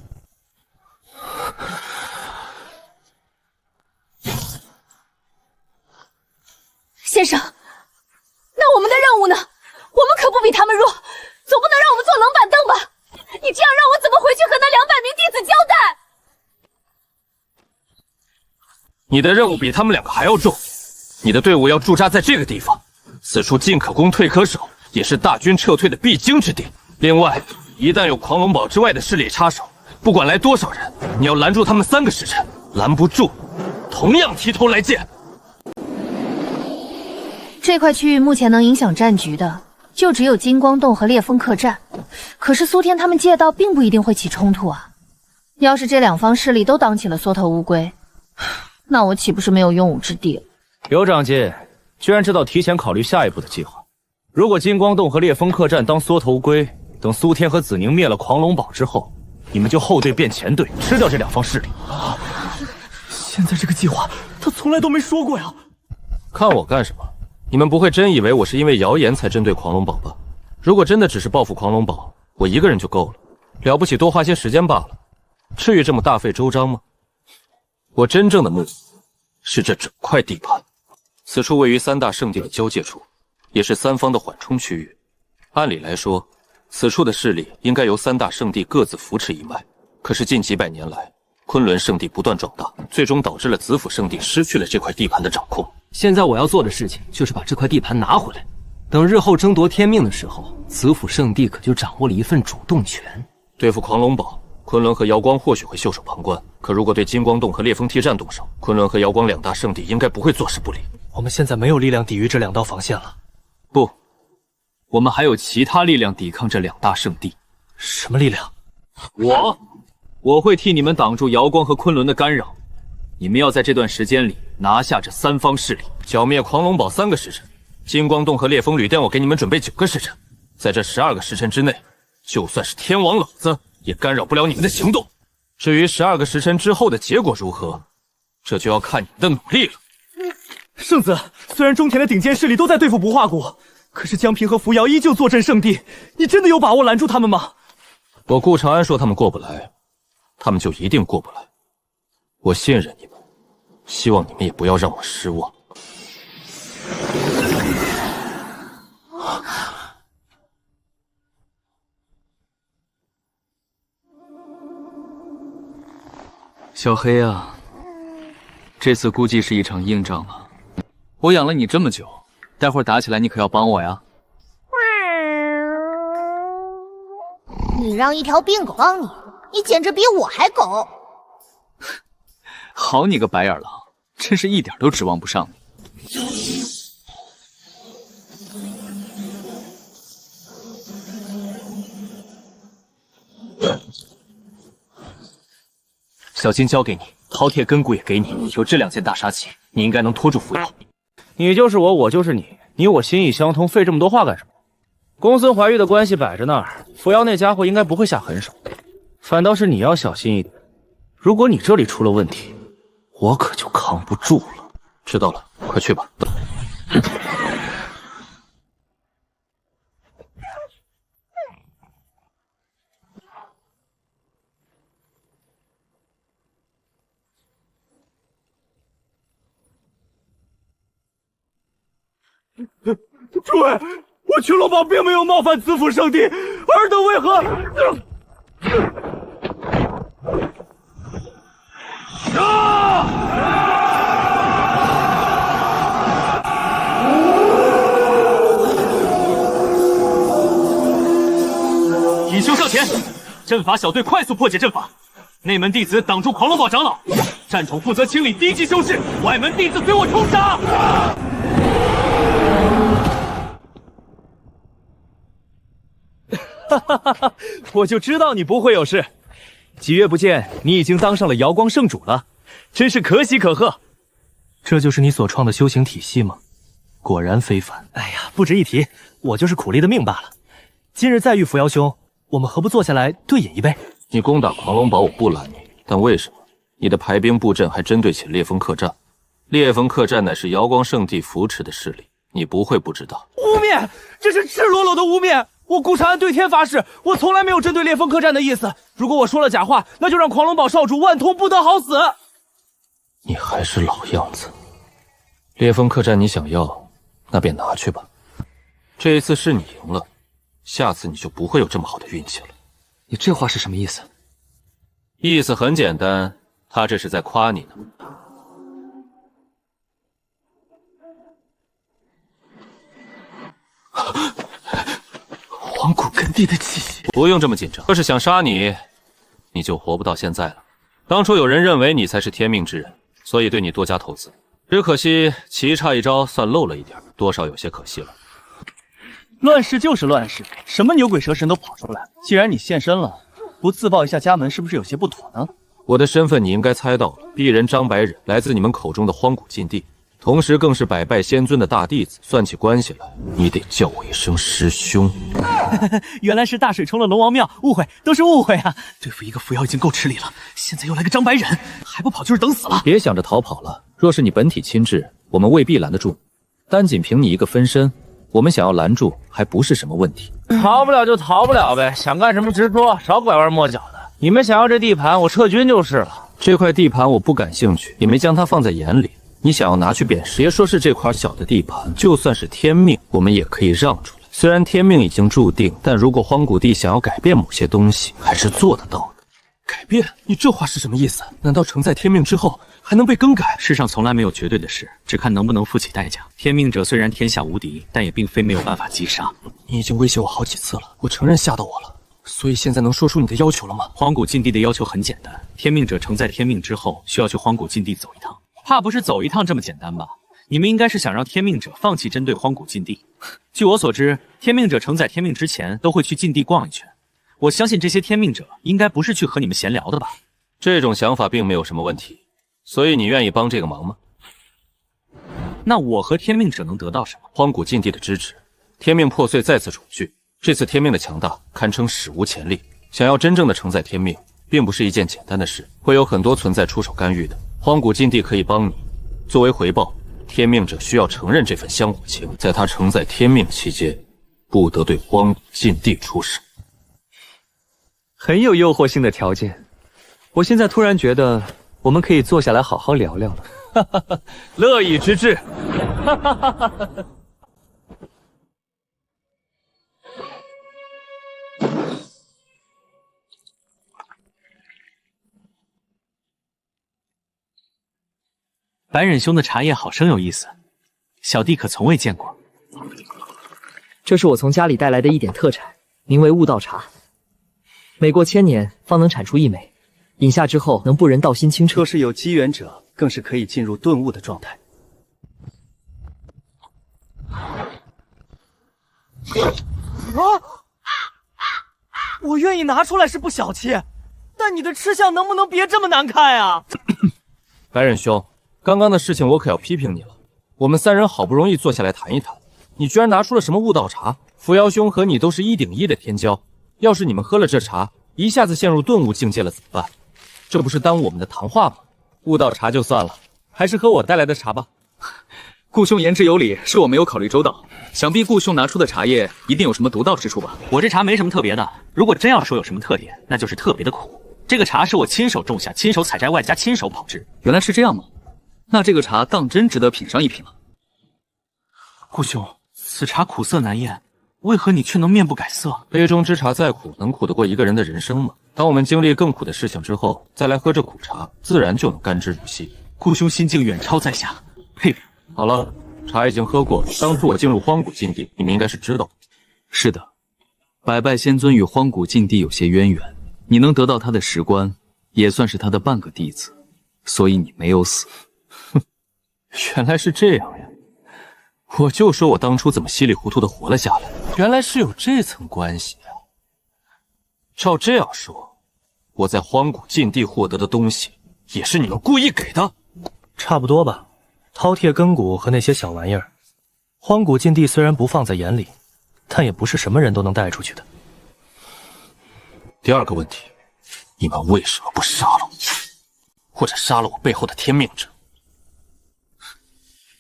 [SPEAKER 8] 先生，那我们的任务呢？我们可不比他们弱，总不能让我们坐冷板凳吧？你这样让我怎么回去和那200名弟子交代？
[SPEAKER 1] 你的任务比他们2个还要重，你的队伍要驻扎在这个地方，此处进可攻退可守，也是大军撤退的必经之地。另外，一旦有狂龙堡之外的势力插手，不管来多少人，你要拦住他们3个时辰，拦不住，同样提头来见。
[SPEAKER 13] 这块区域目前能影响战局的，就只有金光洞和烈风客栈。可是苏天他们借道并不一定会起冲突啊。要是这2方势力都当起了缩头乌龟，那我岂不是没有用武之地了？
[SPEAKER 14] 刘长进居然知道提前考虑下一步的计划。如果金光洞和烈风客栈当缩头乌龟，等苏天和子宁灭了狂龙堡之后，你们就后队变前队，吃掉这2方势力。
[SPEAKER 3] 现在这个计划他从来都没说过呀！
[SPEAKER 1] 看我干什么？你们不会真以为我是因为谣言才针对狂龙堡吧？如果真的只是报复狂龙堡，我一个人就够了，了不起多花些时间罢了，至于这么大费周章吗？我真正的目的是这整块地盘，此处位于3大圣地的交界处，也是3方的缓冲区域。按理来说，此处的势力应该由3大圣地各自扶持一脉，可是近几百年来，昆仑圣地不断壮大，最终导致了子府圣地失去了这块地盘的掌控。
[SPEAKER 3] 现在我要做的事情就是把这块地盘拿回来。等日后争夺天命的时候，子府圣地可就掌握了一份主动权。
[SPEAKER 1] 对付狂龙堡，昆仑和瑶光或许会袖手旁观，可如果对金光洞和烈风梯战动手，昆仑和瑶光两大圣地应该不会坐视不理。
[SPEAKER 3] 我们现在没有力量抵御这两道防线了。
[SPEAKER 2] 不，我们还有其他力量抵抗这两大圣地。
[SPEAKER 3] 什么力量？
[SPEAKER 2] 我会替你们挡住瑶光和昆仑的干扰。你们要在这段时间里拿下这三方势力，
[SPEAKER 1] 剿灭狂龙堡3个时辰，金光洞和烈风旅店我给你们准备9个时辰，在这12个时辰之内，就算是天王老子也干扰不了你们的行动。至于12个时辰之后的结果如何，这就要看你们的努力了。
[SPEAKER 7] 圣子，虽然中田的顶尖势力都在对付不化谷，可是江平和扶摇依旧坐镇圣地，你真的有把握拦住他们吗？
[SPEAKER 1] 我顾长安说他们过不来，他们就一定过不来。我信任你们，希望你们也不要让我失望。
[SPEAKER 2] 小黑啊，这次估计是一场硬仗了。我养了你这么久，待会儿打起来你可要帮我呀。
[SPEAKER 13] 你让一条病狗帮你，你简直比我还狗。
[SPEAKER 2] 好你个白眼狼，真是一点都指望不上你。
[SPEAKER 3] 小金交给你，饕餮根骨也给你，有这2件大杀器，你应该能拖住扶摇。
[SPEAKER 14] 你就是我，我就是你，你我心意相通，费这么多话干什么？公孙怀玉的关系摆着那儿，扶摇那家伙应该不会下狠手，反倒是你要小心一点。如果你这里出了问题，我可就扛不住了。
[SPEAKER 1] 知道了，快去吧。
[SPEAKER 7] 诸位，我群龙堡并没有冒犯子府圣地，尔等为何？
[SPEAKER 19] 引修上前，阵法小队快速破解阵法。内门弟子挡住狂龙堡长老，战宠负责清理低级修士，外门弟子随我冲杀。
[SPEAKER 14] 哈哈哈哈！我就知道你不会有事。几月不见，你已经当上了瑶光圣主了，真是可喜可贺。
[SPEAKER 3] 这就是你所创的修行体系吗？果然非凡。
[SPEAKER 7] 哎呀，不值一提，我就是苦力的命罢了。今日再遇扶摇兄，我们何不坐下来对饮一杯？
[SPEAKER 1] 你攻打狂龙堡我不拦你，但为什么你的排兵布阵还针对起烈风客栈？烈风客栈乃是瑶光圣地扶持的势力，你不会不知道。
[SPEAKER 7] 污蔑！这是赤裸裸的污蔑！我顾长安对天发誓，我从来没有针对烈风客栈的意思。如果我说了假话，那就让狂龙堡少主万通不得好死。
[SPEAKER 1] 你还是老样子，烈风客栈你想要，那便拿去吧。这一次是你赢了，下次你就不会有这么好的运气了。
[SPEAKER 3] 你这话是什么意思？
[SPEAKER 1] 意思很简单，他这是在夸你呢。
[SPEAKER 3] 黄谷根地的气息，
[SPEAKER 1] 不用这么紧张。要是想杀你，你就活不到现在了。当初有人认为你才是天命之人，所以对你多加投资。只可惜棋差一招，算漏了一点，多少有些可惜了。
[SPEAKER 6] 乱世就是乱世，什么牛鬼蛇神都跑出来。既然你现身了，不自报一下家门，是不是有些不妥呢？
[SPEAKER 1] 我的身份你应该猜到了，鄙人张白忍来自你们口中的荒古禁地，同时更是百拜仙尊的大弟子。算起关系来，你得叫我一声师兄。
[SPEAKER 7] 原来是大水冲了龙王庙，误会都是误会啊！对付一个扶摇已经够吃力了，现在又来个张白忍，还不跑就是等死了。
[SPEAKER 1] 别想着逃跑了，若是你本体亲至，我们未必拦得住。单仅凭你一个分身，我们想要拦住还不是什么问题。
[SPEAKER 14] 逃不了就逃不了呗，想干什么直说，少拐弯抹角的。你们想要这地盘，我撤军就是了。
[SPEAKER 1] 这块地盘我不感兴趣，也没将它放在眼里。你想要拿去便是，别说是这块小的地盘，就算是天命，我们也可以让出来。虽然天命已经注定，但如果荒古地想要改变某些东西，还是做得到的。改变？你这话是什么意思？难道承载天命之后还能被更改？
[SPEAKER 19] 世上从来没有绝对的事，只看能不能付起代价。天命者虽然天下无敌，但也并非没有办法击杀。
[SPEAKER 1] 你已经威胁我好几次了，我承认吓到我了。所以现在能说出你的要求了吗？
[SPEAKER 19] 荒古禁地的要求很简单，天命者承载天命之后，需要去荒古禁地走一趟。怕不是走一趟这么简单吧？你们应该是想让天命者放弃针对荒古禁地。据我所知，天命者承载天命之前都会去禁地逛一圈。我相信这些天命者应该不是去和你们闲聊的吧？
[SPEAKER 1] 这种想法并没有什么问题，所以你愿意帮这个忙吗？
[SPEAKER 19] 那我和天命者能得到什么？
[SPEAKER 1] 荒古禁地的支持，天命破碎再次重聚。这次天命的强大堪称史无前例，想要真正的承载天命，并不是一件简单的事，会有很多存在出手干预的。荒古禁地可以帮你，作为回报，天命者需要承认这份香火情，在他承载天命期间，不得对荒古禁地出手。
[SPEAKER 10] 很有诱惑性的条件，我现在突然觉得我们可以坐下来好好聊聊了。
[SPEAKER 1] 乐意之至。
[SPEAKER 19] 白忍兄的茶叶好生有意思，小弟可从未见过。
[SPEAKER 11] 这是我从家里带来的一点特产，名为悟道茶。每过1000年方能产出1枚，饮下之后能不人道心清澈。
[SPEAKER 6] 若是有机缘者，更是可以进入顿悟的状态。
[SPEAKER 11] 我愿意拿出来是不小气，但你的吃相能不能别这么难看啊？
[SPEAKER 1] 白忍兄，刚刚的事情我可要批评你了。我们3人好不容易坐下来谈一谈，你居然拿出了什么悟道茶？扶摇兄和你都是1顶1的天骄，要是你们喝了这茶，一下子陷入顿悟境界了怎么办？这不是耽误我们的谈话吗？悟道茶就算了，还是喝我带来的茶吧。
[SPEAKER 2] 顾兄言之有理，是我没有考虑周到。想必顾兄拿出的茶叶一定有什么独到之处吧？
[SPEAKER 19] 我这茶没什么特别的，如果真要说有什么特点，那就是特别的苦。这个茶是我亲手种下、亲手采摘，外加亲手炮制。
[SPEAKER 2] 原来是这样吗？那这个茶当真值得品上一品了。
[SPEAKER 19] 顾兄，此茶苦涩难咽，为何你却能面不改色？
[SPEAKER 1] 杯中之茶再苦，能苦得过一个人的人生吗？当我们经历更苦的事情之后，再来喝这苦茶，自然就能甘之如饴。
[SPEAKER 19] 顾兄心境远超在下，佩服。
[SPEAKER 1] 好了，茶已经喝过，当初我进入荒古禁地，你们应该是知道。
[SPEAKER 2] 是的，百拜仙尊与荒古禁地有些渊源，你能得到他的石棺，也算是他的半个弟子，所以你没有死。
[SPEAKER 1] 哼，原来是这样呀！我就说我当初怎么稀里糊涂的活了下来，原来是有这层关系啊！照这样说，我在荒古禁地获得的东西，也是你们故意给的？
[SPEAKER 3] 差不多吧。饕餮根骨和那些小玩意儿，荒古禁地虽然不放在眼里，但也不是什么人都能带出去的。
[SPEAKER 1] 第二个问题，你们为什么不杀了我，或者杀了我背后的天命者？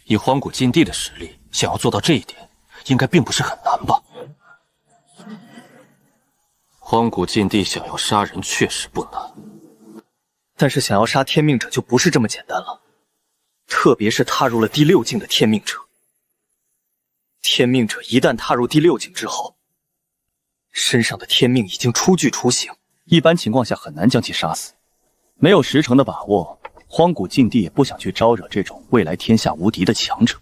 [SPEAKER 1] 以荒古禁地的实力，想要做到这一点，应该并不是很难吧？荒古禁地想要杀人确实不难，
[SPEAKER 11] 但是想要杀天命者就不是这么简单了。特别是踏入了第6境的天命者，天命者一旦踏入第6境之后，身上的天命已经初具雏形，
[SPEAKER 6] 一般情况下很难将其杀死。没有10成的把握，荒古禁地也不想去招惹这种未来天下无敌的强者。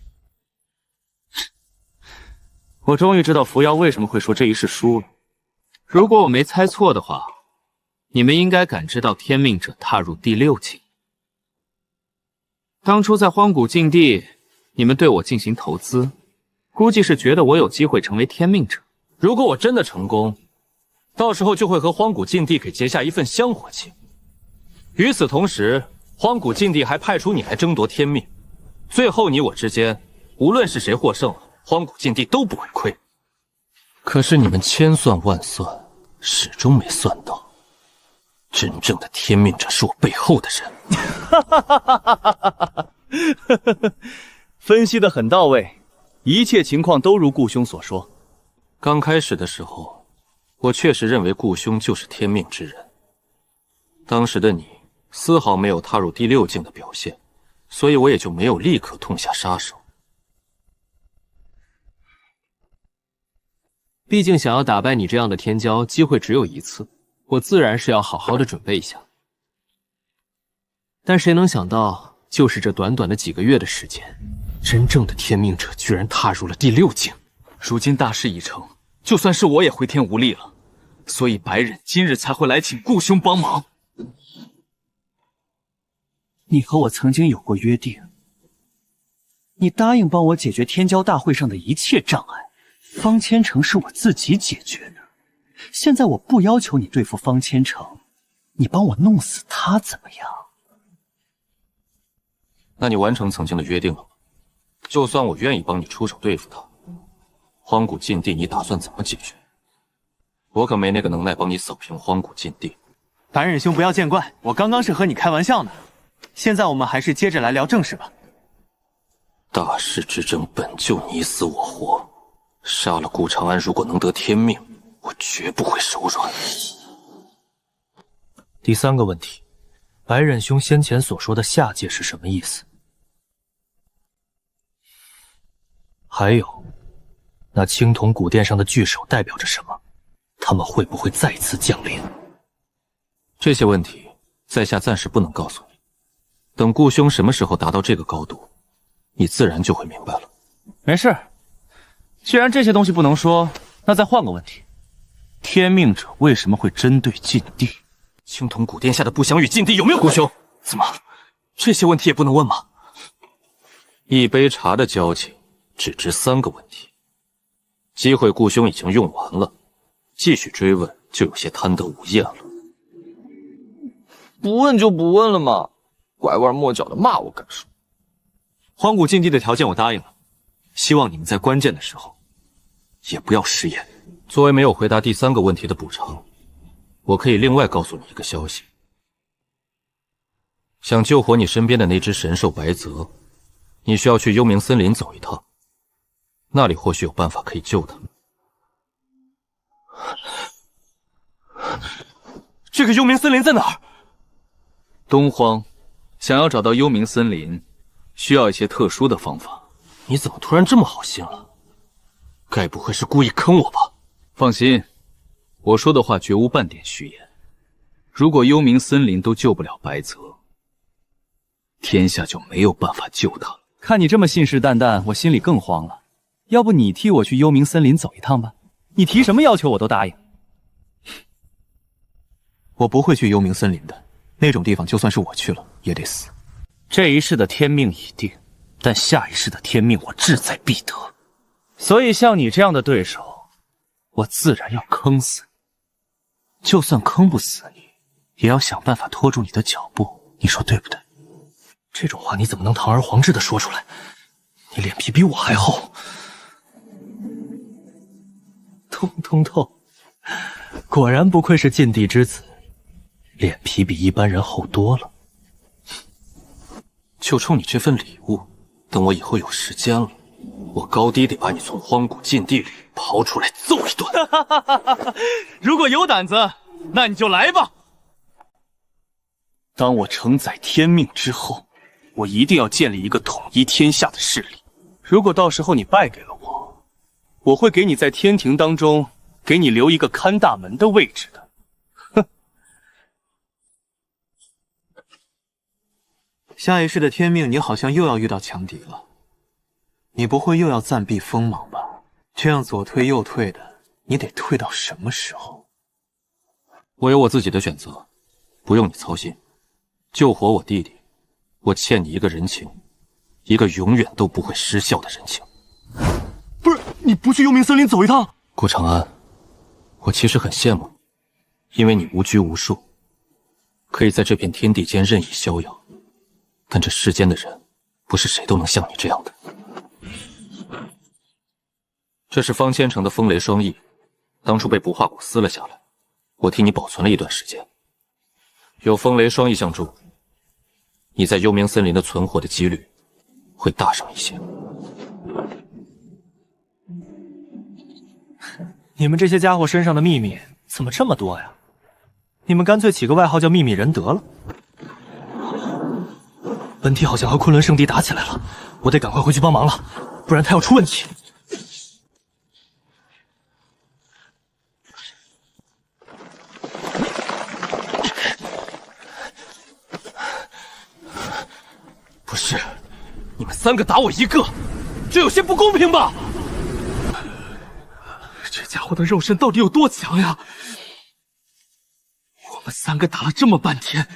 [SPEAKER 19] 我终于知道扶摇为什么会说这一世输了。如果我没猜错的话，你们应该感知到天命者踏入第6境。当初在荒古禁地，你们对我进行投资，估计是觉得我有机会成为天命者。
[SPEAKER 1] 如果我真的成功，到时候就会和荒古禁地给结下一份香火情。与此同时，荒古禁地还派出你来争夺天命，最后你我之间，无论是谁获胜了，荒古禁地都不会亏。可是你们千算万算，始终没算到，真正的天命者是我背后的人。
[SPEAKER 6] 分析得很到位，一切情况都如顾兄所说。
[SPEAKER 1] 刚开始的时候，我确实认为顾兄就是天命之人。当时的你丝毫没有踏入第6境的表现，所以我也就没有立刻痛下杀手。
[SPEAKER 3] 毕竟想要打败你这样的天骄，机会只有一次。我自然是要好好的准备一下。但谁能想到，就是这短短的几个月的时间，真正的天命者居然踏入了第6境。
[SPEAKER 19] 如今大事已成，就算是我也回天无力了，所以白忍今日才会来请顾兄帮忙。
[SPEAKER 6] 你和我曾经有过约定，你答应帮我解决天骄大会上的一切障碍，方千城是我自己解决的。现在我不要求你对付方千城，你帮我弄死他怎么样？
[SPEAKER 1] 那你完成曾经的约定了吗？就算我愿意帮你出手对付他，荒古禁地你打算怎么解决？我可没那个能耐帮你扫平荒古禁地。
[SPEAKER 11] 白忍兄不要见怪，我刚刚是和你开玩笑呢。现在我们还是接着来聊正事吧。
[SPEAKER 1] 大事之争本就你死我活，杀了顾长安，如果能得天命，我绝不会手软。
[SPEAKER 3] 第3个问题，白忍兄先前所说的下界是什么意思？还有，那青铜古殿上的巨手代表着什么？他们会不会再次降临？
[SPEAKER 1] 这些问题，在下暂时不能告诉你。等顾兄什么时候达到这个高度，你自然就会明白了。
[SPEAKER 14] 没事，既然这些东西不能说，那再换个问题：天命者为什么会针对禁地？
[SPEAKER 1] 青铜古殿下的不祥与禁地有没有？顾兄，怎么这些问题也不能问吗？一杯茶的交情，只值3个问题。机会顾兄已经用完了，继续追问就有些贪得无厌了。
[SPEAKER 5] 不问就不问了嘛，拐弯抹角的骂我干什么？
[SPEAKER 19] 荒古禁地的条件我答应了，希望你们在关键的时候也不要食言。
[SPEAKER 1] 作为没有回答第3个问题的补偿，我可以另外告诉你一个消息：想救活你身边的那只神兽白泽，你需要去幽冥森林走一趟，那里或许有办法可以救他。
[SPEAKER 19] 这个幽冥森林在哪儿？
[SPEAKER 2] 东荒，想要找到幽冥森林，需要一些特殊的方法。
[SPEAKER 1] 你怎么突然这么好心了？该不会是故意坑我吧？
[SPEAKER 2] 放心，我说的话绝无半点虚言。如果幽冥森林都救不了白泽，天下就没有办法救他了。
[SPEAKER 14] 看你这么信誓旦旦，我心里更慌了。要不你替我去幽冥森林走一趟吧？你提什么要求我都答应。
[SPEAKER 19] 我不会去幽冥森林的，那种地方就算是我去了也得死。
[SPEAKER 14] 这一世的天命已定，但下一世的天命我志在必得。所以像你这样的对手，我自然要坑死你。就算坑不死你，也要想办法拖住你的脚步。你说对不对？
[SPEAKER 3] 这种话你怎么能堂而皇之的说出来？你脸皮比我还厚。通透，果然不愧是禁地之子，脸皮比一般人厚多了。
[SPEAKER 1] 就冲你这份礼物，等我以后有时间了，我高低得把你从荒古禁地里刨出来揍一顿。
[SPEAKER 14] 如果有胆子，那你就来吧。当我承载天命之后，我一定要建立一个统一天下的势力。如果到时候你败给了我，我会给你在天庭当中给你留一个看大门的位置的。哼！
[SPEAKER 19] 下一世的天命，你好像又要遇到强敌了。你不会又要暂避锋芒吧？这样左退右退的，你得退到什么时候？
[SPEAKER 1] 我有我自己的选择，不用你操心。救活我弟弟，我欠你一个人情，一个永远都不会失效的人情。
[SPEAKER 4] 不是，你不去幽冥森林走一趟？
[SPEAKER 1] 顾长安，我其实很羡慕你，因为你无拘无束，可以在这片天地间任意逍遥。但这世间的人，不是谁都能像你这样的。这是方千城的风雷双翼，当初被不化谷撕了下来，我替你保存了一段时间。有风雷双翼相助，你在幽冥森林的存活的几率会大上一些。
[SPEAKER 11] 你们这些家伙身上的秘密怎么这么多呀？你们干脆起个外号叫秘密人得了。
[SPEAKER 3] 本体好像和昆仑圣地打起来了，我得赶快回去帮忙了，不然他要出问题。
[SPEAKER 1] 不是，你们3个打我1个，这有些不公平吧？
[SPEAKER 14] 这家伙的肉身到底有多强呀？我们3个打了这么半天，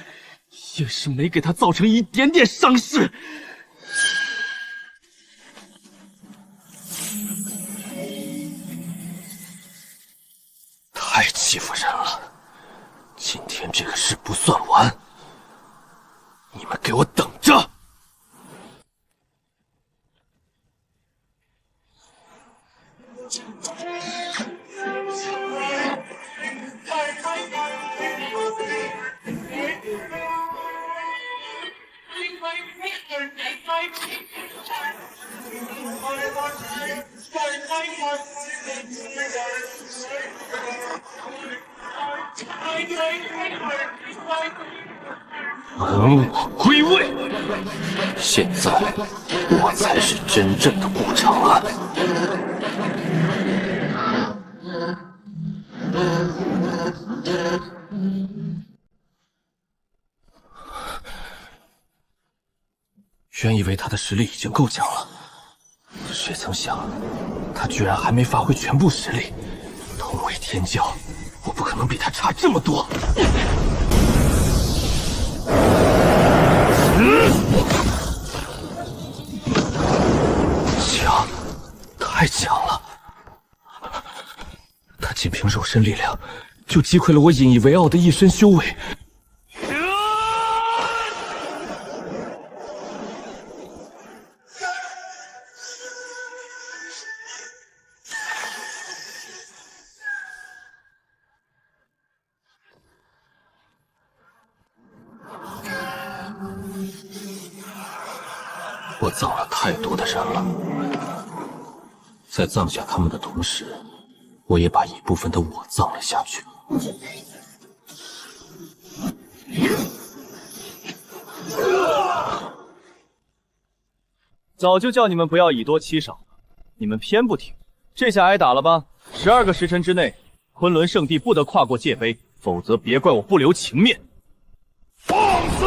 [SPEAKER 14] 也是没给他造成一点点伤势。
[SPEAKER 1] 太欺负人了！今天这个事不算完，你们给我等着！还我归位！现在我才是真正的顾长安。原以为他的实力已经够强了，谁曾想他居然还没发挥全部实力。同为天骄，我不可能比他差这么多。强，太强了！他仅凭肉身力量，就击溃了我引以为傲的一身修为。我葬了太多的人了，在葬下他们的同时，我也把一部分的我葬了下去。
[SPEAKER 11] 早就叫你们不要以多欺少，你们偏不听。这下挨打了吧？12个时辰之内，昆仑圣地不得跨过界碑，否则别怪我不留情面。
[SPEAKER 21] 放肆！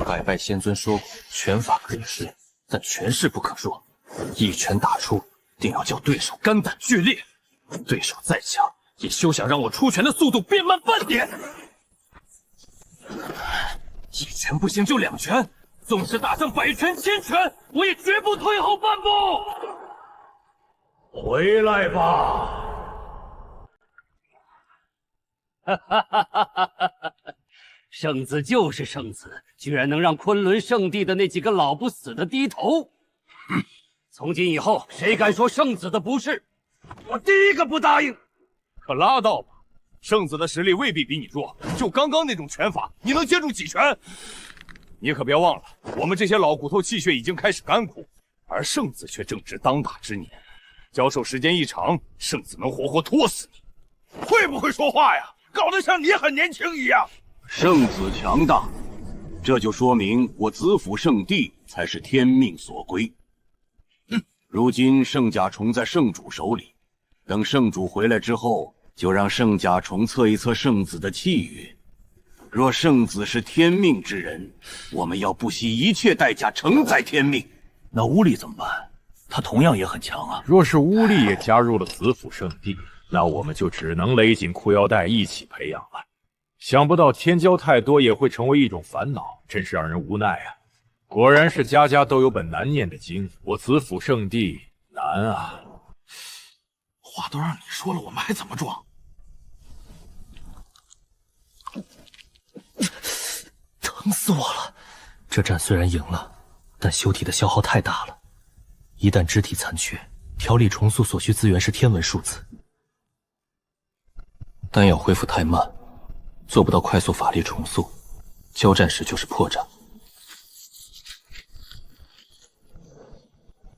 [SPEAKER 1] 百拜仙尊说过，拳法可以试，但拳势不可弱。一拳打出，定要叫对手肝胆俱裂。对手再强，也休想让我出拳的速度变慢半点。一拳不行就2拳，纵使打上100拳、1000拳，我也绝不退后半步。
[SPEAKER 21] 回来吧！
[SPEAKER 18] 哈哈哈哈哈哈！圣子就是圣子，居然能让昆仑圣地的那几个老不死的低头。哼！从今以后，谁敢说圣子的不是，我第一个不答应。
[SPEAKER 21] 可拉倒吧，圣子的实力未必比你弱，就刚刚那种拳法，你能接住几拳？你可别忘了，我们这些老骨头气血已经开始干枯，而圣子却正值当打之年，交手时间一长，圣子能活活拖死你。会不会说话呀？搞得像你很年轻一样。
[SPEAKER 23] 圣子强大，这就说明我子府圣地才是天命所归。如今圣甲虫在圣主手里，等圣主回来之后，就让圣甲虫测一测圣子的气运。若圣子是天命之人，我们要不惜一切代价承载天命。
[SPEAKER 22] 那乌力怎么办？他同样也很强啊。
[SPEAKER 15] 若是乌力也加入了子府圣地，那我们就只能勒紧裤腰带一起培养了。想不到天骄太多也会成为一种烦恼，真是让人无奈啊！果然是家家都有本难念的经，我子府圣地难啊！
[SPEAKER 21] 话都让你说了，我们还怎么装？
[SPEAKER 1] 疼死我了！这战虽然赢了，但修体的消耗太大了。一旦肢体残缺，调理重塑所需资源是天文数字，丹药恢复太慢。做不到快速法力重塑，交战时就是破绽，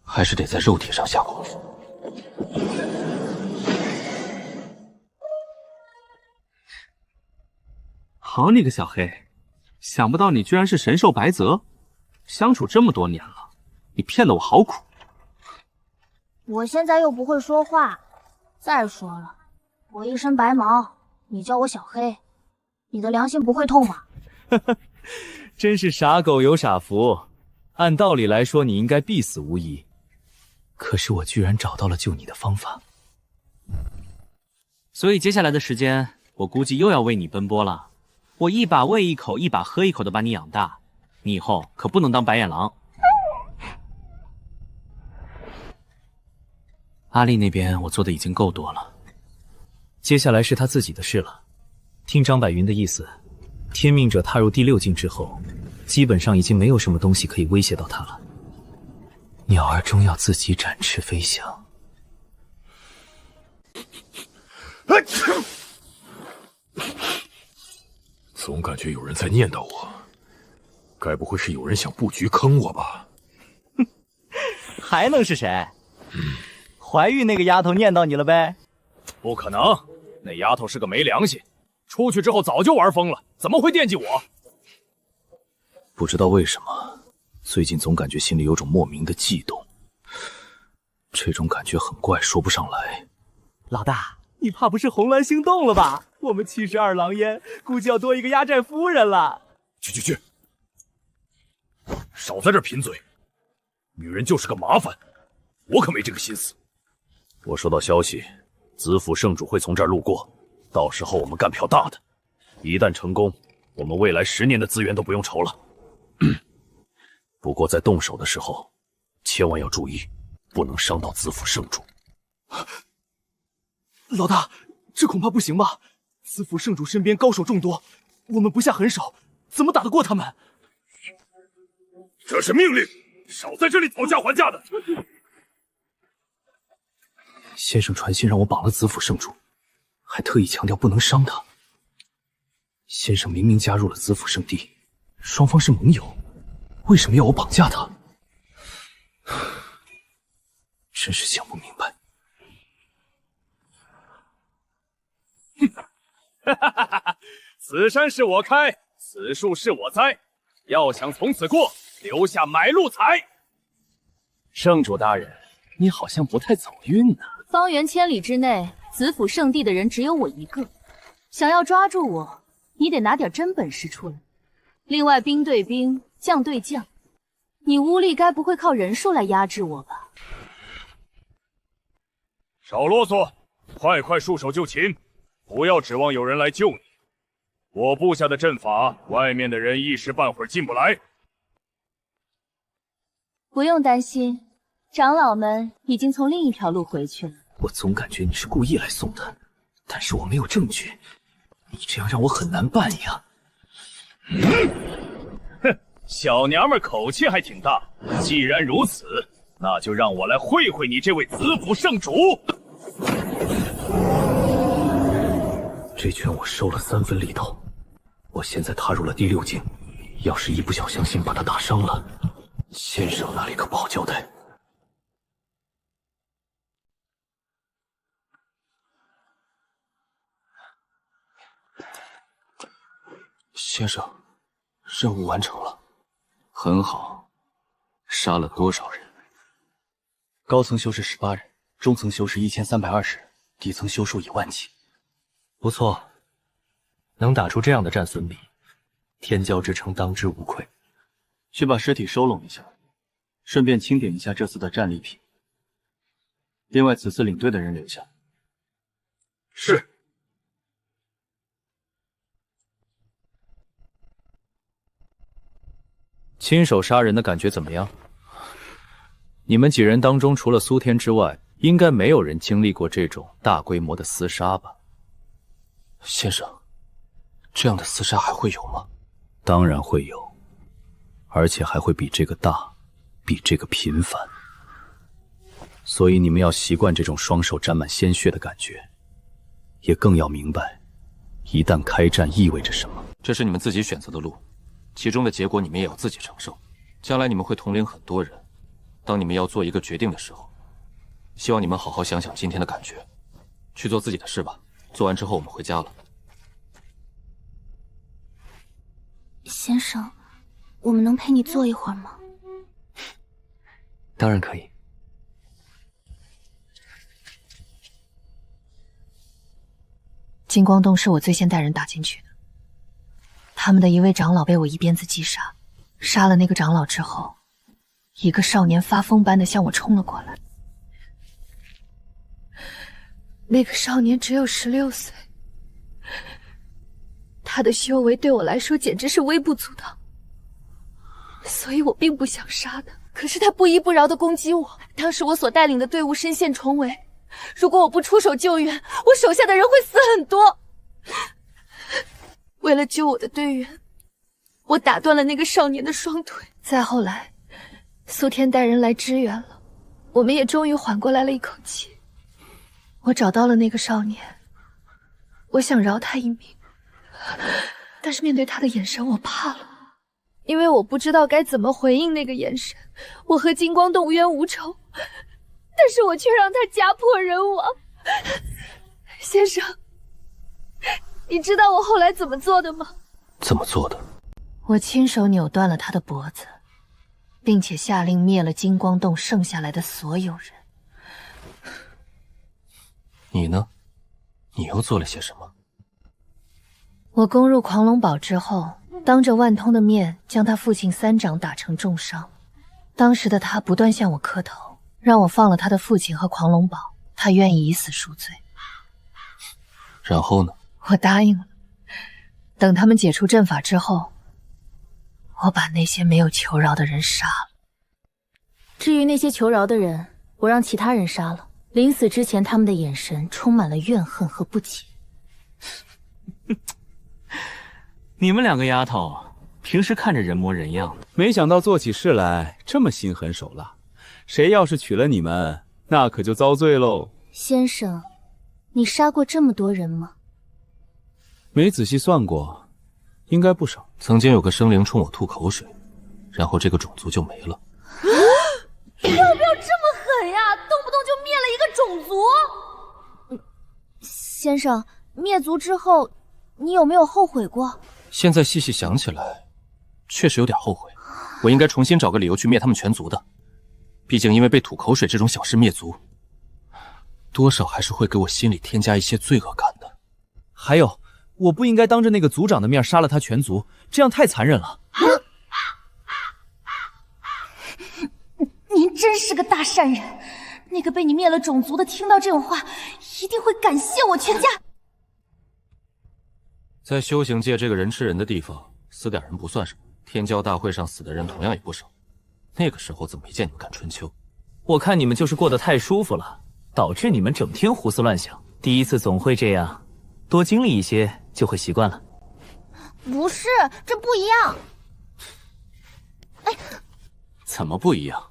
[SPEAKER 1] 还是得在肉体上下功夫。
[SPEAKER 14] 好你个小黑，想不到你居然是神兽白泽，相处这么多年了，你骗得我好苦。
[SPEAKER 12] 我现在又不会说话，再说了，我一身白毛，你叫我小黑，你的良心不会痛吗？
[SPEAKER 16] 真是傻狗有傻福，按道理来说你应该必死无疑，可是我居然找到了救你的方法。
[SPEAKER 19] 所以接下来的时间，我估计又要为你奔波了。我一把喂一口，一把喝一口的把你养大，你以后可不能当白眼狼。阿丽那边我做的已经够多了，
[SPEAKER 16] 接下来是他自己的事了。听张百云的意思，天命者踏入第6境之后，基本上已经没有什么东西可以威胁到他了。鸟儿终要自己展翅飞翔。
[SPEAKER 15] 总感觉有人在念叨我，该不会是有人想布局坑我吧？
[SPEAKER 11] 还能是谁？怀玉那个丫头念叨你了呗？
[SPEAKER 10] 不可能，那丫头是个没良心，出去之后早就玩疯了，怎么会惦记我？
[SPEAKER 16] 不知道为什么，最近总感觉心里有种莫名的悸动，这种感觉很怪，说不上来。
[SPEAKER 11] 老大，你怕不是红鸾星动了吧？我们72狼烟估计要多一个压寨夫人了。
[SPEAKER 15] 去，少在这贫嘴，女人就是个麻烦，我可没这个心思。
[SPEAKER 10] 我收到消息，子府圣主会从这儿路过，到时候我们干票大的，一旦成功，我们未来10年的资源都不用愁了。不过在动手的时候，千万要注意，不能伤到子府圣主。
[SPEAKER 7] 老大，这恐怕不行吧？子府圣主身边高手众多，我们不下狠手，怎么打得过他们？
[SPEAKER 15] 这是命令，少在这里讨价还价的。
[SPEAKER 16] 先生传信让我绑了子府圣主，还特意强调不能伤他。先生明明加入了子府圣地，双方是盟友，为什么要我绑架他？真是想不明白。
[SPEAKER 10] 此山是我开，此树是我栽，要想从此过，留下买路财。
[SPEAKER 16] 圣主大人，你好像不太走运呢。
[SPEAKER 8] 方圆千里之内，子府圣地的人只有我一个，想要抓住我，你得拿点真本事出来。另外，兵对兵，将对将，你乌力该不会靠人数来压制我吧？
[SPEAKER 15] 少啰嗦，快束手就擒，不要指望有人来救你。我布下的阵法，外面的人一时半会儿进不来。
[SPEAKER 8] 不用担心，长老们已经从另一条路回去了。
[SPEAKER 16] 我总感觉你是故意来送的，但是我没有证据，你这样让我很难办呀。
[SPEAKER 10] 哼，小娘们口气还挺大。既然如此，那就让我来会会你这位子府圣主。
[SPEAKER 16] 这拳我收了3分力道，我现在踏入了第6境，要是一不小心把他打伤了，先生那里可不好交代。
[SPEAKER 1] 先生，任务完成了，很好。杀了多少人？
[SPEAKER 11] 高层修士18人，中层修士1320，底层修术以万计。不错，能打出这样的战损比，天骄之称当之无愧。去把尸体收拢一下，顺便清点一下这次的战利品。另外，此次领队的人留下。
[SPEAKER 15] 是。
[SPEAKER 14] 亲手杀人的感觉怎么样？你们几人当中，除了苏天之外，应该没有人经历过这种大规模的厮杀吧？
[SPEAKER 1] 先生，这样的厮杀还会有吗？
[SPEAKER 16] 当然会有，而且还会比这个大，比这个频繁。所以你们要习惯这种双手沾满鲜血的感觉，也更要明白，一旦开战意味着什么。
[SPEAKER 1] 这是你们自己选择的路，其中的结果你们也要自己承受。将来你们会统领很多人，当你们要做一个决定的时候，希望你们好好想想今天的感觉，去做自己的事吧。做完之后我们回家了。
[SPEAKER 12] 先生，我们能陪你坐一会儿吗？
[SPEAKER 3] 当然可以。
[SPEAKER 13] 金光洞是我最先带人打进去的，他们的一位长老被我一鞭子击杀。杀了那个长老之后，一个少年发疯般的向我冲了过来。那个少年只有16岁，他的修为对我来说简直是微不足道，所以我并不想杀他。可是他不依不饶的攻击我，当时我所带领的队伍深陷重围，如果我不出手救援，我手下的人会死很多。为了救我的队员，我打断了那个少年的双腿。再后来，苏天带人来支援了，我们也终于缓过来了一口气。我找到了那个少年，我想饶他一命，但是面对他的眼神，我怕了，因为我不知道该怎么回应那个眼神。我和金光洞无冤无仇，但是我却让他家破人亡。先生，你知道我后来怎么做的吗？
[SPEAKER 1] 怎么做的？
[SPEAKER 13] 我亲手扭断了他的脖子，并且下令灭了金光洞剩下来的所有人。
[SPEAKER 1] 你呢？你又做了些什么？
[SPEAKER 13] 我攻入狂龙堡之后，当着万通的面将他父亲3掌打成重伤。当时的他不断向我磕头，让我放了他的父亲和狂龙堡，他愿意以死赎罪。
[SPEAKER 1] 然后呢？
[SPEAKER 13] 我答应了。等他们解除阵法之后，我把那些没有求饶的人杀了。
[SPEAKER 8] 至于那些求饶的人，我让其他人杀了。临死之前，他们的眼神充满了怨恨和不解。
[SPEAKER 19] 你们2个丫头，平时看着人模人样的，
[SPEAKER 14] 没想到做起事来这么心狠手辣。谁要是娶了你们，那可就遭罪喽。
[SPEAKER 8] 先生，你杀过这么多人吗？
[SPEAKER 14] 没仔细算过，应该不少。
[SPEAKER 1] 曾经有个生灵冲我吐口水，然后这个种族就没了。
[SPEAKER 12] 要不要这么狠呀？动不动就灭了一个种族？
[SPEAKER 8] 先生，灭族之后，你有没有后悔过？
[SPEAKER 1] 现在细细想起来，确实有点后悔。我应该重新找个理由去灭他们全族的。毕竟因为被吐口水这种小事灭族，多少还是会给我心里添加一些罪恶感的。
[SPEAKER 14] 还有，我不应该当着那个族长的面杀了他全族，这样太残忍了。
[SPEAKER 12] 您真是个大善人，那个被你灭了种族的听到这种话，一定会感谢我全家。
[SPEAKER 1] 在修行界这个人吃人的地方，死点人不算什么。天骄大会上死的人同样也不少，那个时候怎么没见你们看春秋？
[SPEAKER 16] 我看你们就是过得太舒服了，导致你们整天胡思乱想。第一次总会这样，多经历一些就会习惯了。
[SPEAKER 12] 不是，这不一样。
[SPEAKER 19] 怎么不一样？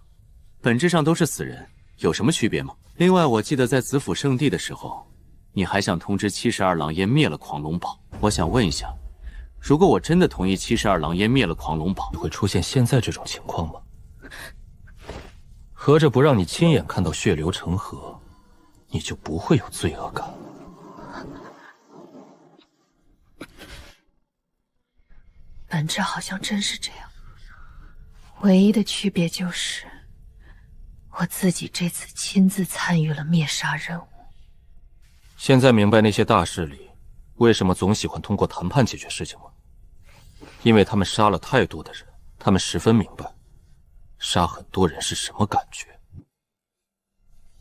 [SPEAKER 19] 本质上都是死人，有什么区别吗？另外，我记得在子府圣地的时候，你还想通知72狼烟灭了狂龙堡。我想问一下，如果我真的同意72狼烟灭了狂龙堡，
[SPEAKER 1] 会出现现在这种情况吗？合着不让你亲眼看到血流成河，你就不会有罪恶感？
[SPEAKER 13] 本质好像真是这样，唯一的区别就是我自己这次亲自参与了灭杀任务。
[SPEAKER 1] 现在明白那些大势力为什么总喜欢通过谈判解决事情吗？因为他们杀了太多的人，他们十分明白杀很多人是什么感觉。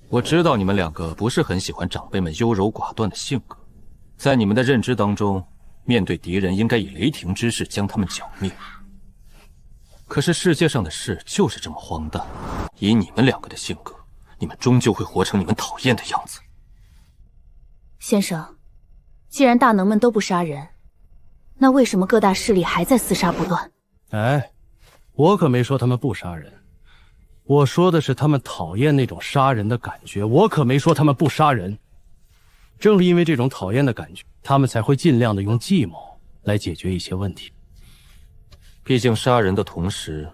[SPEAKER 1] 我知道你们2个不是很喜欢长辈们优柔寡断的性格，在你们的认知当中，面对敌人应该以雷霆之势将他们剿灭。可是世界上的事就是这么荒诞，以你们2个的性格，你们终究会活成你们讨厌的样子。
[SPEAKER 8] 先生，既然大能们都不杀人，那为什么各大势力还在厮杀不断？
[SPEAKER 22] 哎，我可没说他们不杀人，我说的是他们讨厌那种杀人的感觉，我可没说他们不杀人。正是因为这种讨厌的感觉，他们才会尽量的用计谋来解决一些问题。
[SPEAKER 1] 毕竟杀人的同时，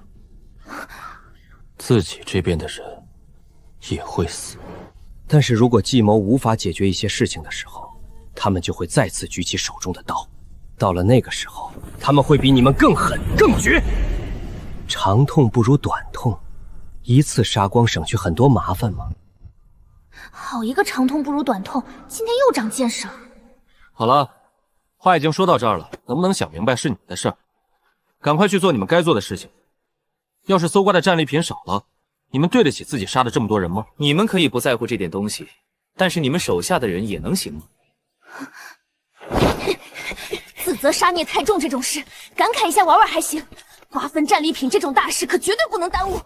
[SPEAKER 1] 自己这边的人也会死。
[SPEAKER 11] 但是如果计谋无法解决一些事情的时候，他们就会再次举起手中的刀。到了那个时候，他们会比你们更狠、更绝。长痛不如短痛，一次杀光省去很多麻烦吗？
[SPEAKER 12] 好一个长痛不如短痛，今天又长见识了。
[SPEAKER 1] 好了，话已经说到这儿了，能不能想明白是你的事儿，赶快去做你们该做的事情。要是搜刮的战利品少了，你们对得起自己杀的这么多人吗？
[SPEAKER 16] 你们可以不在乎这点东西，但是你们手下的人也能行吗？
[SPEAKER 12] 自责杀孽太重这种事，感慨一下玩玩还行，瓜分战利品这种大事可绝对不能耽误。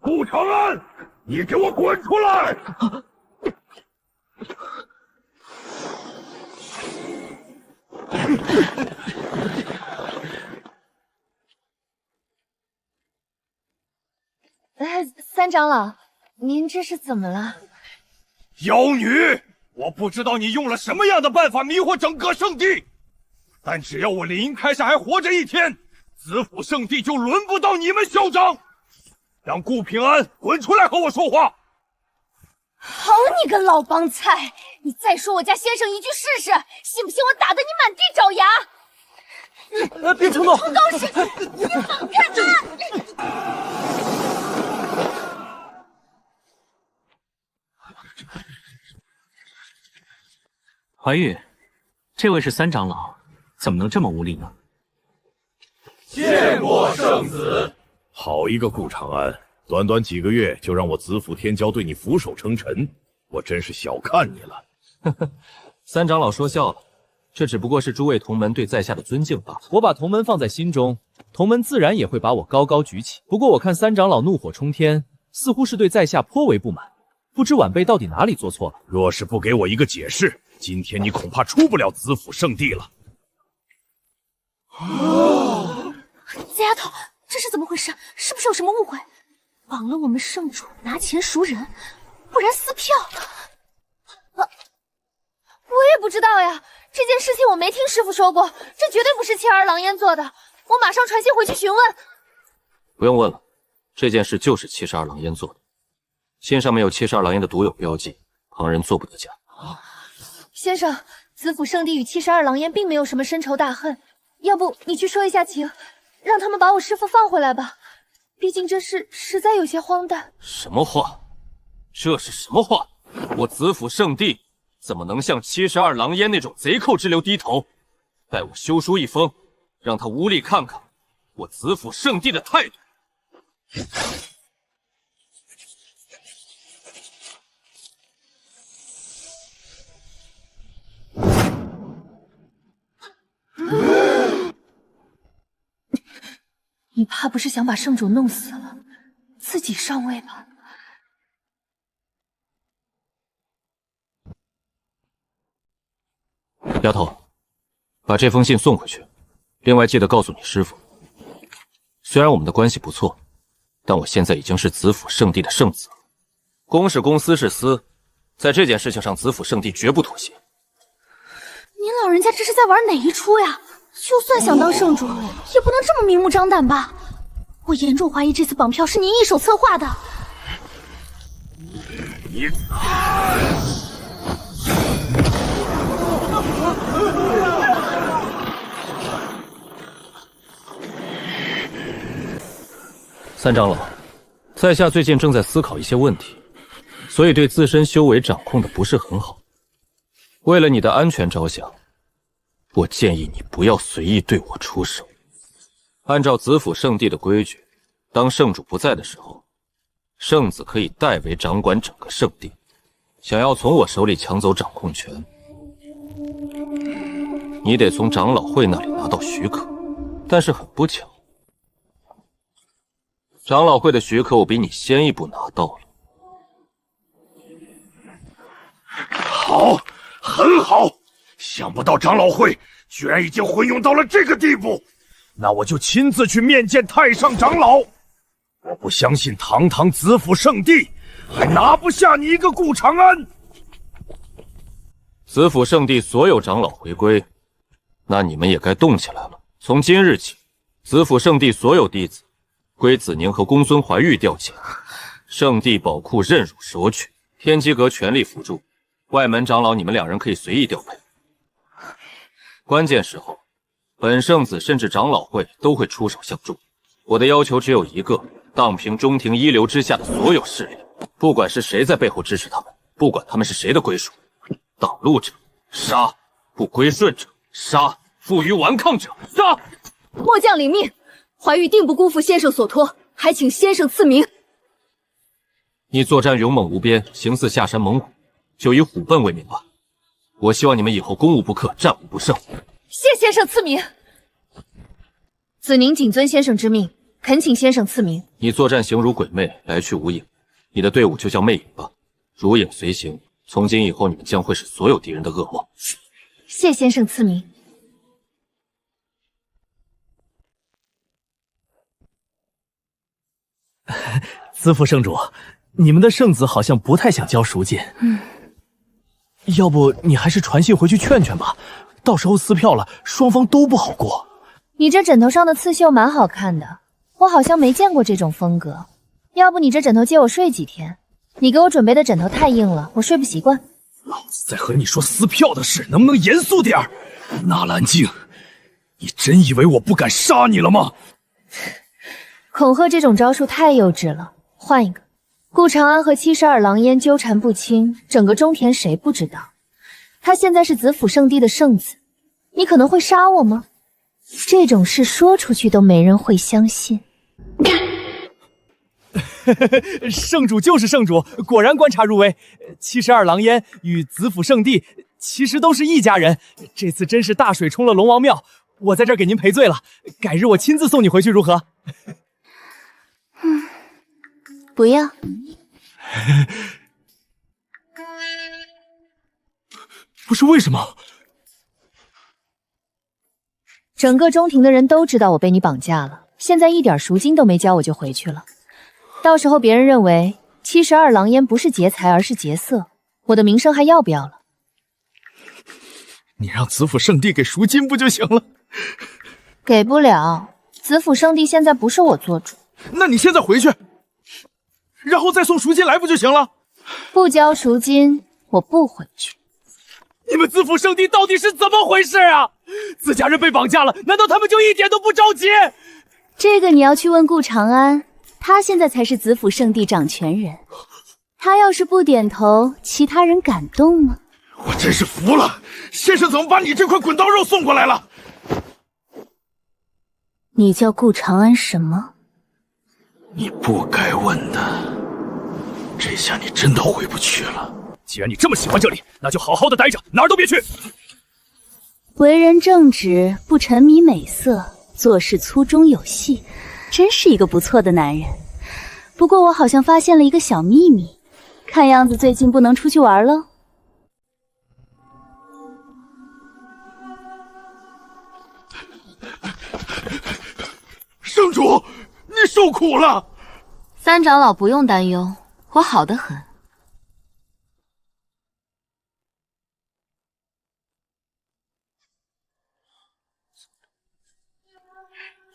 [SPEAKER 15] 顾长安，你给我滚出来！
[SPEAKER 13] 三长老，您这是怎么了？
[SPEAKER 15] 妖女，我不知道你用了什么样的办法迷惑整个圣地，但只要我林开夏还活着一天，子府圣地就轮不到你们嚣张。让顾平安滚出来和我说话！
[SPEAKER 12] 好你个老帮菜，你再说我家先生一句试试，信不信我打得你满地找牙？
[SPEAKER 6] 别冲动！
[SPEAKER 12] 不高兴，你放开他！
[SPEAKER 19] 怀玉，这位是三长老，怎么能这么无礼呢？
[SPEAKER 15] 见过圣子。好一个顾长安，短短几个月就让我子府天骄对你俯首称臣，我真是小看你了。
[SPEAKER 1] 呵呵，三长老说笑了，这只不过是诸位同门对在下的尊敬罢了。
[SPEAKER 9] 我把同门放在心中，同门自然也会把我高高举起。不过我看三长老怒火冲天，似乎是对在下颇为不满，不知晚辈到底哪里做错了。
[SPEAKER 15] 若是不给我一个解释，今天你恐怕出不了子府圣地了。
[SPEAKER 12] 死丫头，这是怎么回事？是不是有什么误会？绑了我们圣主，拿钱赎人，不然撕票。我也不知道呀，这件事情我没听师傅说过，这绝对不是七儿狼烟做的。我马上传信回去询问。
[SPEAKER 1] 不用问了，这件事就是72狼烟做的，信上面有72狼烟的独有标记，旁人做不得假。
[SPEAKER 13] 先生，子府圣地与72狼烟并没有什么深仇大恨，要不你去说一下情，让他们把我师父放回来吧。毕竟这事实在有些荒诞。
[SPEAKER 1] 什么话？这是什么话？我子府圣地怎么能向72狼烟那种贼寇之流低头？待我修书一封，让他无力看看我子府圣地的态度。
[SPEAKER 13] 你怕不是想把圣主弄死了，自己上位吧？
[SPEAKER 1] 丫头，把这封信送回去。另外记得告诉你师父，虽然我们的关系不错，但我现在已经是子府圣地的圣子了。公是公，私是私，在这件事情上，子府圣地绝不妥协。
[SPEAKER 12] 您老人家这是在玩哪一出呀？就算想当圣主，也不能这么明目张胆吧？我严重怀疑这次绑票是您一手策划的。
[SPEAKER 15] 你
[SPEAKER 1] 三长老，在下最近正在思考一些问题，所以对自身修为掌控的不是很好。为了你的安全着想，我建议你不要随意对我出手。按照子府圣地的规矩，当圣主不在的时候，圣子可以代为掌管整个圣地。想要从我手里抢走掌控权，你得从长老会那里拿到许可。但是很不巧，长老会的许可我比你先一步拿到了。
[SPEAKER 15] 好，很好，想不到长老会居然已经混用到了这个地步，那我就亲自去面见太上长老。我不相信堂堂子府圣地还拿不下你一个顾长安。
[SPEAKER 1] 子府圣地所有长老回归，那你们也该动起来了。从今日起，子府圣地所有弟子归子宁和公孙怀玉调遣，圣地宝库任汝索取，天机阁全力辅助，外门长老你们2人可以随意调配。关键时候，本圣子甚至长老会都会出手相助。我的要求只有一个：荡平中庭一流之下的所有势力，不管是谁在背后支持他们，不管他们是谁的归属，挡路者杀，不归顺者杀，负隅顽抗者杀。
[SPEAKER 13] 末将领命，怀玉定不辜负先生所托，还请先生赐名。
[SPEAKER 1] 你作战勇猛无边，形似下山猛虎，就以虎笨为名吧。我希望你们以后攻无不克，战无不胜。
[SPEAKER 13] 谢先生赐名。子宁谨遵先生之命，恳请先生赐名。
[SPEAKER 1] 你作战形如鬼魅，来去无影，你的队伍就叫魅影吧，如影随形。从今以后，你们将会是所有敌人的噩梦。
[SPEAKER 13] 谢先生赐名。
[SPEAKER 6] 子府圣主，你们的圣子好像不太想交赎金。要不你还是传信回去劝劝吧，到时候撕票了，双方都不好过。
[SPEAKER 8] 你这枕头上的刺绣蛮好看的，我好像没见过这种风格。要不你这枕头借我睡几天？你给我准备的枕头太硬了，我睡不习惯。
[SPEAKER 22] 老子在和你说撕票的事，能不能严肃点儿？纳兰静，你真以为我不敢杀你了吗？
[SPEAKER 8] 恐吓这种招数太幼稚了，换一个。顾长安和72狼烟纠缠不清，整个中田谁不知道？他现在是子府圣地的圣子，你可能会杀我吗？这种事说出去都没人会相信。
[SPEAKER 6] 圣主就是圣主，果然观察入微。72狼烟与子府圣地其实都是一家人，这次真是大水冲了龙王庙，我在这儿给您赔罪了。改日我亲自送你回去如何？
[SPEAKER 8] 不要。
[SPEAKER 6] 不是为什么？
[SPEAKER 8] 整个中庭的人都知道我被你绑架了，现在一点赎金都没交我就回去了。到时候别人认为72狼烟不是劫财而是劫色，我的名声还要不要了？
[SPEAKER 21] 你让子府圣地给赎金不就行了？
[SPEAKER 8] 给不了，子府圣地现在不是我做主。
[SPEAKER 21] 那你现在回去，然后再送赎金来不就行了？
[SPEAKER 8] 不交赎金，我不回去。
[SPEAKER 6] 你们子府圣地到底是怎么回事啊？自家人被绑架了，难道他们就一点都不着急？
[SPEAKER 8] 这个你要去问顾长安，他现在才是子府圣地掌权人。他要是不点头，其他人敢动吗？
[SPEAKER 21] 我真是服了，先生怎么把你这块滚刀肉送过来了？
[SPEAKER 8] 你叫顾长安什么？
[SPEAKER 21] 你不该问的，这下你真的回不去了。
[SPEAKER 22] 既然你这么喜欢这里，那就好好的待着，哪儿都别去。
[SPEAKER 8] 为人正直，不沉迷美色，做事粗中有细，真是一个不错的男人。不过我好像发现了一个小秘密，看样子最近不能出去玩了。
[SPEAKER 21] 圣主，你受苦了。
[SPEAKER 13] 三长老不用担忧，我好得很。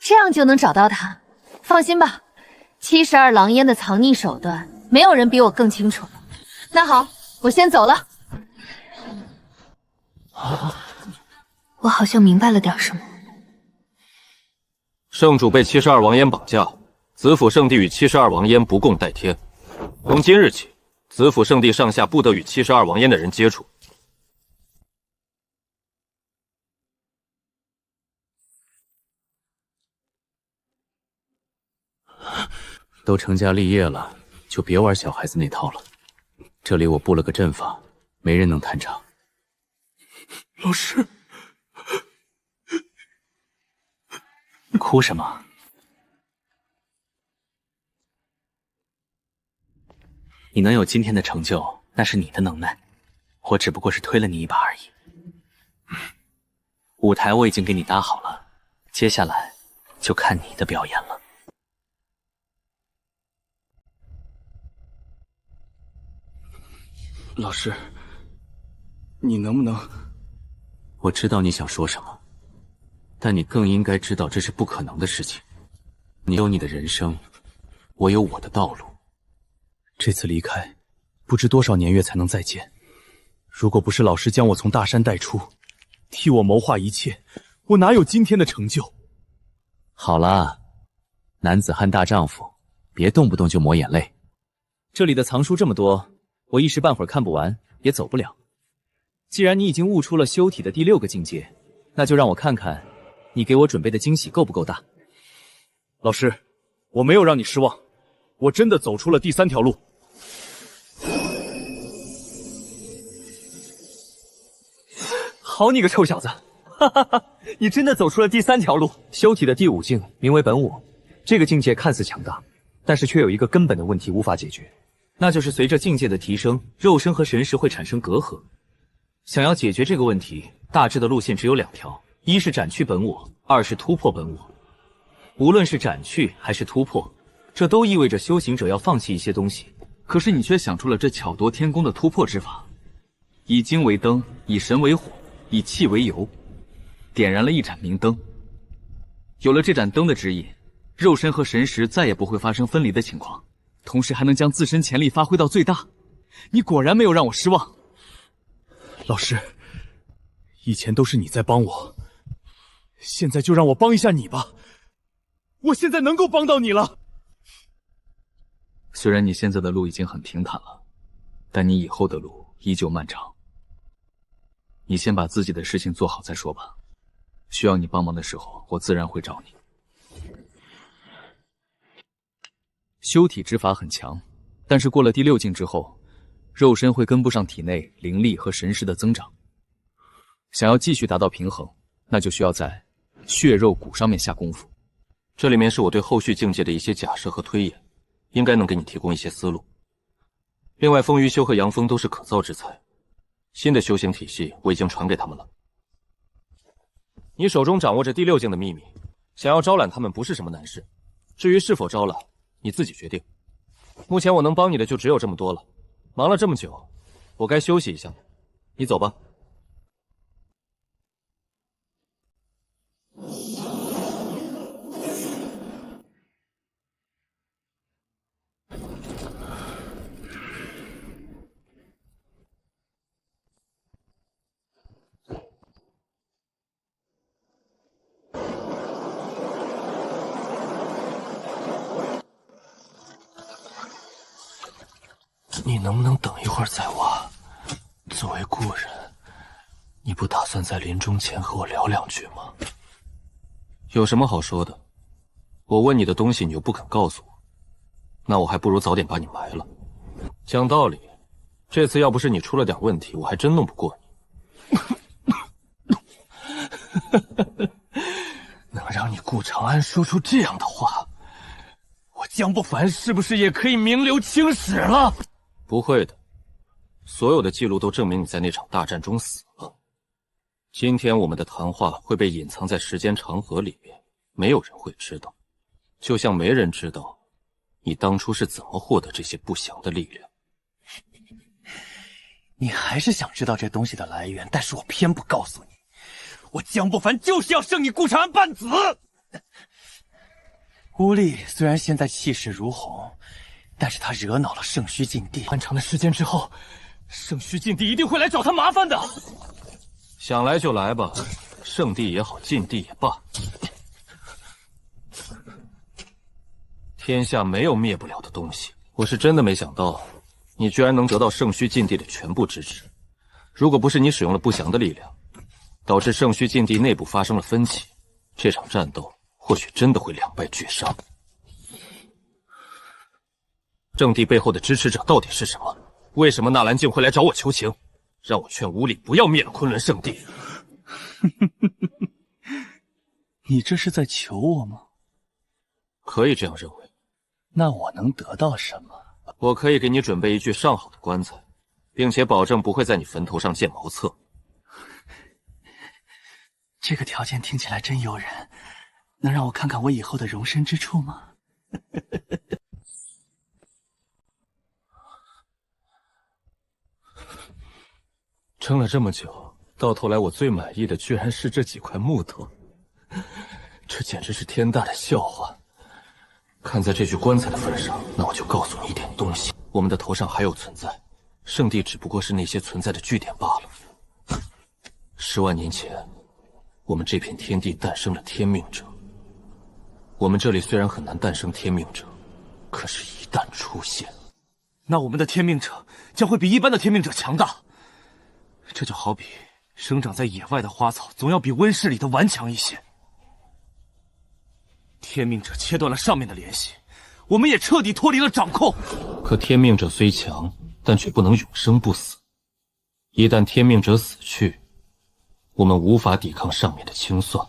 [SPEAKER 13] 这样就能找到他，放心吧。72狼烟的藏匿手段，没有人比我更清楚了。那好，我先走了。我好像明白了点什么。
[SPEAKER 1] 圣主被72王烟绑架，子府圣地与72王烟不共戴天。从今日起，子府圣地上下不得与72王烟的人接触。
[SPEAKER 16] 都成家立业了，就别玩小孩子那套了。这里我布了个阵法，没人能探查。
[SPEAKER 21] 老师，
[SPEAKER 16] 哭什么？你能有今天的成就，那是你的能耐，我只不过是推了你一把而已。舞台我已经给你搭好了，接下来就看你的表演了。
[SPEAKER 22] 老师，你能不能……
[SPEAKER 19] 我知道你想说什么，但你更应该知道这是不可能的事情。你有你的人生，我有我的道路。
[SPEAKER 22] 这次离开，不知多少年月才能再见。如果不是老师将我从大山带出，替我谋划一切，我哪有今天的成就？
[SPEAKER 19] 好了，男子汉大丈夫，别动不动就抹眼泪。
[SPEAKER 9] 这里的藏书这么多，我一时半会儿看不完，也走不了。既然你已经悟出了修体的第6个境界，那就让我看看，你给我准备的惊喜够不够大。
[SPEAKER 22] 老师，我没有让你失望，我真的走出了第3条路。
[SPEAKER 10] 好你个臭小子，哈哈哈！你真的走出了第3条路。修体的第5境名为本我，这个境界看似强大，但是却有一个根本的问题无法解决，
[SPEAKER 19] 那就是随着境界的提升，肉身和神识会产生隔阂。想要解决这个问题，大致的路线只有2条：一是斩去本我，2是突破本我。无论是斩去还是突破，这都意味着修行者要放弃一些东西。
[SPEAKER 2] 可是你却想出了这巧夺天工的突破之法，以精为灯，以神为火，以气为油，点燃了一盏明灯。有了这盏灯的指引，肉身和神识再也不会发生分离的情况，同时还能将自身潜力发挥到最大。你果然没有让我失望。
[SPEAKER 22] 老师，以前都是你在帮我，现在就让我帮一下你吧。我现在能够帮到你了。
[SPEAKER 2] 虽然你现在的路已经很平坦了，但你以后的路依旧漫长。你先把自己的事情做好再说吧。需要你帮忙的时候，我自然会找你。修体之法很强，但是过了第6境之后，肉身会跟不上体内灵力和神识的增长。想要继续达到平衡，那就需要在血肉骨上面下功夫。
[SPEAKER 1] 这里面是我对后续境界的一些假设和推演，应该能给你提供一些思路。另外，风鱼修和杨峰都是可造之才，新的修行体系我已经传给他们了。你手中掌握着第6境的秘密，想要招揽他们不是什么难事。至于是否招揽，你自己决定。目前我能帮你的就只有这么多了。忙了这么久，我该休息一下了。你走吧。
[SPEAKER 3] 你能不能等一会儿再挖？作为故人，你不打算在临终前和我聊2句吗？
[SPEAKER 1] 有什么好说的？我问你的东西你又不肯告诉我，那我还不如早点把你埋了。讲道理，这次要不是你出了点问题，我还真弄不过你。
[SPEAKER 3] 能让你顾长安说出这样的话，我江不凡是不是也可以名留青史了？
[SPEAKER 1] 不会的，所有的记录都证明你在那场大战中死了。今天我们的谈话会被隐藏在时间长河里面，没有人会知道，就像没人知道你当初是怎么获得这些不祥的力量。
[SPEAKER 7] 你还是想知道这东西的来源，但是我偏不告诉你。我江不凡就是要胜你顾长安半子。吴力虽然现在气势如虹，但是他惹恼了圣虚禁地。
[SPEAKER 3] 漫长的时间之后，圣虚禁地一定会来找他麻烦的。
[SPEAKER 1] 想来就来吧，圣地也好，禁地也罢，天下没有灭不了的东西。我是真的没想到，你居然能得到圣虚禁地的全部支持。如果不是你使用了不祥的力量，导致圣虚禁地内部发生了分歧，这场战斗或许真的会两败俱伤。正帝背后的支持者到底是什么？为什么纳兰镜会来找我求情，让我劝吴礼不要灭了昆仑圣地？
[SPEAKER 7] 你这是在求我吗？
[SPEAKER 1] 可以这样认为。
[SPEAKER 7] 那我能得到什么？
[SPEAKER 1] 我可以给你准备一具上好的棺材，并且保证不会在你坟头上建茅厕。
[SPEAKER 7] 这个条件听起来真诱人，能让我看看我以后的容身之处吗？
[SPEAKER 1] 撑了这么久，到头来我最满意的居然是这几块木头，这简直是天大的笑话。看在这具棺材的份上，那我就告诉你一点东西：我们的头上还有存在，圣地只不过是那些存在的据点罢了。10万年前，我们这片天地诞生了天命者。我们这里虽然很难诞生天命者，可是一旦出现，
[SPEAKER 14] 那我们的天命者将会比一般的天命者强大。这就好比生长在野外的花草，总要比温室里的顽强一些。天命者切断了上面的联系，我们也彻底脱离了掌控。
[SPEAKER 1] 可天命者虽强，但却不能永生不死。一旦天命者死去，我们无法抵抗上面的清算。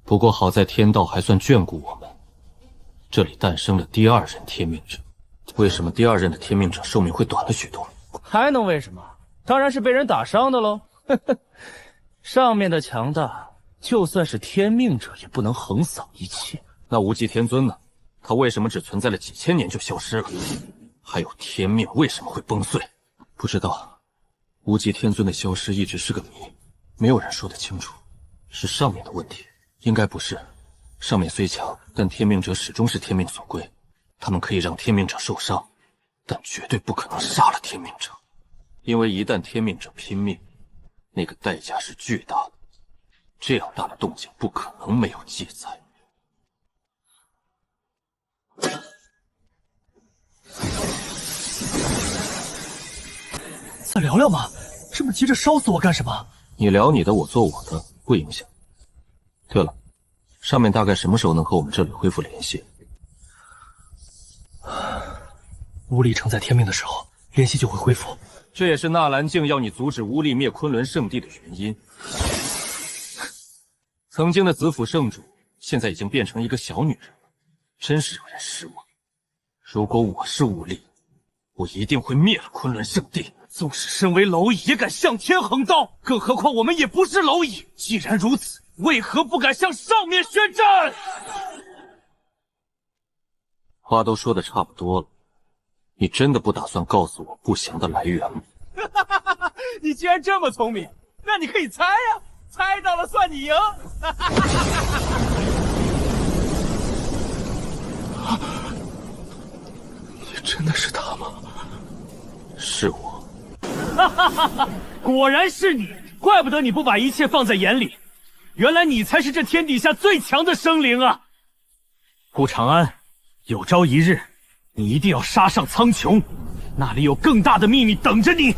[SPEAKER 1] 不过好在天道还算眷顾我们，这里诞生了第2任天命者。为什么第2任的天命者寿命会短了许多？
[SPEAKER 14] 还能为什么？当然是被人打伤的喽。上面的强大，就算是天命者也不能横扫一切。
[SPEAKER 1] 那无极天尊呢？他为什么只存在了几千年就消失了？还有天命为什么会崩碎？不知道。无极天尊的消失一直是个谜，没有人说得清楚。是上面的问题？应该不是。上面虽强，但天命者始终是天命所归。他们可以让天命者受伤，但绝对不可能杀了天命者。因为一旦天命者拼命，那个代价是巨大的。这样大的动静不可能没有记载。
[SPEAKER 22] 再聊聊嘛，这么急着烧死我干什么？
[SPEAKER 1] 你聊你的，我做我的，不影响。对了，上面大概什么时候能和我们这里恢复联系？
[SPEAKER 22] 乌力城在天命的时候，联系就会恢复。
[SPEAKER 1] 这也是纳兰镜要你阻止乌力灭昆仑圣地的原因。曾经的子府圣主，现在已经变成一个小女人了，真是让人失望。如果我是乌力，我一定会灭了昆仑圣地。
[SPEAKER 14] 纵使身为蝼蚁，也敢向天横刀，更何况我们也不是蝼蚁。既然如此，为何不敢向上面宣战？
[SPEAKER 1] 话都说的差不多了，你真的不打算告诉我不祥的来源吗？
[SPEAKER 14] 你既然这么聪明，那你可以猜呀，猜到了算你赢。
[SPEAKER 22] 你真的是他吗？
[SPEAKER 1] 是我。
[SPEAKER 14] 果然是你，怪不得你不把一切放在眼里，原来你才是这天底下最强的生灵啊！顾长安，有朝一日，你一定要杀上苍穹，那里有更大的秘密等着你。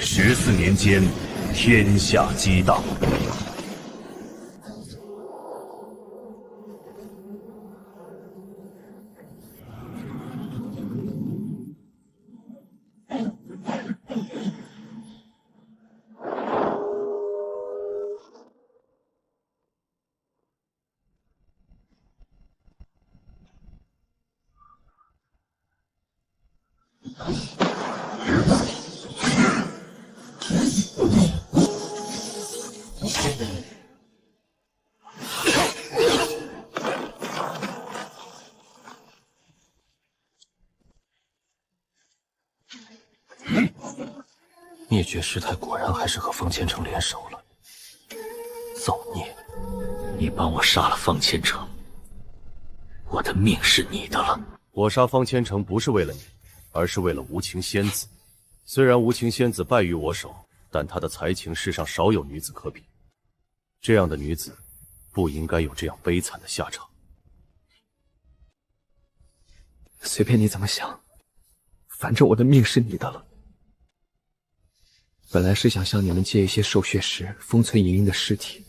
[SPEAKER 5] 14年间，天下激荡。
[SPEAKER 1] 灭绝师太果然还是和方千城联手了。造孽！
[SPEAKER 18] 你帮我杀了方千城，我的命是你的了。
[SPEAKER 23] 我杀方千城不是为了你，而是为了无情仙子。虽然无情仙子败于我手，但她的才情世上少有女子可比。这样的女子，不应该有这样悲惨的下场。
[SPEAKER 6] 随便你怎么想，反正我的命是你的了。本来是想向你们借一些兽血石封存莹莹的尸体，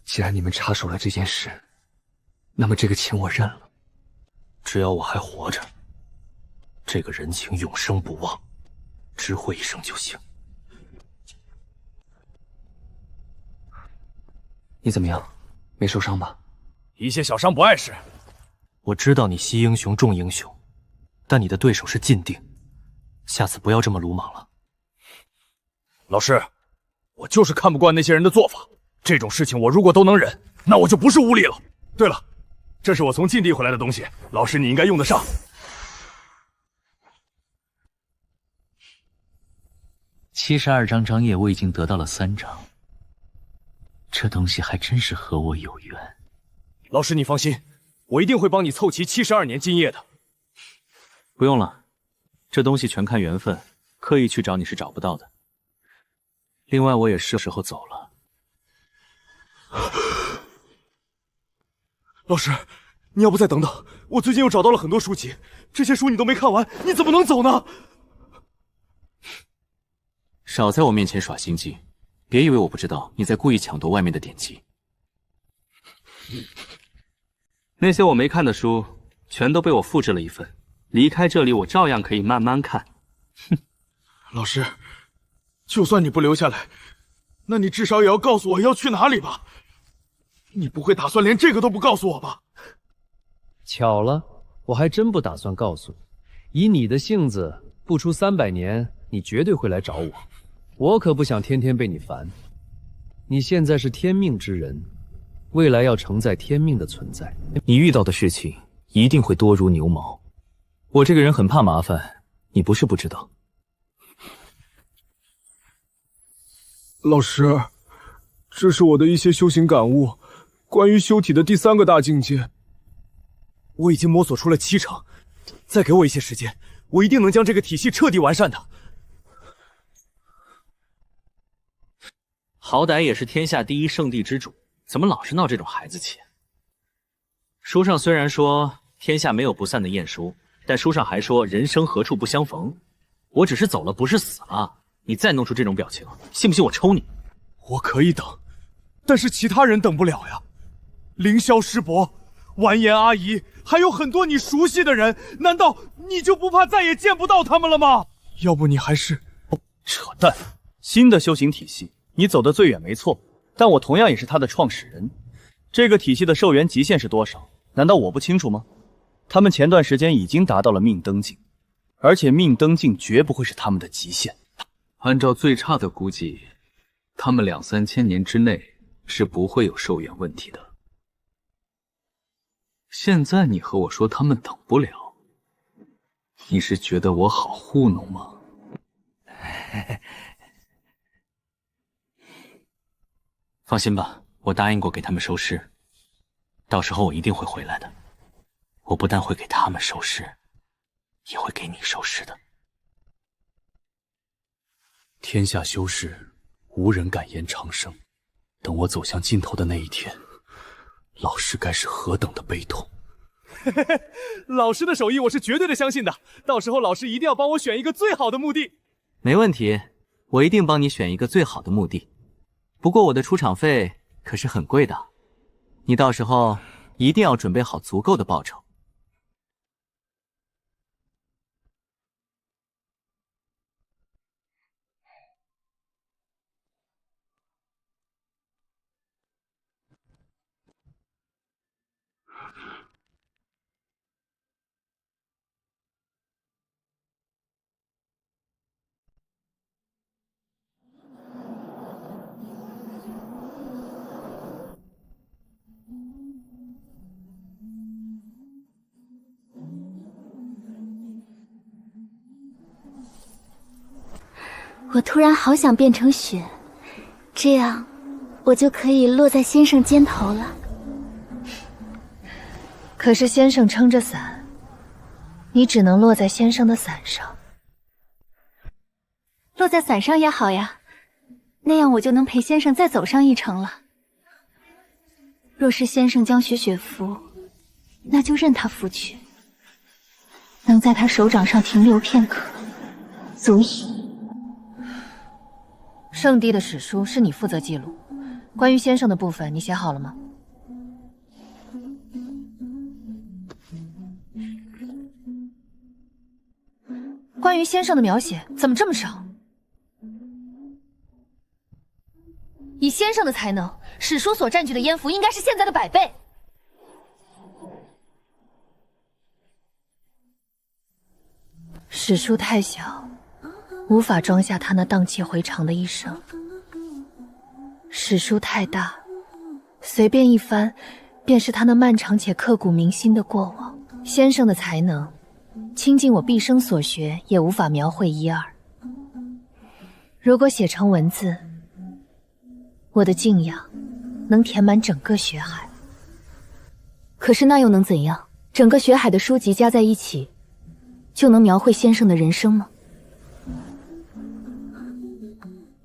[SPEAKER 6] 既然你们插手了这件事，那么这个情我认了。只要我还活着，
[SPEAKER 3] 这个人情永生不忘，知会一声就行。
[SPEAKER 11] 你怎么样？没受伤吧？
[SPEAKER 14] 一些小伤不碍事。
[SPEAKER 3] 我知道你惜英雄重英雄，但你的对手是晋定，下次不要这么鲁莽了。
[SPEAKER 14] 老师，我就是看不惯那些人的做法。这种事情我如果都能忍，那我就不是无礼了。对了，这是我从晋地回来的东西，老师你应该用得上。
[SPEAKER 19] 72张张页我已经得到了3张，这东西还真是和我有缘。
[SPEAKER 14] 老师你放心，我一定会帮你凑齐72年金页的。
[SPEAKER 19] 不用了，这东西全看缘分，刻意去找你是找不到的。另外我也是时候走了。
[SPEAKER 14] 老师，你要不再等等？我最近又找到了很多书籍，这些书你都没看完，你怎么能走呢？
[SPEAKER 19] 少在我面前耍心机，别以为我不知道你在故意抢夺外面的典籍。那些我没看的书，全都被我复制了一份，离开这里我照样可以慢慢看。哼，
[SPEAKER 21] 老师，就算你不留下来，那你至少也要告诉我要去哪里吧？你不会打算连这个都不告诉我吧？
[SPEAKER 4] 巧了，我还真不打算告诉你。以你的性子，不出300年，你绝对会来找我。我可不想天天被你烦。你现在是天命之人，未来要承载天命的存在。
[SPEAKER 16] 你遇到的事情一定会多如牛毛。我这个人很怕麻烦，你不是不知道。
[SPEAKER 14] 老师，这是我的一些修行感悟，关于修体的第3个大境界，我已经摸索出了7成，再给我一些时间，我一定能将这个体系彻底完善的。
[SPEAKER 19] 好歹也是天下第一圣地之主，怎么老是闹这种孩子气？书上虽然说天下没有不散的晏殊，但书上还说人生何处不相逢。我只是走了，不是死了。你再弄出这种表情，信不信我抽你？
[SPEAKER 14] 我可以等，但是其他人等不了呀。凌霄师伯、完颜阿姨，还有很多你熟悉的人，难道你就不怕再也见不到他们了吗？要不你还是……
[SPEAKER 9] 扯淡！新的修行体系，你走得最远没错，但我同样也是它的创始人。这个体系的寿元极限是多少？难道我不清楚吗？他们前段时间已经达到了命登境，而且命登境绝不会是他们的极限。
[SPEAKER 2] 按照最差的估计，他们2、3千年之内是不会有寿元问题的。现在你和我说他们等不了，你是觉得我好糊弄吗？
[SPEAKER 19] 放心吧，我答应过给他们收尸，到时候我一定会回来的。我不但会给他们收尸，也会给你收尸的。
[SPEAKER 3] 天下修士，无人敢言长生。等我走向尽头的那一天，老师该是何等的悲痛。
[SPEAKER 14] 老师的手艺我是绝对的相信的，到时候老师一定要帮我选一个最好的墓地。
[SPEAKER 19] 没问题，我一定帮你选一个最好的墓地。不过我的出场费可是很贵的，你到时候一定要准备好足够的报酬。
[SPEAKER 12] 我突然好想变成雪，这样我就可以落在先生肩头了。
[SPEAKER 13] 可是先生撑着伞，你只能落在先生的伞上。
[SPEAKER 12] 落在伞上也好呀，那样我就能陪先生再走上一程了。若是先生将雪扶，那就任他扶去，能在他手掌上停留片刻，足矣。
[SPEAKER 13] 圣地的史书是你负责记录，关于先生的部分你写好了吗？关于先生的描写怎么这么少？以先生的才能，史书所占据的烟幅应该是现在的100倍。史书太小，无法装下他那荡气回肠的一生；史书太大，随便一翻，便是他那漫长且刻骨铭心的过往。先生的才能，倾尽我毕生所学，也无法描绘一二。如果写成文字，我的敬仰能填满整个学海。
[SPEAKER 8] 可是那又能怎样？整个学海的书籍加在一起，就能描绘先生的人生吗？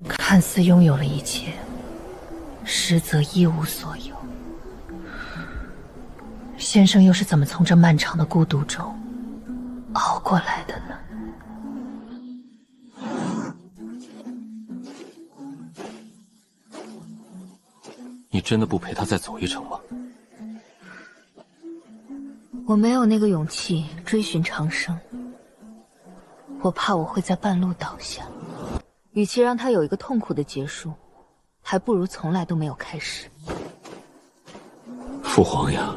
[SPEAKER 13] 看似拥有了一切，实则一无所有。先生又是怎么从这漫长的孤独中熬过来的呢？
[SPEAKER 1] 你真的不陪他再走一程吗？
[SPEAKER 13] 我没有那个勇气追寻长生，我怕我会在半路倒下。与其让他有一个痛苦的结束，还不如从来都没有开始。
[SPEAKER 1] 父皇呀，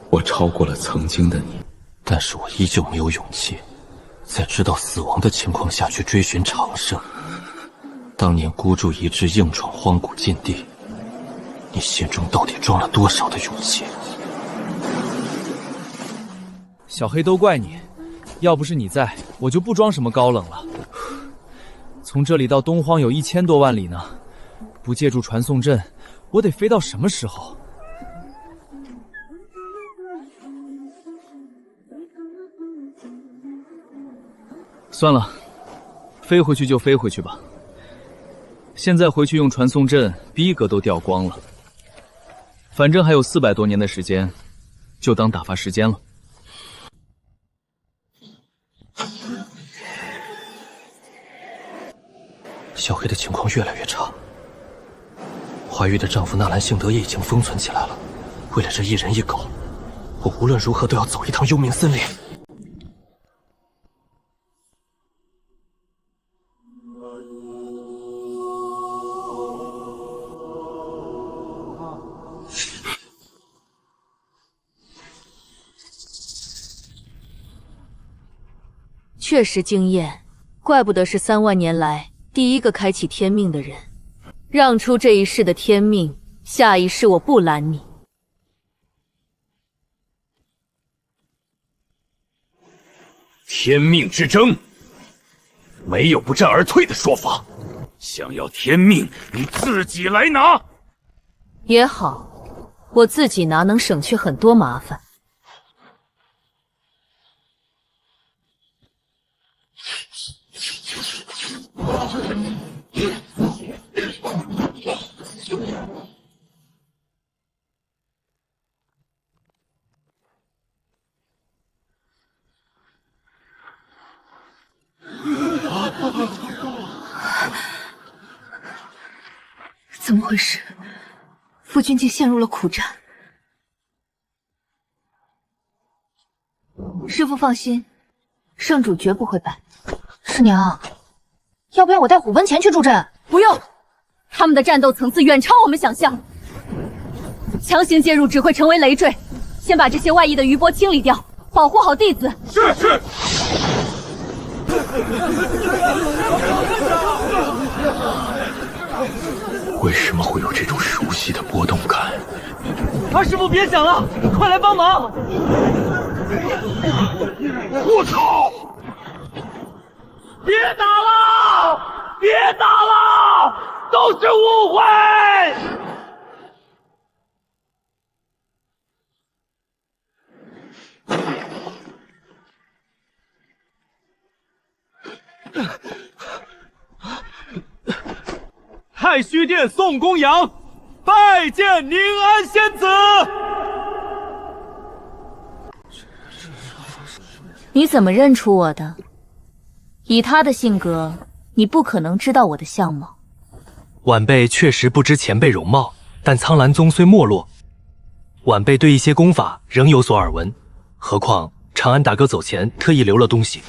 [SPEAKER 1] 我超过了曾经的你，但是我依旧没有勇气，在知道死亡的情况下去追寻长生。当年孤注一掷硬闯荒古禁地，你心中到底装了多少的勇气？
[SPEAKER 4] 小黑都怪你，要不是你在，我就不装什么高冷了。从这里到东荒有1000多万里呢，不借助传送阵，我得飞到什么时候？算了，飞回去就飞回去吧。现在回去用传送阵，逼格都掉光了。反正还有400多年的时间，就当打发时间了。
[SPEAKER 1] 小黑的情况越来越差，怀孕的丈夫纳兰幸德也已经封存起来了。为了这一人一狗，我无论如何都要走一趟幽冥森林。
[SPEAKER 8] 确实惊艳，怪不得是3万年来第一个开启天命的人。让出这一世的天命，下一世我不拦你。
[SPEAKER 5] 天命之争，没有不战而退的说法。想要天命，你自己来拿。
[SPEAKER 8] 也好，我自己拿能省去很多麻烦。
[SPEAKER 13] 怎么回事？夫君竟陷入了苦战。师父放心，圣主绝不会败。师娘，要不要我带虎奔前去助阵？
[SPEAKER 8] 不用，他们的战斗层次远超我们想象，强行介入只会成为累赘。先把这些外溢的余波清理掉，保护好弟子。
[SPEAKER 5] 是。
[SPEAKER 23] 为什么会有这种熟悉的波动感？
[SPEAKER 9] 二师傅别想了，快来帮忙！
[SPEAKER 5] 我操！
[SPEAKER 9] 别打了！别打了！都是误会！太虚殿送公羊，拜见宁安仙子。
[SPEAKER 8] 你怎么认出我的？以他的性格，你不可能知道我的相貌。
[SPEAKER 3] 晚辈确实不知前辈容貌，但苍兰宗虽没落，晚辈对一些功法仍有所耳闻。何况长安大哥走前特意留了东西。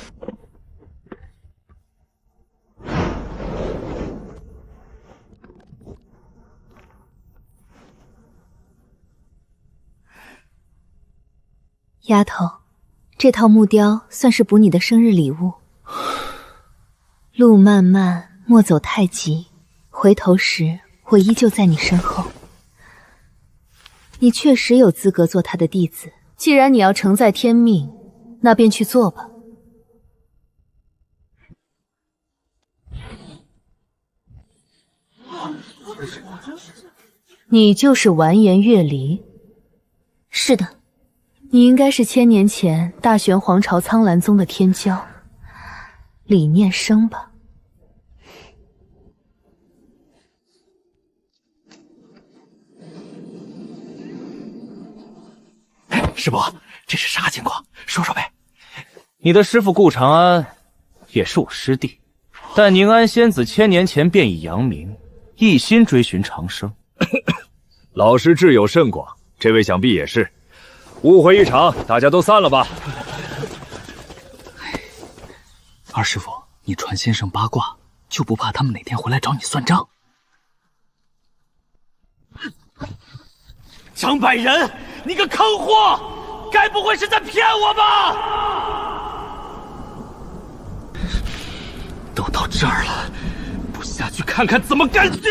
[SPEAKER 8] 丫头，这套木雕算是补你的生日礼物。路漫漫，莫走太急，回头时我依旧在你身后。你确实有资格做他的弟子，既然你要承载天命，那便去做吧。你就是完颜月离？是的，你应该是千年前大玄皇朝苍兰宗的天骄李念生吧？
[SPEAKER 14] 师伯，这是啥情况？说说呗。你的师父顾长安也是我师弟，但宁安仙子千年前便已扬名，一心追寻长生。
[SPEAKER 5] 老师智有甚广，这位想必也是。误会一场，大家都散了吧。
[SPEAKER 22] 二师傅，你传先生八卦，就不怕他们哪天回来找你算账？
[SPEAKER 5] 张百仁，你个坑货，该不会是在骗我吧？都到这儿了，不下去看看怎么干净？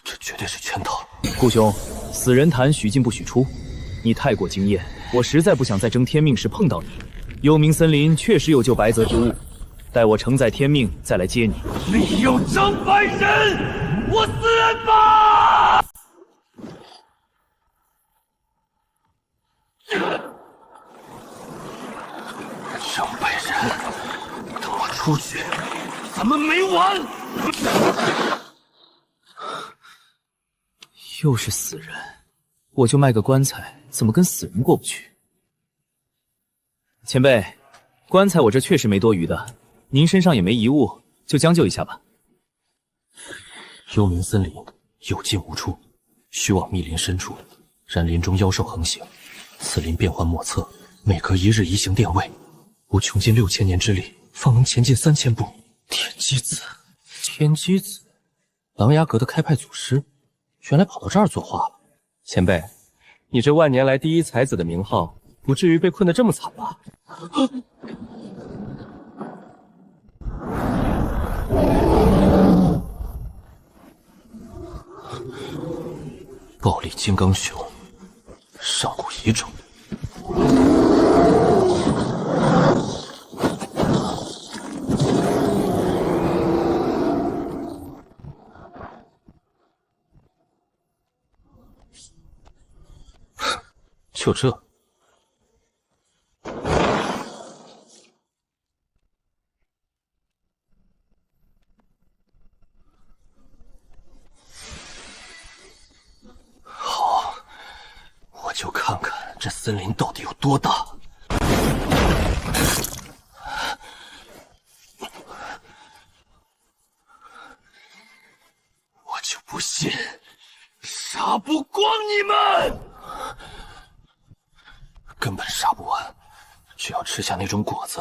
[SPEAKER 3] 这绝对是圈套。
[SPEAKER 4] 顾兄，死人坛许进不许出，你太过惊艳，我实在不想在争天命时碰到你。幽冥森林确实有救白泽之物，待我承载天命再来接你。
[SPEAKER 5] 利用张百仁，我死吧！
[SPEAKER 3] 张百仁，等我出去，
[SPEAKER 5] 咱们没完！
[SPEAKER 4] 又是死人，我就卖个棺材，怎么跟死人过不去？前辈，棺材我这确实没多余的，您身上也没遗物，就将就一下吧。
[SPEAKER 3] 幽冥森林有进无出，须往密林深处，然林中妖兽横行，此林变幻莫测，每隔一日移行电位，吾穷尽6000年之力，方能前进3000步。天机子，天机子，琅琊阁的开派祖师，原来跑到这儿作画了。
[SPEAKER 1] 前辈，你这万年来第一才子的名号，不至于被困得这么惨吧？
[SPEAKER 3] 暴力金刚熊，上古遗种。就这。好，我就看看这森林到底有多大。我就不信杀不光你们！根本杀不完，只要吃下那种果子，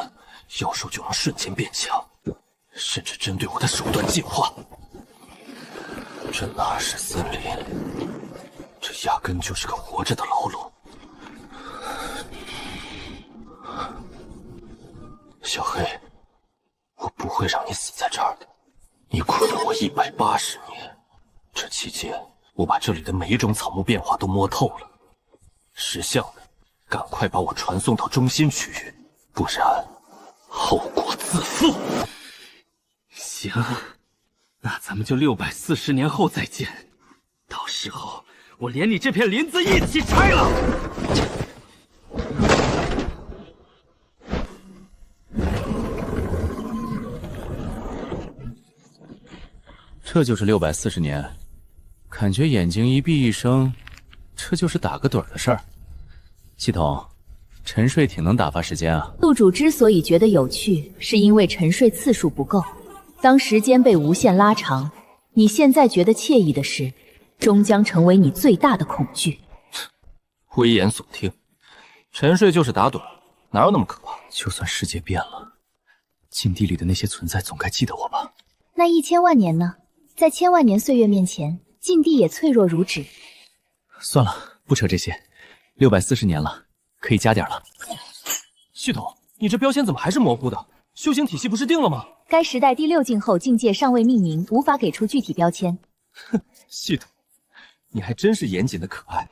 [SPEAKER 3] 妖兽就能瞬间变强，甚至针对我的手段进化。这哪是森林？这压根就是个活着的牢笼。小黑，我不会让你死在这儿的。你困了我180年，这期间我把这里的每一种草木变化都摸透了。识相的，赶快把我传送到中心区域，不然后果自负。
[SPEAKER 5] 行，那咱们就640年后再见。到时候我连你这片林子一起拆了。
[SPEAKER 14] 这就是640年，感觉眼睛一闭一睁，这就是打个盹的事儿。系统，沉睡挺能打发时间啊。
[SPEAKER 8] 宿主之所以觉得有趣，是因为沉睡次数不够。当时间被无限拉长，你现在觉得惬意的事，终将成为你最大的恐惧。
[SPEAKER 3] 危言耸听，沉睡就是打盹，
[SPEAKER 1] 哪有那么可怕？
[SPEAKER 3] 就算世界变了，禁地里的那些存在总该记得我吧？
[SPEAKER 8] 那1000万年呢？在千万年岁月面前，禁地也脆弱如纸。
[SPEAKER 3] 算了，不扯这些。640年了，可以加点了。
[SPEAKER 1] 系统，你这标签怎么还是模糊的？修行体系不是定了吗？
[SPEAKER 8] 该时代第6境后境界尚未命名，无法给出具体标签。
[SPEAKER 1] 哼，系统，你还真是严谨的可爱。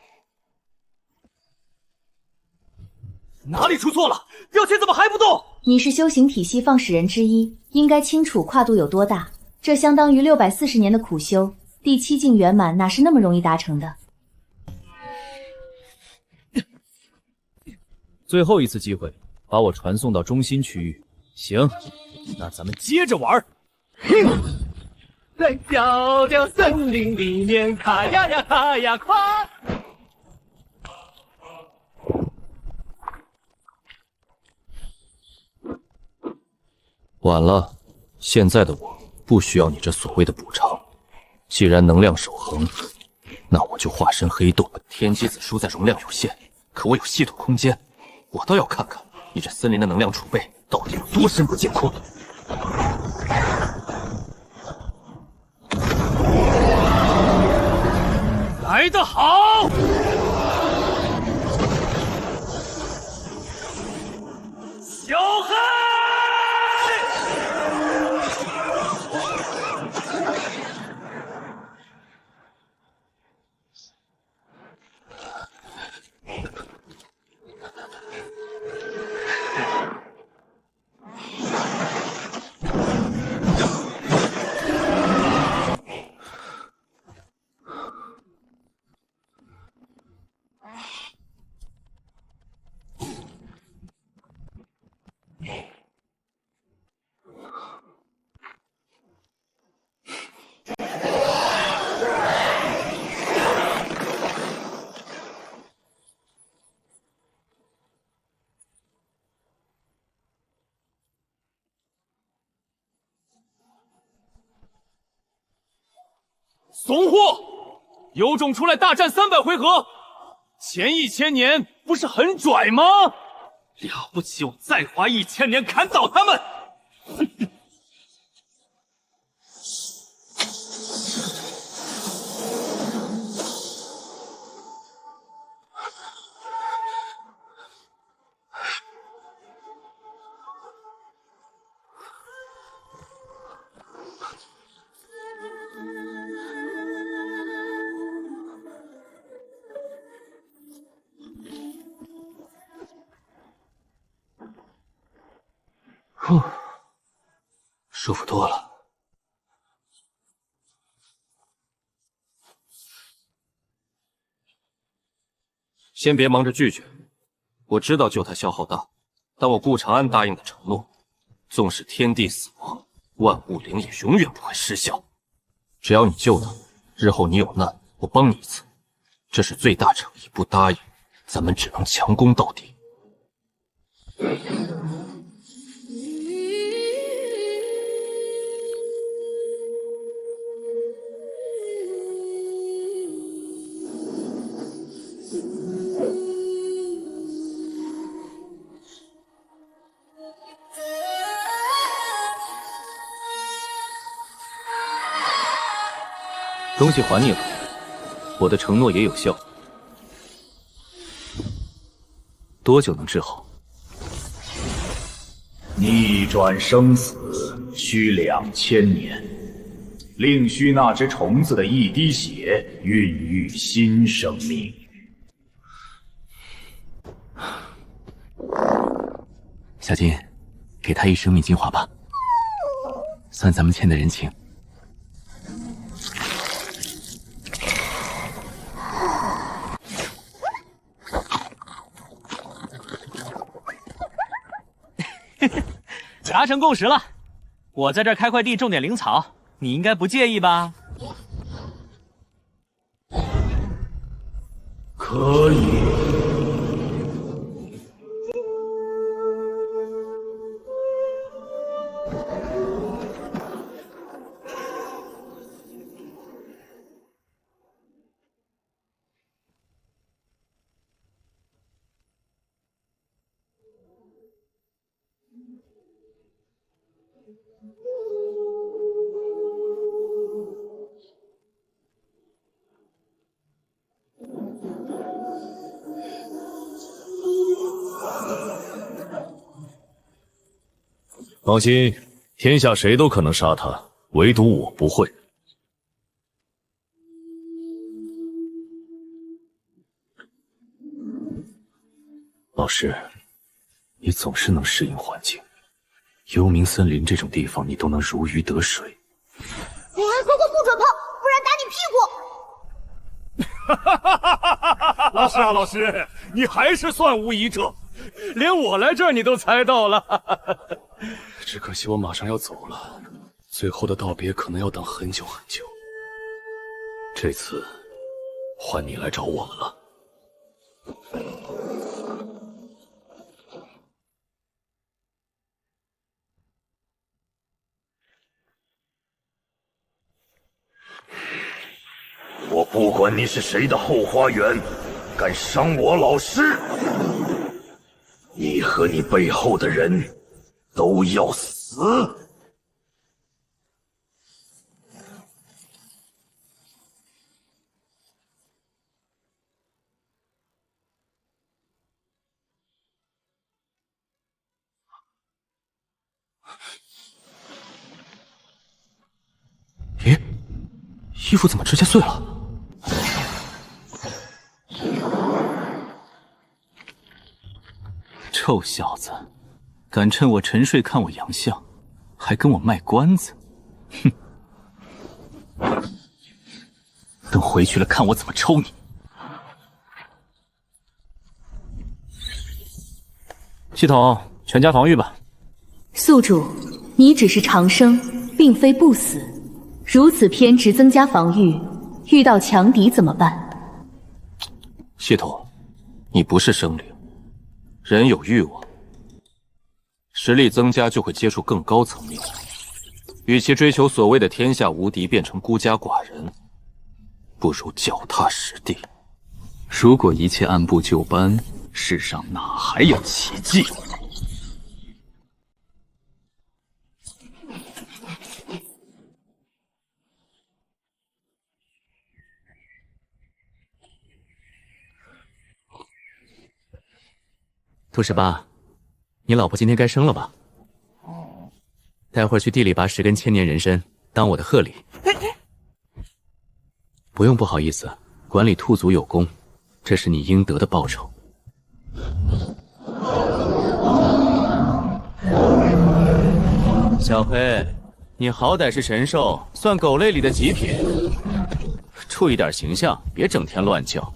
[SPEAKER 1] 哪里出错了？标签怎么还不动？
[SPEAKER 8] 你是修行体系创始人之一，应该清楚跨度有多大。这相当于640年的苦修，第7境圆满哪是那么容易达成的？
[SPEAKER 4] 最后一次机会，把我传送到中心区域。行，那咱们接着玩。
[SPEAKER 15] 在小小森林里面，卡呀呀卡呀卡。
[SPEAKER 1] 晚了，现在的我不需要你这所谓的补偿。既然能量守恒，那我就化身黑洞。天机子输在容量有限，可我有系统空间，我倒要看看你这森林的能量储备到底有多深不见底。
[SPEAKER 15] 来得好！小黑！
[SPEAKER 14] 怂货，有种出来大战300回合，前1000年不是很拽吗？了不起，我再花1000年砍倒他们！
[SPEAKER 1] 舒服多了。先别忙着拒绝，我知道救他消耗大，但我顾长安答应的承诺，纵使天地死亡，万物灵也永远不会失效。只要你救他，日后你有难，我帮你一次，这是最大诚意。不答应，咱们只能强攻到底。
[SPEAKER 4] 东西还你了，我的承诺也有效。多久能治好？
[SPEAKER 5] 逆转生死需2000年，另需那只虫子的一滴血孕育新生命。
[SPEAKER 10] 小金，给他一生命精华吧，算咱们欠的人情。
[SPEAKER 14] 达成共识了，我在这儿开块地种点灵草，你应该不介意吧？
[SPEAKER 5] 可以。
[SPEAKER 7] 放心，天下谁都可能杀他，唯独我不会。老师，你总是能适应环境，幽冥森林这种地方你都能如鱼得水。
[SPEAKER 12] 你还说过不准碰，不然打你屁股！
[SPEAKER 21] 老师啊，老师，你还是算无疑者，连我来这儿你都猜到了。
[SPEAKER 7] 只可惜我马上要走了，最后的道别可能要等很久很久。这次换你来找我们了。
[SPEAKER 5] 我不管你是谁的后花园，敢伤我老师，你和你背后的人都要死！
[SPEAKER 1] 咦，衣服怎么直接碎了？
[SPEAKER 19] 臭小子，敢趁我沉睡看我洋相，还跟我卖关子！哼！等回去了看我怎么抽你！
[SPEAKER 14] 系统，全家防御吧。
[SPEAKER 13] 宿主，你只是长生，并非不死。如此偏执增加防御，遇到强敌怎么办？
[SPEAKER 1] 系统，你不是生灵，人有欲望，实力增加就会接触更高层面。与其追求所谓的天下无敌变成孤家寡人，不如脚踏实地。
[SPEAKER 2] 如果一切按部就班，世上哪还有奇迹？
[SPEAKER 3] 兔十八，你老婆今天该生了吧？待会儿去地里拔10根千年人参，当我的贺礼。不用不好意思，管理兔族有功，这是你应得的报酬。小黑，你好歹是神兽，算狗类里的极品，注意点形象，别整天乱叫。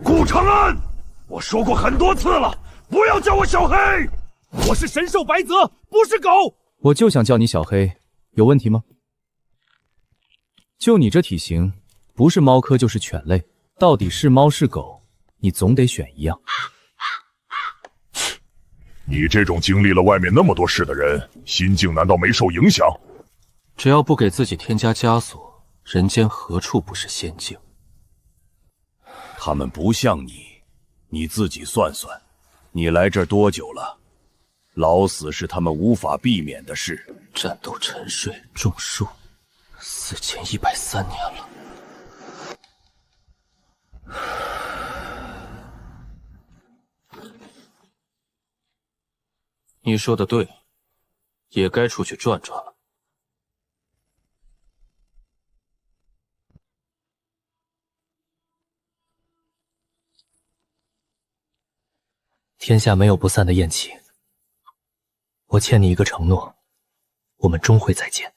[SPEAKER 5] 顾长安，我说过很多次了，不要叫我小黑，
[SPEAKER 9] 我是神兽白泽，不是狗。
[SPEAKER 4] 我就想叫你小黑，有问题吗？就你这体型，不是猫科就是犬类，到底是猫是狗，你总得选一样。
[SPEAKER 17] 你这种经历了外面那么多事的人，心境难道没受影响？
[SPEAKER 1] 只要不给自己添加枷锁，人间何处不是仙境？
[SPEAKER 23] 他们不像你，你自己算算，你来这儿多久了？老死是他们无法避免的事。
[SPEAKER 1] 战斗沉睡种树，4103年了。你说的对，也该出去转转了。
[SPEAKER 3] 天下没有不散的宴席，我欠你一个承诺，我们终会再见。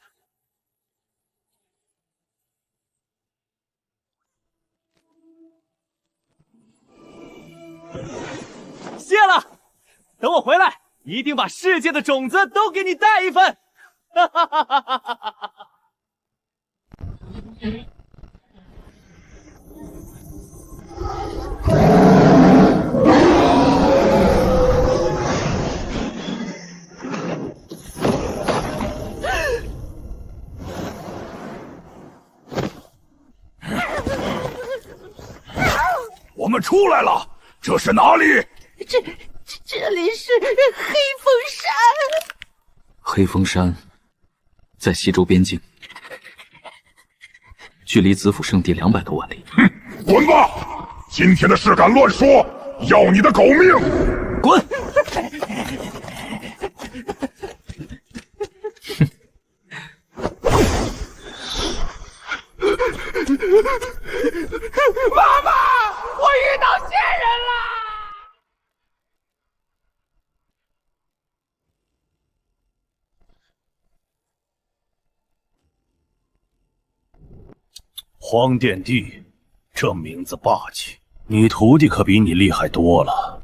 [SPEAKER 9] 谢了，等我回来，一定把世界的种子都给你带一份。哈哈哈哈哈哈！
[SPEAKER 5] 我们出来了，这是哪里？
[SPEAKER 12] 这里是黑风山。
[SPEAKER 2] 黑风山在西周边境，距离子府圣地200多万里。
[SPEAKER 17] 滚吧！今天的事敢乱说，要你的狗命！
[SPEAKER 2] 滚！
[SPEAKER 15] 妈妈，我遇到仙人了！
[SPEAKER 23] 荒殿帝，这名字霸气，你徒弟可比你厉害多了。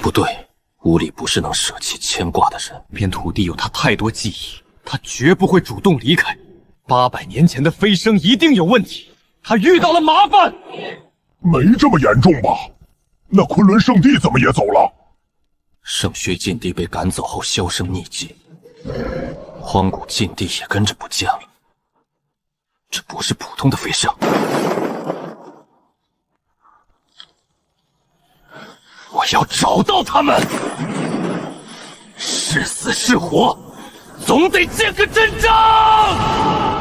[SPEAKER 1] 不对，屋里不是能舍弃牵挂的人。
[SPEAKER 6] 偏徒弟有他太多记忆，他绝不会主动离开。800年前的飞升一定有问题，他遇到了麻烦。
[SPEAKER 17] 没这么严重吧？那昆仑圣地怎么也走了？
[SPEAKER 1] 圣虚禁地被赶走后销声匿迹，荒古禁地也跟着不见了。这不是普通的飞升，我要找到他们，是死是活，总得见个真章。